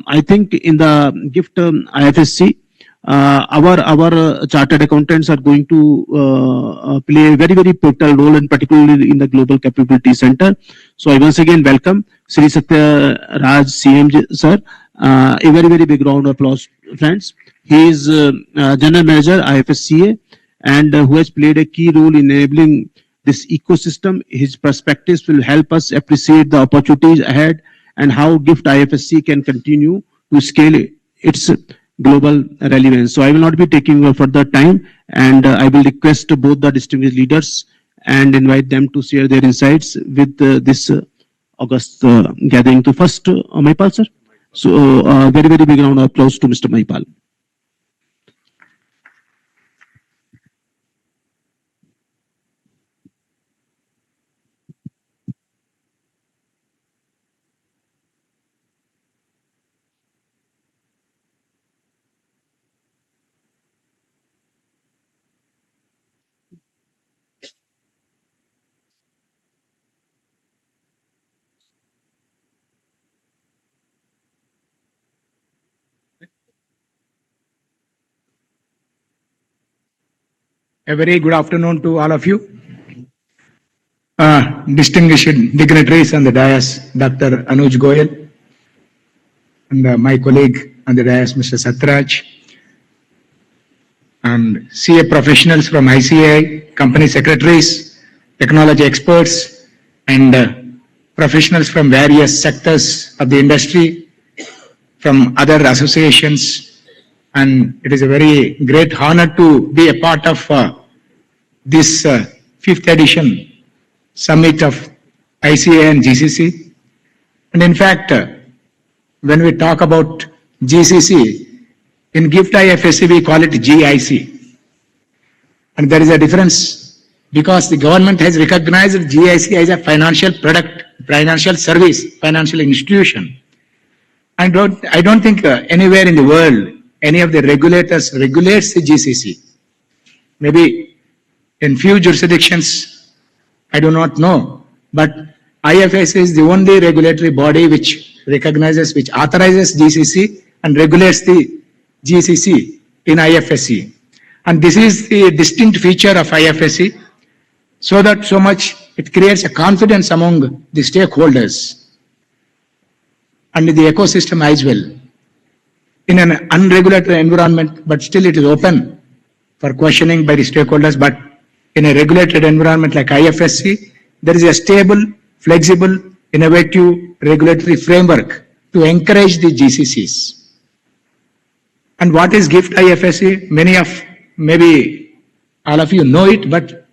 I think in the GIFT IFSC, our chartered accountants are going to play a very, very pivotal role, and particularly in the Global Capability Center. So I once again welcome Sri Satya Raj CM sir. A very, very big round of applause, friends. He is General Manager IFSCA, and who has played a key role in enabling this ecosystem. His perspectives will help us appreciate the opportunities ahead and how GIFT IFSC can continue to scale its global relevance. So I will not be taking further time, and I will request both the distinguished leaders and invite them to share their insights with this August gathering. To first, Mahipal sir. So very, very big round of applause to Mr. Mahipal. A very good afternoon to all of you. Distinguished dignitaries on the dais, Dr. Anuj Goyal, and my colleague on the dais, Mr. Satraj, and CA professionals from ICAI, company secretaries, technology experts, and professionals from various sectors of the industry, from other associations. And it is a very great honor to be a part of this 5th edition summit of ICA and GCC. And in fact, when we talk about GCC, in GIFT IFSC we call it GIC. And there is a difference because the government has recognized GIC as a financial product, financial service, financial institution. I don't think anywhere in the world any of the regulators regulates the GCC. Maybe in few jurisdictions, I do not know, but IFSC is the only regulatory body which recognizes, which authorizes GCC and regulates the GCC in IFSC. And this is the distinct feature of IFSC, so that so much it creates a confidence among the stakeholders and the ecosystem as well. In an unregulated environment, but still it is open for questioning by the stakeholders, but in a regulated environment like IFSC, there is a stable, flexible, innovative regulatory framework to encourage the GCCs. And what is GIFT IFSC? Many of, maybe all of you know it, but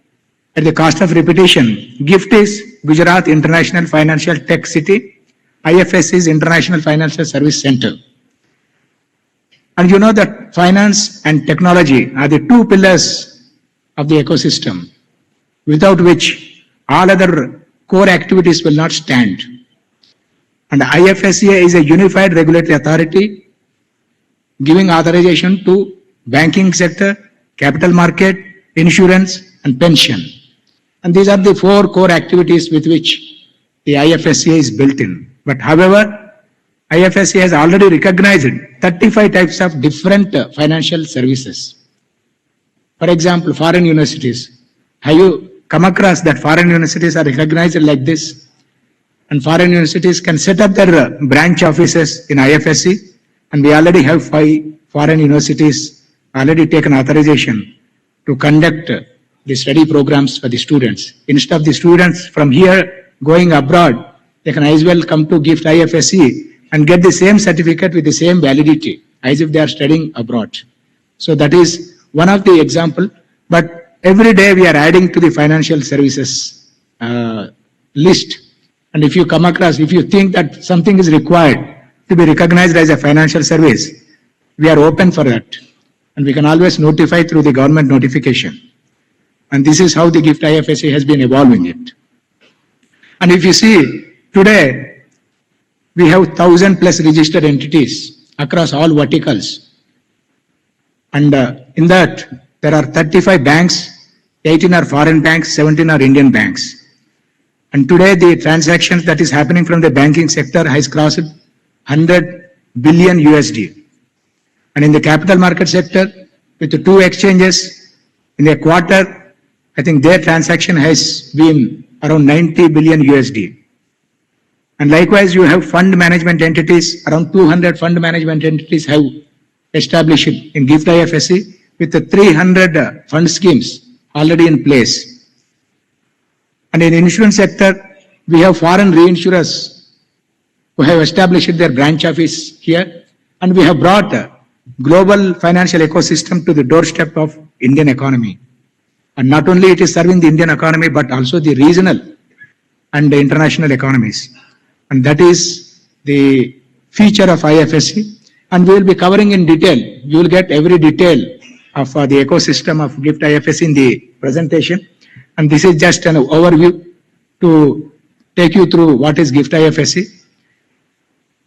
at the cost of repetition, GIFT is Gujarat International Financial Tech City, IFSC is International Financial Service Center. And you know that finance and technology are the two pillars of the ecosystem, without which all other core activities will not stand. And IFSC is a unified regulatory authority giving authorization to banking sector, capital market, insurance, and pension. And these are the four core activities with which the IFSC is built in. But however, IFSC has already recognized 35 types of different financial services. For example, foreign universities. Have you come across that foreign universities are recognized like this? And foreign universities can set up their branch offices in IFSC, and we already have 5 foreign universities already taken authorization to conduct the study programs for the students. Instead of the students from here going abroad, they can as well come to GIFT IFSC and get the same certificate with the same validity as if they are studying abroad. So that is one of the example, but every day we are adding to the financial services list. And if you come across, if you think that something is required to be recognized as a financial service, we are open for that. And we can always notify through the government notification. And this is how the GIFT IFSC has been evolving it. And if you see, today, we have 1,000+ registered entities across all verticals. And in that, there are 35 banks, 18 are foreign banks, 17 are Indian banks. And today, the transactions that is happening from the banking sector has crossed 100 billion USD. And in the capital market sector, with the 2 exchanges, in a quarter, I think their transaction has been around 90 billion USD. And likewise, you have fund management entities, around 200 fund management entities have established in GIFT IFSC with the 300 fund schemes already in place. And in insurance sector, we have foreign reinsurers who have established their branch office here, and we have brought a global financial ecosystem to the doorstep of Indian economy. And not only it is serving the Indian economy, but also the regional and the international economies. And that is the feature of IFSC. And we will be covering in detail. You will get every detail of the ecosystem of GIFT IFSC in the presentation. And this is just an overview to take you through what is GIFT IFSC.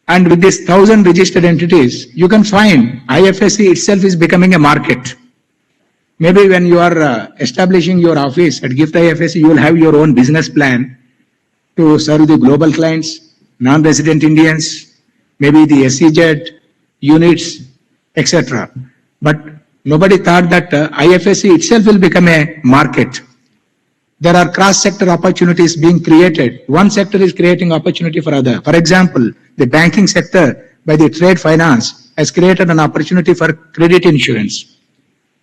And with these 1,000 registered entities, you can find IFSC itself is becoming a market. Maybe when you are establishing your office at GIFT IFSC, you will have your own business plan to serve the global clients, non-resident Indians, maybe the SEZ units, etc. But Nobody thought that IFSC itself will become a market. There are cross-sector opportunities being created. One sector is creating opportunity for other. For example, the banking sector by the trade finance has created an opportunity for credit insurance.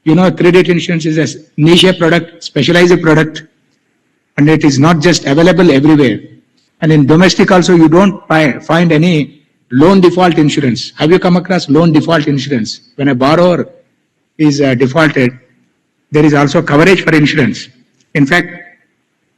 You know, credit insurance is a niche product, specialized product, and it is not just available everywhere. And in domestic also, you don't find any loan default insurance. Have you come across loan default insurance? When a borrower is defaulted, there is also coverage for insurance. In fact,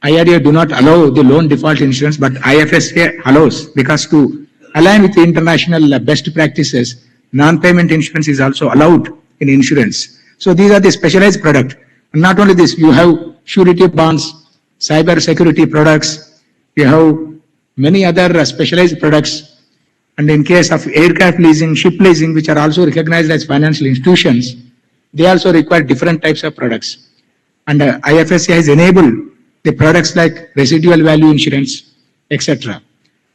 IRDA do not allow the loan default insurance, but IFSA allows, because to align with the international best practices, non-payment insurance is also allowed in insurance. So these are the specialized product. And not only this, you have surety bonds, cyber security products, you have many other specialized products. And in case of aircraft leasing, ship leasing, which are also recognized as financial institutions, they also require different types of products. And IFSC has enabled the products like residual value insurance, etc.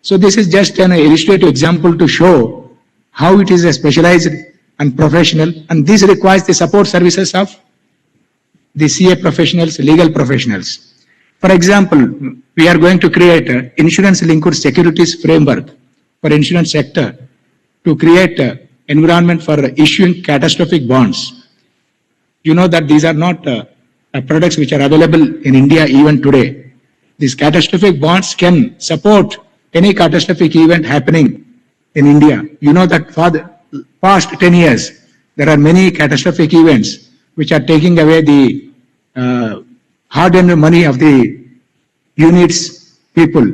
So this is just an illustrative example to show how it is a specialized and professional, and this requires the support services of the CA professionals, legal professionals. For example, we are going to create an insurance-linked securities framework for insurance sector to create an environment for issuing catastrophic bonds. You know that these are not products which are available in India even today. These catastrophic bonds can support any catastrophic event happening in India. You know that for the past 10 years, there are many catastrophic events which are taking away the hard-earned money of the units people.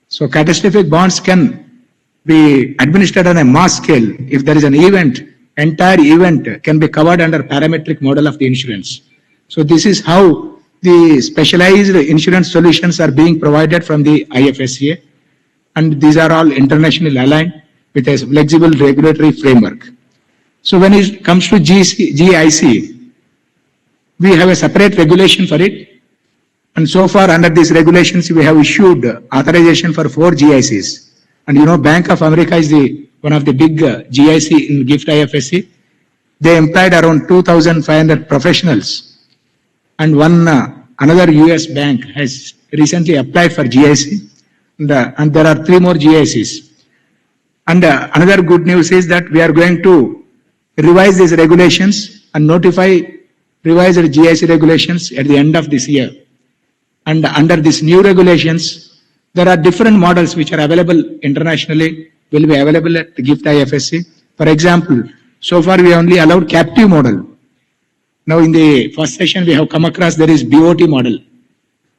So catastrophic bonds can be administered on a mass scale. If there is an event, entire event can be covered under parametric model of the insurance. So this is how the specialized insurance solutions are being provided from the IFSCA, and these are all internationally aligned with a flexible regulatory framework. So when it comes to GIC, we have a separate regulation for it, and so far under these regulations we have issued authorization for 4 GICs. And you know, Bank of America is one of the big GIC in GIFT IFSC. They employed around 2,500 professionals. And another US bank has recently applied for GIC, and there are 3 more GICs. And another good news is that we are going to revise these regulations and notify revised GIC regulations at the end of this year. And under these new regulations, there are different models which are available internationally, will be available at the GIFT IFSC. For example, so far we only allowed captive model. Now in the first session we have come across there is BOT model,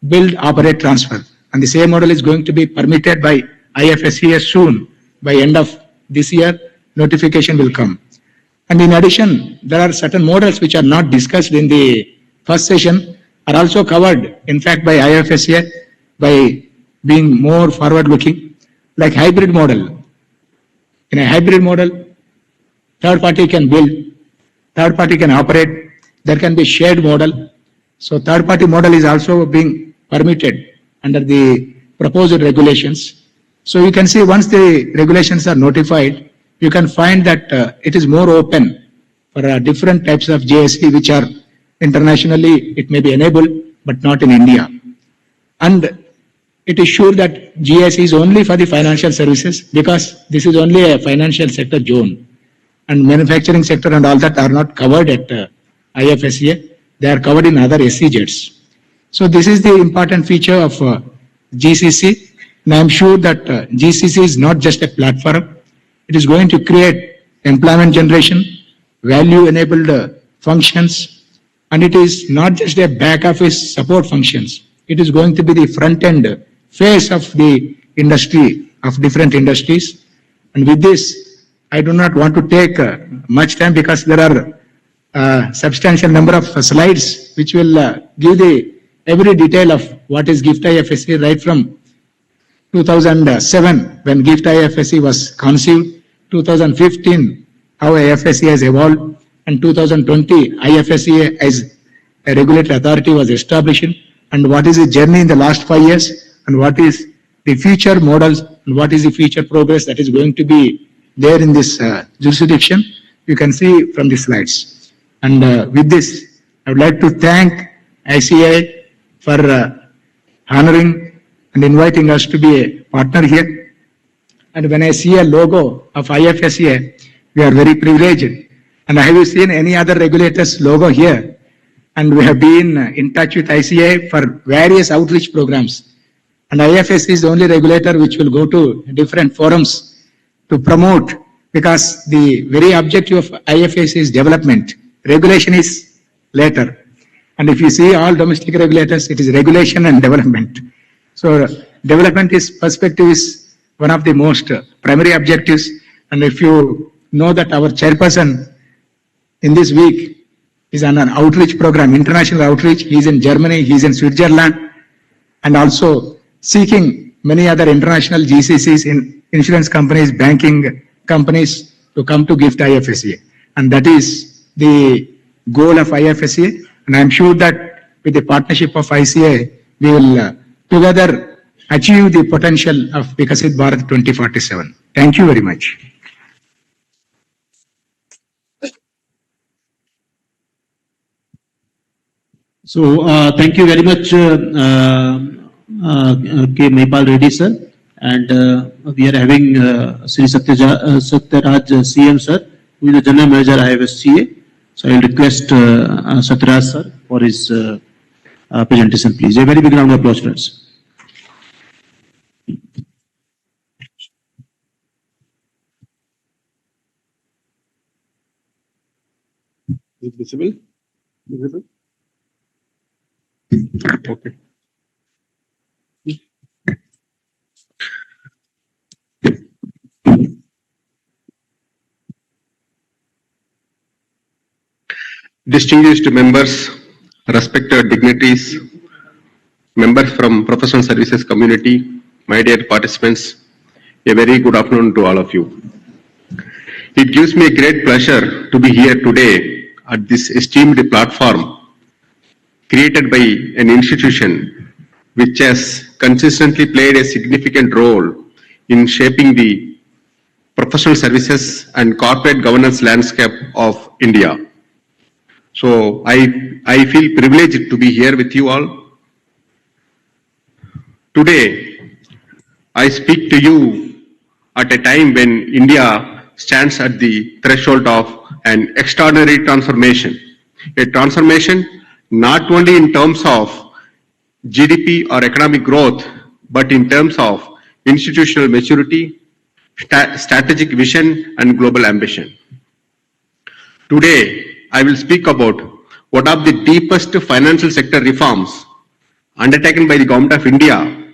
build, operate, transfer. And the same model is going to be permitted by IFSCA soon. By end of this year, notification will come. And in addition, there are certain models which are not discussed in the first session, are also covered, in fact, by IFSCA by being more forward-looking, like hybrid model. In a hybrid model, third party can build, third party can operate, there can be shared model. So third party model is also being permitted under the proposed regulations. So you can see once the regulations are notified, you can find that it is more open for different types of GSC which are internationally, it may be enabled, but not in India. And it is sure that GSC is only for the financial services because this is only a financial sector zone. And manufacturing sector and all that are not covered at IFSCA, they are covered in other SCZs. So this is the important feature of GCC, and I am sure that GCC is not just a platform, it is going to create employment generation, value-enabled functions, and it is not just a back office support functions, it is going to be the front-end face of the industry, of different industries. And with this, I do not want to take much time because there are substantial number of slides which will give the every detail of what is GIFT IFSC right from 2007 when GIFT IFSC was conceived, 2015 how IFSC has evolved, and 2020 IFSC as a regulatory authority was established, and what is the journey in the last 5 years, and what is the future models, and what is the future progress that is going to be there in this jurisdiction. You can see from the slides. And with this, I would like to thank ICI for honoring and inviting us to be a partner here. And when I see a logo of IFSCA, we are very privileged. And have you seen any other regulators logo here? And we have been in touch with ICI for various outreach programs. And IFSC is the only regulator which will go to different forums to promote, because the very objective of IFSC is development. Regulation is later. And if you see all domestic regulators, it is regulation and development. So development perspective is one of the most primary objectives. And if you know that our chairperson in this week is on an outreach program, international outreach, he is in Germany, he is in Switzerland, and also seeking many other international GCCs in insurance companies, banking companies to come to gift IFSCA. And that is the goal of IFSCA. And I'm sure that with the partnership of ICA, we will together achieve the potential of Vikasit Bharat 2047. Thank you very much. So thank you very much, K. Mayapal Reddy sir. And we are having Sri Satyaraj CM sir, who is the General Manager IFSCA. So I will request Satyaraj sir for his presentation, please. A very big round of applause, friends. Is it visible? Visible? Okay. Distinguished members, respected dignitaries, members from professional services community, my dear participants, a very good afternoon to all of you. It gives me a great pleasure to be here today at this esteemed platform created by an institution which has consistently played a significant role in shaping the professional services and corporate governance landscape of India. So I feel privileged to be here with you all. Today, I speak to you at a time when India stands at the threshold of an extraordinary transformation. A transformation not only in terms of GDP or economic growth, but in terms of institutional maturity, strategic vision, and global ambition. Today, I will speak about one of the deepest financial sector reforms undertaken by the Government of India,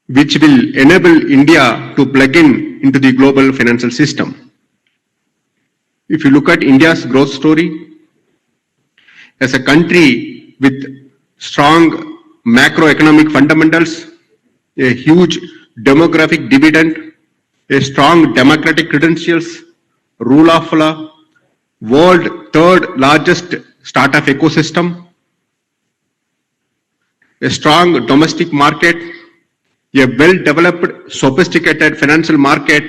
which will enable India to plug into the global financial system. If you look at India's growth story, as a country with strong macroeconomic fundamentals, a huge demographic dividend, a strong democratic credentials, rule of law, world third largest startup ecosystem, a strong domestic market, a well-developed, sophisticated financial market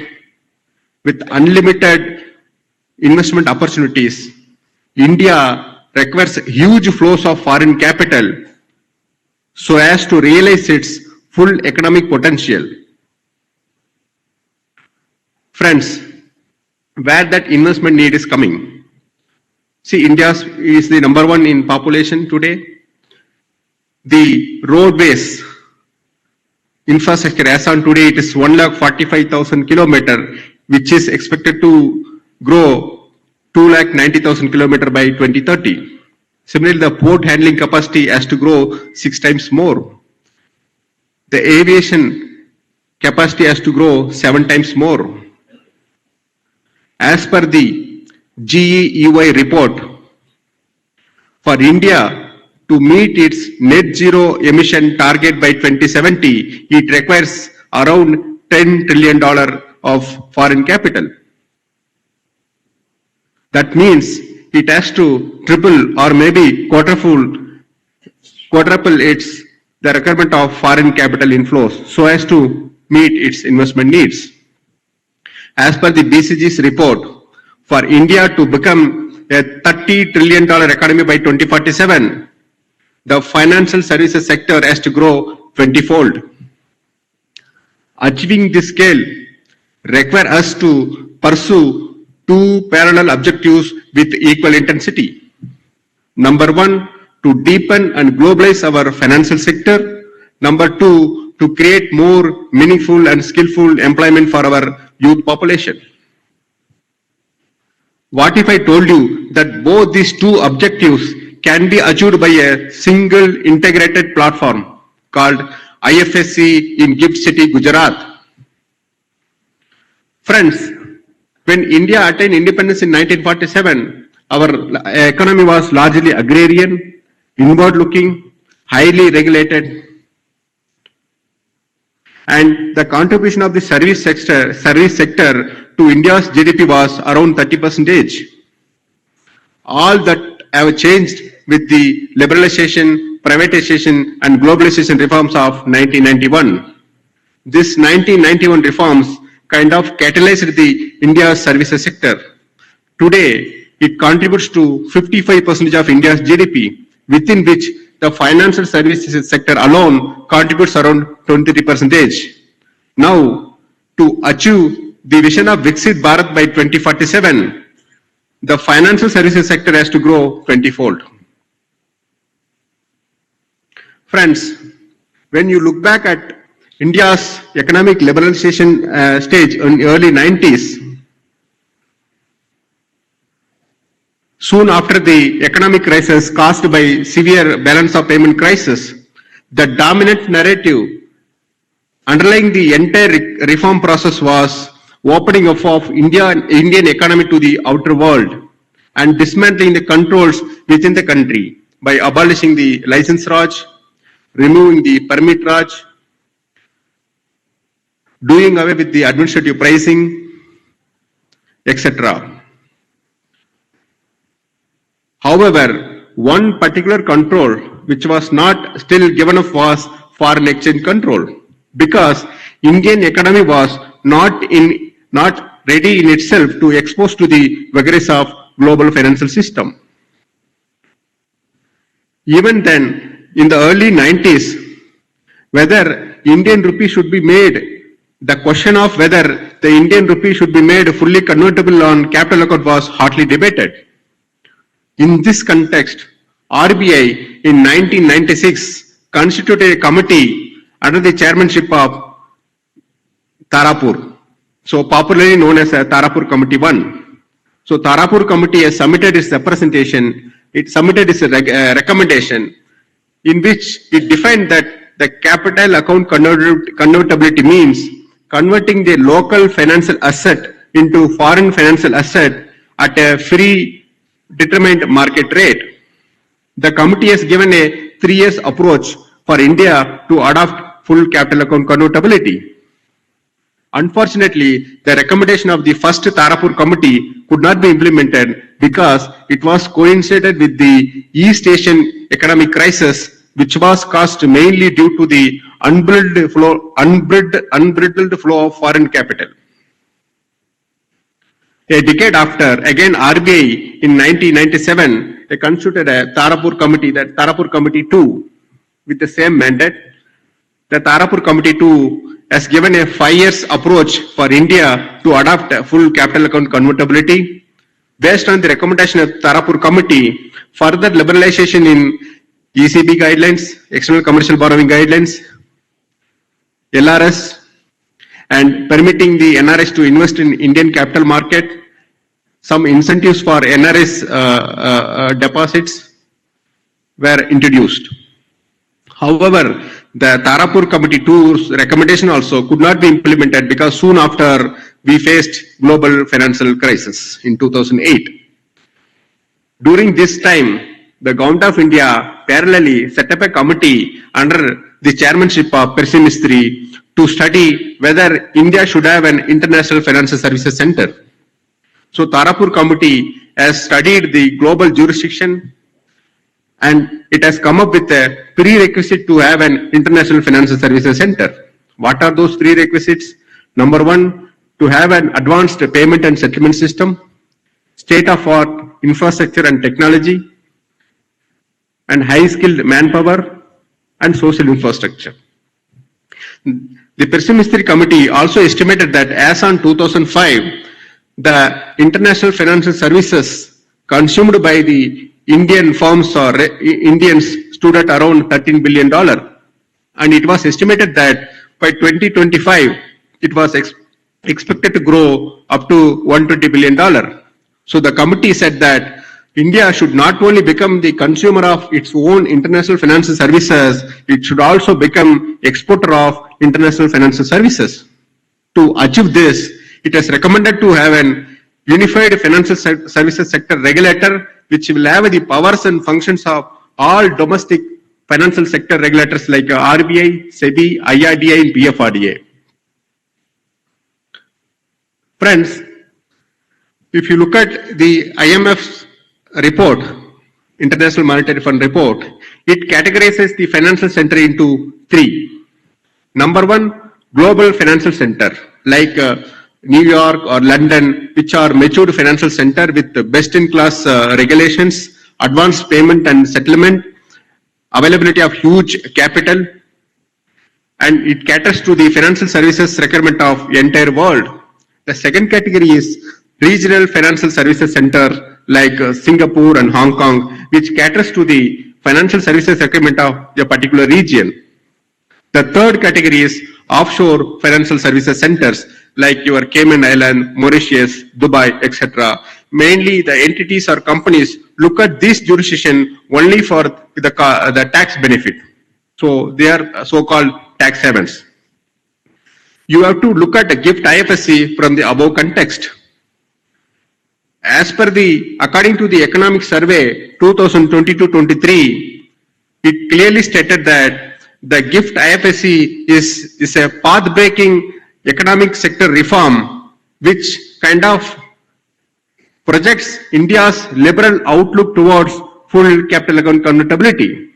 with unlimited investment opportunities. India requires huge flows of foreign capital so as to realize its full economic potential. Friends, where that investment need is coming. See, India is the number one in population today. The roadways infrastructure as on today, it is 1,45,000 kilometers, which is expected to grow 2,90,000 kilometers by 2030. Similarly, the port handling capacity has to grow 6 times more. The aviation capacity has to grow 7 times more. As per the GEUI report, for India to meet its net zero emission target by 2070, it requires around $10 trillion of foreign capital. That means it has to triple or maybe quadruple the requirement of foreign capital inflows so as to meet its investment needs. As per the BCG's report, For India to become a $30 trillion economy by 2047, the financial services sector has to grow 20-fold. Achieving this scale requires us to pursue two parallel objectives with equal intensity. Number one, to deepen and globalize our financial sector. Number two, to create more meaningful and skillful employment for our youth population. What if I told you that both these two objectives can be achieved by a single integrated platform called IFSC in Gift City, Gujarat? Friends, when India attained independence in 1947, our economy was largely agrarian, inward-looking, highly regulated, and the contribution of the service sector to India's GDP was around 30%. All that have changed with the liberalization, privatization, and globalization reforms of 1991. This 1991 reforms kind of catalyzed the India's services sector. Today, it contributes to 55% of India's GDP, within which the financial services sector alone contributes around 23%. Now, to achieve the vision of Viksit Bharat by 2047, the financial services sector has to grow 20-fold. Friends, when you look back at India's economic liberalization stage in the early 90s, soon after the economic crisis caused by severe balance of payment crisis, the dominant narrative underlying the entire reform process was opening up of Indian economy to the outer world and dismantling the controls within the country by abolishing the license Raj, removing the permit Raj, doing away with the administrative pricing, etc. However, one particular control which was not still given up was foreign exchange control, because Indian economy was not ready in itself to expose to the vagaries of global financial system. Even then, in the early 90s, whether Indian rupee should be made, the question of whether the Indian rupee should be made fully convertible on capital account was hotly debated. In this context, RBI in 1996 constituted a committee under the chairmanship of Tarapur, so popularly known as Tarapur Committee 1. So Tarapur Committee has submitted its representation, it submitted its recommendation, in which it defined that the capital account convertibility means converting the local financial asset into foreign financial asset at a free determined market rate. The committee has given a 3-year approach for India to adopt full capital account convertibility. Unfortunately, the recommendation of the first Tarapur committee could not be implemented because it was coincided with the East Asian economic crisis, which was caused mainly due to the unbridled flow of foreign capital. A decade after, again RBI in 1997, they constituted a Tarapur committee, that Tarapur Committee 2, with the same mandate. The Tarapur Committee 2 has given a 5-year approach for India to adopt a full capital account convertibility. Based on the recommendation of Tarapur Committee, further liberalization in ECB guidelines, external commercial borrowing guidelines, LRS, and permitting the NRS to invest in Indian capital market, some incentives for NRS deposits were introduced. However, the Tarapur Committee 2's recommendation also could not be implemented because soon after we faced global financial crisis in 2008. During this time, the Government of India parallelly set up a committee under the chairmanship of Percy Mistry to study whether India should have an international financial services center. So Tarapur Committee has studied the global jurisdiction and it has come up with a prerequisite to have an international financial services center. What are those prerequisites? Number one, to have an advanced payment and settlement system. state-of-art infrastructure and technology, and high-skilled manpower and social infrastructure. The Pearson Mystery Committee also estimated that as on 2005, the international financial services consumed by the Indian firms or Indians stood at around $13 billion. And it was estimated that by 2025, it was expected to grow up to $120 billion. So the committee said that India should not only become the consumer of its own international financial services, it should also become exporter of international financial services. To achieve this, it has recommended to have an unified financial services sector regulator, which will have the powers and functions of all domestic financial sector regulators like RBI, SEBI, IRDA, and PFRDA. Friends, if you look at the IMF's report, International Monetary Fund report, it categorizes the financial center into three. Number one, global financial center like New York or London, which are matured financial center with best-in-class regulations, advanced payment and settlement, availability of huge capital, and it caters to the financial services requirement of the entire world. The second category is regional financial services center like Singapore and Hong Kong, which caters to the financial services requirement of a particular region. The third category is offshore financial services centers like your Cayman Island, Mauritius, Dubai, etc. Mainly the entities or companies look at this jurisdiction only for the tax benefit. So they are so-called tax havens. You have to look at the GIFT IFSC from the above context. As per according to the Economic Survey 2022-23, it clearly stated that the GIFT IFSC is a path-breaking economic sector reform which kind of projects India's liberal outlook towards full capital account convertibility.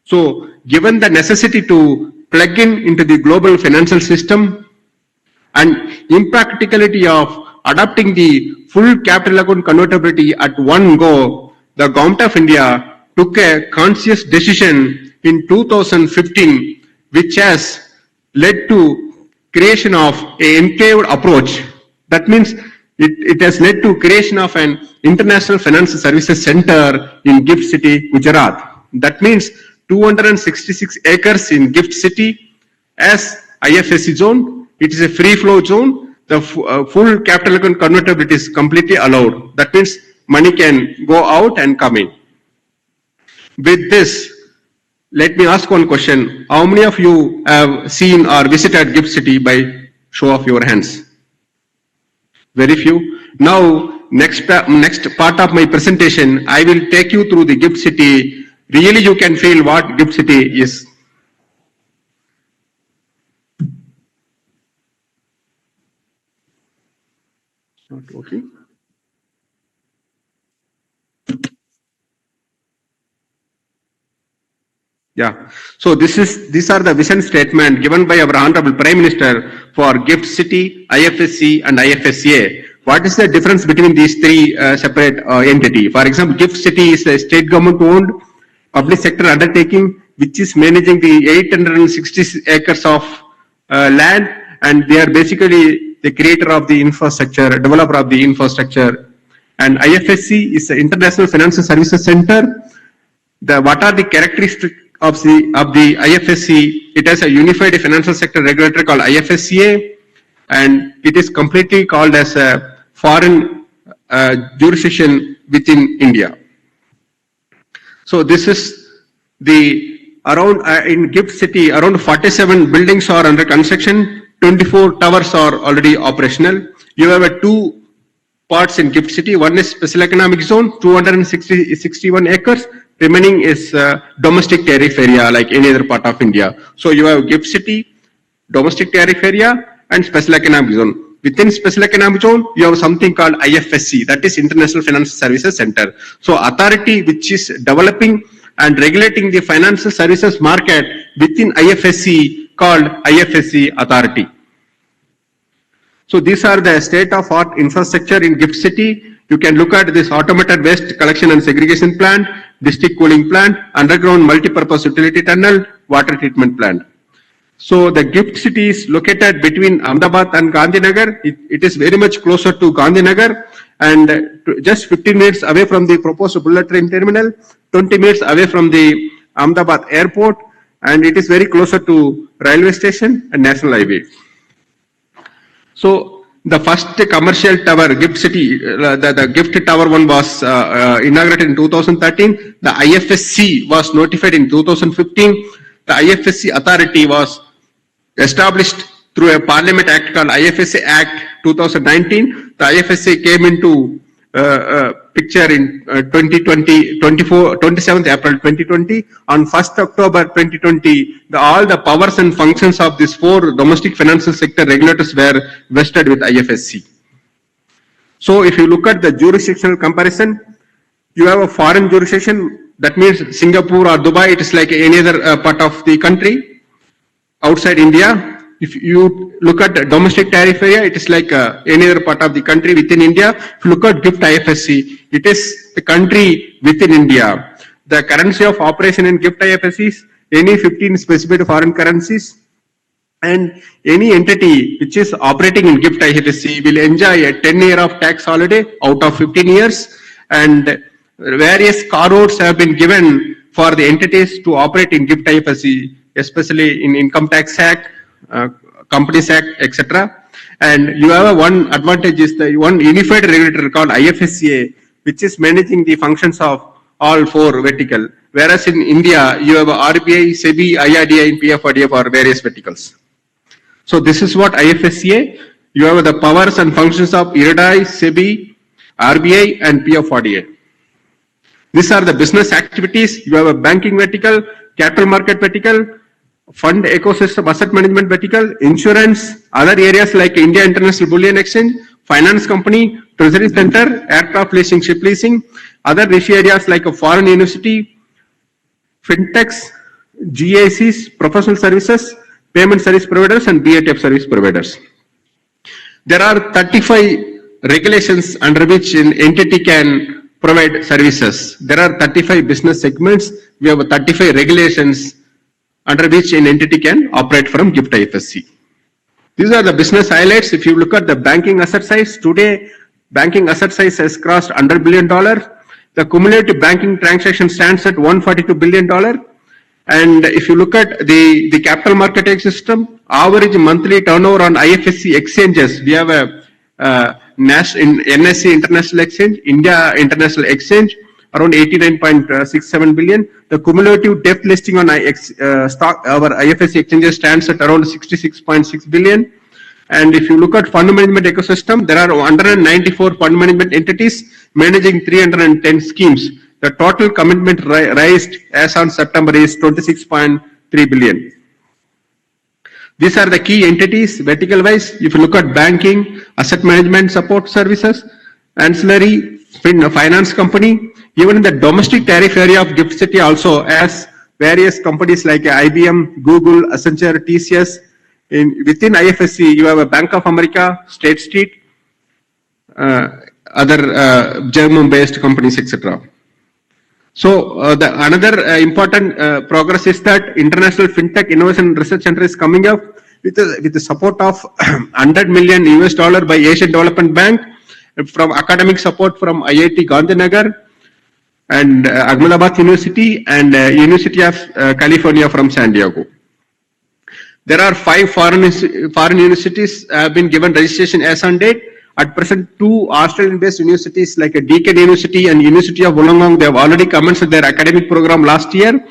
So, given the necessity to plug into the global financial system and impracticality of adopting the full capital account convertibility at one go, the Government of India took a conscious decision in 2015, which has led to creation of an enclaved approach. That means it has led to creation of an international financial services center in Gift City, Gujarat. That means 266 acres in Gift City as IFSC zone. It is a free flow zone. The full capital account convertibility is completely allowed. That means money can go out and come in. With this, let me ask one question. How many of you have seen or visited Gift City by show of your hands? Very few. Now, next part of my presentation, I will take you through the Gift City. Really, you can feel what Gift City is. Not working. Yeah. So these are the vision statement given by our Honorable Prime Minister for Gift City, IFSC, and IFSCA. What is the difference between these three separate entities? For example, Gift City is a state government-owned public sector undertaking which is managing the 860 acres of land, and they are basically the creator of the infrastructure, developer of the infrastructure. And IFSC is the International Financial Services Center. What are the characteristics of the IFSC? It has a unified financial sector regulator called IFSCA, and it is completely called as a foreign jurisdiction within India. So this is in Gift City, around 47 buildings are under construction, 24 towers are already operational. You have two parts in Gift City. One is special economic zone, 261 acres. Remaining is domestic tariff area like any other part of India. So you have Gift City, domestic tariff area, and special economic zone. Within special economic zone, you have something called IFSC, that is International Financial Services Center. So authority which is developing and regulating the financial services market within IFSC called IFSC Authority. So these are the state-of-art infrastructure in Gift City. You can look at this automated waste collection and segregation plant, district cooling plant, underground multi-purpose utility tunnel, water treatment plant. So the GIFT City is located between Ahmedabad and Gandhinagar. It is very much closer to Gandhinagar and just 15 minutes away from the proposed bullet train terminal, 20 minutes away from the Ahmedabad airport, and it is very closer to railway station and national highway. So the first commercial tower, GIFT City, the GIFT Tower one was inaugurated in 2013. The IFSC was notified in 2015. The IFSC authority was established through a Parliament Act called IFSC Act 2019. The IFSC came into picture in 27th April 2020. On 1st October 2020, all the powers and functions of these 4 domestic financial sector regulators were vested with IFSC. So if you look at the jurisdictional comparison, you have a foreign jurisdiction, that means Singapore or Dubai, it is like any other part of the country outside India. If you look at the domestic tariff area, it is like any other part of the country within India. If you look at GIFT IFSC, it is the country within India. The currency of operation in GIFT IFSC is any 15 specified foreign currencies, and any entity which is operating in GIFT IFSC will enjoy a 10-year of tax holiday out of 15 years, and various carve-outs have been given for the entities to operate in GIFT IFSC, especially in Income Tax Act, Companies Act, etc. And you have one advantage is the one unified regulator called IFSCA, which is managing the functions of all 4 vertical. Whereas in India, you have RBI, SEBI, IRDA, and PFRDA for various verticals. So this is what IFSCA. You have the powers and functions of IRDAI, SEBI, RBI, and PFRDA. These are the business activities. You have a banking vertical, capital market vertical, fund ecosystem, asset management vertical, insurance, other areas like India International Bullion Exchange, finance company, treasury center, aircraft leasing, ship leasing, other niche areas like a foreign university, fintechs, GACs, professional services, payment service providers, and BATF service providers. There are 35 regulations under which an entity can provide services. There are 35 business segments. We have 35 regulations under which an entity can operate from GIFT IFSC. These are the business highlights. If you look at the banking asset size, today banking asset size has crossed $100 billion. The cumulative banking transaction stands at $142 billion. And if you look at the capital market ecosystem, average monthly turnover on IFSC exchanges, we have a NSE International Exchange, India International Exchange, around 89.67 billion. The cumulative depth listing on our IFSC exchanges stands at around 66.6 billion. And if you look at fund management ecosystem, there are 194 fund management entities managing 310 schemes. The total commitment raised as on September is 26.3 billion. These are the key entities vertical wise. If you look at banking, asset management support services, ancillary, finance company, even in the domestic tariff area of GIFT City also, as various companies like IBM, Google, Accenture, TCS. Within IFSC, you have a Bank of America, State Street, other German-based companies, etc. So another important progress is that International FinTech Innovation Research Center is coming up with the support of $100 million by Asian Development Bank, from academic support from IIT Gandhinagar and Ahmedabad University and University of California from San Diego. There are 5 foreign universities have been given registration as on date. At present, 2 Australian-based universities like Deakin University and University of Wollongong, they have already commenced their academic program last year.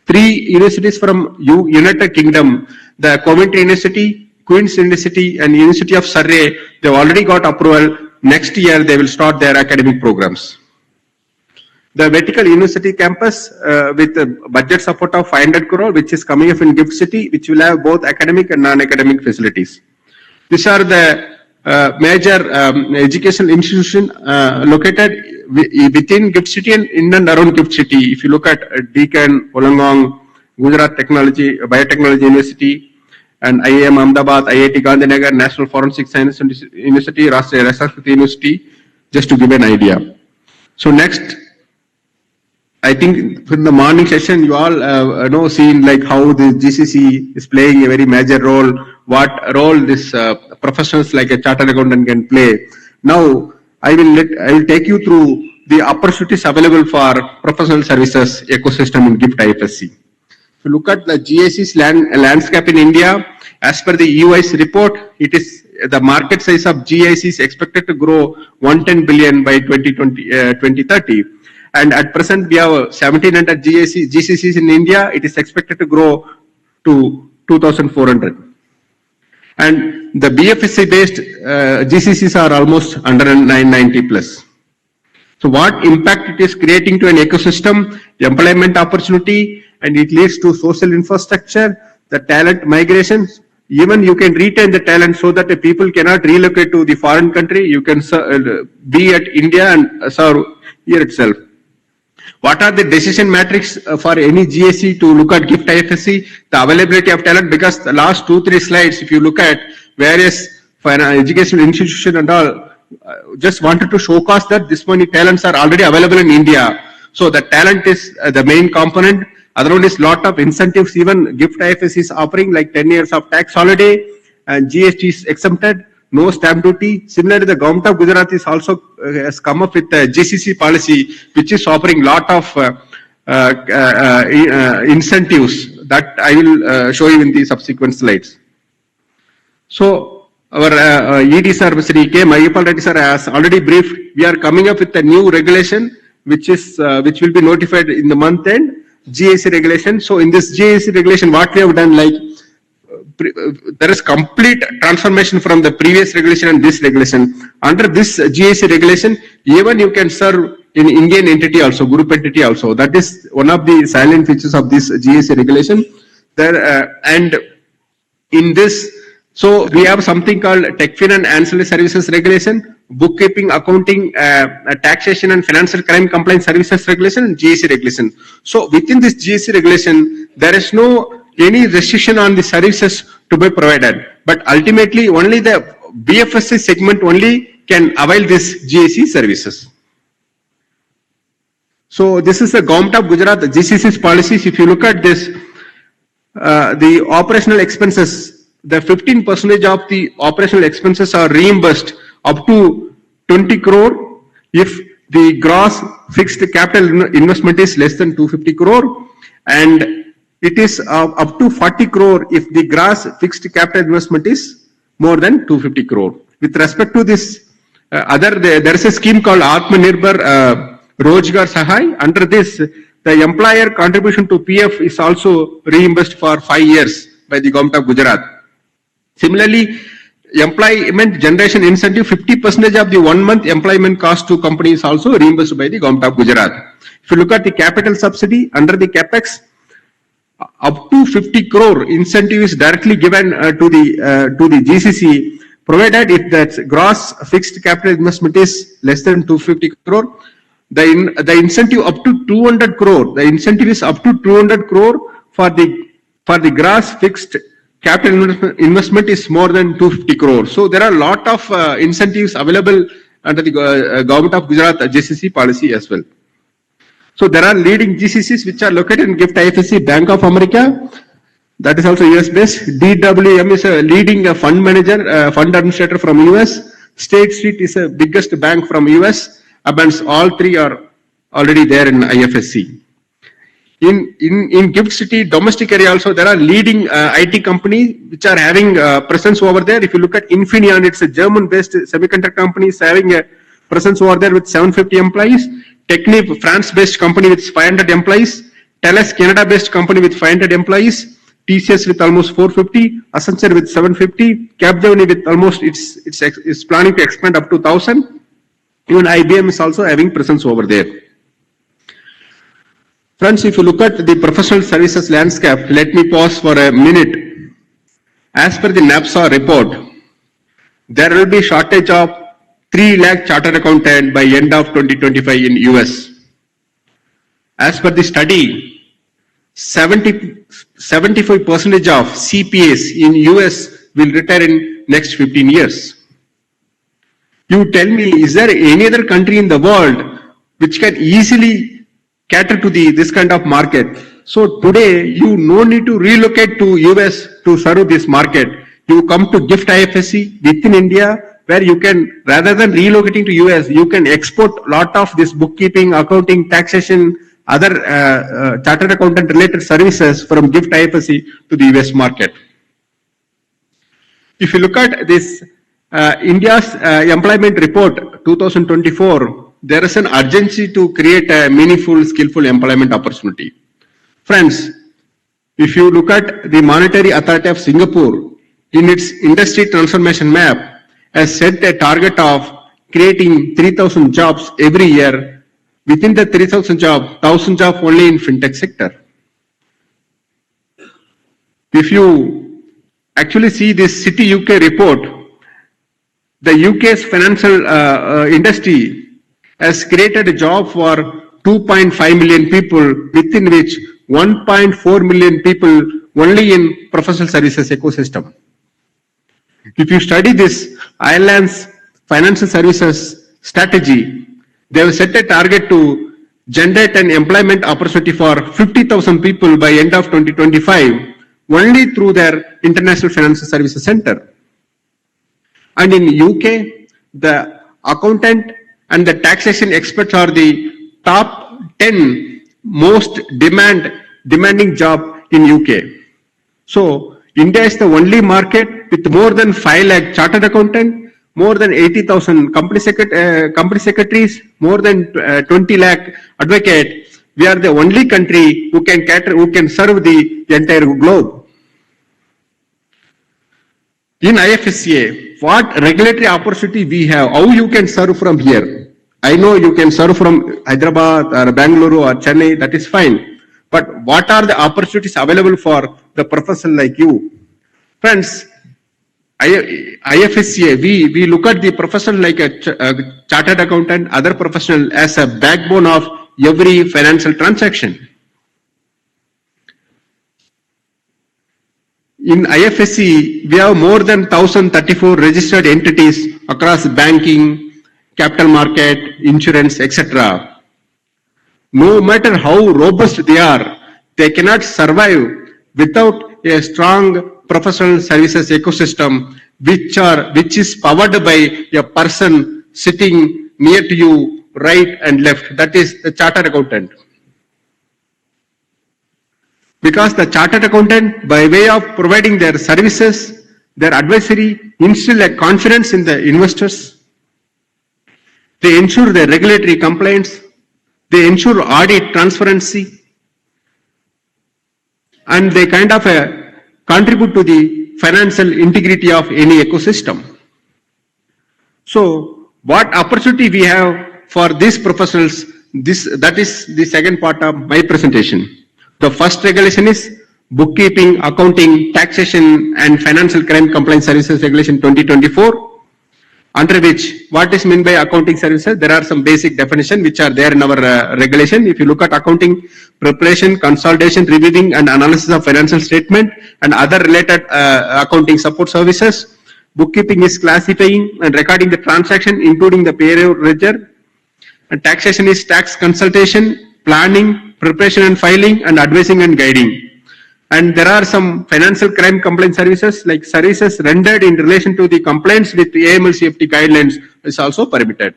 3 universities from United Kingdom, the Coventry University, Queen's University, and University of Surrey, they have already got approval. Next year, they will start their academic programs. The vertical university campus with a budget support of 500 crore, which is coming up in GIFT City, which will have both academic and non-academic facilities. These are the major educational institution located within GIFT City and in and around GIFT City. If you look at Deakin, Wollongong, Gujarat Technology, Biotechnology University, and IIM Ahmedabad, IIT Gandhinagar, National Forensic Science University, Rashtriya University, just to give an idea. So next, I think in the morning session, you all seen like how the GCC is playing a very major role, what role this professionals like a chartered accountant can play. Now, I will take you through the opportunities available for professional services ecosystem in GIFT IFSC. If you look at the GCC's landscape in India, as per the EUI's report, it is the market size of GIC is expected to grow 110 billion by 2030. And at present, we have 1700 GCCs in India. It is expected to grow to 2,400. And the BFSI based GCCs are almost under 990 plus. So what impact it is creating to an ecosystem, employment opportunity, and it leads to social infrastructure, the talent migration. Even you can retain the talent so that the people cannot relocate to the foreign country. You can be at India and serve here itself. What are the decision metrics for any GSC to look at GIFT IFSC? The availability of talent, because the last 2-3 slides, if you look at various educational institutions and all, just wanted to showcase that this many talents are already available in India. So the talent is the main component. Other one is lot of incentives. Even GIFT IFSC is offering like 10 years of tax holiday, and GST is exempted. No stamp duty. Similarly, the government of Gujarat is also has come up with a GCC policy, which is offering lot of incentives that I will show you in the subsequent slides. So our ED sir, Mr. E.K. Mahipal Reddy sir has already briefed. We are coming up with a new regulation, which will be notified in the month end, GAC regulation. So in this GAC regulation, what we have done, like there is complete transformation from the previous regulation and this regulation. Under this GAC regulation, even you can serve in Indian entity also, group entity also. That is one of the silent features of this GAC regulation. There and in this, so we have something called TechFin and Ancillary Services Regulation, Bookkeeping, Accounting, Taxation and Financial Crime Compliance Services Regulation, and GAC regulation. So within this GAC regulation, there is no any restriction on the services to be provided, but ultimately only the BFSI segment only can avail this GAC services. So this is the Government of Gujarat, the GCC's policies. If you look at this, the operational expenses, the 15% of the operational expenses are reimbursed up to 20 crore if the gross fixed capital investment is less than 250 crore, and it is up to 40 crore if the gross fixed capital investment is more than 250 crore. With respect to this, there is a scheme called Atmanirbhar Rojgar Sahay. Under this, the employer contribution to PF is also reimbursed for 5 years by the Government of Gujarat. Similarly, employment generation incentive, 50% of the 1 month employment cost to company is also reimbursed by the Government of Gujarat. If you look at the capital subsidy, under the CAPEX, up to 50 crore incentive is directly given to the GCC, provided if that gross fixed capital investment is less than 250 crore. The incentive up to 200 crore. The incentive is up to 200 crore for the gross fixed capital investment is more than 250 crore. So there are a lot of incentives available under the Government of Gujarat GCC policy as well. So there are leading GCCs which are located in GIFT IFSC, Bank of America, that is also US based. DWM is a leading fund manager, fund administrator from US. State Street is the biggest bank from US. Abans, all three are already there in IFSC. In GIFT City, domestic area also, there are leading IT companies which are having presence over there. If you look at Infineon, it's a German-based semiconductor company, is having a presence over there with 750 employees. Technip, France-based company with 500 employees. Thales, Canada-based company with 500 employees. TCS with almost 450. Accenture with 750. Capgemini with almost, it's planning to expand up to 1,000. Even IBM is also having presence over there. Friends, if you look at the professional services landscape, let me pause for a minute. As per the NAPSA report, there will be shortage of 3 lakh chartered accountant by end of 2025 in US. As per the study, 75% of CPAs in US will retire in next 15 years. You tell me, is there any other country in the world which can easily cater to this kind of market? So today, you no need to relocate to US to serve this market. You come to GIFT IFSC within India, where you can, rather than relocating to US, you can export lot of this bookkeeping, accounting, taxation, other chartered accountant related services from GIFT IFSC to the US market. If you look at this India's employment report 2024, there is an urgency to create a meaningful, skillful employment opportunity. Friends, if you look at the Monetary Authority of Singapore, in its industry transformation map, has set a target of creating 3,000 jobs every year. Within the 3,000 jobs, 1,000 jobs only in fintech sector. If you actually see this City UK report, the UK's financial industry has created a job for 2.5 million people, within which 1.4 million people only in professional services ecosystem. If you study this Ireland's financial services strategy, they have set a target to generate an employment opportunity for 50,000 people by end of 2025, only through their International Financial Services Center. And in UK, the accountant and the taxation experts are the top 10 most demanding job in UK. So India is the only market with more than 5 lakh chartered accountant, more than 80,000 company secretaries, more than 20 lakh advocates. We are the only country who can serve the entire globe. In IFSCA, what regulatory opportunity we have, how you can serve from here? I know you can serve from Hyderabad or Bangalore or Chennai, that is fine. But what are the opportunities available for the professional like you? Friends, IFSCA, we look at the professional like a chartered accountant, other professional as a backbone of every financial transaction. In IFSC, we have more than 1,034 registered entities across banking, capital market, insurance, etc. No matter how robust they cannot survive without a strong professional services ecosystem, which is powered by a person sitting near to you, right and left. That is the chartered accountant. Because the chartered accountant, by way of providing their services, their advisory, instill a confidence in the investors. They ensure their regulatory compliance. They ensure audit transparency. And they kind of contribute to the financial integrity of any ecosystem. So, what opportunity we have for these professionals, that is the second part of my presentation. The first regulation is Bookkeeping, Accounting, Taxation and Financial Crime Compliance Services Regulation 2024, under which what is meant by accounting services. There are some basic definitions which are there in our regulation. If you look at accounting, preparation, consolidation, reviewing and analysis of financial statement and other related accounting support services. Bookkeeping is classifying and recording the transaction, including the payroll ledger. And taxation is tax consultation, planning, preparation and filing, and advising and guiding. And there are some financial crime compliance services, like services rendered in relation to the compliance with the AML/CFT guidelines is also permitted.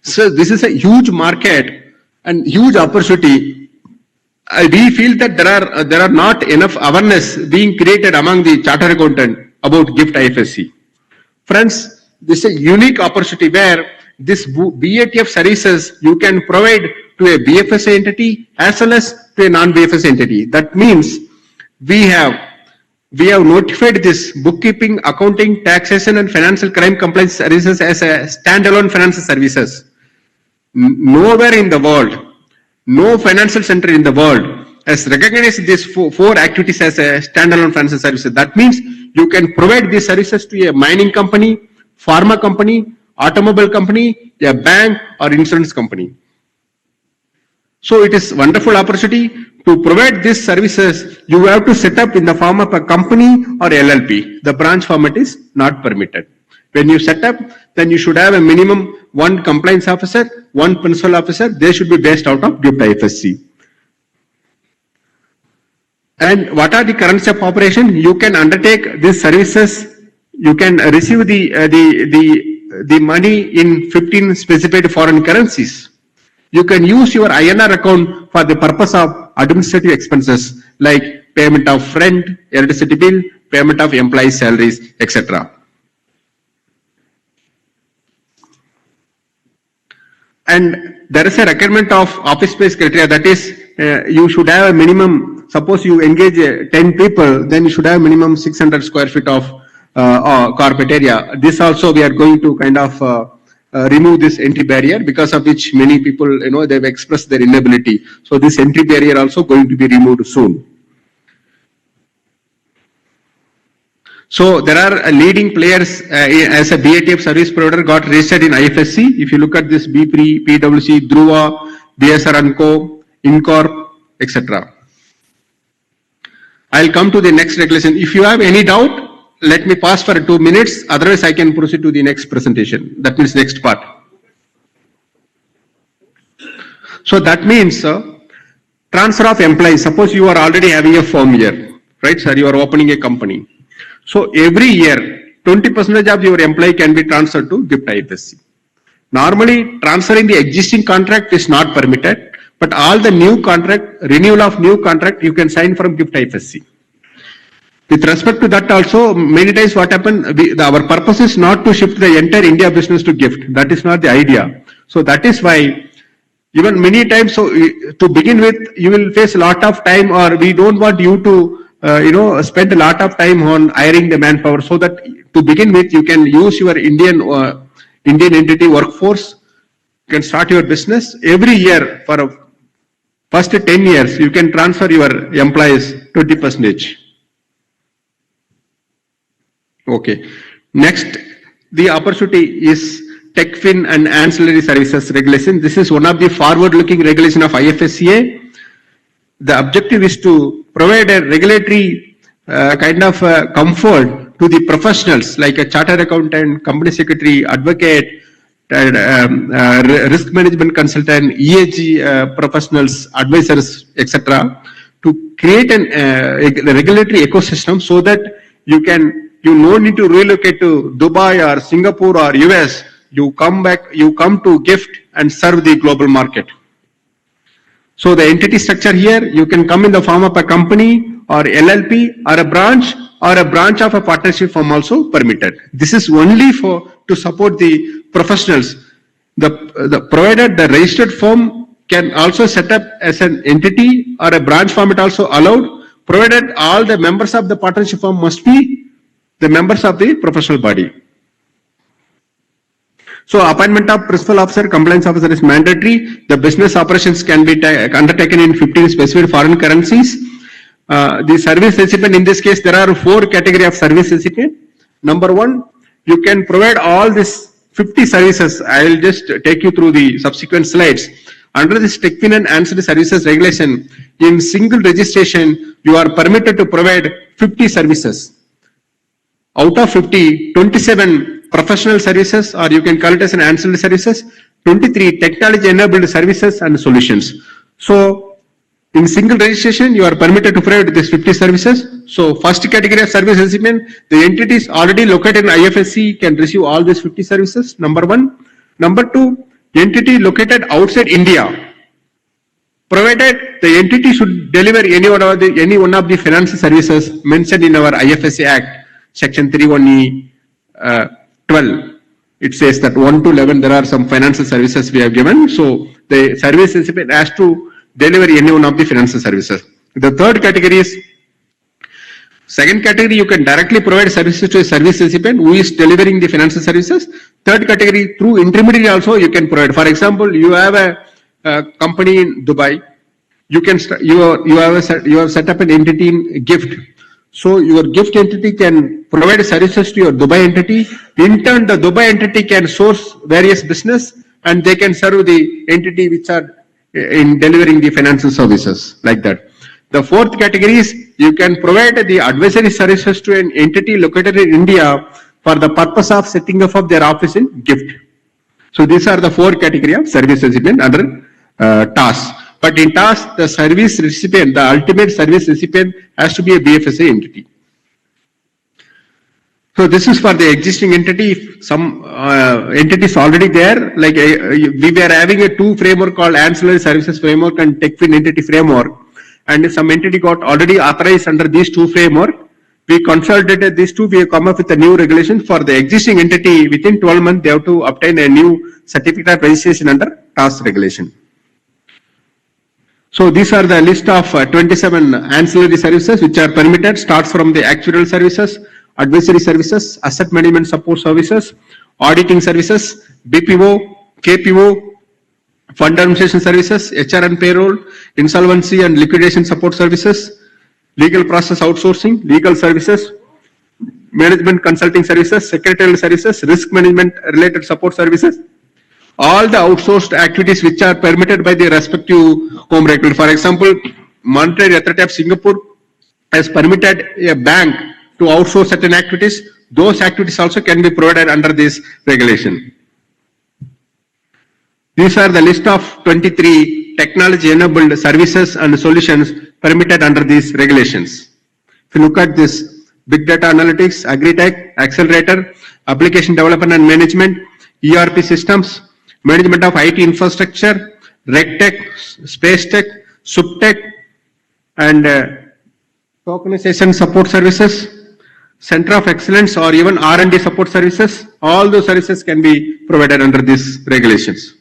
So this is a huge market and huge opportunity. We feel that there are not enough awareness being created among the chartered accountant about GIFT IFSC. Friends, this is a unique opportunity where this BATF services you can provide to a BFS entity as well as to a non-BFS entity. That means we have notified this bookkeeping, accounting, taxation and financial crime compliance services as a standalone financial services. Nowhere in the world, no financial center in the world has recognized these four activities as a standalone financial services. That means you can provide these services to a mining company, pharma company, automobile company, a bank or insurance company. So it is wonderful opportunity to provide these services. You have to set up in the form of a company or LLP. The branch format is not permitted. When you set up, then you should have a minimum one compliance officer, one principal officer. They should be based out of GIFT IFSC. And what are the currency of operation? You can undertake these services. You can receive the money in 15 specified foreign currencies. You can use your INR account for the purpose of administrative expenses like payment of rent, electricity bill, payment of employee salaries, etc. And there is a requirement of office space criteria, that is, you should have a minimum, suppose you engage 10 people, then you should have minimum 600 square feet of corporate area. This also we are going to kind of remove this entry barrier, because of which many people, they've expressed their inability. So this entry barrier also going to be removed soon. So there are leading players as a BATF service provider got registered in IFSC. If you look at this BPRI, PwC, Dhruva, BSR & Co, Incorp, etc. I'll come to the next regulation. If you have any doubt, let me pause for 2 minutes. Otherwise, I can proceed to the next presentation. That means next part. So that means transfer of employees. Suppose you are already having a firm here, right, sir? You are opening a company. So every year, 20% of your employee can be transferred to GIFT IFSC. Normally, transferring the existing contract is not permitted, but all the new contract, renewal of new contract, you can sign from GIFT IFSC. With respect to that also, many times what happened, our purpose is not to shift the entire India business to GIFT. That is not the idea. So that is why, even many times, so to begin with, you will face a lot of time, or we don't want you to, spend a lot of time on hiring the manpower, so that to begin with, you can use your Indian entity workforce. You can start your business. Every year for first 10 years, you can transfer your employees 20%. Okay. Next, the opportunity is TechFin and ancillary services regulation. This is one of the forward-looking regulation of IFSCA. The objective is to provide a regulatory kind of comfort to the professionals like a chartered accountant, company secretary, advocate, risk management consultant, ESG professionals, advisors, etc. to create a regulatory ecosystem so that you no need to relocate to Dubai or Singapore or US. You come to GIFT and serve the global market. So the entity structure here, you can come in the form of a company or LLP or a branch of a partnership firm also permitted. This is only to support the professionals. The provided the registered firm can also set up as an entity or a branch format also allowed, provided all the members of the partnership firm must be the members of the professional body. So appointment of principal officer, compliance officer is mandatory. The business operations can be undertaken in 15 specific foreign currencies. The service recipient, in this case, there are 4 categories of service recipient. Number 1, you can provide all these 50 services. I will just take you through the subsequent slides. Under this TechFin and ancillary services regulation, in single registration, you are permitted to provide 50 services. Out of 50, 27 professional services, or you can call it as an ancillary services, 23 technology-enabled services and solutions. So, in single registration, you are permitted to provide these 50 services. So, first category of service recipient, the entities already located in IFSC can receive all these 50 services, number 1. Number 2, entity located outside India, provided the entity should deliver any one of the financial services mentioned in our IFSC Act. Section 31E 12, it says that 1 to 11 there are some financial services we have given. So the service recipient has to deliver any one of the financial services. The third category is, second category, you can directly provide services to a service recipient who is delivering the financial services. Third category, through intermediary also you can provide. For example, you have a company in Dubai. You have set up an entity in GIFT. So your GIFT entity can provide services to your Dubai entity. In turn, the Dubai entity can source various business and they can serve the entity which are in delivering the financial services, like that. The fourth category is you can provide the advisory services to an entity located in India for the purpose of setting up of their office in GIFT. So these are the 4 category of service recipient under TAS. But in TAS, the service recipient, the ultimate service recipient has to be a BFSI entity. So this is for the existing entity. If some entity is already there, like we were having a 2 framework called Ancillary Services Framework and TechFin Entity Framework, and if some entity got already authorized under these 2 framework, we consolidated these 2, we have come up with a new regulation for the existing entity. Within 12 months, they have to obtain a new certificate of registration under TAS regulation. So these are the list of 27 ancillary services which are permitted. Starts from the actuarial services, advisory services, asset management support services, auditing services, BPO, KPO, fund administration services, HR and payroll, insolvency and liquidation support services, legal process outsourcing, legal services, management consulting services, secretarial services, risk management related support services, all the outsourced activities which are permitted by the respective home regulator. For example, Monetary Authority of Singapore has permitted a bank to outsource certain activities. Those activities also can be provided under this regulation. These are the list of 23 technology-enabled services and solutions permitted under these regulations. If you look at this, big data analytics, agri-tech, accelerator, application development and management, ERP systems, management of IT infrastructure, RegTech, Space Tech, SupTech, and tokenization support services, Center of Excellence, or even R&D support services. All those services can be provided under these regulations.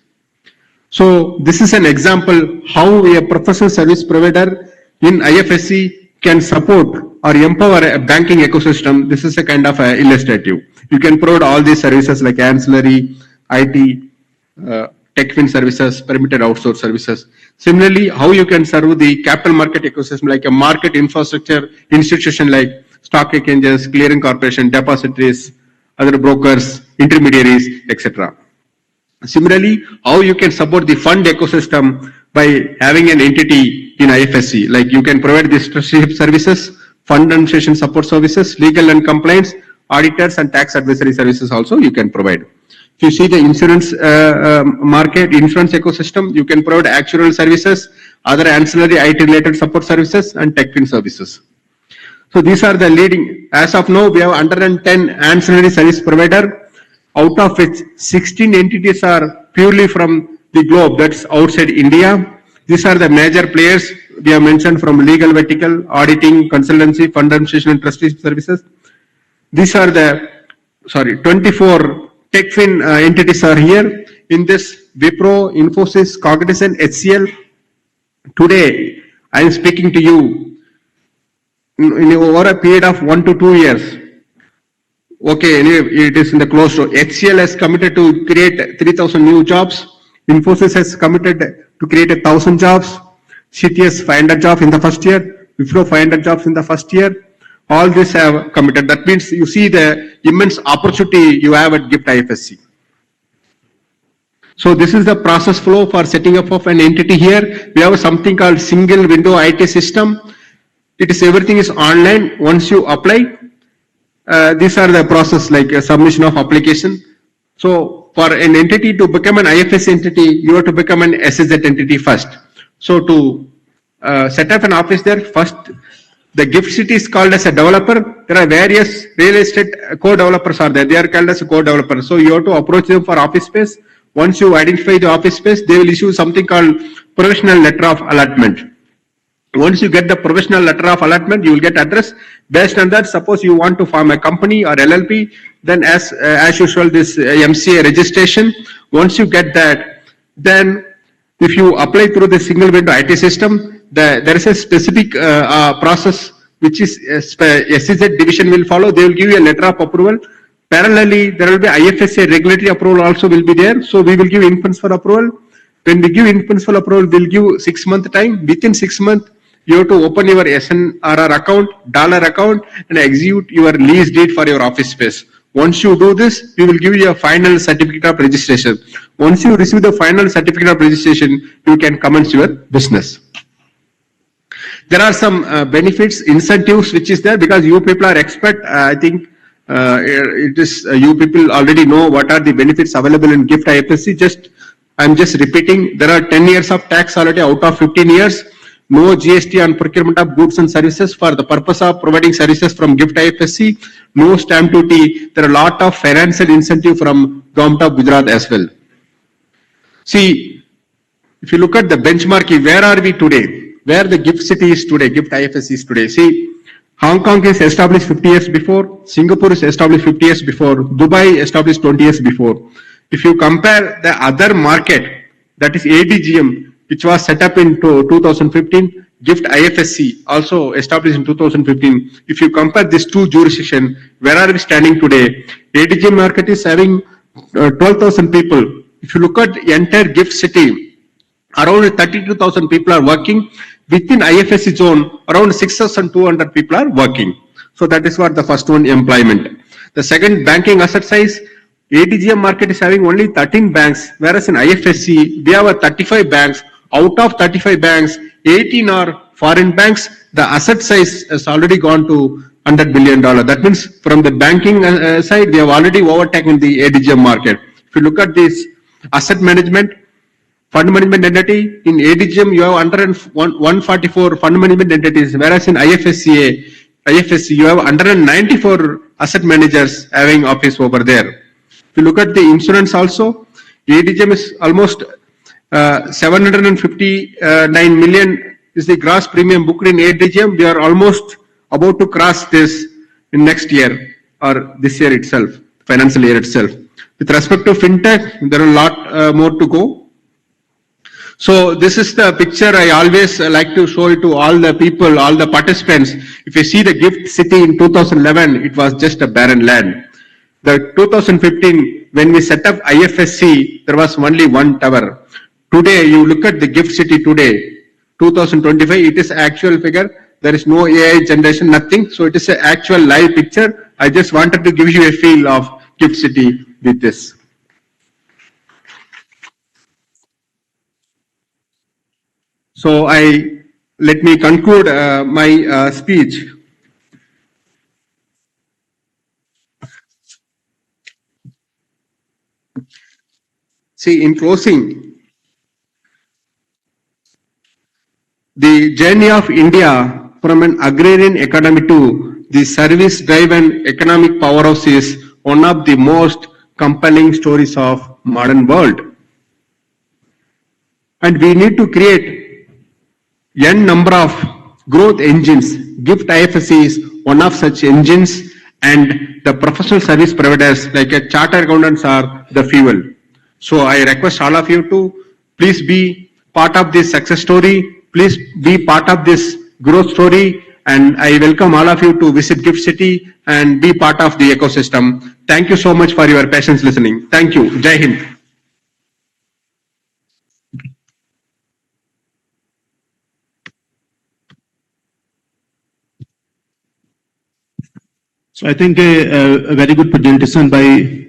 So this is an example how a professional service provider in IFSC can support or empower a banking ecosystem. This is a kind of illustrative. You can provide all these services like ancillary, IT, TechFin services, permitted outsource services. Similarly, how you can serve the capital market ecosystem like a market infrastructure institution like stock exchanges, clearing corporation, depositories, other brokers, intermediaries, etc. Similarly, how you can support the fund ecosystem by having an entity in IFSC, like you can provide these trusteeship services, fund administration support services, legal and compliance, auditors and tax advisory services also you can provide. If you see the insurance market, insurance ecosystem, you can provide actuarial services, other ancillary IT related support services and TechFin services. So these are the leading, as of now we have 110 ancillary service provider, out of which 16 entities are purely from the globe, that's outside India. These are the major players we have mentioned from legal vertical, auditing, consultancy, fund administration and trustee services. These are the, 24 TechFin entities are here. In this, Wipro, Infosys, Cognizant, HCL. Today, I am speaking to you in over a period of 1 to 2 years. Okay, anyway, it is in the close door. HCL has committed to create 3,000 new jobs. Infosys has committed to create 1,000 jobs. CTS 500 jobs in the first year. Wipro 500 jobs in the first year. All this have committed. That means you see the immense opportunity you have at GIFT IFSC. So this is the process flow for setting up of an entity here. We have something called single window IT system. It is everything is online. Once you apply, these are the process like a submission of application. So for an entity to become an IFSC entity, you have to become an SSZ entity first. So to set up an office there, first the GIFT City is called as a developer. There are various real estate co-developers are there. They are called as a co-developers. So you have to approach them for office space. Once you identify the office space, they will issue something called provisional letter of allotment. Once you get the provisional letter of allotment, you will get address. Based on that, suppose you want to form a company or LLP, then as usual, this MCA registration. Once you get that, then if you apply through the single window IT system, there is a specific process which is SEZ division will follow. They will give you a letter of approval. Parallelly, there will be IFSC regulatory approval also will be there. So we will give in principle approval. When we give in principle approval, we'll give 6 month time. Within 6 months, you have to open your SNRR account, dollar account, and execute your lease deed for your office space. Once you do this, we will give you a final certificate of registration. Once you receive the final certificate of registration, you can commence your business. There are some benefits, incentives, which is there because you people are expert. I think it is you people already know what are the benefits available in GIFT IFSC. I'm just repeating. There are 10 years of tax holiday out of 15 years. No GST on procurement of goods and services for the purpose of providing services from GIFT IFSC. No stamp duty. There are a lot of financial incentive from Government of Gujarat as well. See, if you look at the benchmarking, where are we today? Where the GIFT city is today, GIFT IFSC is today. See, Hong Kong is established 50 years before, Singapore is established 50 years before, Dubai established 20 years before. If you compare the other market, that is ADGM, which was set up in 2015, GIFT IFSC also established in 2015. If you compare these two jurisdictions, where are we standing today? ADGM market is having 12,000 people. If you look at the entire GIFT city, around 32,000 people are working. Within IFSC zone, around 6,200 people are working. So that is what the first one, employment. The second, banking asset size. ADGM market is having only 13 banks, whereas in IFSC, we have 35 banks. Out of 35 banks, 18 are foreign banks. The asset size has already gone to $100 billion. That means from the banking side, we have already overtaken the ADGM market. If you look at this asset management, fund management entity, in ADGM, you have 144 fund management entities, whereas in IFSC, you have 194 asset managers having office over there. If you look at the insurance also, ADGM is almost 759 million is the gross premium booked in ADGM. We are almost about to cross this in next year or this year itself, financial year itself. With respect to fintech, there are a lot more to go. So this is the picture I always like to show it to all the people, all the participants. If you see the GIFT city in 2011, it was just a barren land. The 2015, when we set up IFSC, there was only one tower. Today, you look at the GIFT city today, 2025, it is actual figure. There is no AI generation, nothing. So it is an actual live picture. I just wanted to give you a feel of GIFT city with this. So let me conclude my speech. See, in closing, the journey of India from an agrarian economy to the service-driven economic powerhouse is one of the most compelling stories of modern world. And we need to create n number of growth engines. GIFT IFSC is one of such engines, and the professional service providers like chartered accountants are the fuel. So I request all of you to please be part of this success story. Please be part of this growth story, and I welcome all of you to visit GIFT City and be part of the ecosystem. Thank you so much for your patience listening. Thank you. Jai Hind. So I think a very good presentation by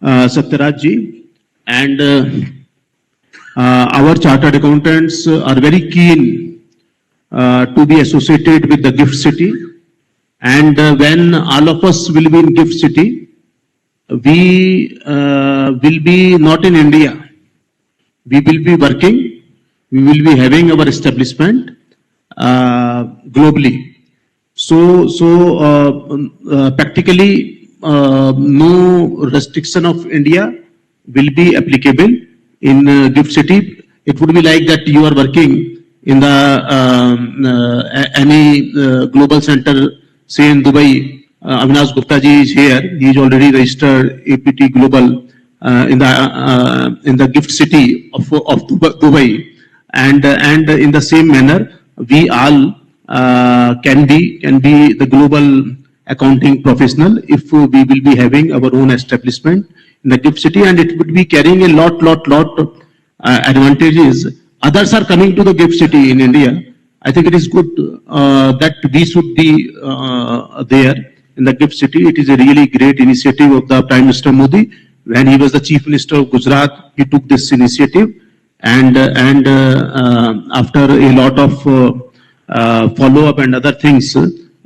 Satyaraj ji, and our chartered accountants are very keen to be associated with the GIFT City, and when all of us will be in GIFT City, we will be not in India. We will be working, we will be having our establishment globally. So practically no restriction of India will be applicable in GIFT City. It would be like that you are working in the any global center, say in Dubai. Avinash Gupta ji is here. He is already registered APT Global in the GIFT City of Dubai, and in the same manner we all can be the global accounting professional if we will be having our own establishment in the GIFT City, and it would be carrying a lot advantages. Others are coming to the GIFT City in India. I think it is good that we should be there in the GIFT City. It is a really great initiative of the Prime Minister Modi. When he was the Chief Minister of Gujarat, he took this initiative, and after a lot of follow-up and other things,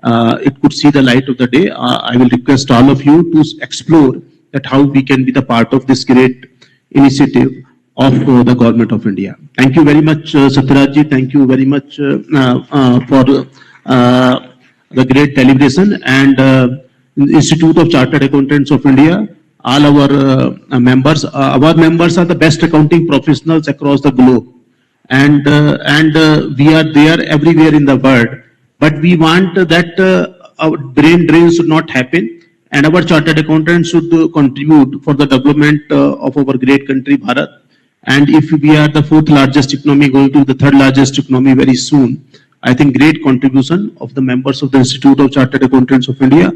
it could see the light of the day. I will request all of you to explore that how we can be the part of this great initiative of the government of India. Thank you very much, Satyaraj. Thank you very much for the great deliberation and Institute of Chartered Accountants of India. All our members are the best accounting professionals across the globe, and we are there everywhere in the world. But we want that our brain drain should not happen, and our chartered accountants should contribute for the development of our great country, Bharat. And if we are the fourth largest economy, going to the third largest economy very soon, I think great contribution of the members of the Institute of Chartered Accountants of India.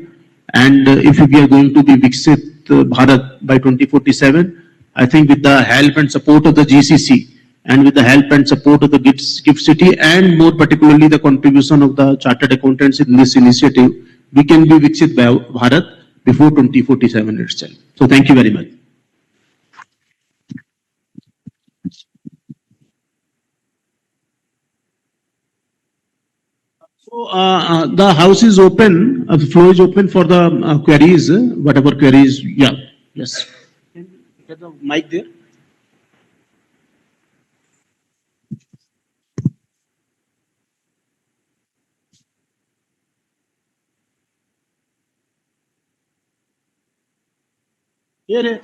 And if we are going to be Viksit Bharat by 2047, I think with the help and support of the GCC, and with the help and support of the Gift City, and more particularly the contribution of the chartered accountants in this initiative, we can be Viksit Bharat before 2047 itself. So thank you very much. So the house is open, the floor is open for the queries, whatever queries. Yeah, yes. Can you get the mic there? Here.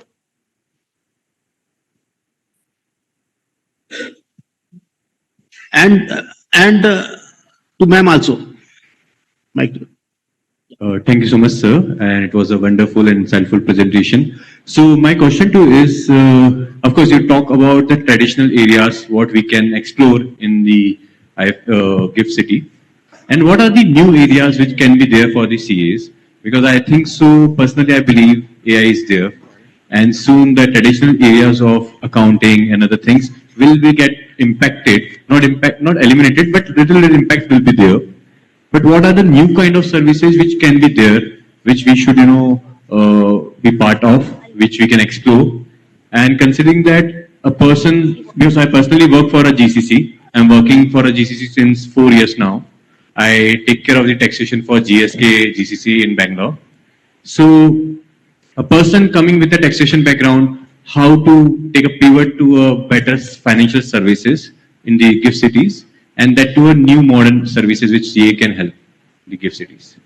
And to ma'am also. Mike. Thank you so much, sir. And it was a wonderful and insightful presentation. So my question to you is, of course, you talk about the traditional areas, what we can explore in the Gift City. And what are the new areas which can be there for the CAs? Because I think so, personally, I believe AI is there. And soon the traditional areas of accounting and other things will be get impacted, not eliminated, but little impact will be there. But what are the new kind of services which can be there, which we should, be part of, which we can explore? And considering that a person, because I personally work for a GCC, I'm working for a GCC since 4 years now. I take care of the taxation for GSK, GCC in Bangalore. So a person coming with a taxation background, how to take a pivot to a better financial services in the gift cities, and that to a new modern services which CA can help the gift cities.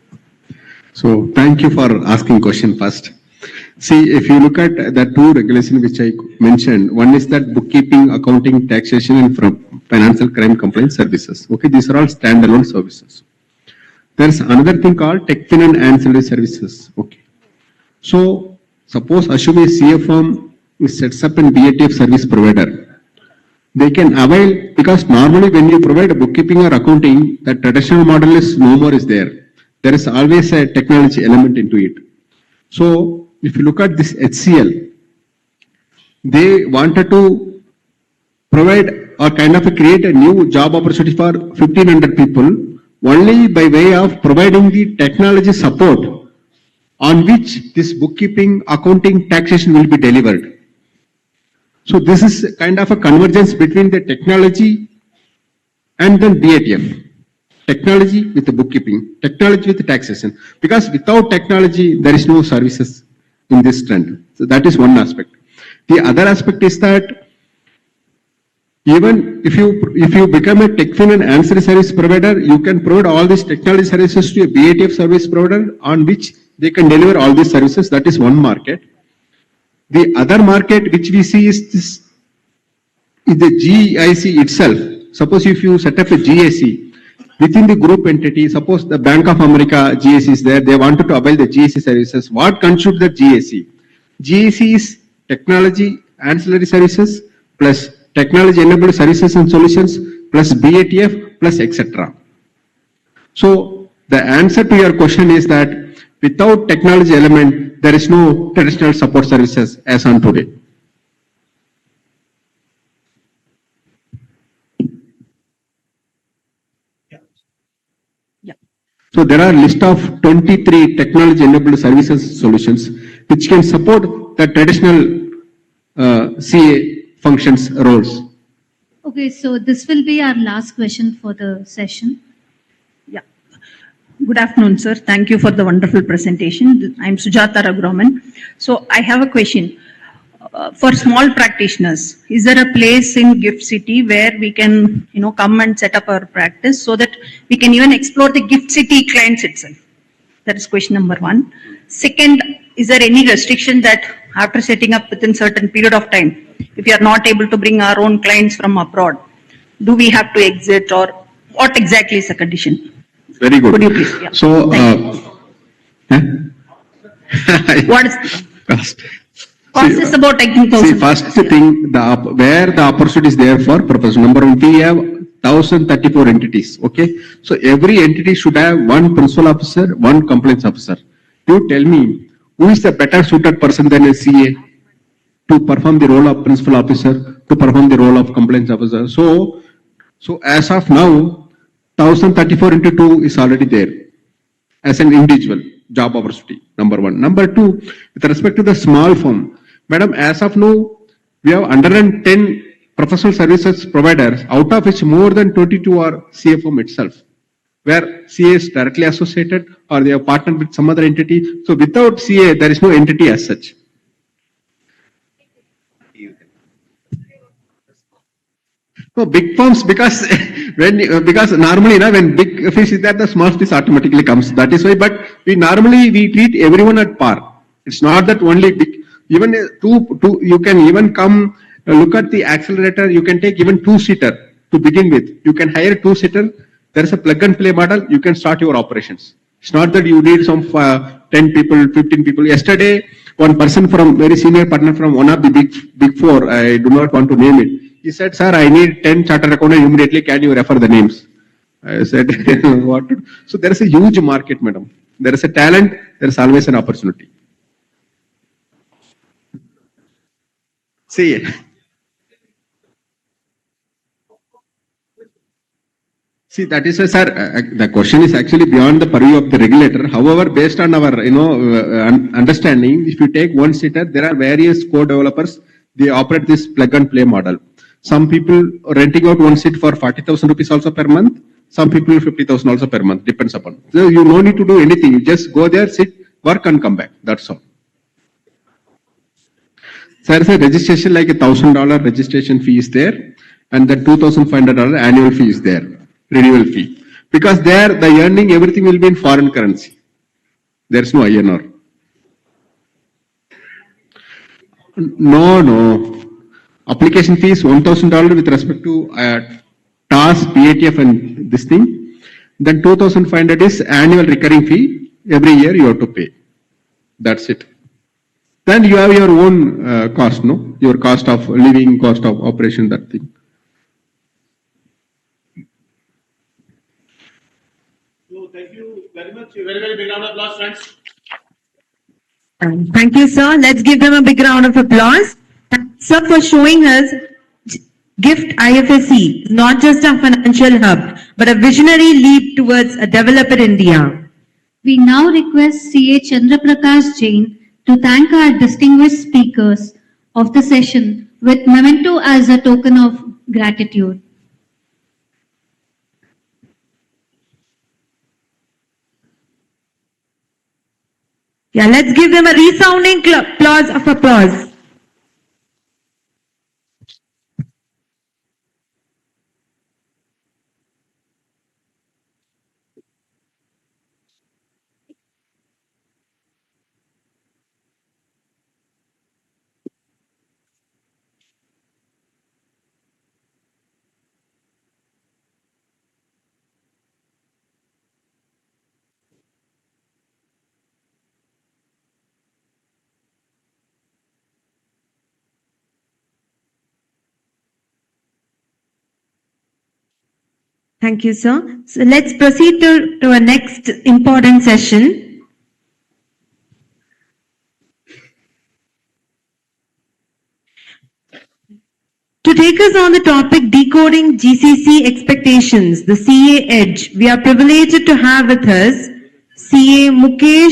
So thank you for asking question first. See, if you look at the two regulations which I mentioned, one is that bookkeeping, accounting, taxation, and from financial crime compliance services. Okay, these are all standalone services. There's another thing called TechFin and ancillary services. Okay. So suppose assume a CA firm sets up a BATF service provider. They can avail, because normally when you provide a bookkeeping or accounting, the traditional model is no more is there. There is always a technology element into it. So if you look at this HCL, they wanted to provide or kind of create a new job opportunity for 1,500 people only by way of providing the technology support on which this bookkeeping, accounting, taxation will be delivered. So this is kind of a convergence between the technology and then BATF. Technology with the bookkeeping, technology with the taxation. Because without technology, there is no services in this trend. So that is one aspect. The other aspect is that even if you become a TechFin and ancillary service provider, you can provide all these technology services to a BATF service provider on which they can deliver all these services. That is one market. The other market which we see is the GIC itself. Suppose if you set up a GAC within the group entity, suppose the Bank of America GAC is there, they wanted to avail the GAC services. What constitutes the GAC? GAC is technology ancillary services plus technology enabled services and solutions plus BATF plus etc. So the answer to your question is that without technology element, there is no traditional support services as on today. So there are a list of 23 technology enabled services solutions which can support the traditional CA functions roles. Okay, so this will be our last question for the session. Good afternoon, sir. Thank you for the wonderful presentation. I'm Sujata Raghuraman. So I have a question. For small practitioners, is there a place in Gift City where we can, come and set up our practice so that we can even explore the Gift City clients itself? That is question number one. Second, is there any restriction that after setting up within certain period of time, if we are not able to bring our own clients from abroad, do we have to exit, or what exactly is the condition? Very good. Could you please? Yeah. So, What is cost. cost is about 18,000. See, first thing, where the opportunity is there for purpose. Number one, we have 1,034 entities. Okay, so every entity should have one principal officer, one compliance officer. You tell me, who is the better suited person than a CA to perform the role of principal officer, to perform the role of compliance officer? So as of now, 1,034 into 2 is already there as an individual job opportunity. Number one. Number two, with respect to the small firm, madam, as of now, we have 110 professional services providers, out of which more than 22 are CA firm itself, where CA is directly associated or they have partnered with some other entity. So without CA, there is no entity as such. No, big firms, because because normally when big fish is there, the small fish automatically comes. That is why. But we normally treat everyone at par. It's not that only big. Even two you can even come look at the accelerator. You can take even two-seater to begin with. You can hire a two-seater. There is a plug and play model. You can start your operations. It's not that you need some 10 people, 15 people. Yesterday, one person from very senior partner from one of the big four. I do not want to name it. He said, "Sir, I need 10 chartered accountants immediately. Can you refer the names?" I said, "What?" So there is a huge market, madam. There is a talent. There is always an opportunity. See, that is, sir. The question is actually beyond the purview of the regulator. However, based on our understanding, if you take one seater, there are various co-developers. They operate this plug and play model. Some people renting out one seat for 40,000 rupees also per month. Some people 50,000 also per month. Depends upon. So you no need to do anything. You just go there, sit, work, and come back. That's all. There is a registration like $1,000 registration fee is there, and the $2,500 annual fee is there, renewal fee. Because there the earning everything will be in foreign currency. There is no INR. No. Application fee is $1,000 with respect to TAS, PATF, and this thing. Then 2,500 is annual recurring fee. Every year you have to pay. That's it. Then you have your own cost, no? Your cost of living, cost of operation, that thing. So thank you very much. A very, very big round of applause, friends. Thank you, sir. Let's give them a big round of applause. Sir, for showing us GIFT IFSC, not just a financial hub, but a visionary leap towards a developer India. We now request CA Chandraprakash Jain to thank our distinguished speakers of the session with memento as a token of gratitude. Yeah, let's give them a resounding applause of applause. Thank you, sir. So let's proceed to our next important session. To take us on the topic Decoding GCC Expectations, the CA Edge, we are privileged to have with us CA Mukul,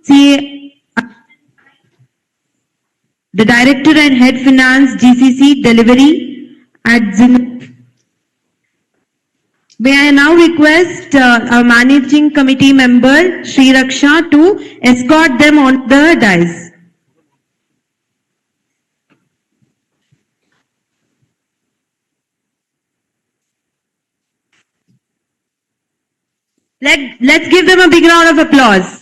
CA, the Director and Head Finance GCC Delivery at Zenith. May I now request our managing committee member, Sri Raksha, to escort them on the dais. Let's give them a big round of applause.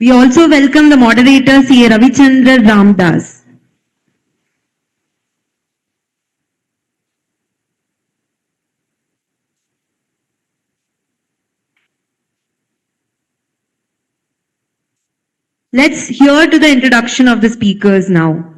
We also welcome the moderator, C.A. Ravichandran Ramdas. Let's hear to the introduction of the speakers now.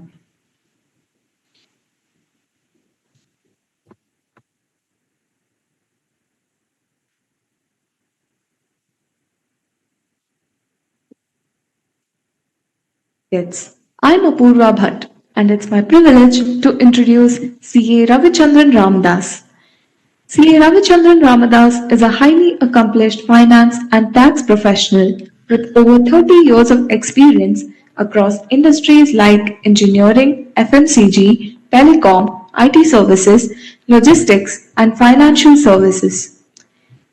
Yes, I'm Apurva Bhatt, and it's my privilege to introduce C.A. Ravichandran Ramdas. C.A. Ravichandran Ramadas is a highly accomplished finance and tax professional with over 30 years of experience across industries like engineering, FMCG, telecom, IT services, logistics, and financial services.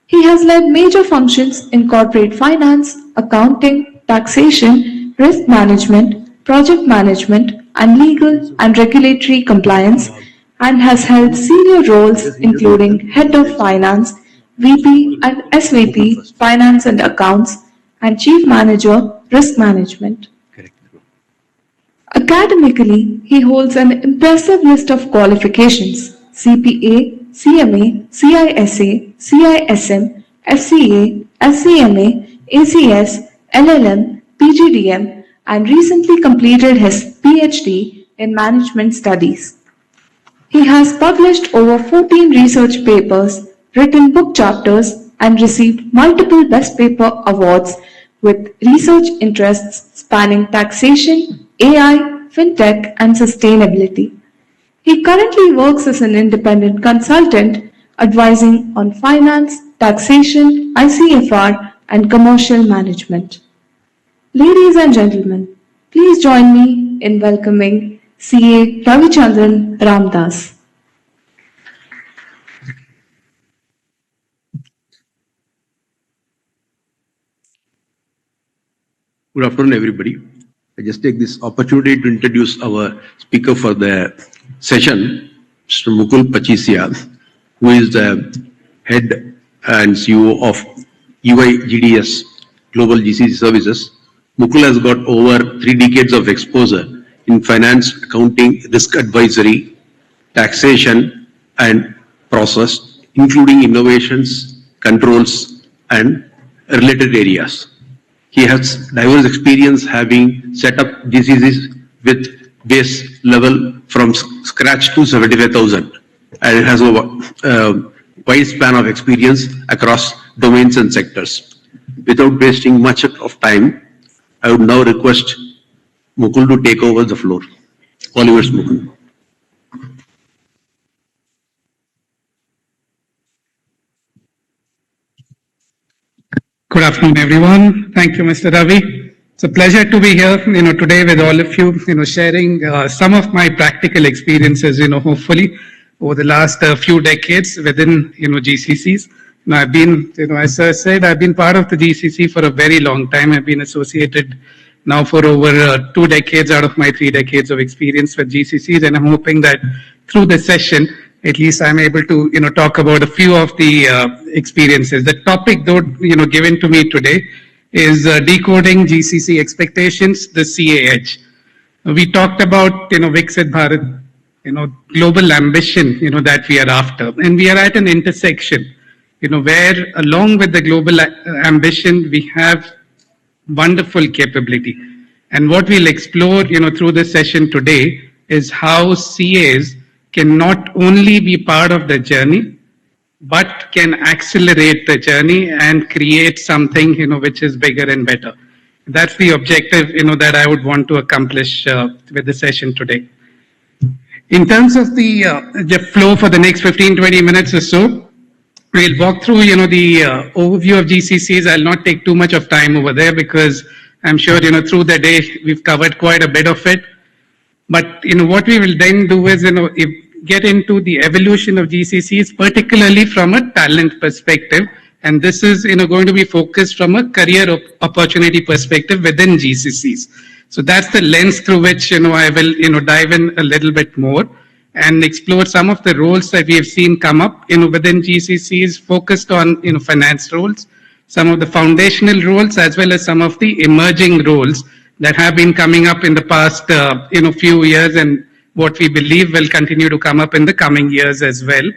He has led major functions in corporate finance, accounting, taxation, risk management, project management, and legal and regulatory compliance, and has held senior roles including Head of Finance, VP and SVP Finance and Accounts, and Chief Manager Risk Management. Academically, he holds an impressive list of qualifications: CPA, CMA, CISA, CISM, FCA, SCMA, ACS, LLM, PGDM, and recently completed his PhD in Management Studies. He has published over 14 research papers, written book chapters, and received multiple Best Paper awards with research interests spanning taxation, AI, fintech, and sustainability. He currently works as an independent consultant, advising on finance, taxation, ICFR, and commercial management. Ladies and gentlemen, please join me in welcoming C.A. Ravichandran Ramdas. Good afternoon, everybody. I just take this opportunity to introduce our speaker for the session, Mr. Mukul Pachisia, who is the head and CEO of UIGDS Global GCC Services. Mukul has got over 3 decades of exposure in finance, accounting, risk advisory, taxation, and process, including innovations, controls, and related areas. He has diverse experience having set up GCCs with base level from scratch to 75,000, and it has a wide span of experience across domains and sectors. Without wasting much of time, I would now request Mukul to take over the floor. All yours, Mukul. Good afternoon, everyone. Thank you, Mr. Ravi. It's a pleasure to be here, today with all of you, sharing some of my practical experiences, hopefully over the last few decades within, GCCs. I've been, as I said, I've been part of the GCC for a very long time. I've been associated now for over 2 decades out of my 3 decades of experience with GCCs, and I'm hoping that through this session, at least I'm able to, talk about a few of the experiences. The topic, though, given to me today is decoding GCC expectations, the CA edge. We talked about, Viksit Bharat, global ambition, that we are after, and we are at an intersection, where along with the global ambition, we have wonderful capability. And what we'll explore, through this session today is how CAs can not only be part of the journey, but can accelerate the journey and create something, which is bigger and better. That's the objective, that I would want to accomplish with the session today. In terms of the flow for the next 15-20 minutes or so, we'll walk through, the overview of GCCs. I'll not take too much of time over there because I'm sure, through the day we've covered quite a bit of it. But, what we will then do is, get into the evolution of GCCs, particularly from a talent perspective. And this is, going to be focused from a career opportunity perspective within GCCs. So that's the lens through which, I will, dive in a little bit more and explore some of the roles that we have seen come up, within GCCs, focused on, finance roles, some of the foundational roles, as well as some of the emerging roles that have been coming up in the past, few years, and what we believe will continue to come up in the coming years as well.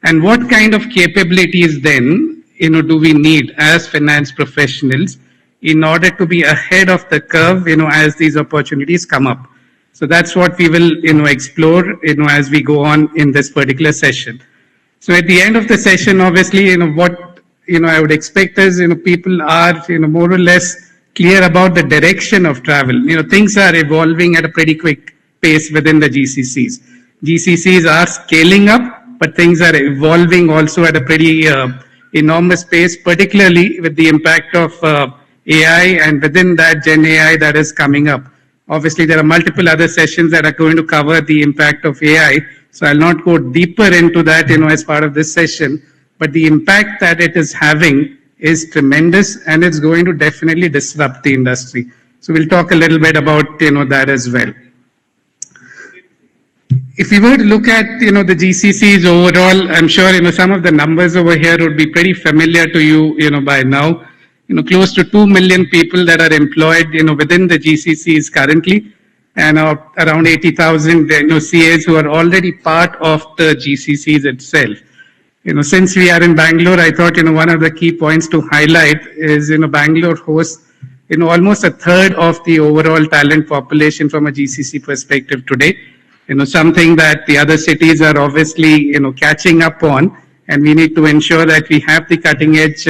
And what kind of capabilities then, do we need as finance professionals in order to be ahead of the curve, as these opportunities come up. So that's what we will, explore, as we go on in this particular session. So at the end of the session, obviously, what, I would expect is, people are, more or less clear about the direction of travel. Things are evolving at a pretty quick pace within the GCCs. GCCs are scaling up, but things are evolving also at a pretty enormous pace, particularly with the impact of AI, and within that Gen AI that is coming up. Obviously, there are multiple other sessions that are going to cover the impact of AI. So I'll not go deeper into that, as part of this session, but the impact that it is having is tremendous, and it's going to definitely disrupt the industry. So we'll talk a little bit about, that as well. If we were to look at, the GCCs overall, I'm sure, some of the numbers over here would be pretty familiar to you, by now. Close to 2 million people that are employed, within the GCCs currently, and around 80,000, CAs who are already part of the GCCs itself. Since we are in Bangalore, I thought, one of the key points to highlight is, Bangalore hosts, almost a third of the overall talent population from a GCC perspective today. Something that the other cities are obviously, catching up on, and we need to ensure that we have the cutting edge,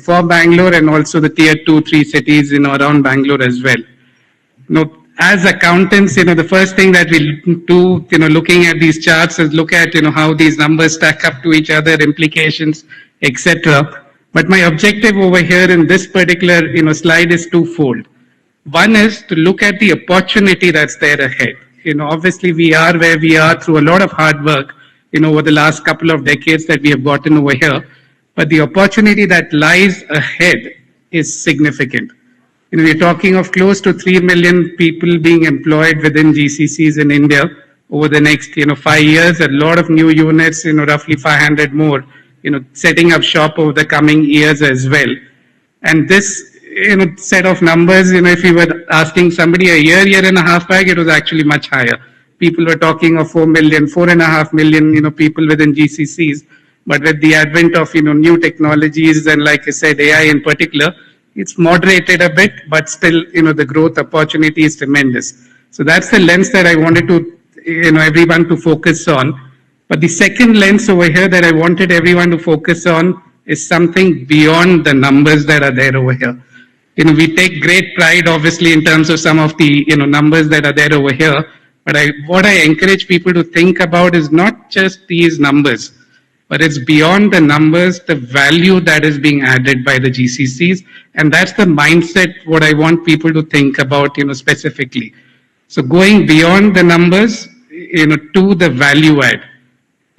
for Bangalore and also the tier 2, 3 cities, around Bangalore as well. As accountants, the first thing that we do, looking at these charts is look at, how these numbers stack up to each other, implications, etc. But my objective over here in this particular, slide is twofold. One is to look at the opportunity that's there ahead. Obviously we are where we are through a lot of hard work, over the last couple of decades that we have gotten over here. But the opportunity that lies ahead is significant. We're talking of close to 3 million people being employed within GCCs in India over the next, 5 years. A lot of new units, roughly 500 more, setting up shop over the coming years as well. And this, set of numbers, if you were asking somebody a year and a half back, it was actually much higher. People were talking of 4 million, 4.5 million, people within GCCs. But with the advent of, new technologies and, like I said, AI in particular, it's moderated a bit, but still, the growth opportunity is tremendous. So that's the lens that I wanted to, everyone to focus on. But the second lens over here that I wanted everyone to focus on is something beyond the numbers that are there over here. We take great pride, obviously, in terms of some of the, numbers that are there over here. But what I encourage people to think about is not just these numbers, but it's beyond the numbers, the value that is being added by the GCCs. And that's the mindset, what I want people to think about, specifically. So going beyond the numbers, to the value add.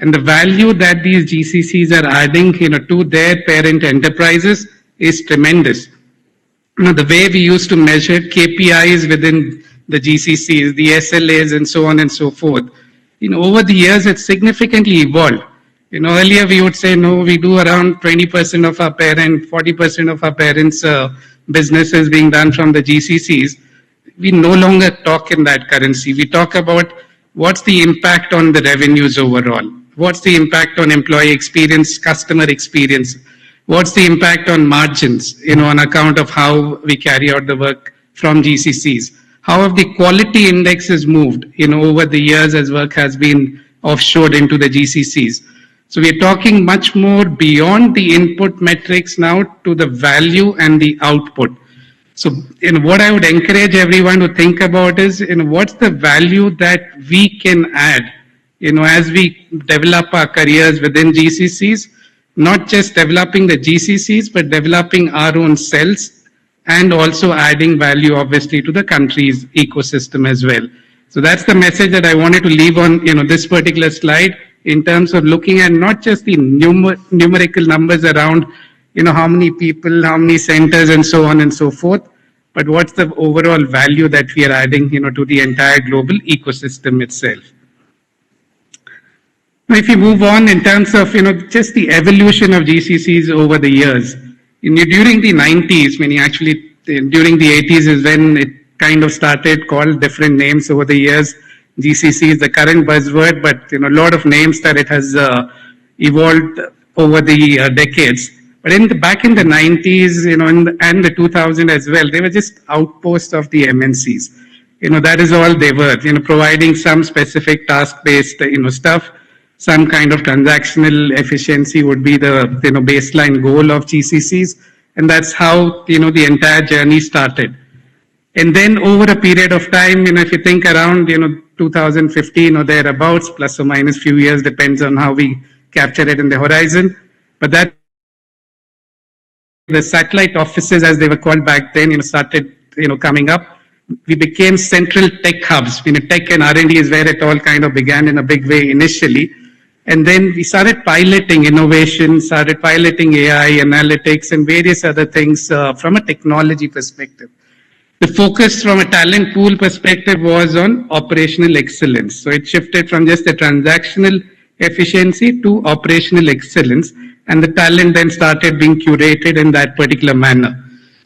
And the value that these GCCs are adding, to their parent enterprises is tremendous. The way we used to measure KPIs within the GCCs, the SLAs, and so on and so forth, over the years, it's significantly evolved. Earlier we would say, no, we do around 20% of our parent, 40% of our parents' businesses being done from the GCCs. We no longer talk in that currency. We talk about what's the impact on the revenues overall. What's the impact on employee experience, customer experience? What's the impact on margins, on account of how we carry out the work from GCCs? How have the quality indexes moved, over the years as work has been offshored into the GCCs? So we're talking much more beyond the input metrics now to the value and the output. So what I would encourage everyone to think about is, what's the value that we can add, as we develop our careers within GCCs, not just developing the GCCs, but developing our own cells and also adding value, obviously, to the country's ecosystem as well. So that's the message that I wanted to leave on, this particular slide, in terms of looking at not just the numerical numbers around, how many people, how many centers, and so on and so forth, but what's the overall value that we are adding, to the entire global ecosystem itself. Now, if you move on in terms of, just the evolution of GCCs over the years, during the 90s, during the 80s is when it kind of started, called different names over the years. GCC is the current buzzword, but a lot of names that it has evolved over the decades. But back in the 90s, and the 2000s as well, they were just outposts of the MNCs. That is all they were. Providing some specific task-based, stuff. Some kind of transactional efficiency would be the baseline goal of GCCs, and that's how the entire journey started. And then over a period of time, if you think around 2015 or thereabouts, plus or minus few years, depends on how we capture it in the horizon. But that the satellite offices, as they were called back then, started coming up. We became central tech hubs. Tech and R&D is where it all kind of began in a big way initially. And then we started piloting innovation, started piloting AI, analytics, and various other things from a technology perspective. The focus from a talent pool perspective was on operational excellence. So it shifted from just the transactional efficiency to operational excellence, and the talent then started being curated in that particular manner.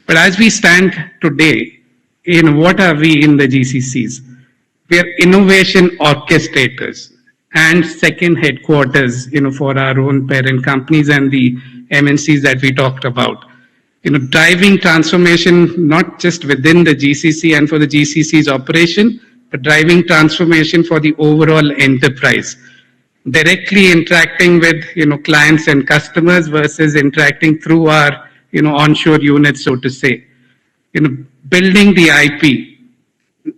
But as we stand today, what are we in the GCCs? We are innovation orchestrators and second headquarters, for our own parent companies and the MNCs that we talked about. Driving transformation, not just within the GCC and for the GCC's operation, but driving transformation for the overall enterprise. Directly interacting with, clients and customers versus interacting through our, onshore units, so to say. Building the IP,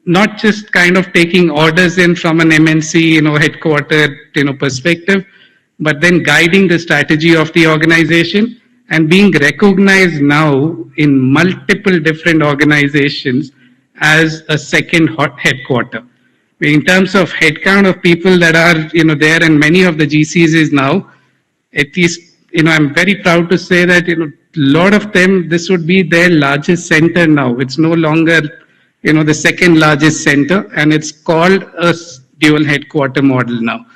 not just kind of taking orders in from an MNC, headquartered, perspective, but then guiding the strategy of the organization and being recognized now in multiple different organizations as a second headquarter. In terms of headcount of people that are, there in many of the GCCs now, at least, I'm very proud to say that, a lot of them, this would be their largest center now. It's no longer, the second largest center, and it's called a dual headquarter model now.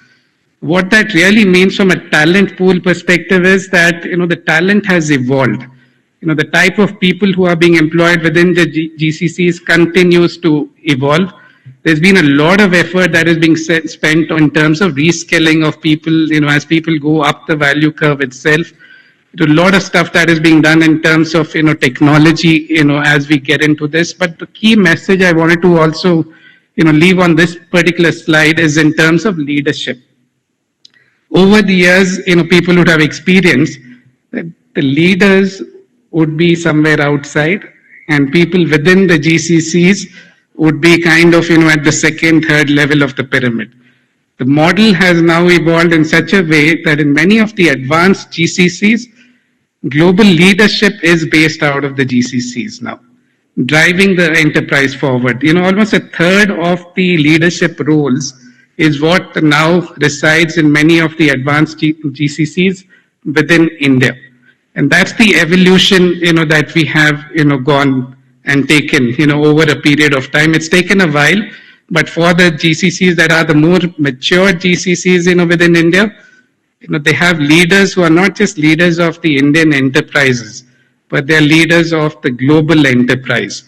What that really means from a talent pool perspective is that, the talent has evolved. The type of people who are being employed within the GCCs continues to evolve. There's been a lot of effort that is being spent in terms of reskilling of people, as people go up the value curve itself. A lot of stuff that is being done in terms of, technology, as we get into this. But the key message I wanted to also, leave on this particular slide is in terms of leadership. Over the years, people would have experienced that the leaders would be somewhere outside and people within the GCCs would be kind of, at the second, third level of the pyramid. The model has now evolved in such a way that in many of the advanced GCCs, global leadership is based out of the GCCs now, driving the enterprise forward. Almost a third of the leadership roles is what now resides in many of the advanced GCCs within India. And that's the evolution, that we have, gone and taken, over a period of time. It's taken a while, but for the GCCs that are the more mature GCCs, within India, they have leaders who are not just leaders of the Indian enterprises, but they're leaders of the global enterprise.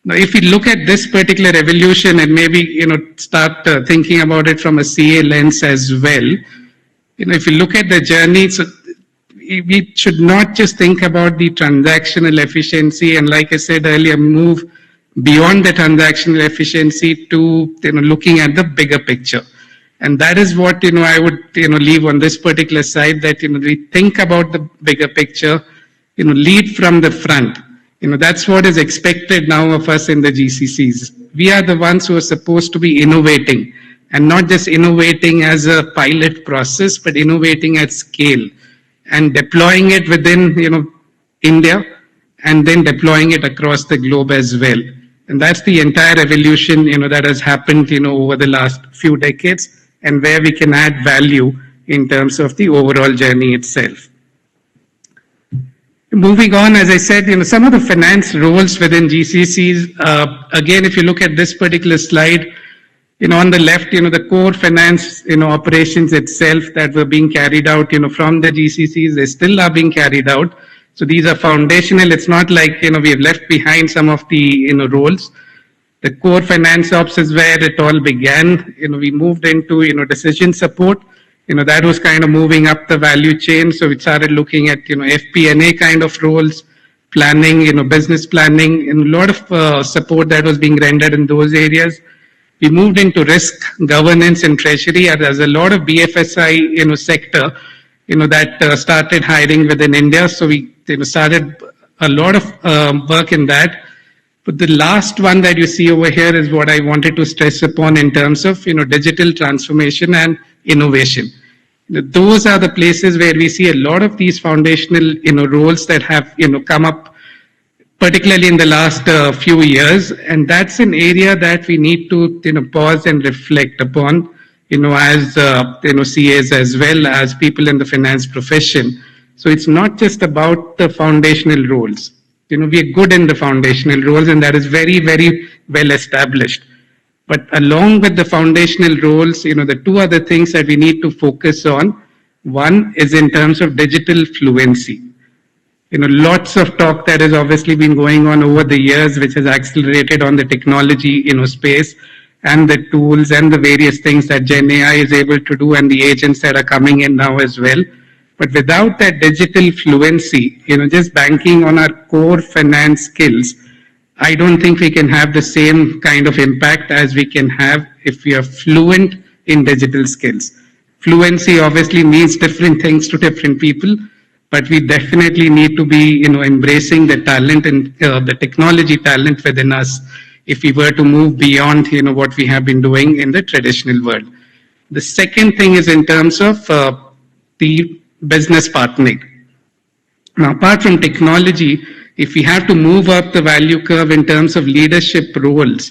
Now, if we look at this particular evolution and maybe, start thinking about it from a CA lens as well, if you look at the journey, so we should not just think about the transactional efficiency and, like I said earlier, move beyond the transactional efficiency to, looking at the bigger picture. And that is what, I would, leave on this particular side, that, we think about the bigger picture, lead from the front. That's what is expected now of us in the GCCs. We are the ones who are supposed to be innovating, and not just innovating as a pilot process, but innovating at scale and deploying it within, India, and then deploying it across the globe as well. And that's the entire evolution, that has happened, over the last few decades, and where we can add value in terms of the overall journey itself. Moving on, as I said, some of the finance roles within GCCs, again, if you look at this particular slide, on the left, the core finance, operations itself that were being carried out, from the GCCs, they still are being carried out. So these are foundational. It's not like, we have left behind some of the, roles. The core finance ops is where it all began. We moved into, decision support. That was kind of moving up the value chain. So we started looking at, FP&A kind of roles, planning, business planning, and a lot of support that was being rendered in those areas. We moved into risk, governance, and treasury. And there's a lot of BFSI, sector, that started hiring within India. So we started a lot of work in that. But the last one that you see over here is what I wanted to stress upon in terms of, digital transformation and innovation. Those are the places where we see a lot of these foundational, roles that have, come up, particularly in the last few years. And that's an area that we need to, pause and reflect upon, as, CAs as well as people in the finance profession. So it's not just about the foundational roles. We are good in the foundational roles, and that is very, very well established. But along with the foundational roles, the two other things that we need to focus on, one is in terms of digital fluency. Lots of talk that has obviously been going on over the years, which has accelerated on the technology, space, and the tools and the various things that Gen AI is able to do, and the agents that are coming in now as well. But without that digital fluency, just banking on our core finance skills, I don't think we can have the same kind of impact as we can have if we are fluent in digital skills. Fluency obviously means different things to different people, but we definitely need to be, embracing the talent and the technology talent within us if we were to move beyond, what we have been doing in the traditional world. The second thing is in terms of the business partnering. Now, apart from technology, if we have to move up the value curve in terms of leadership roles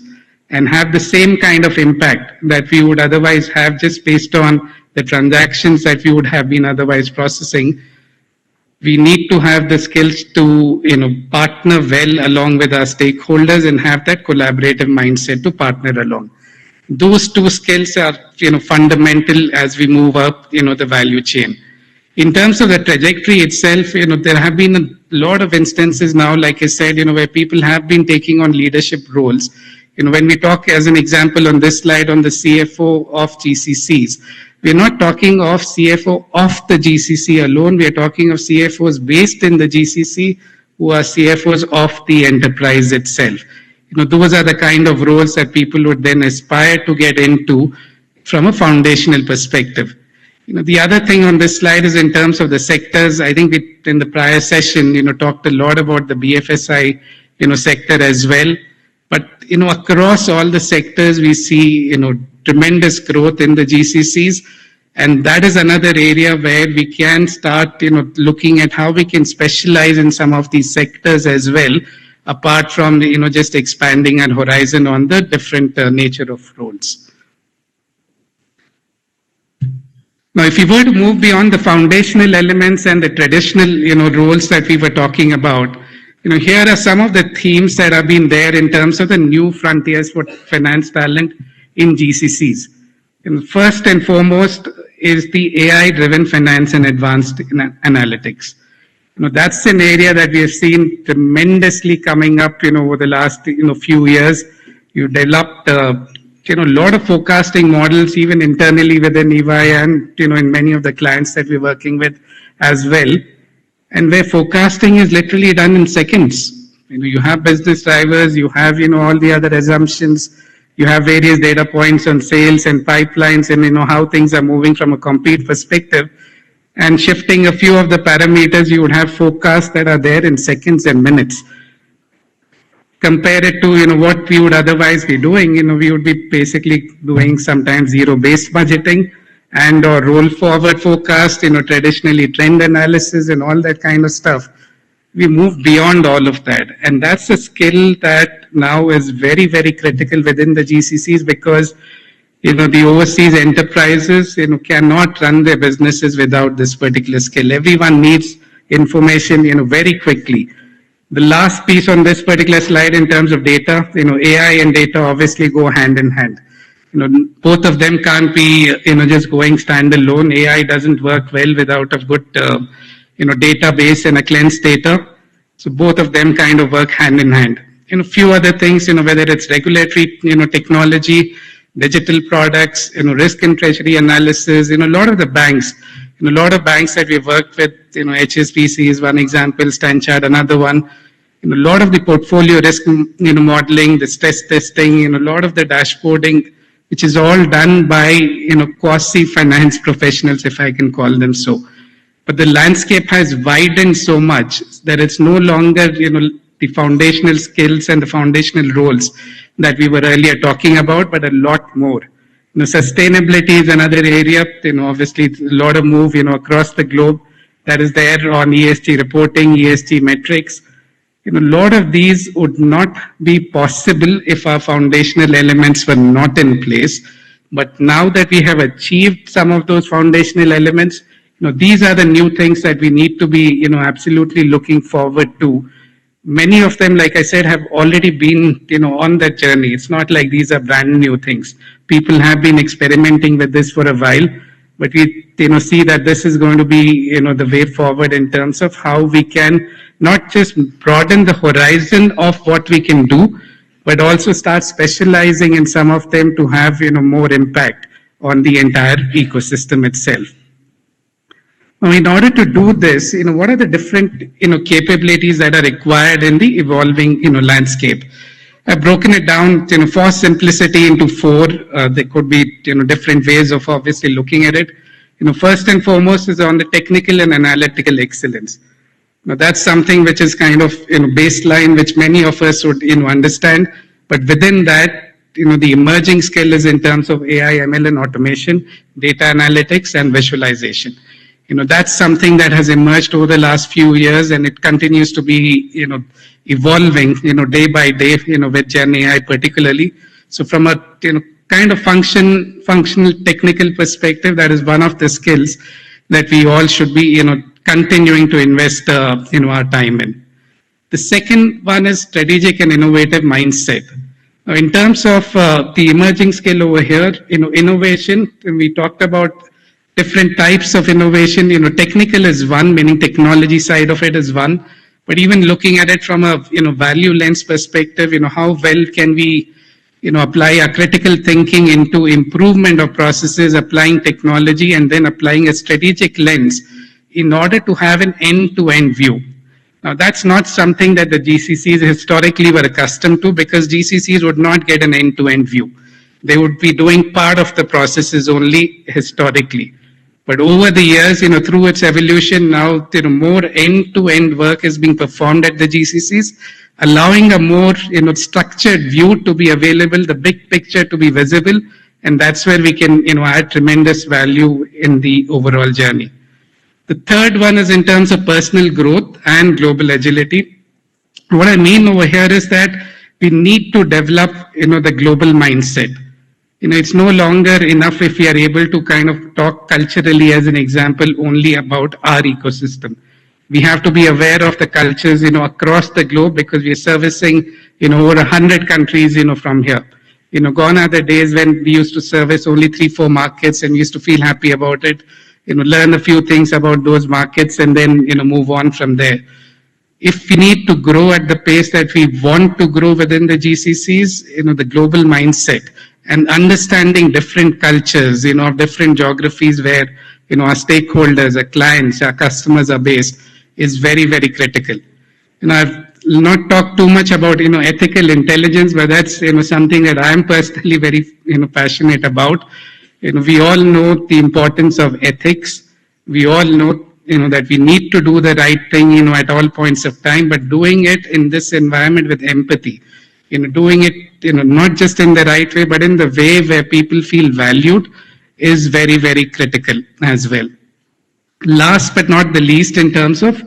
and have the same kind of impact that we would otherwise have just based on the transactions that we would have been otherwise processing, we need to have the skills to, partner well along with our stakeholders and have that collaborative mindset to partner along. Those two skills are, fundamental as we move up, the value chain. In terms of the trajectory itself, there have been a lot of instances now, like I said, where people have been taking on leadership roles. When we talk as an example on this slide on the CFO of GCCs, we're not talking of CFO of the GCC alone. We're talking of CFOs based in the GCC who are CFOs of the enterprise itself. Those are the kind of roles that people would then aspire to get into from a foundational perspective. The other thing on this slide is in terms of the sectors. I think we, in the prior session, talked a lot about the BFSI, sector as well. But, across all the sectors, we see, tremendous growth in the GCCs. And that is another area where we can start, looking at how we can specialize in some of these sectors as well, apart from, just expanding our horizon on the different nature of roles. Now, if we were to move beyond the foundational elements and the traditional, roles that we were talking about, here are some of the themes that have been there in terms of the new frontiers for finance talent in GCCs. First and foremost is the AI-driven finance and advanced analytics. That's an area that we have seen tremendously coming up, over the last, few years. You developed a lot of forecasting models, even internally within EY and, in many of the clients that we're working with as well. And where forecasting is literally done in seconds. You have business drivers, you have, all the other assumptions, You have various data points on sales and pipelines and how things are moving from a complete perspective. And shifting a few of the parameters, you would have forecasts that are there in seconds and minutes. Compare it to what we would otherwise be doing. We would be basically doing sometimes zero-based budgeting and or roll forward forecast, traditionally trend analysis and all that kind of stuff. We move beyond all of that, and that's a skill that now is very, very critical within the GCCs, because the overseas enterprises cannot run their businesses without this particular skill. Everyone needs information very quickly. The last piece on this particular slide in terms of data, AI and data obviously go hand in hand. Both of them can't be just going standalone. AI doesn't work well without a good database and a cleansed data. So both of them kind of work hand in hand. A few other things, whether it's regulatory, technology, digital products, risk and treasury analysis, a lot of the banks, a lot of banks that we've worked with, HSBC is one example, Stanchart another one. A lot of the portfolio risk, modeling, the stress testing, a lot of the dashboarding, which is all done by, quasi-finance professionals, if I can call them so. But the landscape has widened so much that it's no longer, the foundational skills and the foundational roles that we were earlier talking about, but a lot more. Sustainability is another area, obviously a lot of move, across the globe that is there on ESG reporting, ESG metrics. A lot of these would not be possible if our foundational elements were not in place. But now that we have achieved some of those foundational elements, these are the new things that we need to be, absolutely looking forward to. Many of them, like I said, have already been, on that journey. It's not like these are brand new things. People have been experimenting with this for a while, but we, see that this is going to be, the way forward in terms of how we can not just broaden the horizon of what we can do, but also start specializing in some of them to have, more impact on the entire ecosystem itself. Now, in order to do this, what are the different, capabilities that are required in the evolving, landscape? I've broken it down, for simplicity into four. There could be, different ways of obviously looking at it. First and foremost is on the technical and analytical excellence. Now, that's something which is kind of, baseline, which many of us would, understand. But within that, the emerging skill is in terms of AI, ML, and automation, data analytics, and visualization. That's something that has emerged over the last few years, and it continues to be, evolving, day by day, with Gen AI particularly. So from a, kind of functional technical perspective, that is one of the skills that we all should be, continuing to invest, our time in. The second one is strategic and innovative mindset. Now, in terms of the emerging skill over here, innovation, we talked about different types of innovation. Technical is one, meaning technology side of it is one. But even looking at it from a value lens perspective, how well can we apply our critical thinking into improvement of processes, applying technology, and then applying a strategic lens in order to have an end-to-end view. Now, that's not something that the GCCs historically were accustomed to, because GCCs would not get an end-to-end view. They would be doing part of the processes only historically. But over the years, through its evolution, now more end-to-end work is being performed at the GCCs, allowing a more structured view to be available, the big picture to be visible, and that's where we can add tremendous value in the overall journey. The third one is in terms of personal growth and global agility. What I mean over here is that we need to develop the global mindset. It's no longer enough if we are able to kind of talk culturally, as an example, only about our ecosystem. We have to be aware of the cultures, across the globe, because we are servicing, over 100 countries, from here. Gone are the days when we used to service only 3-4 markets and we used to feel happy about it, learn a few things about those markets and then, move on from there. If we need to grow at the pace that we want to grow within the GCCs, the global mindset and understanding different cultures, different geographies where, our stakeholders, our clients, our customers are based is very, very critical. I've not talk too much about, ethical intelligence, but that's, something that I am personally very, passionate about. We all know the importance of ethics. We all know, that we need to do the right thing, at all points of time, but doing it in this environment with empathy, doing it, not just in the right way, but in the way where people feel valued is very, very critical as well. Last but not the least, in terms of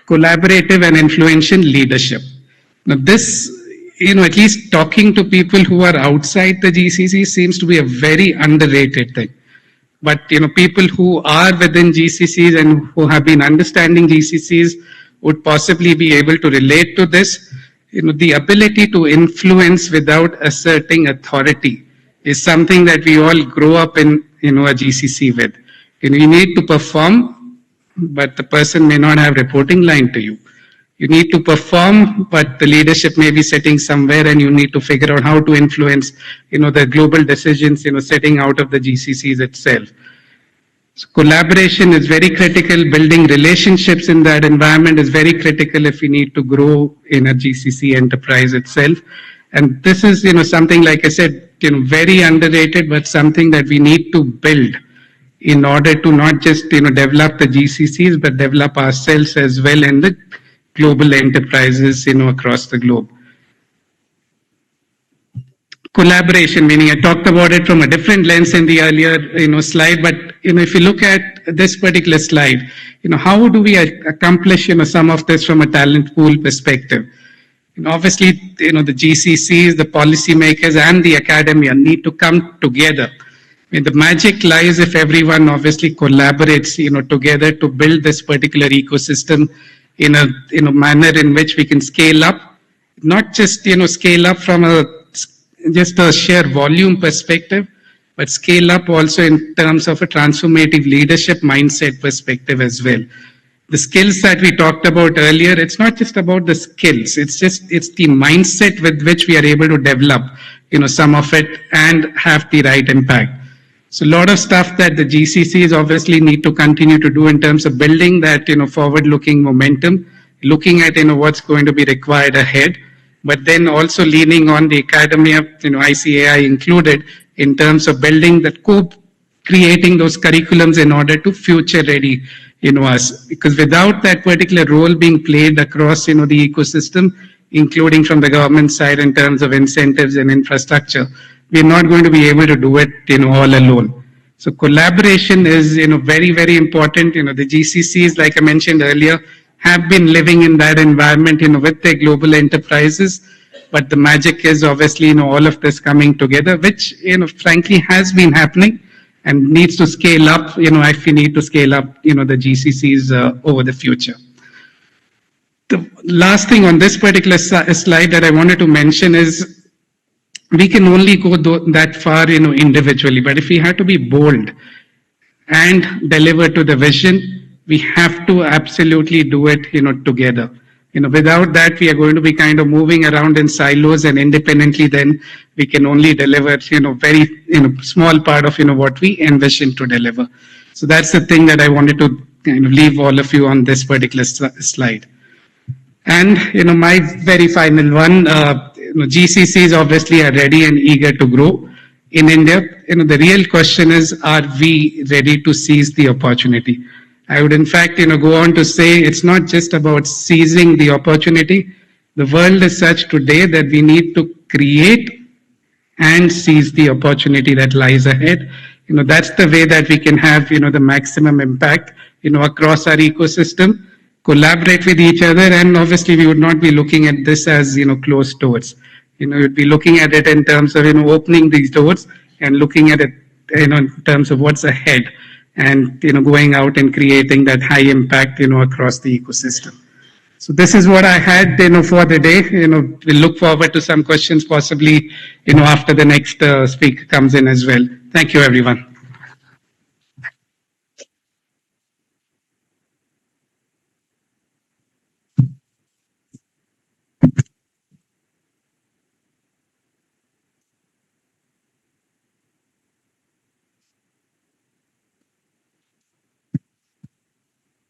collaborative and influential leadership. Now, this, at least talking to people who are outside the GCC seems to be a very underrated thing. But, people who are within GCCs and who have been understanding GCCs would possibly be able to relate to this. The ability to influence without asserting authority is something that we all grow up in, a GCC with. You need to perform, but the person may not have reporting line to you. You need to perform, but the leadership may be sitting somewhere and you need to figure out how to influence, the global decisions, setting out of the GCCs itself. So collaboration is very critical. Building relationships in that environment is very critical if we need to grow in a GCC enterprise itself. And this is, something, like I said, very underrated, but something that we need to build in order to not just, develop the GCCs, but develop ourselves as well in the global enterprises, across the globe. Collaboration, meaning I talked about it from a different lens in the earlier, slide, but, if you look at this particular slide, how do we accomplish, some of this from a talent pool perspective? Obviously, the GCCs, the policymakers and the academia need to come together. The magic lies if everyone obviously collaborates, together to build this particular ecosystem in a manner in which we can scale up, not just, scale up from just a sheer volume perspective, but scale up also in terms of a transformative leadership mindset perspective as well. The skills that we talked about earlier, it's not just about the skills, it's the mindset with which we are able to develop, some of it and have the right impact. So a lot of stuff that the GCCs obviously need to continue to do in terms of building that, forward-looking momentum, looking at, what's going to be required ahead, but then also leaning on the academia, ICAI included, in terms of building that creating those curriculums in order to future ready, us. Because without that particular role being played across, the ecosystem, including from the government side in terms of incentives and infrastructure, we're not going to be able to do it, all alone. So collaboration is, very, very important. The GCCs, like I mentioned earlier, have been living in that environment, with their global enterprises. But the magic is obviously, all of this coming together, which, frankly has been happening and needs to scale up, if we need to scale up, the GCCs over the future. The last thing on this particular slide that I wanted to mention is we can only go that far, individually. But if we have to be bold and deliver to the vision, we have to absolutely do it, together. Without that, we are going to be kind of moving around in silos, and independently then we can only deliver, very, small part of, what we envision to deliver. So that's the thing that I wanted to kind of leave all of you on this particular slide. And, my very final one, GCCs obviously are ready and eager to grow in India. The real question is, are we ready to seize the opportunity? I would in fact, go on to say it's not just about seizing the opportunity. The world is such today that we need to create and seize the opportunity that lies ahead. That's the way that we can have, the maximum impact, across our ecosystem, collaborate with each other, and obviously we would not be looking at this as, closed doors. You'd be looking at it in terms of, opening these doors and looking at it, in terms of what's ahead and, going out and creating that high impact, across the ecosystem. So this is what I had, for the day. We'll look forward to some questions possibly, after the next speaker comes in as well. Thank you, everyone.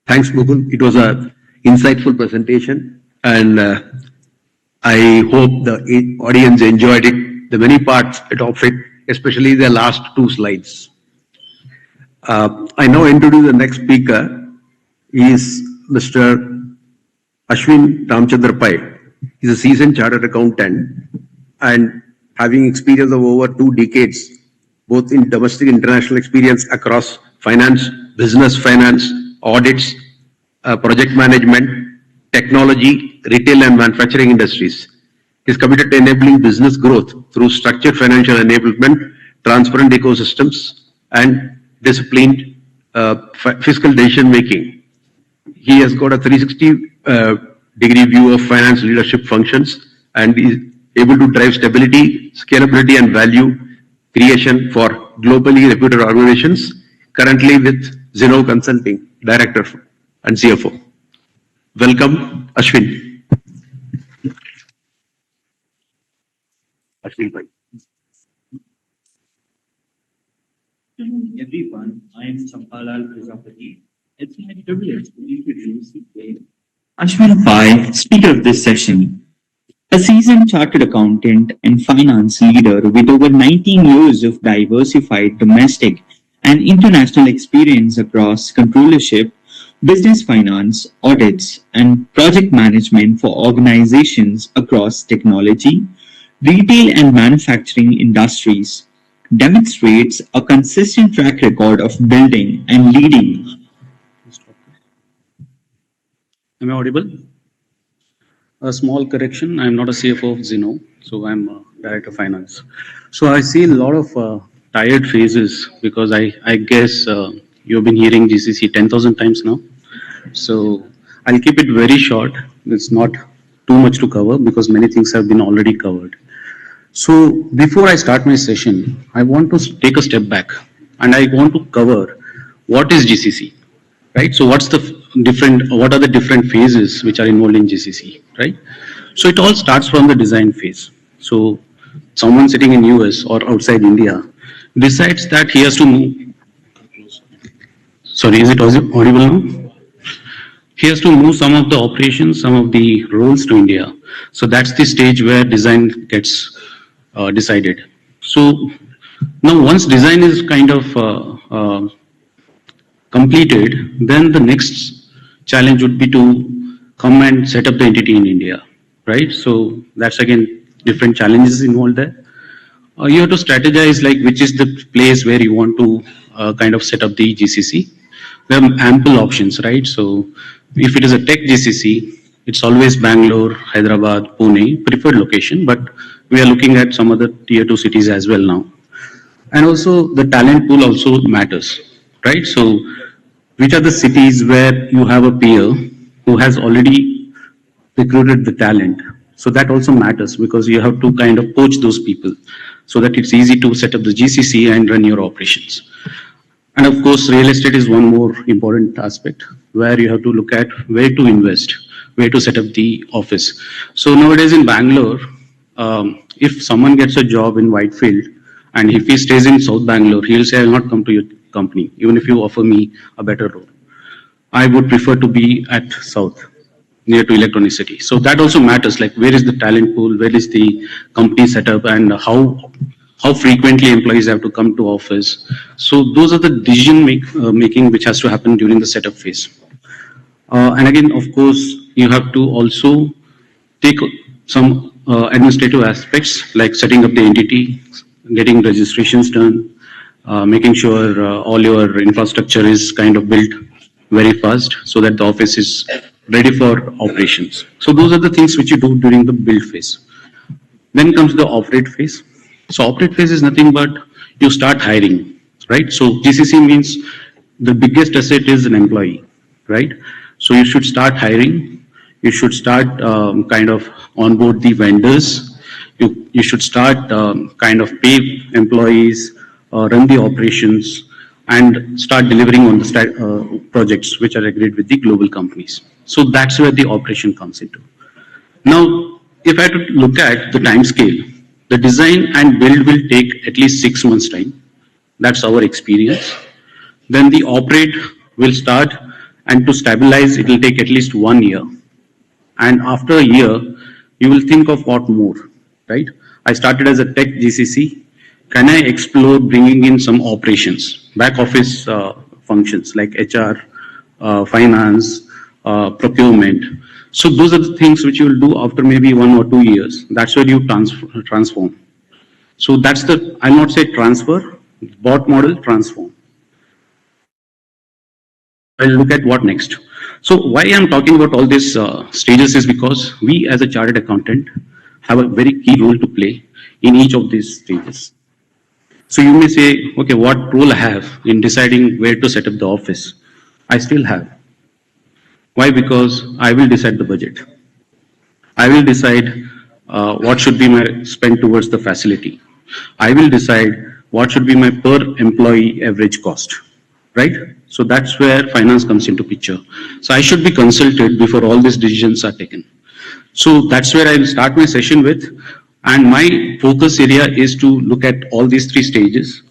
Thanks, Mukul. It was an insightful presentation, and I hope the audience enjoyed it, the many parts of it, especially the last two slides. I now introduce the next speaker. He is Mr. Ashwin Ramchandra Pai. He's a seasoned chartered accountant and having experience of over 2 decades, both in domestic and international experience across finance, business finance, audits, project management, technology, retail and manufacturing industries. He's committed to enabling business growth through structured financial enablement, transparent ecosystems, and disciplined fiscal decision making. He has got a 360-degree view of finance leadership functions and is able to drive stability, scalability, and value creation for globally reputed organizations, currently with Zeno Consulting, Director and CFO. Welcome, Ashwin. Ashwin, bhai. Everyone, I am Champalal Prajapati. It's my privilege to introduce Ashwin Pai, speaker of this session. A seasoned chartered accountant and finance leader with over 19 years of diversified domestic and international experience across controllership, business finance, audits, and project management for organizations across technology, retail and manufacturing industries, demonstrates a consistent track record of building and leading. Am I audible? A small correction, I'm not a CFO of Zeno, so I'm a Director of Finance. So I see a lot of tired faces because I guess you've been hearing GCC 10,000 times now. So I'll keep it very short. It's not too much to cover because many things have been already covered. So before I start my session, I want to take a step back and I want to cover what is GCC, right? So what are the different phases which are involved in GCC, right? So it all starts from the design phase. So someone sitting in US or outside India decides that he has to move. Sorry, is it audible now? He has to move some of the operations, some of the roles to India. So that's the stage where design gets decided. So now once design is kind of completed, then the next challenge would be to come and set up the entity in India, right? So that's again different challenges involved there. You have to strategize like which is the place where you want to kind of set up the GCC. There are ample options, right? So if it is a tech GCC, it's always Bangalore, Hyderabad, Pune, preferred location, but we are looking at some other tier 2 cities as well now. And also the talent pool also matters, right? So which are the cities where you have a peer who has already recruited the talent? So that also matters because you have to kind of poach those people so that it's easy to set up the GCC and run your operations. And of course, real estate is one more important aspect where you have to look at where to invest, where to set up the office. So nowadays in Bangalore, if someone gets a job in Whitefield and if he stays in South Bangalore, he'll say, I'll not come to your company, even if you offer me a better role. I would prefer to be at South, near to Electronic City. So that also matters, like where is the talent pool, where is the company set up, and how frequently employees have to come to office. So those are the decision making which has to happen during the setup phase. And again, of course, you have to also take some administrative aspects like setting up the entity, getting registrations done, making sure all your infrastructure is kind of built very fast so that the office is ready for operations. So those are the things which you do during the build phase. Then comes the operate phase. So operate phase is nothing but you start hiring, right? So GCC means the biggest asset is an employee, right? So you should start hiring. You should start kind of onboard the vendors. You should start kind of pay employees, run the operations, and start delivering on the projects which are agreed with the global companies. So that's where the operation comes into. Now, if I had to look at the time scale, the design and build will take at least 6 months time. That's our experience. Then the operate will start, and to stabilize, it will take at least 1 year. And after a year, you will think of what more, right? I started as a tech GCC. Can I explore bringing in some operations, back office functions like HR, finance, procurement? So those are the things which you will do after maybe 1 or 2 years. That's where you transform. So that's the, I'll not say transfer, bot model transform. I'll look at what next. So why I'm talking about all these stages is because we as a chartered accountant have a very key role to play in each of these stages. So you may say, okay, what role I have in deciding where to set up the office? I still have. Why? Because I will decide the budget. I will decide what should be my spend towards the facility. I will decide what should be my per employee average cost, right? So that's where finance comes into picture. So I should be consulted before all these decisions are taken. So that's where I will start my session with. And my focus area is to look at all these 3 stages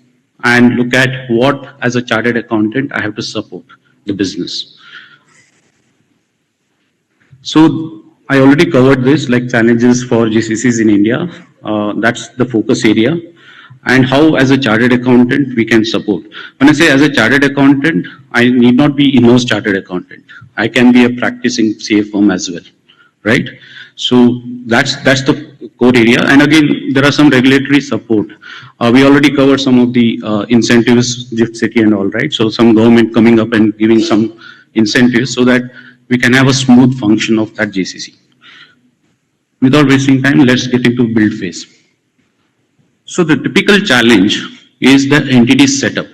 and look at what, as a chartered accountant, I have to support the business. So I already covered this, like challenges for GCCs in India. That's the focus area. And how, as a chartered accountant, we can support. When I say as a chartered accountant, I need not be in-house chartered accountant. I can be a practicing CA firm as well, right? So that's the core area. And again, there are some regulatory support. We already covered some of the incentives, GIFT City and all, right? So some government coming up and giving some incentives so that we can have a smooth function of that GCC. Without wasting time, let's get into build phase. So the typical challenge is the entity setup.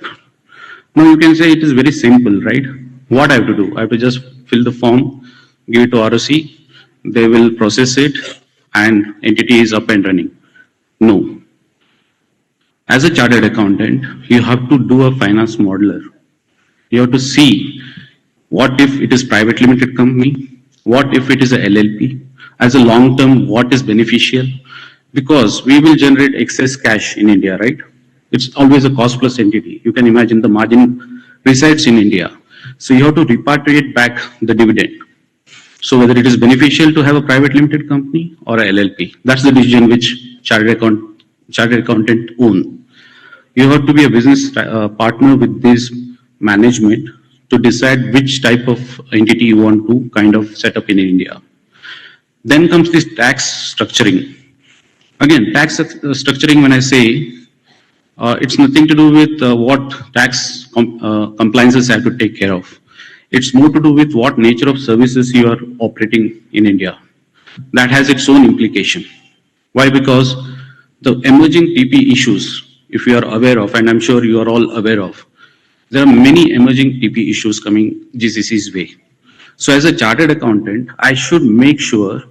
Now you can say it is very simple, right? What I have to do? I have to just fill the form, give it to ROC, they will process it, and entity is up and running. No. As a chartered accountant, you have to do a finance modeler. You have to see what if it is private limited company, what if it is a LLP, as a long term, what is beneficial, because we will generate excess cash in India, right? It's always a cost plus entity. You can imagine the margin resides in India. So you have to repatriate back the dividend. So whether it is beneficial to have a private limited company or a LLP, that's the decision which chartered accountant own. You have to be a business partner with this management to decide which type of entity you want to kind of set up in India. Then comes this tax structuring. Again, tax structuring, when I say, it's nothing to do with what tax compliances have to take care of. It's more to do with what nature of services you are operating in India. That has its own implication. Why? Because the emerging TP issues, if you are aware of, and I'm sure you are all aware of, there are many emerging TP issues coming GCC's way. So as a chartered accountant, I should make sure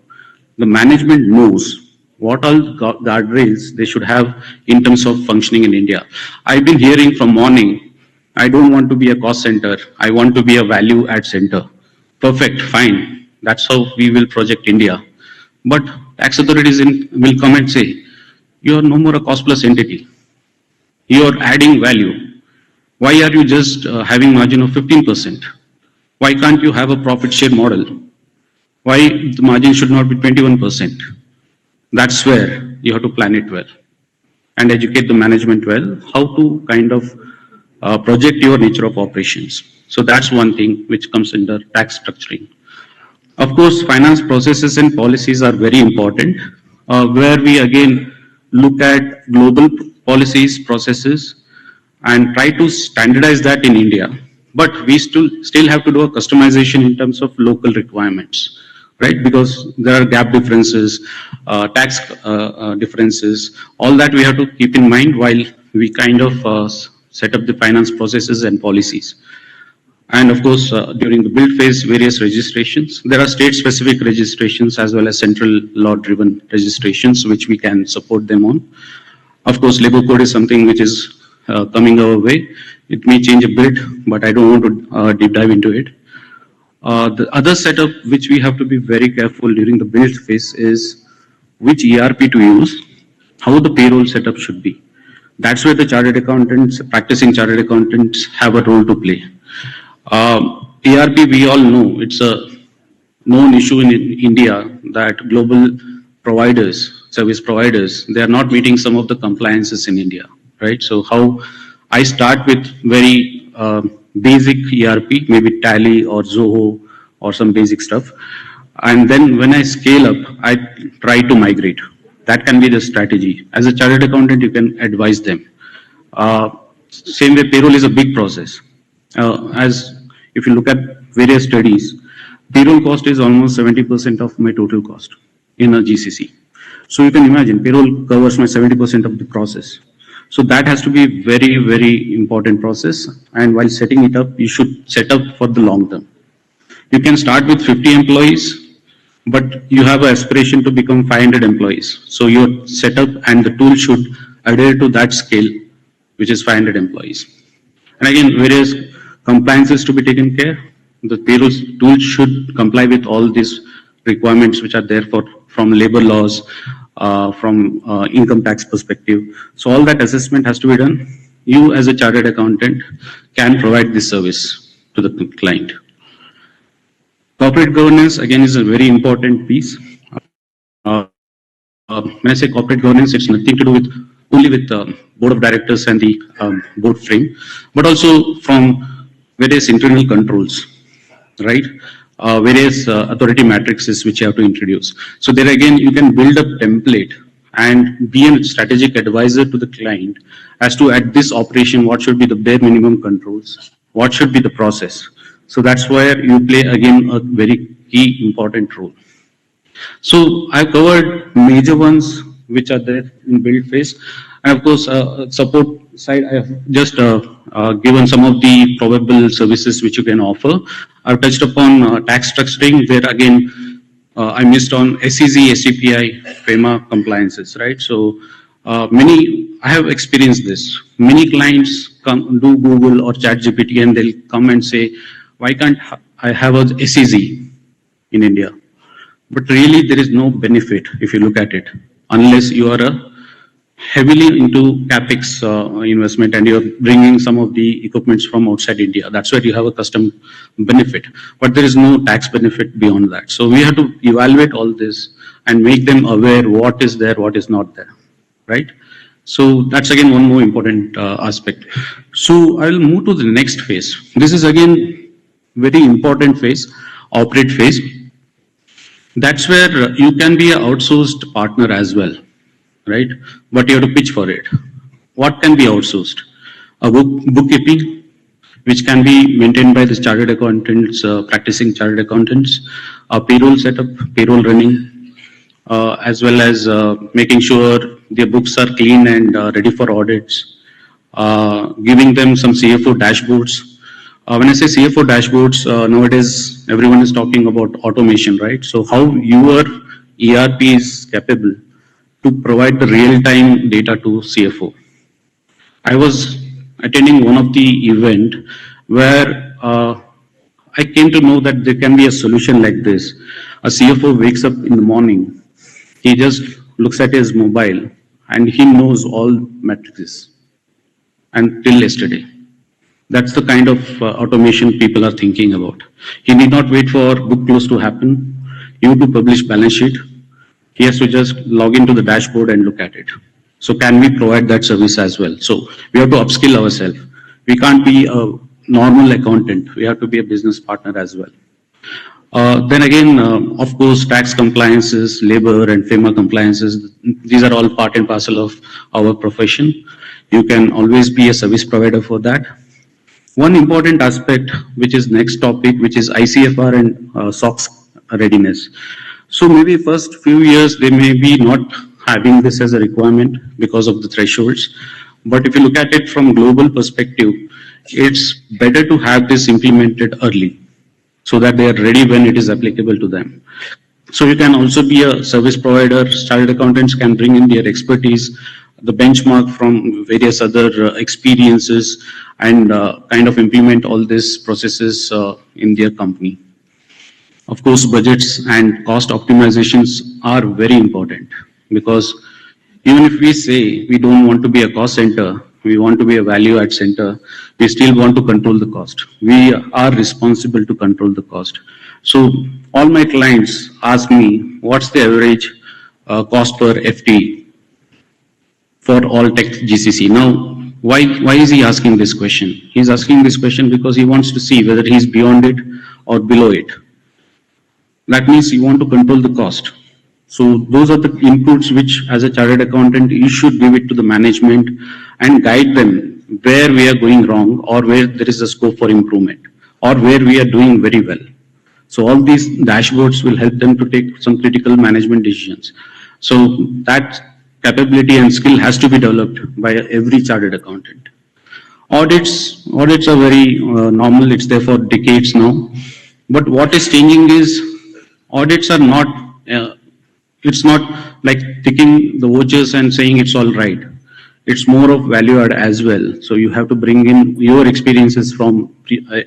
the management knows what all guardrails they should have in terms of functioning in India. I've been hearing from morning, I don't want to be a cost center, I want to be a value add center. Perfect, fine. That's how we will project India. But tax authorities will come and say, you are no more a cost plus entity. You are adding value. Why are you just having margin of 15%? Why can't you have a profit share model? Why the margin should not be 21%? That's where you have to plan it well and educate the management well, how to kind of project your nature of operations. So that's one thing which comes under tax structuring. Of course, finance processes and policies are very important, where we again look at global policies, processes, and try to standardize that in India. But we still have to do a customization in terms of local requirements, right? Because there are gap differences, tax differences, all that we have to keep in mind while we kind of set up the finance processes and policies. And of course, during the build phase, various registrations. There are state-specific registrations as well as central law-driven registrations, which we can support them on. Of course, labor code is something which is coming our way. It may change a bit, but I don't want to deep dive into it. The other setup which we have to be very careful during the build phase is which ERP to use, how the payroll setup should be. That's where the chartered accountants, practicing chartered accountants have a role to play. ERP, we all know, it's a known issue in India that global providers, service providers, they are not meeting some of the compliances in India, right? So how I start with very basic ERP, maybe Tally or Zoho or some basic stuff. And then when I scale up, I try to migrate. That can be the strategy. As a chartered accountant, you can advise them. Same way, payroll is a big process. As if you look at various studies, payroll cost is almost 70% of my total cost in a GCC. So you can imagine payroll covers my 70% of the process. So that has to be very, very important process. And while setting it up, you should set up for the long term. You can start with 50 employees, but you have an aspiration to become 500 employees. So your setup and the tool should adhere to that scale, which is 500 employees. And again, various compliances to be taken care. The payroll tool should comply with all these requirements which are there from labor laws, from income tax perspective. So all that assessment has to be done. You as a chartered accountant can provide this service to the client. Corporate governance again is a very important piece. When I say corporate governance, it's nothing to do with only with the board of directors and the board frame, but also from various internal controls, right? Various authority matrices which you have to introduce. So there again, you can build a template and be a strategic advisor to the client as to at this operation, what should be the bare minimum controls, what should be the process. So that's where you play again a very key important role. So I've covered major ones which are there in build phase. And of course, support side, I have just given some of the probable services which you can offer. I've touched upon tax structuring, where again, I missed on SEZ, SCPI, FEMA compliances, right? So I have experienced this. Many clients come do Google or ChatGPT and they'll come and say, why can't I have a SEZ in India? But really there is no benefit if you look at it, unless you are a heavily into CapEx investment and you're bringing some of the equipments from outside India. That's where you have a custom benefit, but there is no tax benefit beyond that. So we have to evaluate all this and make them aware what is there, what is not there, right? So that's again one more important aspect. So I'll move to the next phase. This is again very important phase, operate phase. That's where you can be an outsourced partner as well, right? But you have to pitch for it. What can be outsourced? A bookkeeping, which can be maintained by the chartered accountants, practicing chartered accountants, a payroll setup, payroll running, as well as making sure their books are clean and ready for audits, giving them some CFO dashboards. When I say CFO dashboards, nowadays everyone is talking about automation, right? So how your ERP is capable to provide the real-time data to CFO. I was attending one of the event where I came to know that there can be a solution like this. A CFO wakes up in the morning, he just looks at his mobile and he knows all metrics until yesterday. That's the kind of automation people are thinking about. He need not wait for book close to happen, you to publish balance sheet. He has to just log into the dashboard and look at it. So can we provide that service as well? So we have to upskill ourselves. We can't be a normal accountant. We have to be a business partner as well. Then again, of course, tax compliances, labor and FEMA compliances, these are all part and parcel of our profession. You can always be a service provider for that. One important aspect, which is next topic, which is ICFR and SOX readiness. So maybe first few years, they may be not having this as a requirement because of the thresholds. But if you look at it from global perspective, it's better to have this implemented early so that they are ready when it is applicable to them. So you can also be a service provider. Chartered accountants can bring in their expertise, the benchmark from various other experiences, and kind of implement all these processes in their company. Of course, budgets and cost optimizations are very important, because even if we say we don't want to be a cost center, we want to be a value add center, we still want to control the cost. We are responsible to control the cost. So all my clients ask me, what's the average cost per FT for all tech GCC. Now, why is he asking this question? He's asking this question because he wants to see whether he's beyond it or below it. That means you want to control the cost. So those are the inputs which, as a chartered accountant, you should give it to the management and guide them where we are going wrong or where there is a scope for improvement or where we are doing very well. So all these dashboards will help them to take some critical management decisions. So that capability and skill has to be developed by every chartered accountant. Audits are very normal. It's there for decades now. But what is changing is audits are not, it's not like ticking the vouchers and saying it's all right. It's more of value add as well. So you have to bring in your experiences from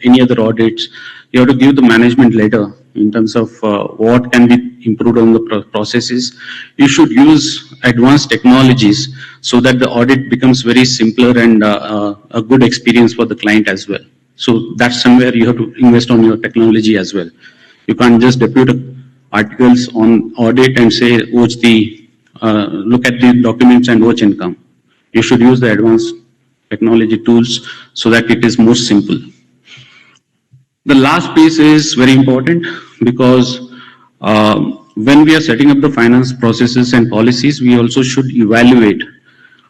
any other audits. You have to give the management letter in terms of what can be improved on the processes. You should use advanced technologies so that the audit becomes very simpler and a good experience for the client as well. So that's somewhere you have to invest on your technology as well. You can't just depute articles on audit and say, watch the, look at the documents and watch income. You should use the advanced technology tools so that it is more simple. The last piece is very important because when we are setting up the finance processes and policies, we also should evaluate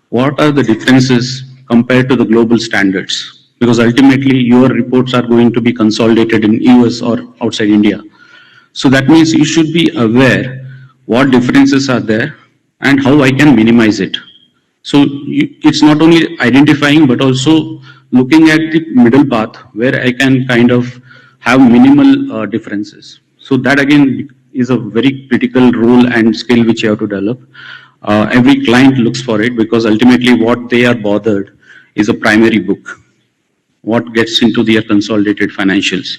what are the differences compared to the global standards. Because ultimately your reports are going to be consolidated in US or outside India. So that means you should be aware what differences are there and how I can minimize it. So it's not only identifying, but also looking at the middle path where I can kind of have minimal differences. So that again is a very critical role and skill which you have to develop. Every client looks for it because ultimately what they are bothered is a primary book, what gets into their consolidated financials.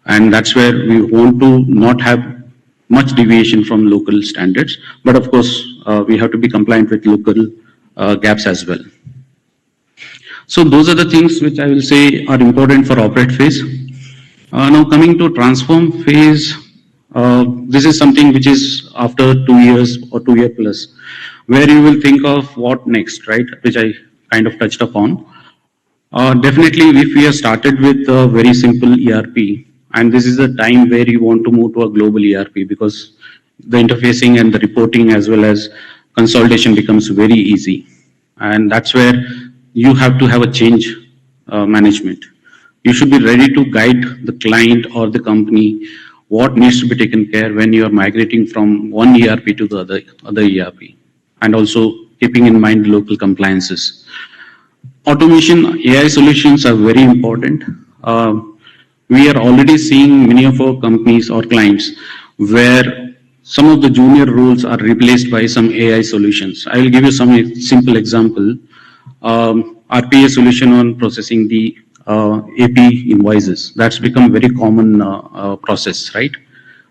And that's where we want to not have much deviation from local standards. But of course, we have to be compliant with local gaps as well. So those are the things which I will say are important for operate phase. Now coming to transform phase, this is something which is after 2 years or 2 year plus, where you will think of what next, right? Which I kind of touched upon. Definitely if we have started with a very simple ERP, and this is the time where you want to move to a global ERP because the interfacing and the reporting as well as consolidation becomes very easy. And that's where you have to have a change management. You should be ready to guide the client or the company what needs to be taken care when you are migrating from one ERP to the other ERP, and also keeping in mind local compliances. Automation, AI solutions are very important. We are already seeing many of our companies or clients where some of the junior roles are replaced by some AI solutions. I will give you some simple example. RPA solution on processing the AP invoices. That's become a very common process, right?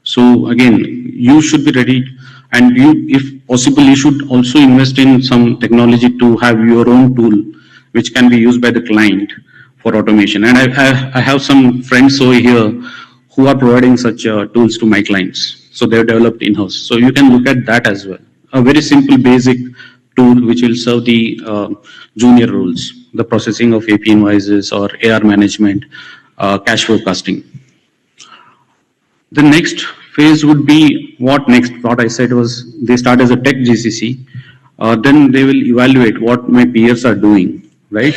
So again, you should be ready, and you, if possible, you should also invest in some technology to have your own tool which can be used by the client for automation. And I have some friends over here who are providing such tools to my clients. So they're developed in-house. So you can look at that as well. A very simple basic tool which will serve the junior roles, the processing of AP invoices or AR management, cash forecasting. The next phase would be what next? What I said was they start as a tech GCC, then they will evaluate what my peers are doing, right?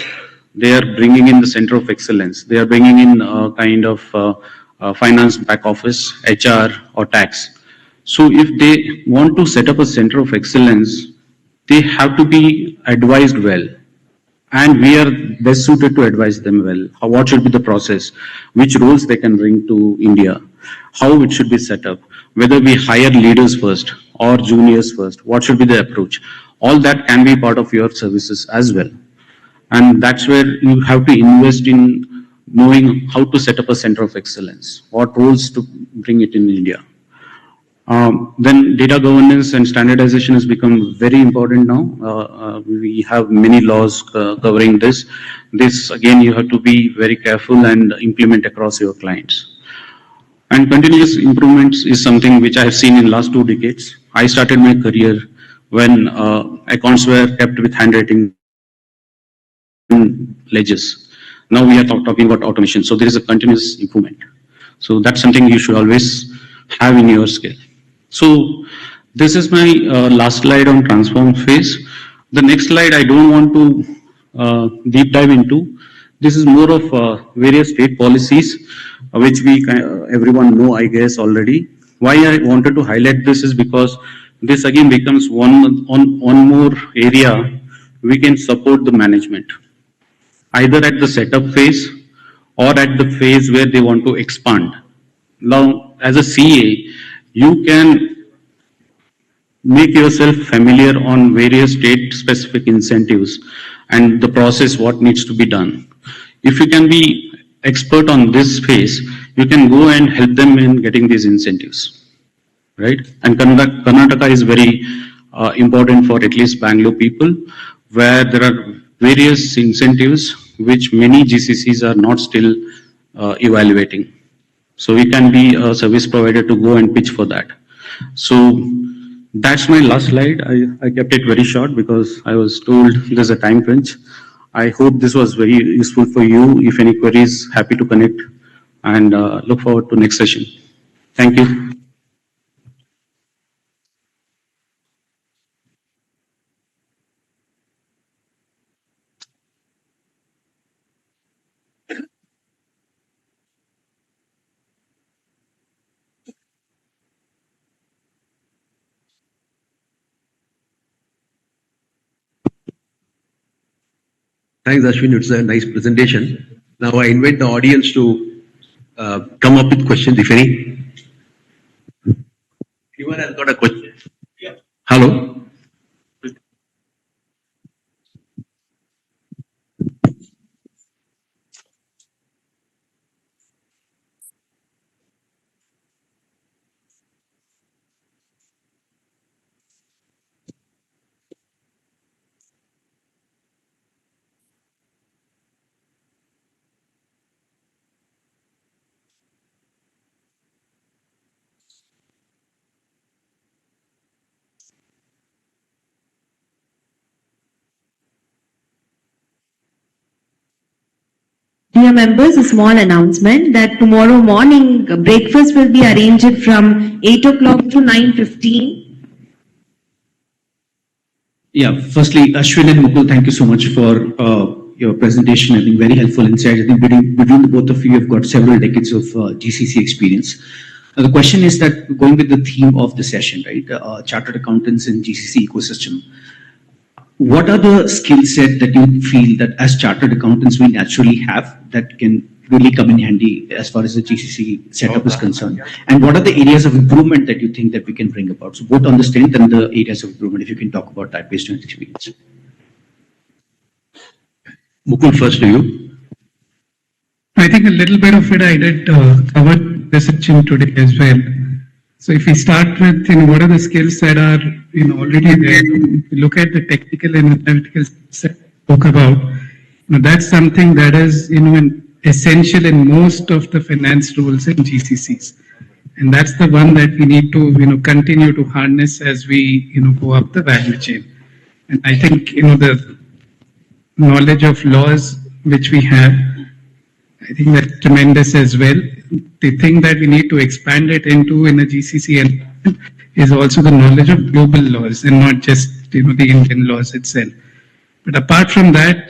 They are bringing in the center of excellence. They are bringing in kind of finance back office, HR or tax. So if they want to set up a center of excellence, they have to be advised well. And we are best suited to advise them well. What should be the process? Which roles they can bring to India? How it should be set up? Whether we hire leaders first or juniors first? What should be the approach? All that can be part of your services as well. And that's where you have to invest in knowing how to set up a center of excellence, what roles to bring it in India. Then data governance and standardization has become very important now. We have many laws covering this. This again, you have to be very careful and implement across your clients. And continuous improvements is something which I have seen in last 2 decades. I started my career when accounts were kept with handwriting ledgers. Now we are talking about automation. So there is a continuous improvement. So that's something you should always have in your skill. So this is my last slide on transform phase. The next slide I don't want to deep dive into. This is more of various state policies, which everyone know, I guess, already. Why I wanted to highlight this is because this again becomes one more area we can support the management, either at the setup phase or at the phase where they want to expand. Now, as a CA, you can make yourself familiar on various state specific incentives and the process, what needs to be done. If you can be expert on this phase, you can go and help them in getting these incentives, right? And Karnataka is very important for at least Bangalore people, where there are various incentives which many GCCs are not still evaluating. So we can be a service provider to go and pitch for that. So that's my last slide. I kept it very short because I was told there's a time crunch. I hope this was very useful for you. If any queries, happy to connect, and look forward to next session. Thank you. Thanks, Ashwin. It's a nice presentation. Now I invite the audience to come up with questions, if any. Anyone has got a question? Yeah. Hello? Dear members, a small announcement that tomorrow morning breakfast will be arranged from 8 o'clock to 9:15. Yeah, firstly, Ashwin and Mukul, thank you so much for your presentation. I think very helpful insights. I think between the both of you have got several decades of GCC experience. The question is that going with the theme of the session, right? Chartered accountants in GCC ecosystem. What are the skill set that you feel that as chartered accountants we naturally have that can really come in handy as far as the GCC setup is concerned? And what are the areas of improvement that you think that we can bring about? So both on the strength and the areas of improvement, if you can talk about that based on your experience. Mukul, first to you. I think a little bit of it I did cover the section today as well. So if we start with, what are the skills that are, already there? If you look at the technical and analytical set spoke about, that's something that is, essential in most of the finance roles in GCCs. And that's the one that we need to, continue to harness as we, go up the value chain. And I think, the knowledge of laws which we have, I think that's tremendous as well. The thing that we need to expand it into in a GCC is also the knowledge of global laws and not just, the Indian laws itself. But apart from that,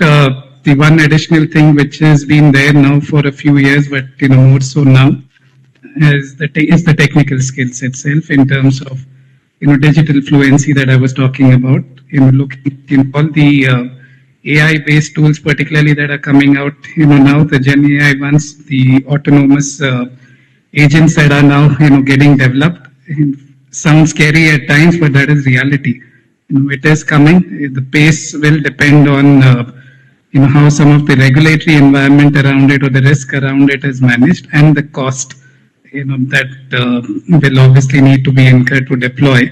the one additional thing which has been there now for a few years, but more so now, is the technical skills itself in terms of digital fluency that I was talking about. Looking in all the AI-based tools, particularly that are coming out, now the Gen AI ones, the autonomous agents that are now, getting developed. It sounds scary at times, but that is reality. It is coming. The pace will depend on, how some of the regulatory environment around it or the risk around it is managed, and the cost, that will obviously need to be incurred to deploy.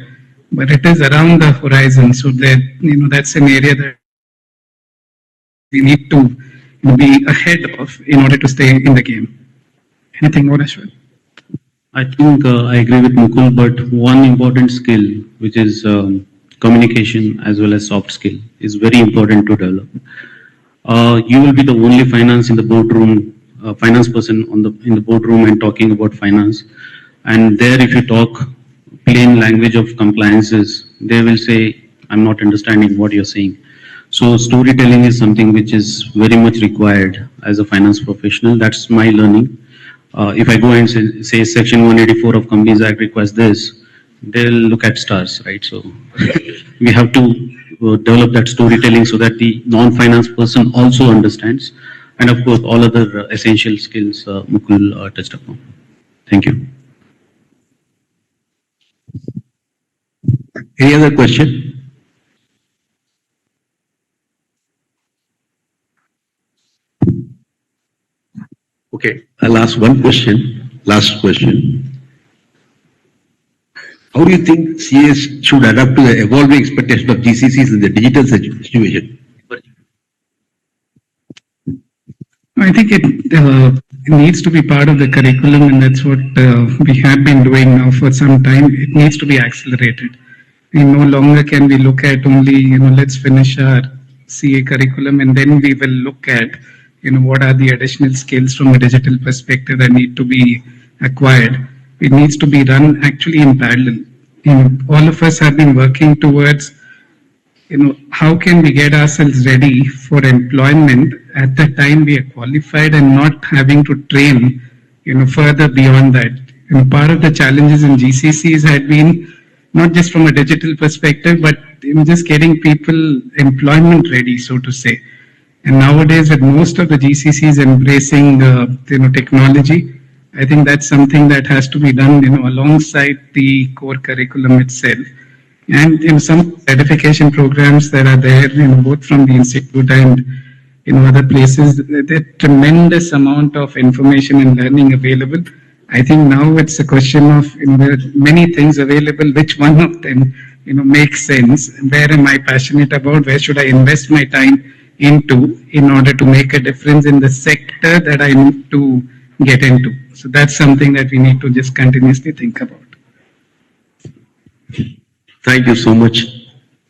But it is around the horizon, so that that's an area that we need to be ahead of in order to stay in the game. Anything more, Ashwin? I think I agree with Mukul, but one important skill, which is communication as well as soft skill, is very important to develop. You will be the only finance in the boardroom, finance person in the boardroom and talking about finance. And there, if you talk plain language of compliances, they will say, "I'm not understanding what you're saying." So storytelling is something which is very much required as a finance professional. That's my learning. If I go and say Section 184 of Companies Act requires this, they'll look at stars, right? So we have to develop that storytelling so that the non-finance person also understands. And of course, all other essential skills Mukul touched upon. Thank you. Any other question? Okay, I'll ask one question, last question. How do you think CAs should adapt to the evolving expectation of GCCs in the digital situation? I think it needs to be part of the curriculum, and that's what we have been doing now for some time. It needs to be accelerated. And no longer can we look at only, let's finish our CA curriculum and then we will look at, what are the additional skills from a digital perspective that need to be acquired. It needs to be run actually in parallel. All of us have been working towards, how can we get ourselves ready for employment at the time we are qualified and not having to train, further beyond that. Part of the challenges in GCCs had been not just from a digital perspective, but just getting people employment ready, so to say. And nowadays, with most of the GCCs embracing, technology, I think that's something that has to be done, alongside the core curriculum itself. And some certification programs that are there, both from the institute and other places, there's tremendous amount of information and learning available. I think now it's a question of, there are many things available, which one of them, makes sense. Where am I passionate about? Where should I invest my time into in order to make a difference in the sector that I need to get into? So that's something that we need to just continuously think about. Thank you so much,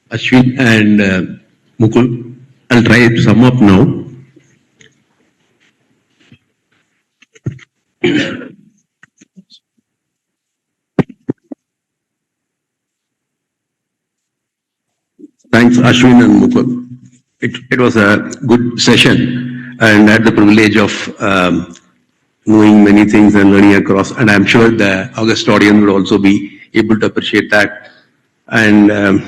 Ashwin and Mukul. I'll try to sum up now. Thanks, Ashwin and Mukul. It was a good session, and I had the privilege of knowing many things and learning across. And I'm sure the August audience will also be able to appreciate that. And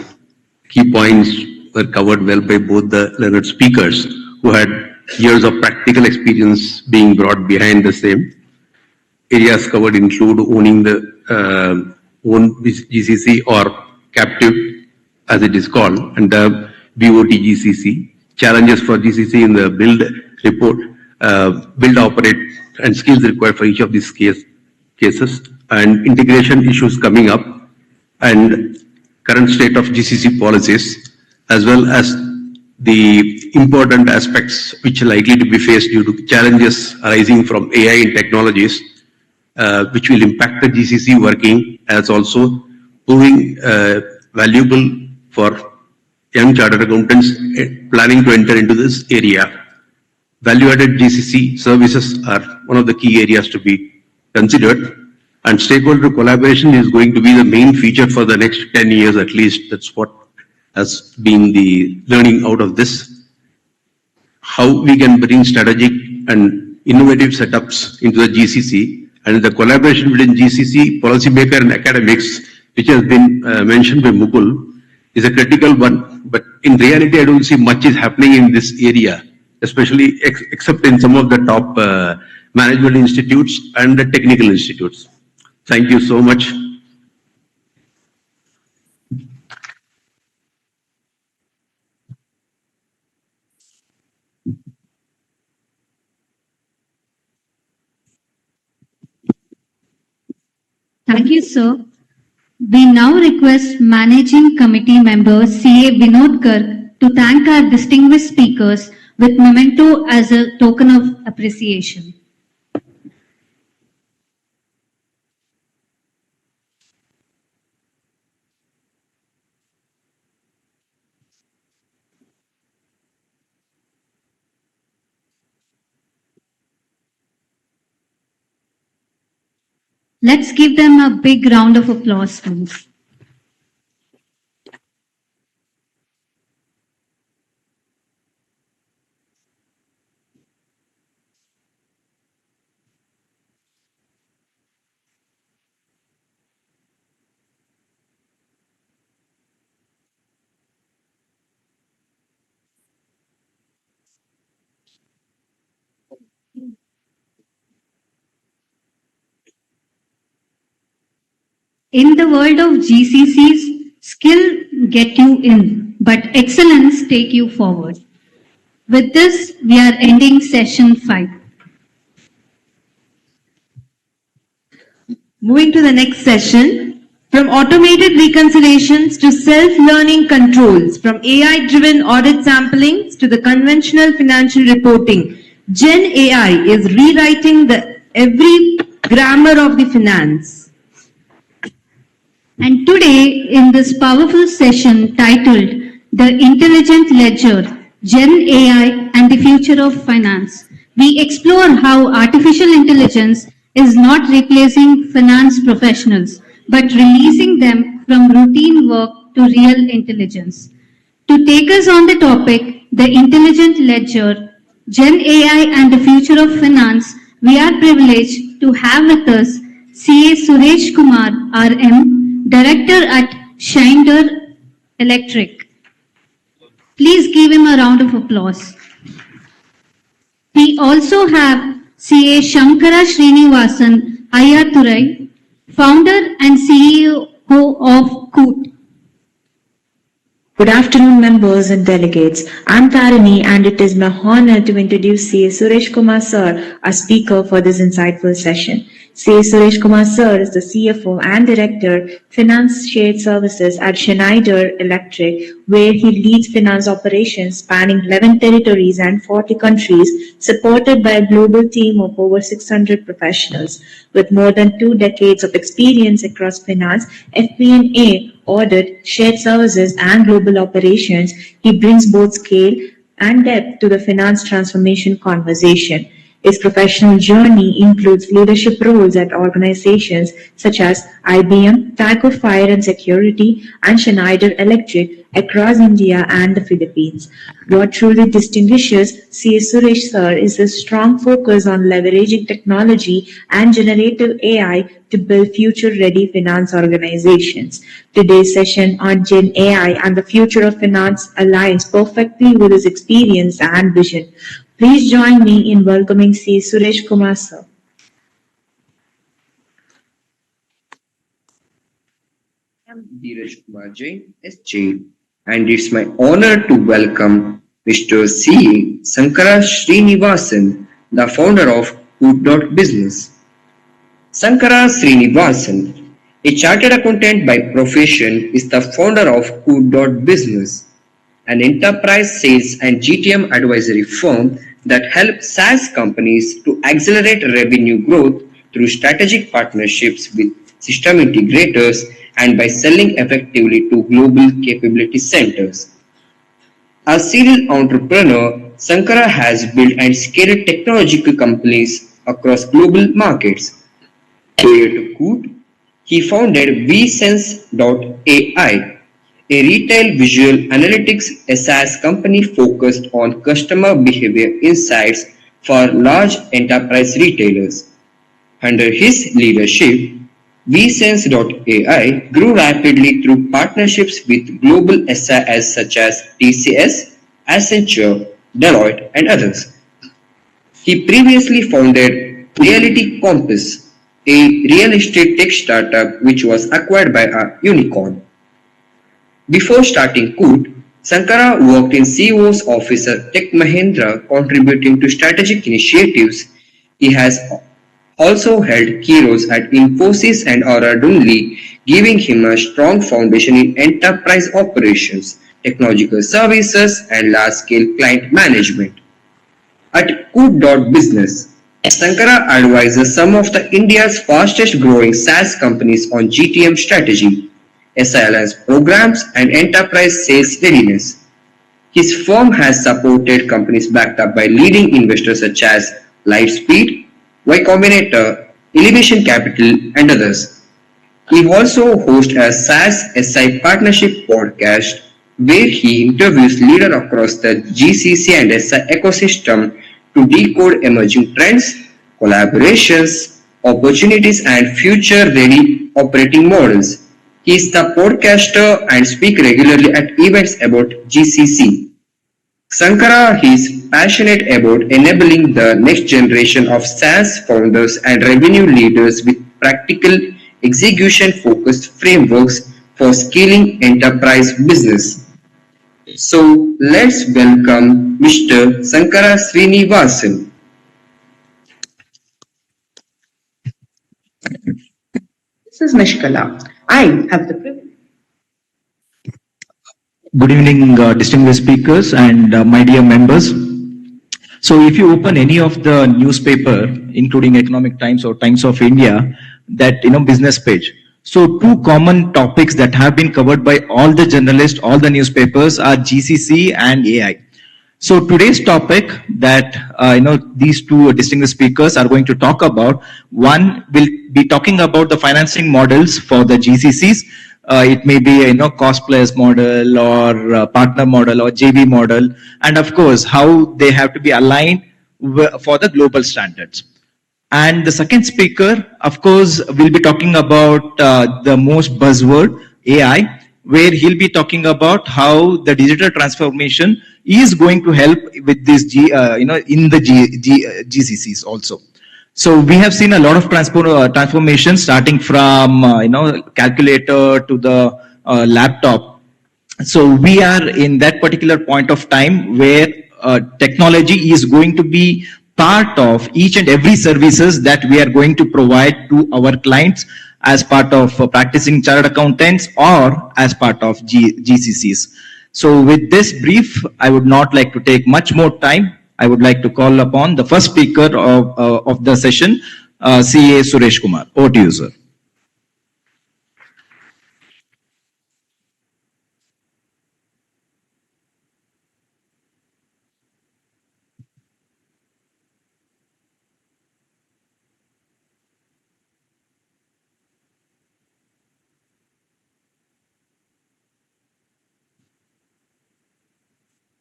key points were covered well by both the learned speakers who had years of practical experience being brought behind the same. Areas covered include owning the own GCC or captive, as it is called, and the BOT GCC. Challenges for GCC in the build, report, build, operate, and skills required for each of these cases, and integration issues coming up, and current state of GCC policies, as well as the important aspects which are likely to be faced due to challenges arising from AI and technologies, which will impact the GCC working, as also proving valuable for young chartered accountants planning to enter into this area. Value-added GCC services are one of the key areas to be considered, and stakeholder collaboration is going to be the main feature for the next 10 years at least. That's what has been the learning out of this. How we can bring strategic and innovative setups into the GCC, and the collaboration between GCC, policymaker and academics, which has been mentioned by Mukul, is a critical one. But in reality, I don't see much is happening in this area, especially except in some of the top management institutes and the technical institutes. Thank you so much. Thank you, sir. We now request Managing Committee Member CA Vinod Garg to thank our distinguished speakers with memento as a token of appreciation. Let's give them a big round of applause, please. In the world of GCCs, skill get you in, but excellence take you forward. With this, we are ending session 5. Moving to the next session, from automated reconciliations to self-learning controls, from AI-driven audit samplings to the conventional financial reporting, Gen AI is rewriting the every grammar of the finance. And today, in this powerful session titled The Intelligent Ledger, Gen AI and the Future of Finance, we explore how artificial intelligence is not replacing finance professionals, but releasing them from routine work to real intelligence. To take us on the topic, The Intelligent Ledger, Gen AI and the Future of Finance, we are privileged to have with us CA Suresh Kumar, RM, Director at Schneider Electric. Please give him a round of applause. We also have CA Shankara Srinivasan Ayathurai, founder and CEO of COOT. Good afternoon, members and delegates. I'm Tarini, and it is my honor to introduce CA Suresh Kumar Sir, our speaker for this insightful session. CA Suresh Kumar Sir is the CFO and Director, Finance Shared Services at Schneider Electric, where he leads finance operations spanning 11 territories and 40 countries, supported by a global team of over 600 professionals. With more than 2 decades of experience across finance, FP&A, audit, shared services, and global operations, he brings both scale and depth to the finance transformation conversation. His professional journey includes leadership roles at organizations such as IBM, Tyco Fire and Security, and Schneider Electric across India and the Philippines. What truly distinguishes CA Suresh Sir is his strong focus on leveraging technology and generative AI to build future-ready finance organizations. Today's session on Gen AI and the future of finance aligns perfectly with his experience and vision. Please join me in welcoming C. Suresh Kumar Sir. I'm Dheeraj Kumar Jain, SJ, and it's my honor to welcome Mr. C. Sankara Srinivasan, the founder of Hood.Business. Sankara Srinivasan, a chartered accountant by profession, is the founder of Hood.Business, an enterprise sales and GTM advisory firm that helps SaaS companies to accelerate revenue growth through strategic partnerships with system integrators and by selling effectively to global capability centers. A serial entrepreneur, Sankara has built and scaled technological companies across global markets. Prior to Coot, he founded vSense.ai, a retail visual analytics SaaS company focused on customer behavior insights for large enterprise retailers. Under his leadership, vSense.ai grew rapidly through partnerships with global SIs such as TCS, Accenture, Deloitte, and others. He previously founded Reality Compass, a real estate tech startup which was acquired by a unicorn. Before starting Coot, Sankara worked in CEO's office at Tech Mahindra, contributing to strategic initiatives. He has also held key roles at Infosys and Aura Dunley, giving him a strong foundation in enterprise operations, technological services, and large-scale client management. At Coot.Business, Sankara advises some of the India's fastest-growing SaaS companies on GTM strategy, SILS programs, and enterprise sales readiness. His firm has supported companies backed up by leading investors such as Lightspeed, Y Combinator, Elevation Capital, and others. He also hosts a SaaS SI partnership podcast where he interviews leaders across the GCC and SI ecosystem to decode emerging trends, collaborations, opportunities, and future-ready operating models. He is the podcaster and speaks regularly at events about GCC. Sankara is passionate about enabling the next generation of SaaS founders and revenue leaders with practical, execution-focused frameworks for scaling enterprise business. So let's welcome Mr. Sankara Srinivasan. This is Nishkala. I have the privilege. Good evening, distinguished speakers and my dear members. So if you open any of the newspaper, including Economic Times or Times of India, that, business page. So two common topics that have been covered by all the journalists, all the newspapers are GCC and AI. So today's topic that, these two distinguished speakers are going to talk about, one will be talking about the financing models for the GCCs. It may be a cost plus model or partner model or JV model, and of course how they have to be aligned for the global standards. And the second speaker, of course, will be talking about the most buzzword, AI, where he'll be talking about how the digital transformation is going to help with this, in the GCCs also. So we have seen a lot of transformation starting from calculator to the laptop. So we are in that particular point of time where technology is going to be part of each and every services that we are going to provide to our clients as part of practicing chartered accountants or as part of GCCs. So with this brief, I would not like to take much more time. I would like to call upon the first speaker of the session, CA Suresh Kumar. Over to you, sir.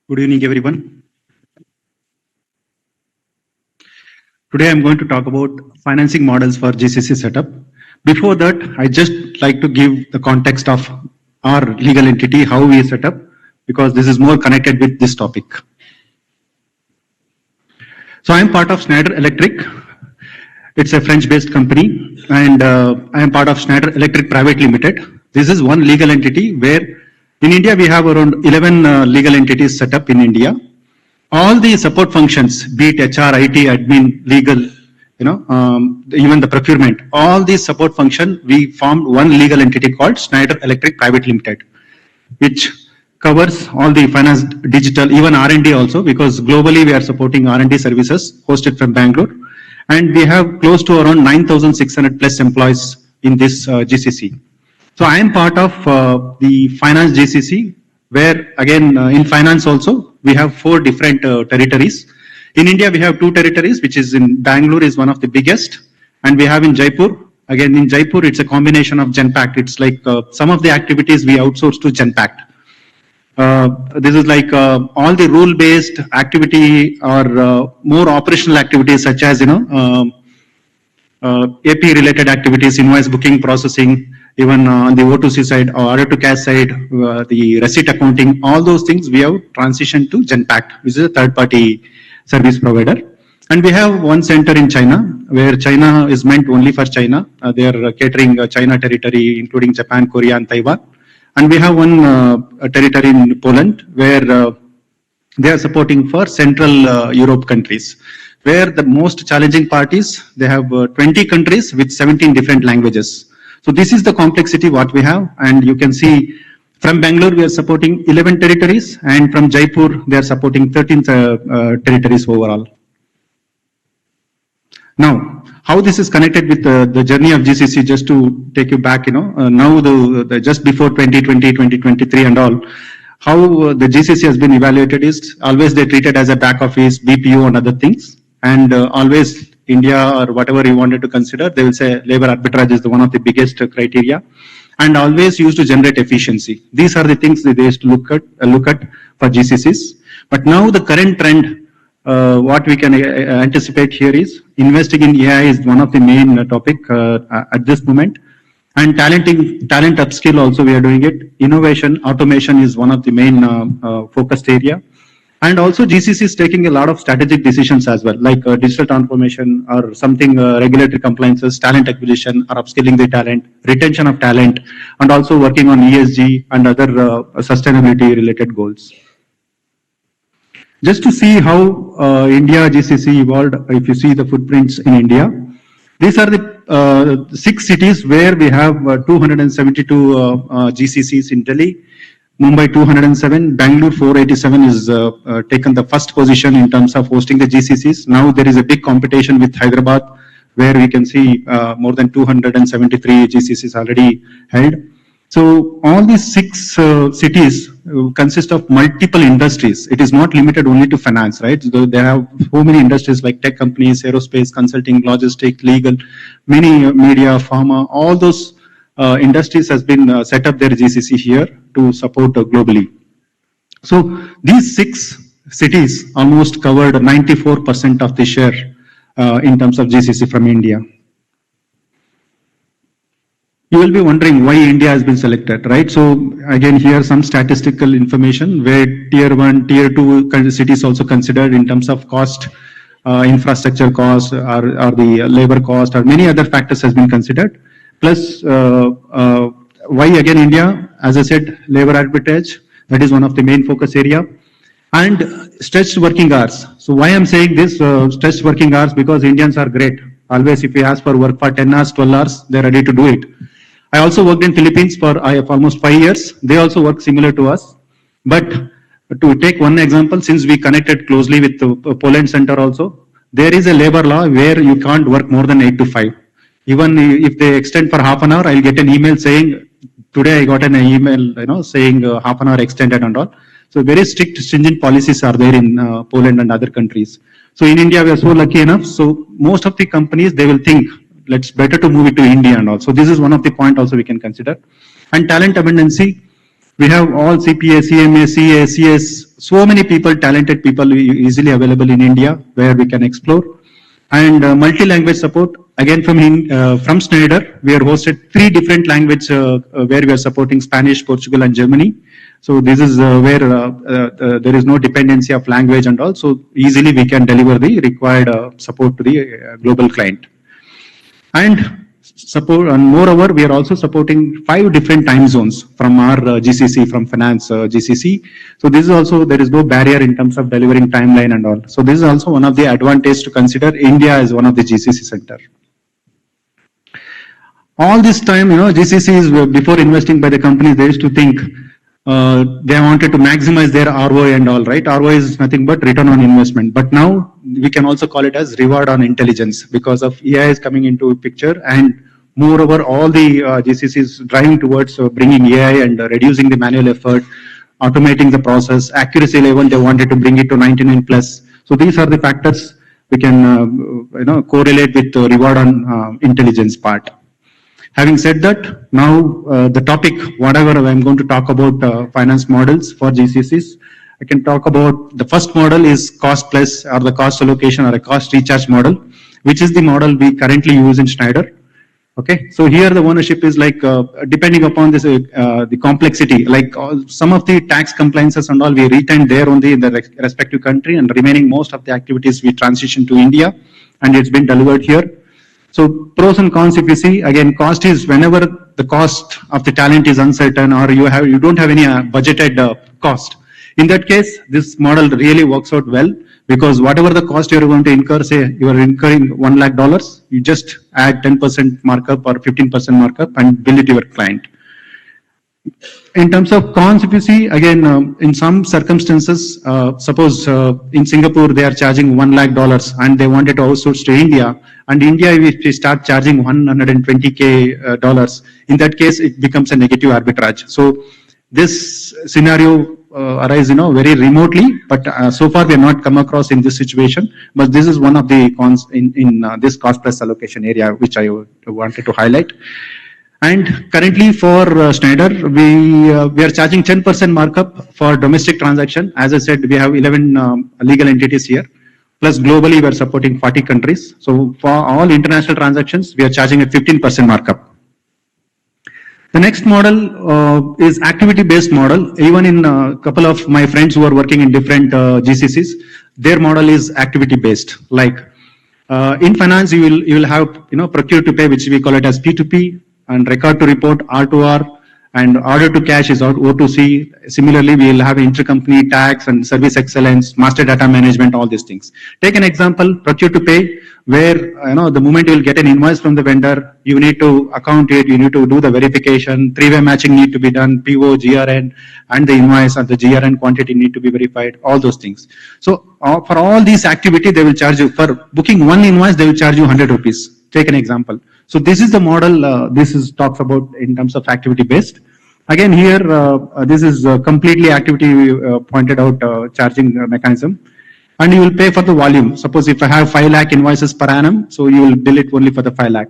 Good evening, everyone. Today, I'm going to talk about financing models for GCC setup. Before that, I just like to give the context of our legal entity, how we set up, because this is more connected with this topic. So I'm part of Schneider Electric. It's a French-based company, and I am part of Schneider Electric Private Limited. This is one legal entity where in India, we have around 11 legal entities set up in India. All the support functions, be it HR, IT, admin, legal, even the procurement, all these support function, we formed one legal entity called Schneider Electric Private Limited, which covers all the finance, digital, even R&D also, because globally we are supporting R&D services hosted from Bangalore. And we have close to around 9,600 plus employees in this GCC. So I am part of the finance GCC, where again in finance also we have 4 different territories. In India we have 2 territories, which is in Bangalore is one of the biggest, and we have in Jaipur. Again in Jaipur it's a combination of Genpact. It's like some of the activities we outsource to Genpact. This is like all the rule-based activity or more operational activities such as AP related activities, invoice booking, processing, even on the O2C side or order to cash side, the receipt accounting, all those things we have transitioned to Genpact, which is a third party service provider. And we have one center in China, where China is meant only for China. They are catering China territory, including Japan, Korea, and Taiwan. And we have one territory in Poland, where they are supporting for Central Europe countries, where the most challenging part is they have 20 countries with 17 different languages. So this is the complexity what we have, and you can see from Bangalore we are supporting 11 territories, and from Jaipur they are supporting 13 territories overall. Now, how this is connected with the journey of GCC, just to take you back, now just before 2020, 2023 and all, how the GCC has been evaluated is always they treated as a back office, BPO and other things, and always India or whatever you wanted to consider, they will say labor arbitrage is one of the biggest criteria, and always used to generate efficiency. These are the things that they used to look at for GCCs. But now the current trend, what we can anticipate here is investing in AI is one of the main topic at this moment. And talent upskill also we are doing it. Innovation, automation is one of the main focused area. And also GCC is taking a lot of strategic decisions as well, like digital transformation or something, regulatory compliances, talent acquisition or upskilling the talent, retention of talent, and also working on ESG and other sustainability related goals. Just to see how India GCC evolved, if you see the footprints in India, these are the 6 cities where we have 272 GCCs in Delhi, Mumbai 207, Bangalore 487 is taken the first position in terms of hosting the GCCs. Now there is a big competition with Hyderabad, where we can see more than 273 GCCs already held. So all these 6 cities consist of multiple industries. It is not limited only to finance, right? So they have so many industries like tech companies, aerospace, consulting, logistics, legal, many media, pharma, all those industries has been set up their GCC here to support globally. So these 6 cities almost covered 94% of the share in terms of GCC from India. You will be wondering why India has been selected, right? So again, here some statistical information where tier 1, tier 2 cities also considered in terms of cost, infrastructure cost, or the labor cost, or many other factors has been considered. Plus, why again India? As I said, labor arbitrage, that is one of the main focus area. And stretched working hours. So why I'm saying this, stretched working hours, because Indians are great. Always if we ask for work for 10 hours, 12 hours, they're ready to do it. I also worked in Philippines for almost 5 years. They also work similar to us. But to take one example, since we connected closely with the Poland Center also, there is a labor law where you can't work more than 8 to 5. Even if they extend for half an hour, I'll get an email saying, today I got an email, saying half an hour extended and all. So very strict, stringent policies are there in Poland and other countries. So in India, we are so lucky enough. So most of the companies, they will think, let's better to move it to India and all. So this is one of the point also we can consider. And talent abundancy, we have all CPA, CMA, CA, CS, so many people, talented people easily available in India where we can explore. And multi-language support, again from Schneider, we are hosted 3 different languages where we are supporting Spanish, Portugal and Germany. So this is where there is no dependency of language and all. So easily we can deliver the required support to the global client. And moreover, we are also supporting 5 different time zones from our GCC, from finance GCC. So this is also, there is no barrier in terms of delivering timeline and all. So this is also one of the advantage to consider India as one of the GCC center. All this time, GCCs, before investing by the companies, they used to think they wanted to maximize their ROI and all, right? ROI is nothing but return on investment. But now we can also call it as reward on intelligence because of AI is coming into picture, and moreover, all the GCCs driving towards bringing AI and reducing the manual effort, automating the process, accuracy level, they wanted to bring it to 99 plus. So these are the factors we can correlate with the reward on intelligence part. Having said that, now the topic, whatever I'm going to talk about finance models for GCCs, I can talk about the first model is cost plus or the cost allocation or a cost recharge model, which is the model we currently use in Schneider. Okay, so here the ownership is like depending upon this the complexity, like some of the tax compliances and all we retain there only in the respective country, and remaining most of the activities we transition to India, and it's been delivered here. So pros and cons, if you see, again, cost is whenever the cost of the talent is uncertain or you don't have any budgeted cost. In that case, this model really works out well because whatever the cost you're going to incur, say you are incurring $1 lakh, you just add 10% markup or 15% markup and bill it to your client. In terms of cons, if you see, again, in some circumstances, suppose in Singapore, they are charging $1 lakh and they wanted to outsource to India. And India, if we start charging $120K, in that case, it becomes a negative arbitrage. So this scenario arise, very remotely, but so far we have not come across in this situation. But this is one of the cons in this cost plus allocation area, which I wanted to highlight. And currently for Schneider, we are charging 10% markup for domestic transaction. As I said, we have 11 legal entities here. Plus globally, we are supporting 40 countries. So for all international transactions, we are charging a 15% markup. The next model is activity-based model. Even in a couple of my friends who are working in different GCCs, their model is activity-based. Like in finance, you will have procure to pay, which we call it as P2P, and record to report R2R, and order to cash is O2C. Similarly, we will have intercompany tax and service excellence, master data management, all these things. Take an example, procure to pay, where the moment you will get an invoice from the vendor, you need to account it, you need to do the verification, three-way matching need to be done, PO, GRN, and the invoice and the GRN quantity need to be verified, all those things. So for all these activity, they will charge you, for booking one invoice, they will charge you 100 rupees. Take an example. So this is the model, this is talks about in terms of activity based. Again here, this is completely activity pointed out charging mechanism. And you will pay for the volume. Suppose if I have 5 lakh invoices per annum, so you will bill it only for the 5 lakh.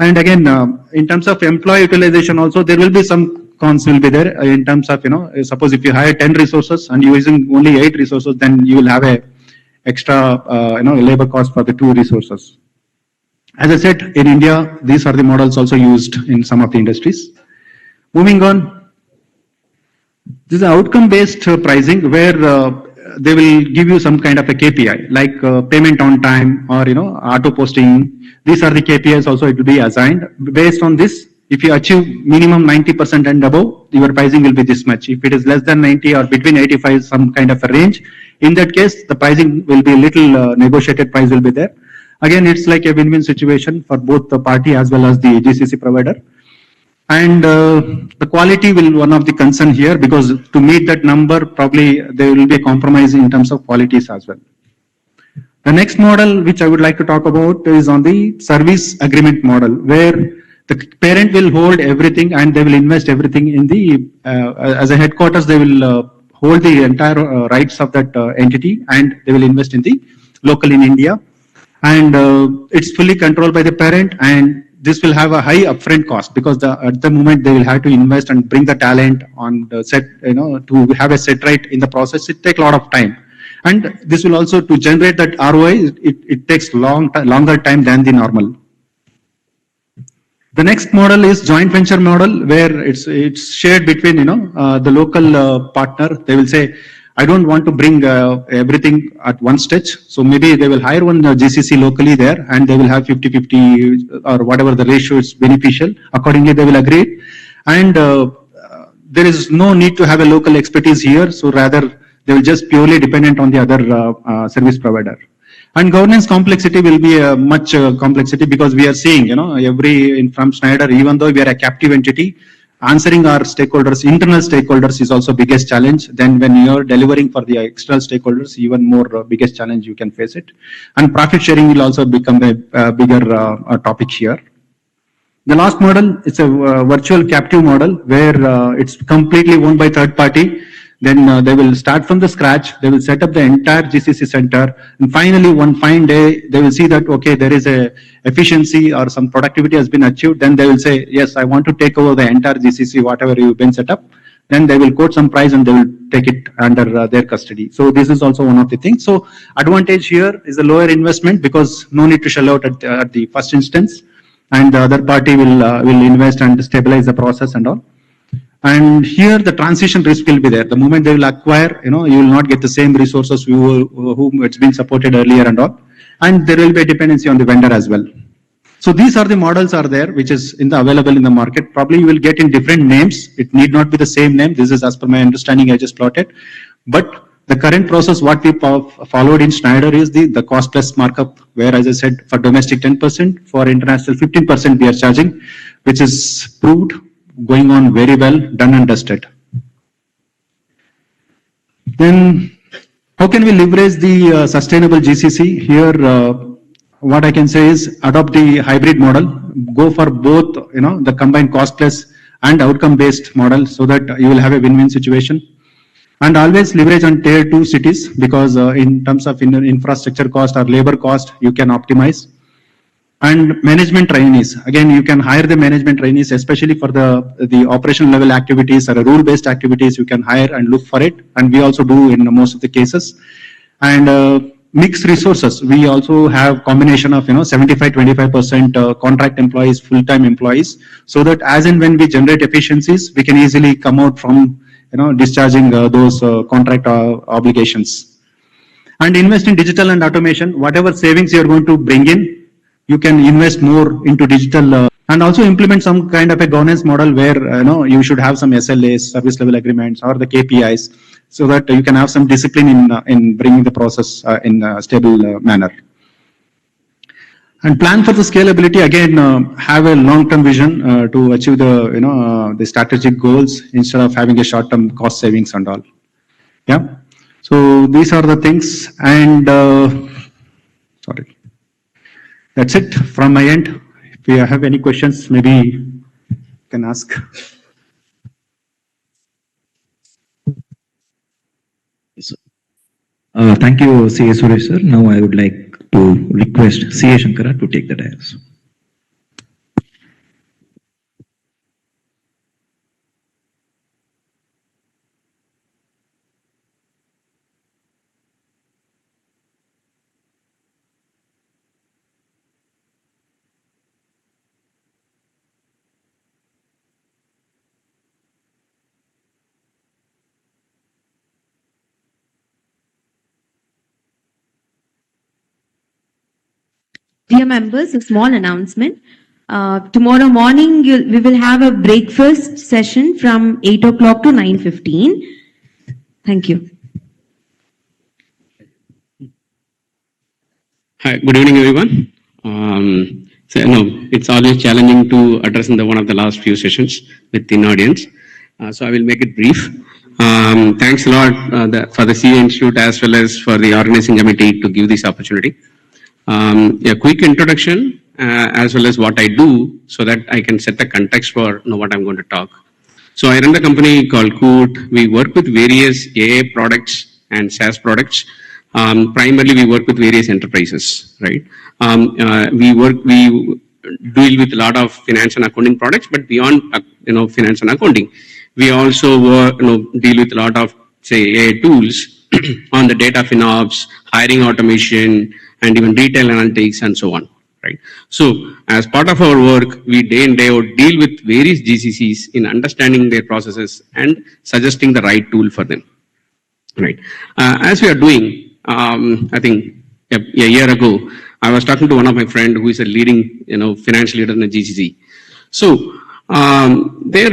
And again, in terms of employee utilization also, there will be some cons will be there in terms of, suppose if you hire 10 resources and you're using only 8 resources, then you will have a extra, labor cost for the 2 resources. As I said, in India, these are the models also used in some of the industries. Moving on, this is outcome-based pricing where they will give you some kind of a KPI, like payment on time or, auto posting. These are the KPIs also it will be assigned. Based on this, if you achieve minimum 90% and above, your pricing will be this much. If it is less than 90 or between 85, some kind of a range, in that case, the pricing will be a little negotiated price will be there. Again, it's like a win-win situation for both the party as well as the GCC provider. And the quality will one of the concern here, because to meet that number, probably there will be a compromise in terms of qualities as well. The next model which I would like to talk about is on the service agreement model, where the parent will hold everything and they will invest everything in the, as a headquarters, they will hold the entire rights of that entity and they will invest in the local in India. And it's fully controlled by the parent, and this will have a high upfront cost because at the moment they will have to invest and bring the talent on the set, to have a set right in the process. It takes a lot of time. And this will also, to generate that ROI, it takes longer time than the normal. The next model is joint venture model, where it's shared between, the local partner. They will say, I don't want to bring everything at one stretch. So maybe they will hire one GCC locally there and they will have 50-50 or whatever the ratio is beneficial. Accordingly, they will agree. And there is no need to have a local expertise here. So rather, they will just purely dependent on the other service provider. And governance complexity will be a much complexity, because we are seeing, from Schneider, even though we are a captive entity, answering our stakeholders, internal stakeholders is also biggest challenge. Then when you're delivering for the external stakeholders, even more biggest challenge you can face it. And profit sharing will also become a bigger topic here. The last model is a virtual captive model, where it's completely owned by third party. Then they will start from the scratch. They will set up the entire GCC center. And finally, one fine day, they will see that, okay, there is a efficiency or some productivity has been achieved. Then they will say, yes, I want to take over the entire GCC, whatever you've been set up. Then they will quote some price and they will take it under their custody. So this is also one of the things. So advantage here is a lower investment, because no need to shell out at the first instance. And the other party will invest and stabilize the process and all. And here the transition risk will be there. The moment they will acquire, you will not get the same resources whom it's been supported earlier and all. And there will be a dependency on the vendor as well. So these are the models are there, which is available in the market. Probably you will get in different names. It need not be the same name. This is as per my understanding, I just plotted. But the current process, what we followed in Schneider is the cost plus markup, where, as I said, for domestic 10%, for international 15% we are charging, which is proved, going on very well, done and dusted. Then how can we leverage the sustainable GCC? Here, what I can say is adopt the hybrid model, go for both, the combined cost plus and outcome based model, so that you will have a win-win situation. And always leverage on tier 2 cities because in terms of infrastructure cost or labor cost, you can optimize. And management trainees, again, you can hire the management trainees, especially for the operational level activities or rule-based activities, you can hire and look for it. And we also do in most of the cases. And mixed resources, we also have combination of 75-25% contract employees, full-time employees, so that as and when we generate efficiencies, we can easily come out from discharging those contract obligations. And invest in digital and automation. Whatever savings you're going to bring in, you can invest more into digital and also implement some kind of a governance model where you should have some SLAs, service level agreements, or the KPIs, so that you can have some discipline in bringing the process in a stable manner. And plan for the scalability. Again, have a long-term vision to achieve the strategic goals instead of having a short-term cost savings and all. Yeah. So these are the things. And sorry. That's it from my end. If you have any questions, maybe you can ask. Thank you, CA Suresh sir. Now I would like to request CA Shankara to take the dais. Dear members, a small announcement. Tomorrow morning, we will have a breakfast session from 8 o'clock to 9:15. Thank you. Hi, good evening, everyone. It's always challenging to address in one of the last few sessions with the audience. So I will make it brief. Thanks a lot for the CA Institute as well as for the organizing committee to give this opportunity. A quick introduction as well as what I do so that I can set the context for what I'm going to talk. So I run a company called Coot. We work with various AA products and SaaS products. Primarily, we work with various enterprises, right? We deal with a lot of finance and accounting products, but beyond finance and accounting, we also deal with a lot of say AI tools on the data FinOps, hiring automation, and even retail analytics and so on, right? So as part of our work, we day in day out deal with various GCCs in understanding their processes and suggesting the right tool for them, right? As we are doing, I think a year ago, I was talking to one of my friend who is a leading, finance leader in the GCC. So their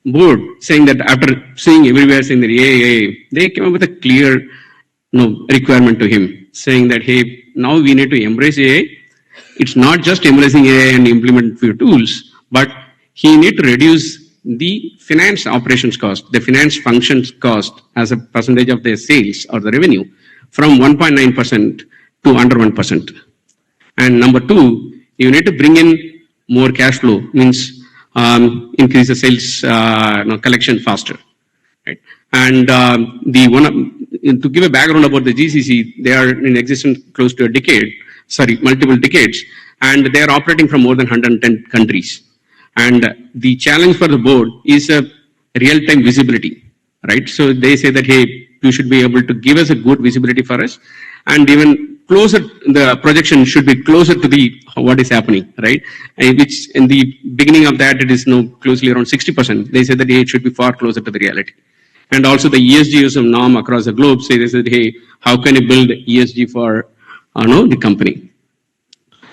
board saying that after seeing everywhere saying that AI, they came up with a clear requirement to him, saying that, hey, now we need to embrace AI. It's not just embracing AI and implement few tools, but he need to reduce the finance operations cost, the finance functions cost as a percentage of their sales or the revenue from 1.9% to under 1%. And number two, you need to bring in more cash flow, means increase the sales collection faster, right? And to give a background about the GCC, they are in existence close to multiple decades, and they are operating from more than 110 countries. And the challenge for the board is a real-time visibility, right? So they say that, hey, you should be able to give us a good visibility for us, and even closer, the projection should be closer to what is happening, right? Which in the beginning of that, it is closely around 60%. They say that, hey, it should be far closer to the reality. And also the ESG norm across the globe says that, hey, how can you build ESG for the company?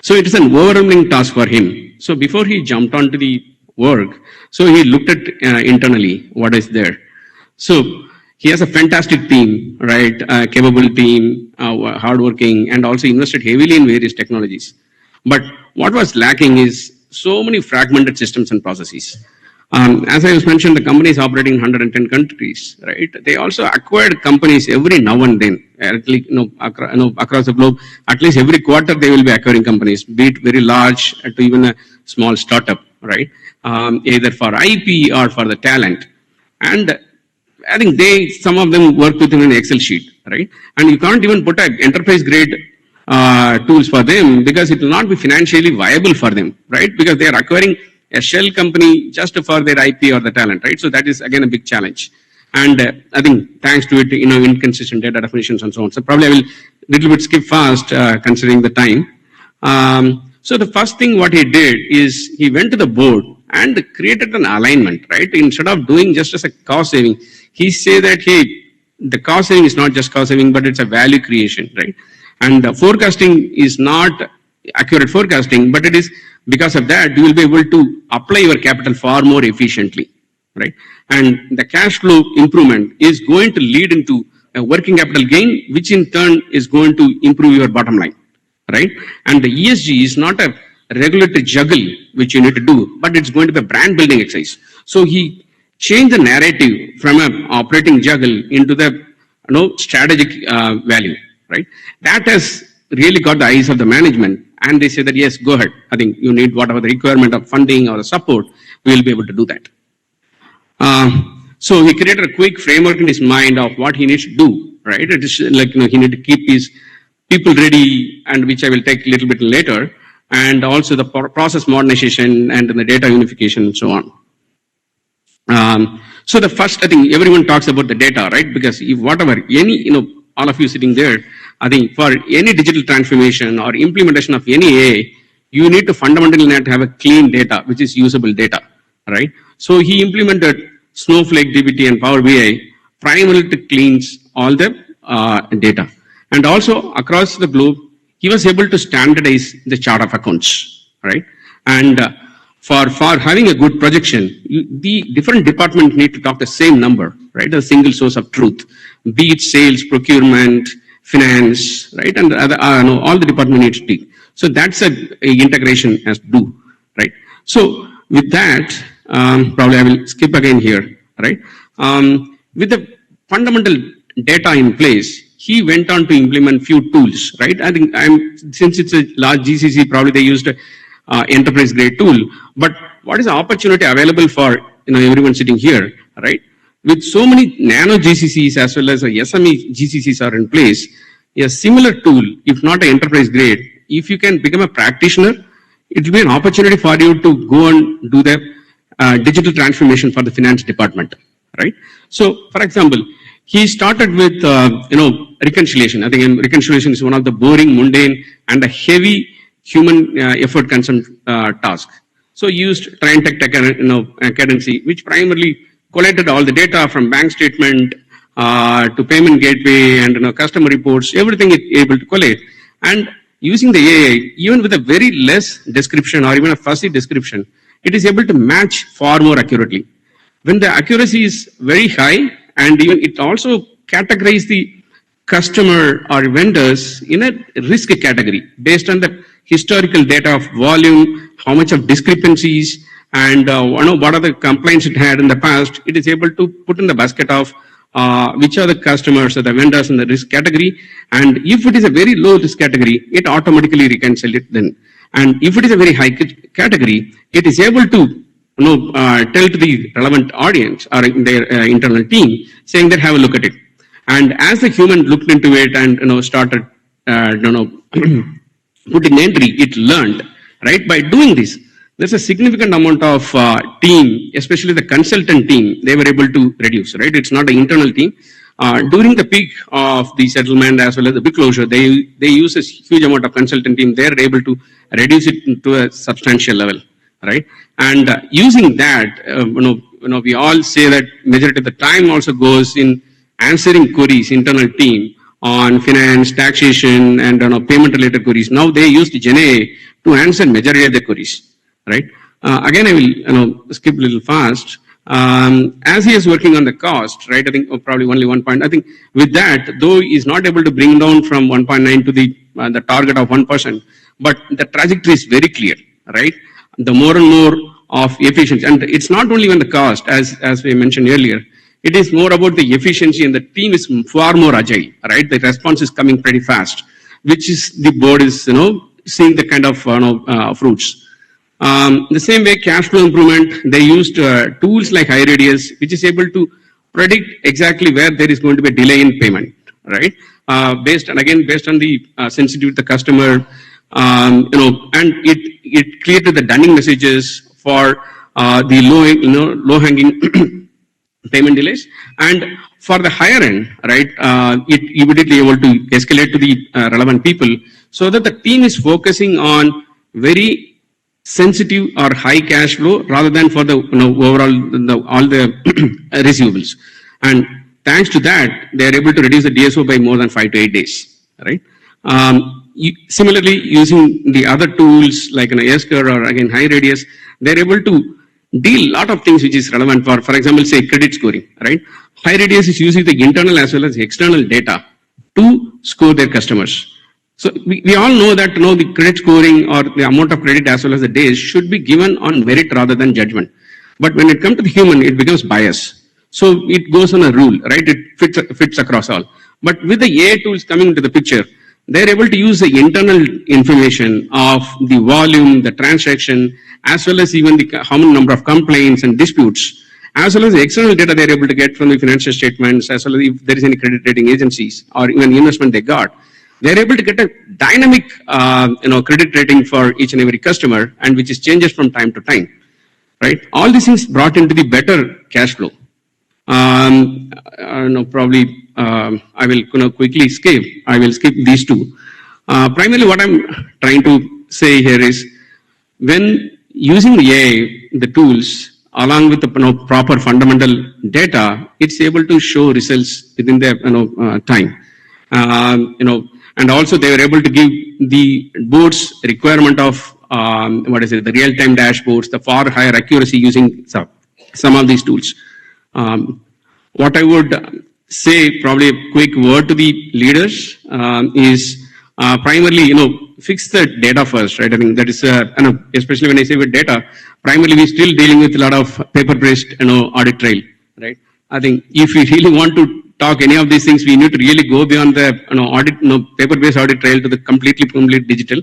So it is an overwhelming task for him. So before he jumped onto the work, so he looked at internally what is there. So he has a fantastic team, right? Capable team, hardworking, and also invested heavily in various technologies. But what was lacking is so many fragmented systems and processes. As I was mentioned, the company is operating in 110 countries, right? They also acquired companies every now and then, across the globe. At least every quarter, they will be acquiring companies, be it very large to even a small startup, right? Either for IP or for the talent. And I think some of them work within an Excel sheet, right? And you can't even put an enterprise grade tools for them because it will not be financially viable for them, right? Because they are acquiring a shell company just for their IP or the talent, right? So that is again a big challenge. And I think thanks to it, inconsistent data definitions and so on. So probably I will little bit skip fast considering the time. So the first thing what he did is he went to the board and created an alignment, right? Instead of doing just as a cost saving, he said that, hey, the cost saving is not just cost saving, but it's a value creation, right? And forecasting is not accurate forecasting, but it is because of that, you will be able to apply your capital far more efficiently, right? And the cash flow improvement is going to lead into a working capital gain, which in turn is going to improve your bottom line, right? And the ESG is not a regulatory juggle which you need to do, but it's going to be a brand building exercise. So he changed the narrative from an operating juggle into the strategic value, right? That has really got the eyes of the management, and they say that yes, go ahead. I think you need whatever the requirement of funding or support, we will be able to do that. So he created a quick framework in his mind of what he needs to do, right? It is like, he need to keep his people ready, and which I will take a little bit later, and also the process modernization and the data unification and so on. So the first, I think everyone talks about the data, right? Because if whatever, all of you sitting there, I think for any digital transformation or implementation of any AI, you need to fundamentally not have a clean data, which is usable data, right? So he implemented Snowflake, dbt, and Power BI primarily to cleanse all the data. And also across the globe, he was able to standardize the chart of accounts, right? And for having a good projection, the different departments need to talk the same number, right? A single source of truth, be it sales, procurement, finance, right? And all the department needs to be. So that's a integration has to do, right? So with that, probably I will skip again here, right? With the fundamental data in place, he went on to implement few tools, right? I think since it's a large GCC, probably they used enterprise grade tool, but what is the opportunity available for everyone sitting here, right? With so many nano GCCs as well as SME GCCs are in place, a similar tool, if not an enterprise grade, if you can become a practitioner, it will be an opportunity for you to go and do the digital transformation for the finance department, right? So, for example, he started with reconciliation. I think reconciliation is one of the boring, mundane, and a heavy human effort consumed task. So he used Tech Cadence, which primarily collected all the data from bank statement to payment gateway and customer reports, everything it able to collect. And using the AI, even with a very less description or even a fuzzy description, it is able to match far more accurately. When the accuracy is very high, and even it also categorizes the customer or vendors in a risk category based on the historical data of volume, how much of discrepancies, and what are the complaints it had in the past. It is able to put in the basket of which are the customers or the vendors in the risk category. And if it is a very low risk category, it automatically reconciles it then. And if it is a very high category, it is able to tell to the relevant audience or their internal team, saying that have a look at it. And as the human looked into it and started putting the entry, it learned, right? By doing this, there's a significant amount of team, especially the consultant team, they were able to reduce, right? It's not an internal team. During the peak of the settlement as well as the big closure, they use a huge amount of consultant team. They're able to reduce it to a substantial level, right? And using that, we all say that majority of the time also goes in answering queries, internal team on finance, taxation, and payment related queries. Now they used GenAI to answer majority of the queries, right? Again, I will skip a little fast. As he is working on the cost, right? I think probably only 1 point. I think with that, though he is not able to bring down from 1.9 to the target of 1%, but the trajectory is very clear, right? The more and more of efficiency, and it's not only on the cost, as we mentioned earlier, it is more about the efficiency, and the team is far more agile, right? The response is coming pretty fast, which is the board is seeing the kind of fruits. The same way cash flow improvement, they used tools like iRadius, which is able to predict exactly where there is going to be a delay in payment, right? Based on the sensitivity of the customer, and it created the dunning messages for the low hanging payment delays, and for the higher end, right, it immediately able to escalate to the relevant people, so that the team is focusing on very sensitive or high cash flow rather than for the overall all the receivables. And thanks to that, they are able to reduce the DSO by more than 5 to 8 days, right? Similarly, using the other tools like Esker or again High Radius, they're able to deal a lot of things which is relevant for example, say credit scoring, right? High Radius is using the internal as well as external data to score their customers. So we all know that the credit scoring or the amount of credit as well as the days should be given on merit rather than judgment. But when it comes to the human, it becomes bias. So it goes on a rule, right? It fits across all. But with the AI tools coming into the picture, they're able to use the internal information of the volume, the transaction, as well as even the how many number of complaints and disputes, as well as the external data they're able to get from the financial statements, as well as if there is any credit rating agencies or even investment they got. They're able to get a dynamic, credit rating for each and every customer, and which is changes from time to time, right? All these things brought into the better cash flow. Probably I will quickly skip. I will skip these two. Primarily, what I'm trying to say here is, when using the AI, the tools, along with the proper fundamental data, it's able to show results within the time. And also they were able to give the board's requirement of the real-time dashboards, the far higher accuracy using some of these tools. What I would say, probably a quick word to the leaders, is primarily, fix the data first, right? I think that is, especially when I say with data, primarily we're still dealing with a lot of paper-based, audit trail, right? I think if we really want to talk any of these things, we need to really go beyond the paper-based audit trail to the complete digital,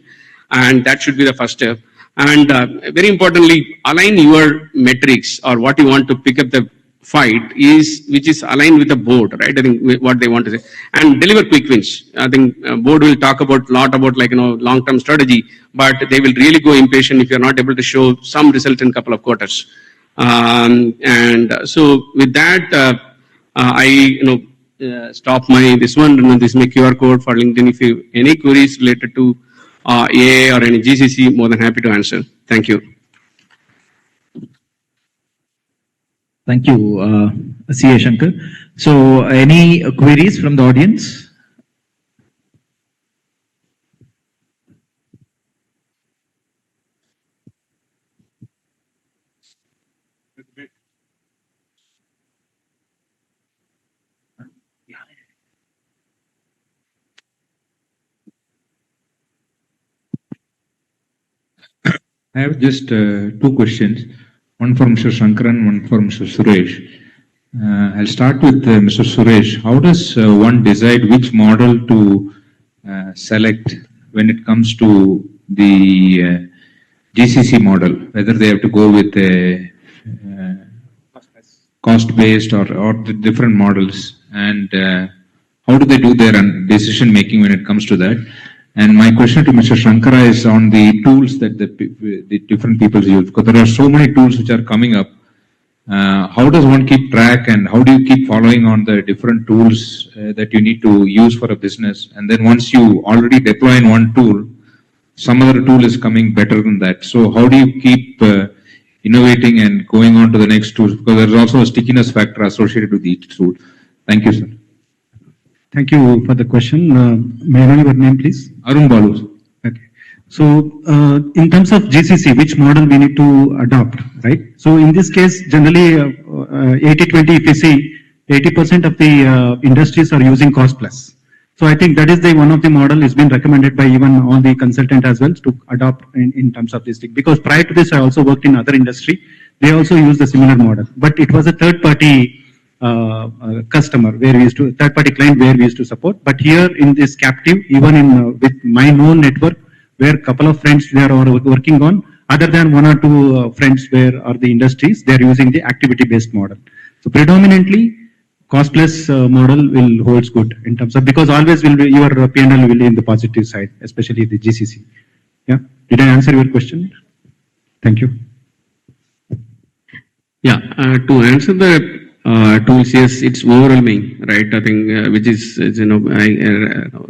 and that should be the first step. And very importantly, align your metrics or what you want to pick up the fight which is aligned with the board, right? I think what they want to say, and deliver quick wins. I think board will talk about lot about long-term strategy, but they will really go impatient if you're not able to show some result in a couple of quarters. And so with that, I stop this one. This is my QR code for LinkedIn. If you any queries related to AI or any GCC, more than happy to answer. Thank you. Thank you, C.A. Shankar. So, any queries from the audience? I have just two questions, one for Mr. Shankar and one for Mr. Suresh. I'll start with Mr. Suresh. How does one decide which model to select when it comes to the GCC model, whether they have to go with a cost-based or the different models, and how do they do their decision making when it comes to that? And my question to Mr. Shankara is on the tools that the different people use, because there are so many tools which are coming up. How does one keep track, and how do you keep following on the different tools that you need to use for a business? And then once you already deploy in one tool, some other tool is coming better than that. So how do you keep innovating and going on to the next tool? Because there's also a stickiness factor associated with each tool. Thank you, sir. Thank you for the question. May I know your name, please? Arun Balu. Okay. So, in terms of GCC, which model we need to adopt, right? So, in this case, generally, 80-20, if you see, 80% of the industries are using cost plus. So, I think that is one of the model is been recommended by even all the consultant as well to adopt in terms of this thing. Because prior to this, I also worked in other industry. They also use the similar model, but it was a third party customer where we used to third party client where we used to support. But here in this captive, even in with my known network, where a couple of friends we are working on, other than one or two friends where are the industries, they are using the activity based model. So predominantly costless model will holds good in terms of, because always will be your P&L will be in the positive side, especially the GCC. Yeah. Did I answer your question? Thank you. Yeah, to answer the tools, yes, it's overwhelming, right? I think, which is, I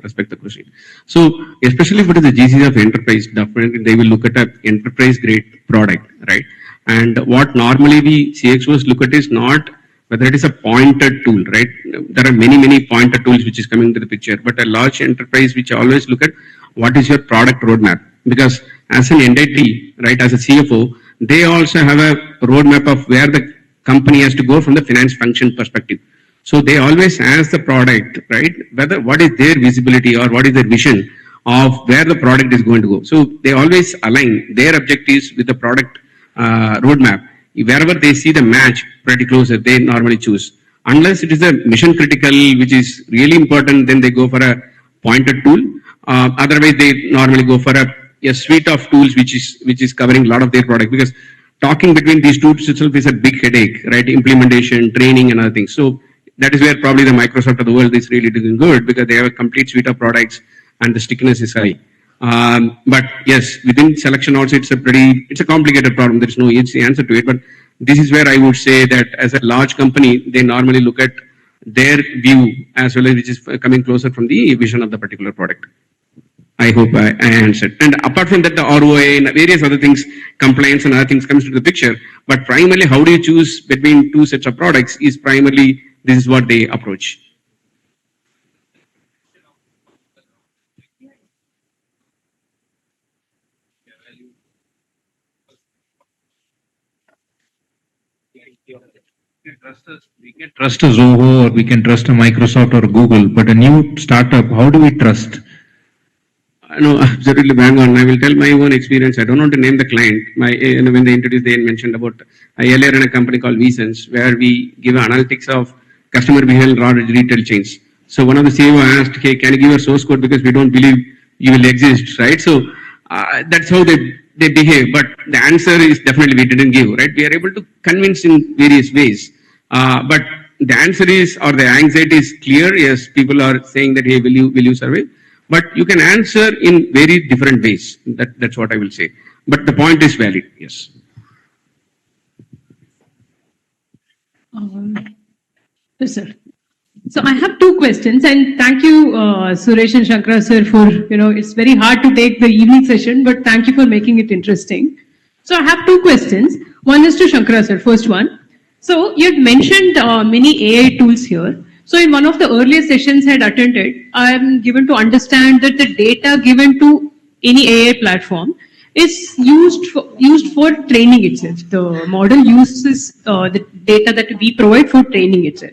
respect the question. So, especially if it is a GCC of enterprise, definitely they will look at an enterprise grade product, right? And what normally we CXOs look at is not whether it is a pointed tool, right? There are many pointed tools which is coming to the picture, but a large enterprise which always look at what is your product roadmap, because as an entity, right, as a CFO, they also have a roadmap of where the company has to go from the finance function perspective. So they always ask the product, right, whether what is their visibility or what is their vision of where the product is going to go. So they always align their objectives with the product roadmap. Wherever they see the match pretty close, they normally choose. Unless it is a mission critical, which is really important, then they go for a pointed tool. Otherwise, they normally go for a suite of tools which is covering a lot of their product, because talking between these tools itself is a big headache, right? Implementation, training, and other things. So that is where probably the Microsoft of the world is really doing good, because they have a complete suite of products and the stickiness is high. But yes, within selection also it's a complicated problem. There is no easy answer to it. But this is where I would say that as a large company, they normally look at their view as well as which is coming closer from the vision of the particular product. I hope I answered. And apart from that, the ROI and various other things, compliance and other things comes into the picture. But primarily, how do you choose between two sets of products is primarily, this is what they approach. We can trust a Zoho or we can trust a Microsoft or Google, but a new startup, how do we trust? No, absolutely bang on. I will tell my own experience. I don't want to name the client. When they introduced, they mentioned about earlier in a company called VSense, where we give analytics of customer behavior large retail chains. So one of the CEO asked, "Hey, can you give a source code, because we don't believe you will exist," right? So that's how they behave. But the answer is definitely we didn't give, right? We are able to convince in various ways. But the answer is, or the anxiety is clear. Yes, people are saying that, hey, will you survey? But you can answer in very different ways. That's what I will say. But the point is valid, yes. Yes, sir. So I have two questions, and thank you, Suresh and Shankara sir, for, it's very hard to take the evening session, but thank you for making it interesting. So I have two questions. One is to Shankara sir, first one. So you had mentioned many AI tools here. So in one of the earlier sessions I had attended, I am given to understand that the data given to any AI platform is used for training itself. The model uses the data that we provide for training itself.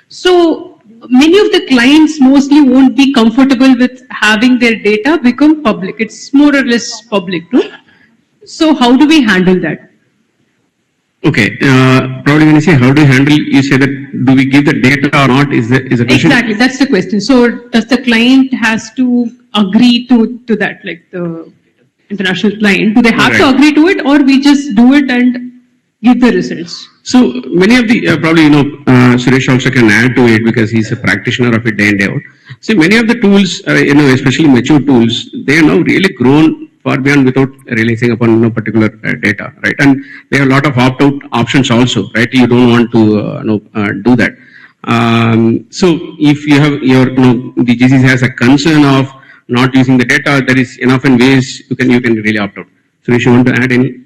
So many of the clients mostly won't be comfortable with having their data become public. It's more or less public, no? So how do we handle that? Okay, probably when you say how do you handle, you say that do we give the data or not is the question? Exactly, that's the question. So does the client has to agree to that, like the international client? Do they have to agree to it, or we just do it and give the results? So many of the, probably, Suresh also can add to it because he's a practitioner of it day in, day out. See, many of the tools, especially mature tools, they are now really grown far beyond without releasing upon particular data, right? And there are a lot of opt-out options also, right? You don't want to do that. So if you have the GCC has a concern of not using the data, there is enough in ways you can really opt out. So if you want to add any?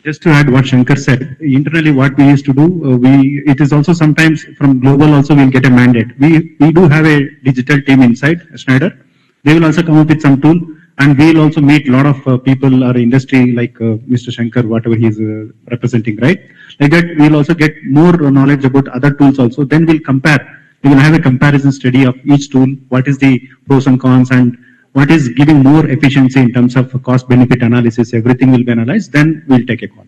Just to add what Shankar said, internally what we used to do, it is also sometimes from global also we'll get a mandate. We do have a digital team inside Schneider. They will also come up with some tool. And we'll also meet a lot of people or industry like Mr. Shankar, whatever he is representing, right? Like that, we'll also get more knowledge about other tools also. Then we'll compare. We will have a comparison study of each tool. What is the pros and cons and what is giving more efficiency in terms of cost benefit analysis. Everything will be analyzed. Then we'll take a call.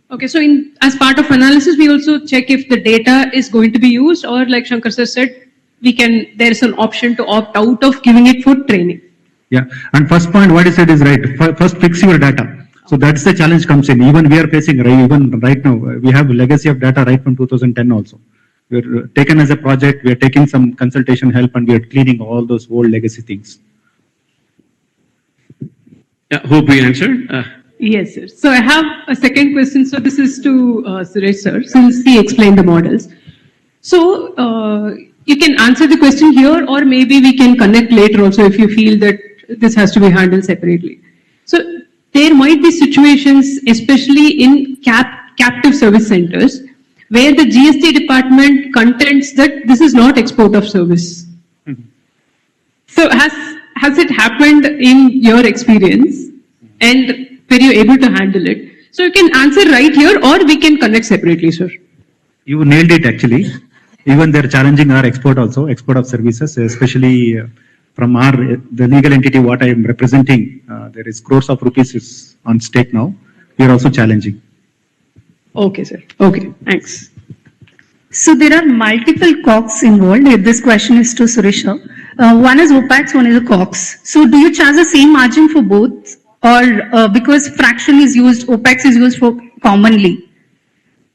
Okay, so as part of analysis, we also check if the data is going to be used, or like Shankar sir said, there is an option to opt out of giving it for training. Yeah, and first point, what he said is right. First, fix your data. So that's the challenge comes in. Even we are facing, even right now, we have legacy of data right from 2010 also. we're taken as a project, we are taking some consultation help and we are cleaning all those old legacy things. Yeah, hope we answered. Yes, sir. So I have a second question. So this is to Suresh, sir, since he explained the models. So you can answer the question here, or maybe we can connect later also if you feel that this has to be handled separately. So there might be situations, especially in captive service centers, where the GST department contends that this is not export of service. So has it happened in your experience, and were you able to handle it? So you can answer right here, or we can connect separately, sir. You nailed it actually. Even they're challenging our export also, export of services, especially from the legal entity what I am representing. There is crores of rupees is on stake now. We are also challenging. Okay, sir. Okay, thanks. So there are multiple COGS involved. This question is to Suresh. One is OPEX, one is a COGS. So do you charge the same margin for both, or because fraction is used, OPEX is used for commonly?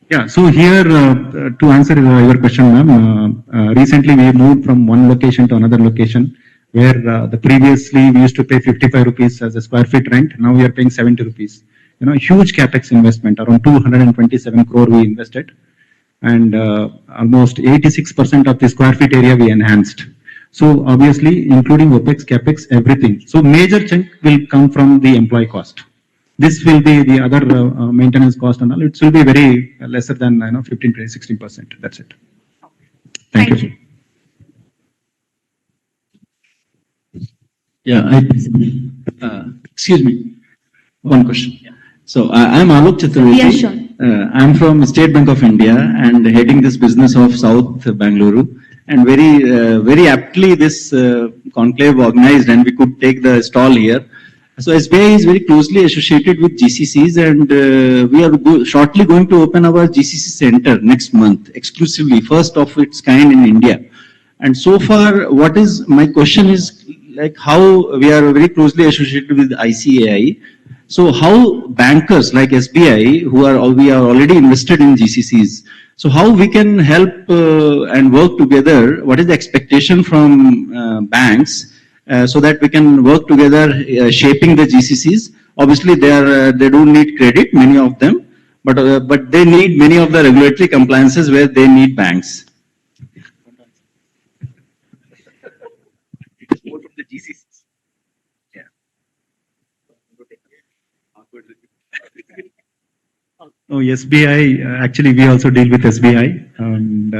Yeah, so here to answer your question, ma'am, recently we moved from one location to another location where the previously we used to pay 55 rupees as a square feet rent. Now we are paying 70 rupees. You know, huge capex investment, around 227 crore we invested, and almost 86% of the square feet area we enhanced. So obviously, including OPEX, capex, everything. So major chunk will come from the employee cost. This will be the other maintenance cost and all. It will be very lesser than 15 to 16%. That's it. Thank you. Yeah, excuse me. One question. So I'm Alok Chaturvedi. Yeah, sure. I'm from State Bank of India and heading this business of South Bangalore. And very aptly this conclave organized, and we could take the stall here. So SBI is very closely associated with GCCs, and we are shortly going to open our GCC center next month, exclusively, first of its kind in India. And so far, my question is like how we are very closely associated with ICAI. So how bankers like SBI, we are already invested in GCCs, so how we can help and work together? What is the expectation from banks so that we can work together shaping the GCCs? Obviously, they don't need credit, many of them, but they need many of the regulatory compliances where they need banks. Oh, SBI, actually we also deal with SBI, and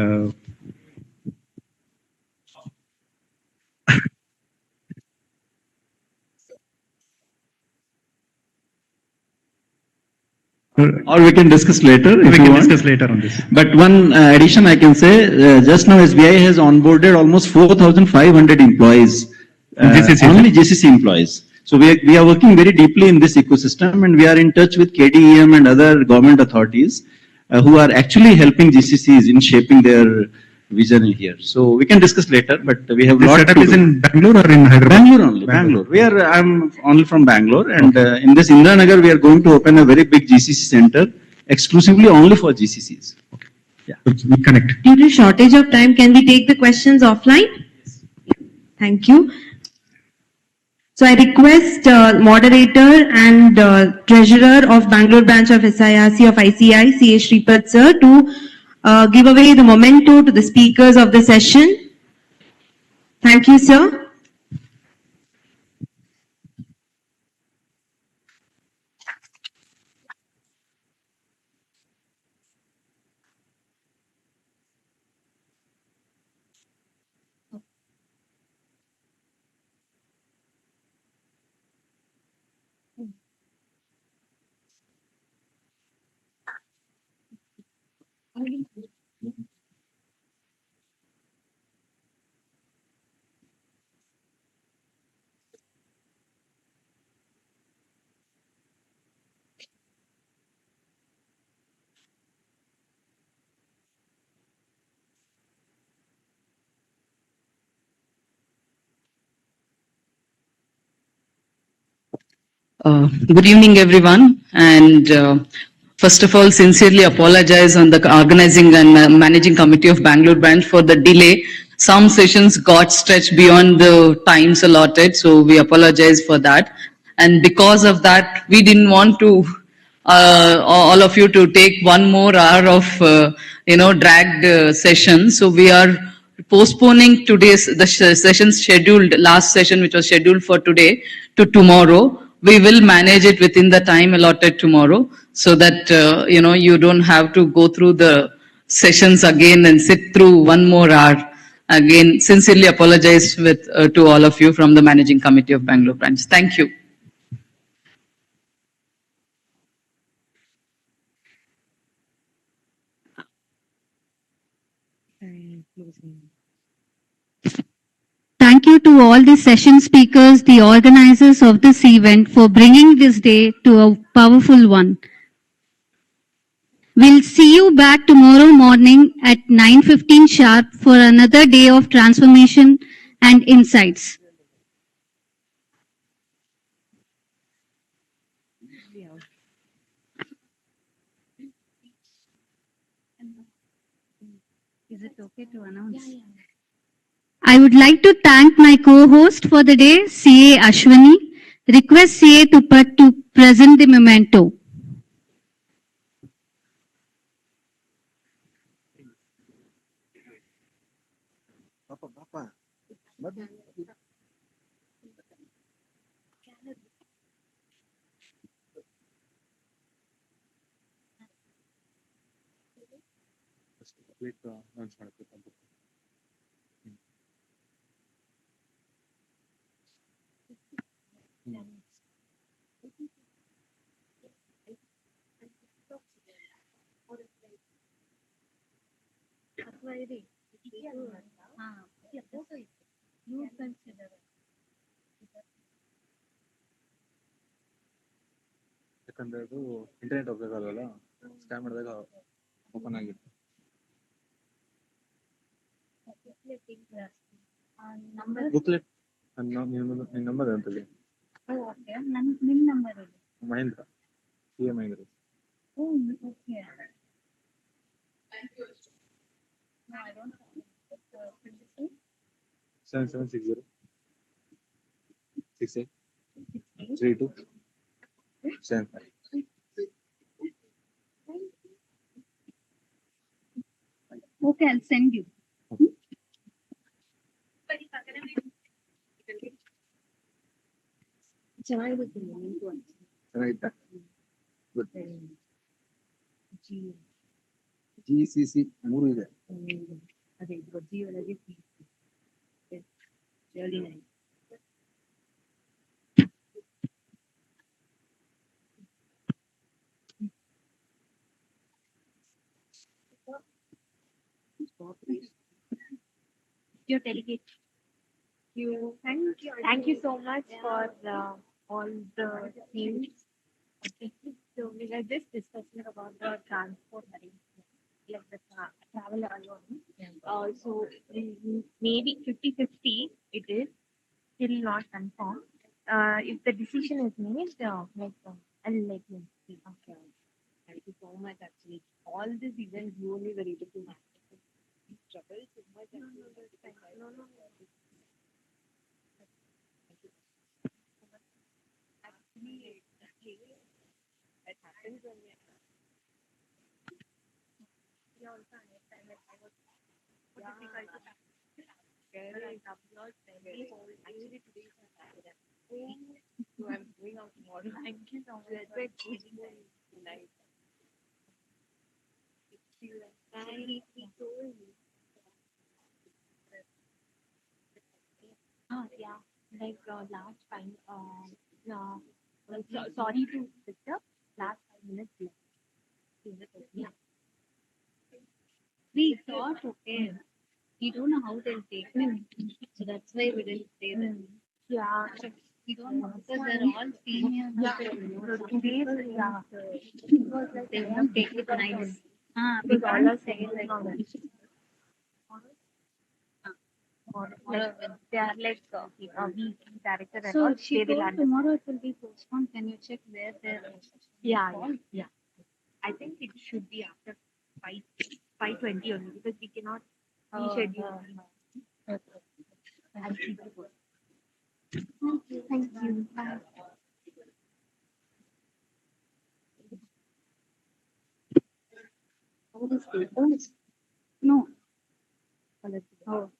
or we can discuss later. We can discuss later on this. But one addition I can say, just now SBI has onboarded almost 4,500 employees, only GCC employees. So we are working very deeply in this ecosystem, and we are in touch with KDEM and other government authorities who are actually helping GCCs in shaping their vision here. So we can discuss later, but we have a lot to do. This setup is in Bangalore or in Hyderabad? Bangalore only, Bangalore. I'm only from Bangalore, and in this Indranagar, we are going to open a very big GCC center exclusively only for GCCs. Okay. Yeah, we connect. Due to shortage of time, can we take the questions offline? Yes. Thank you. So I request moderator and treasurer of Bangalore branch of SIRC of ICI, CA Shripad sir, to give away the memento to the speakers of the session. Thank you, sir. Good evening, everyone, and first of all, sincerely apologize on the organizing and managing committee of Bangalore branch for the delay. Some sessions got stretched beyond the times allotted, so we apologize for that. And because of that, we didn't want to all of you to take one more hour of dragged session. So we are postponing today's session scheduled last session, which was scheduled for today, to tomorrow. We will manage it within the time allotted tomorrow, so that you don't have to go through the sessions again and sit through one more hour. Again, sincerely apologize with to all of you from the managing committee of Bangalore branch. Thank you. Thank you to all the session speakers, the organizers of this event, for bringing this day to a powerful one. We'll see you back tomorrow morning at 9:15 sharp for another day of transformation and insights. Is it okay to announce? I would like to thank my co-host for the day, CA Ashwini. Request CA to present the memento. ಯಾಕಂದ್ರೆ ಅದು internet ಹೋಗ್ಬೇಕಲ್ವಲ್ಲ scan ಮಾಡಿದಾಗ open ಆಗಿತ್ತು. Booklet ನಿನ್ನ number ಅಂತಲ್ಲಿ ನಿಮ್ಮ number Mahendra CA Mahendra. Okay. No, I don't have it. 7760 68 32 75. Okay, I'll send you. ಚೆನ್ನಾಗಿತ್ತ? Good. GCC 3 ಇದೆ. ಅದೇ ಜೀವನದಲ್ಲಿ really nice. Your delegate. Thank you so much for all the things. Okay. So we were just discussing about the transport arrangement, like the travel alone. So maybe 50-50 it is still not confirmed. If the decision is made, I'll let you see. Okay. Thank you so much. Actually, all these events you only were able to struggle so much. Actually, it happens when we also understand that I was difficult to very not very cold. Actually, today is my Saturday. So I'm going out tomorrow. Thank you so much. That's why it's nice. Yeah, like last time, sorry to disturb, last 5 minutes left. Yeah. We thought, okay, we don't know how they'll take it. So that's why we didn't say that. Yeah. We don't know because they're all senior. Yeah. Today's, yeah. They won't take it nice. Because all are saying like they are like weak director and all. They will understand. Tomorrow it will be postponed. Can you check where they're? Yeah. I think it should be after 5:20 only because we cannot reschedule. I'll keep it going. Thank you. Thank you. Bye. No. Oh.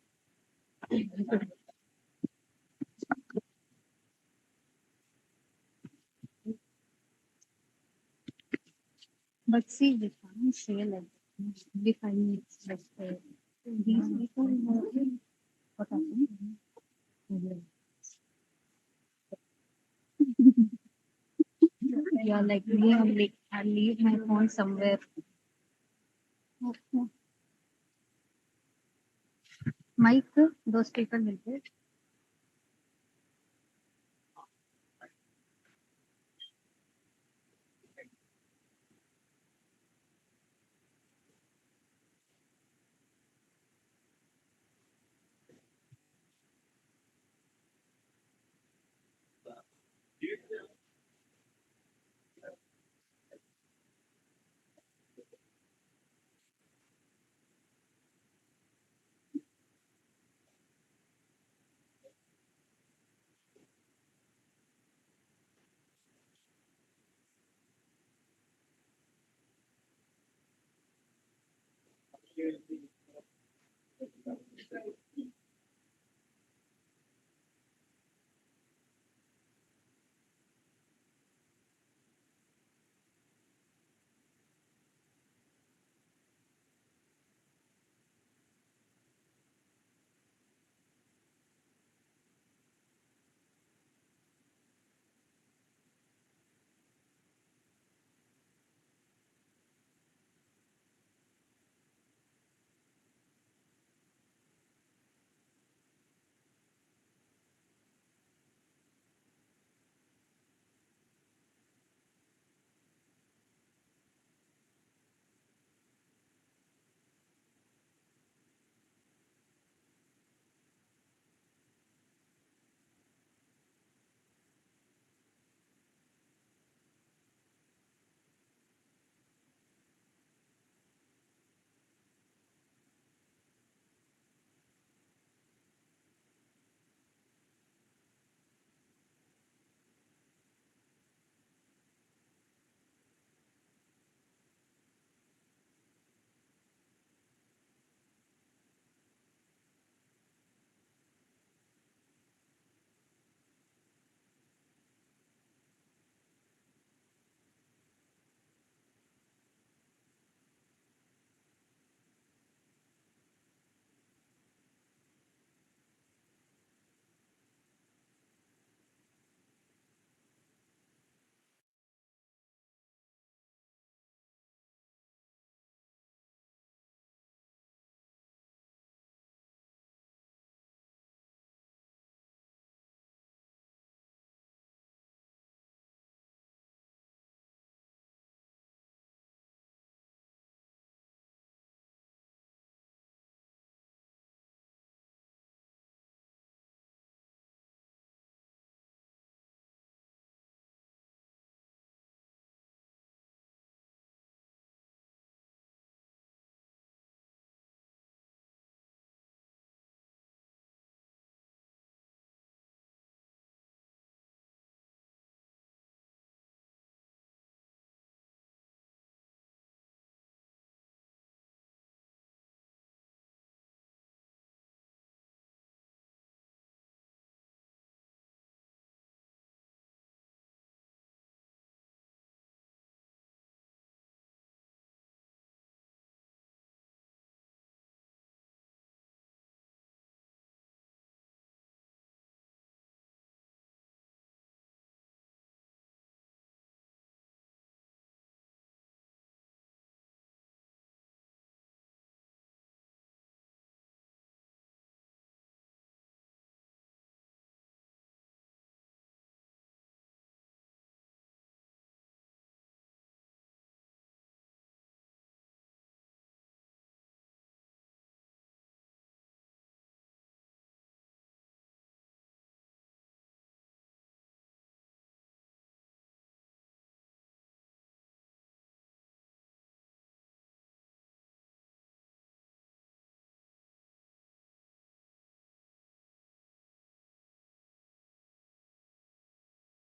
But see, we can't say like every 5 minutes, like these people know what happened. Yeah, like me, I'll leave my phone somewhere. Okay. Mike, those people will get.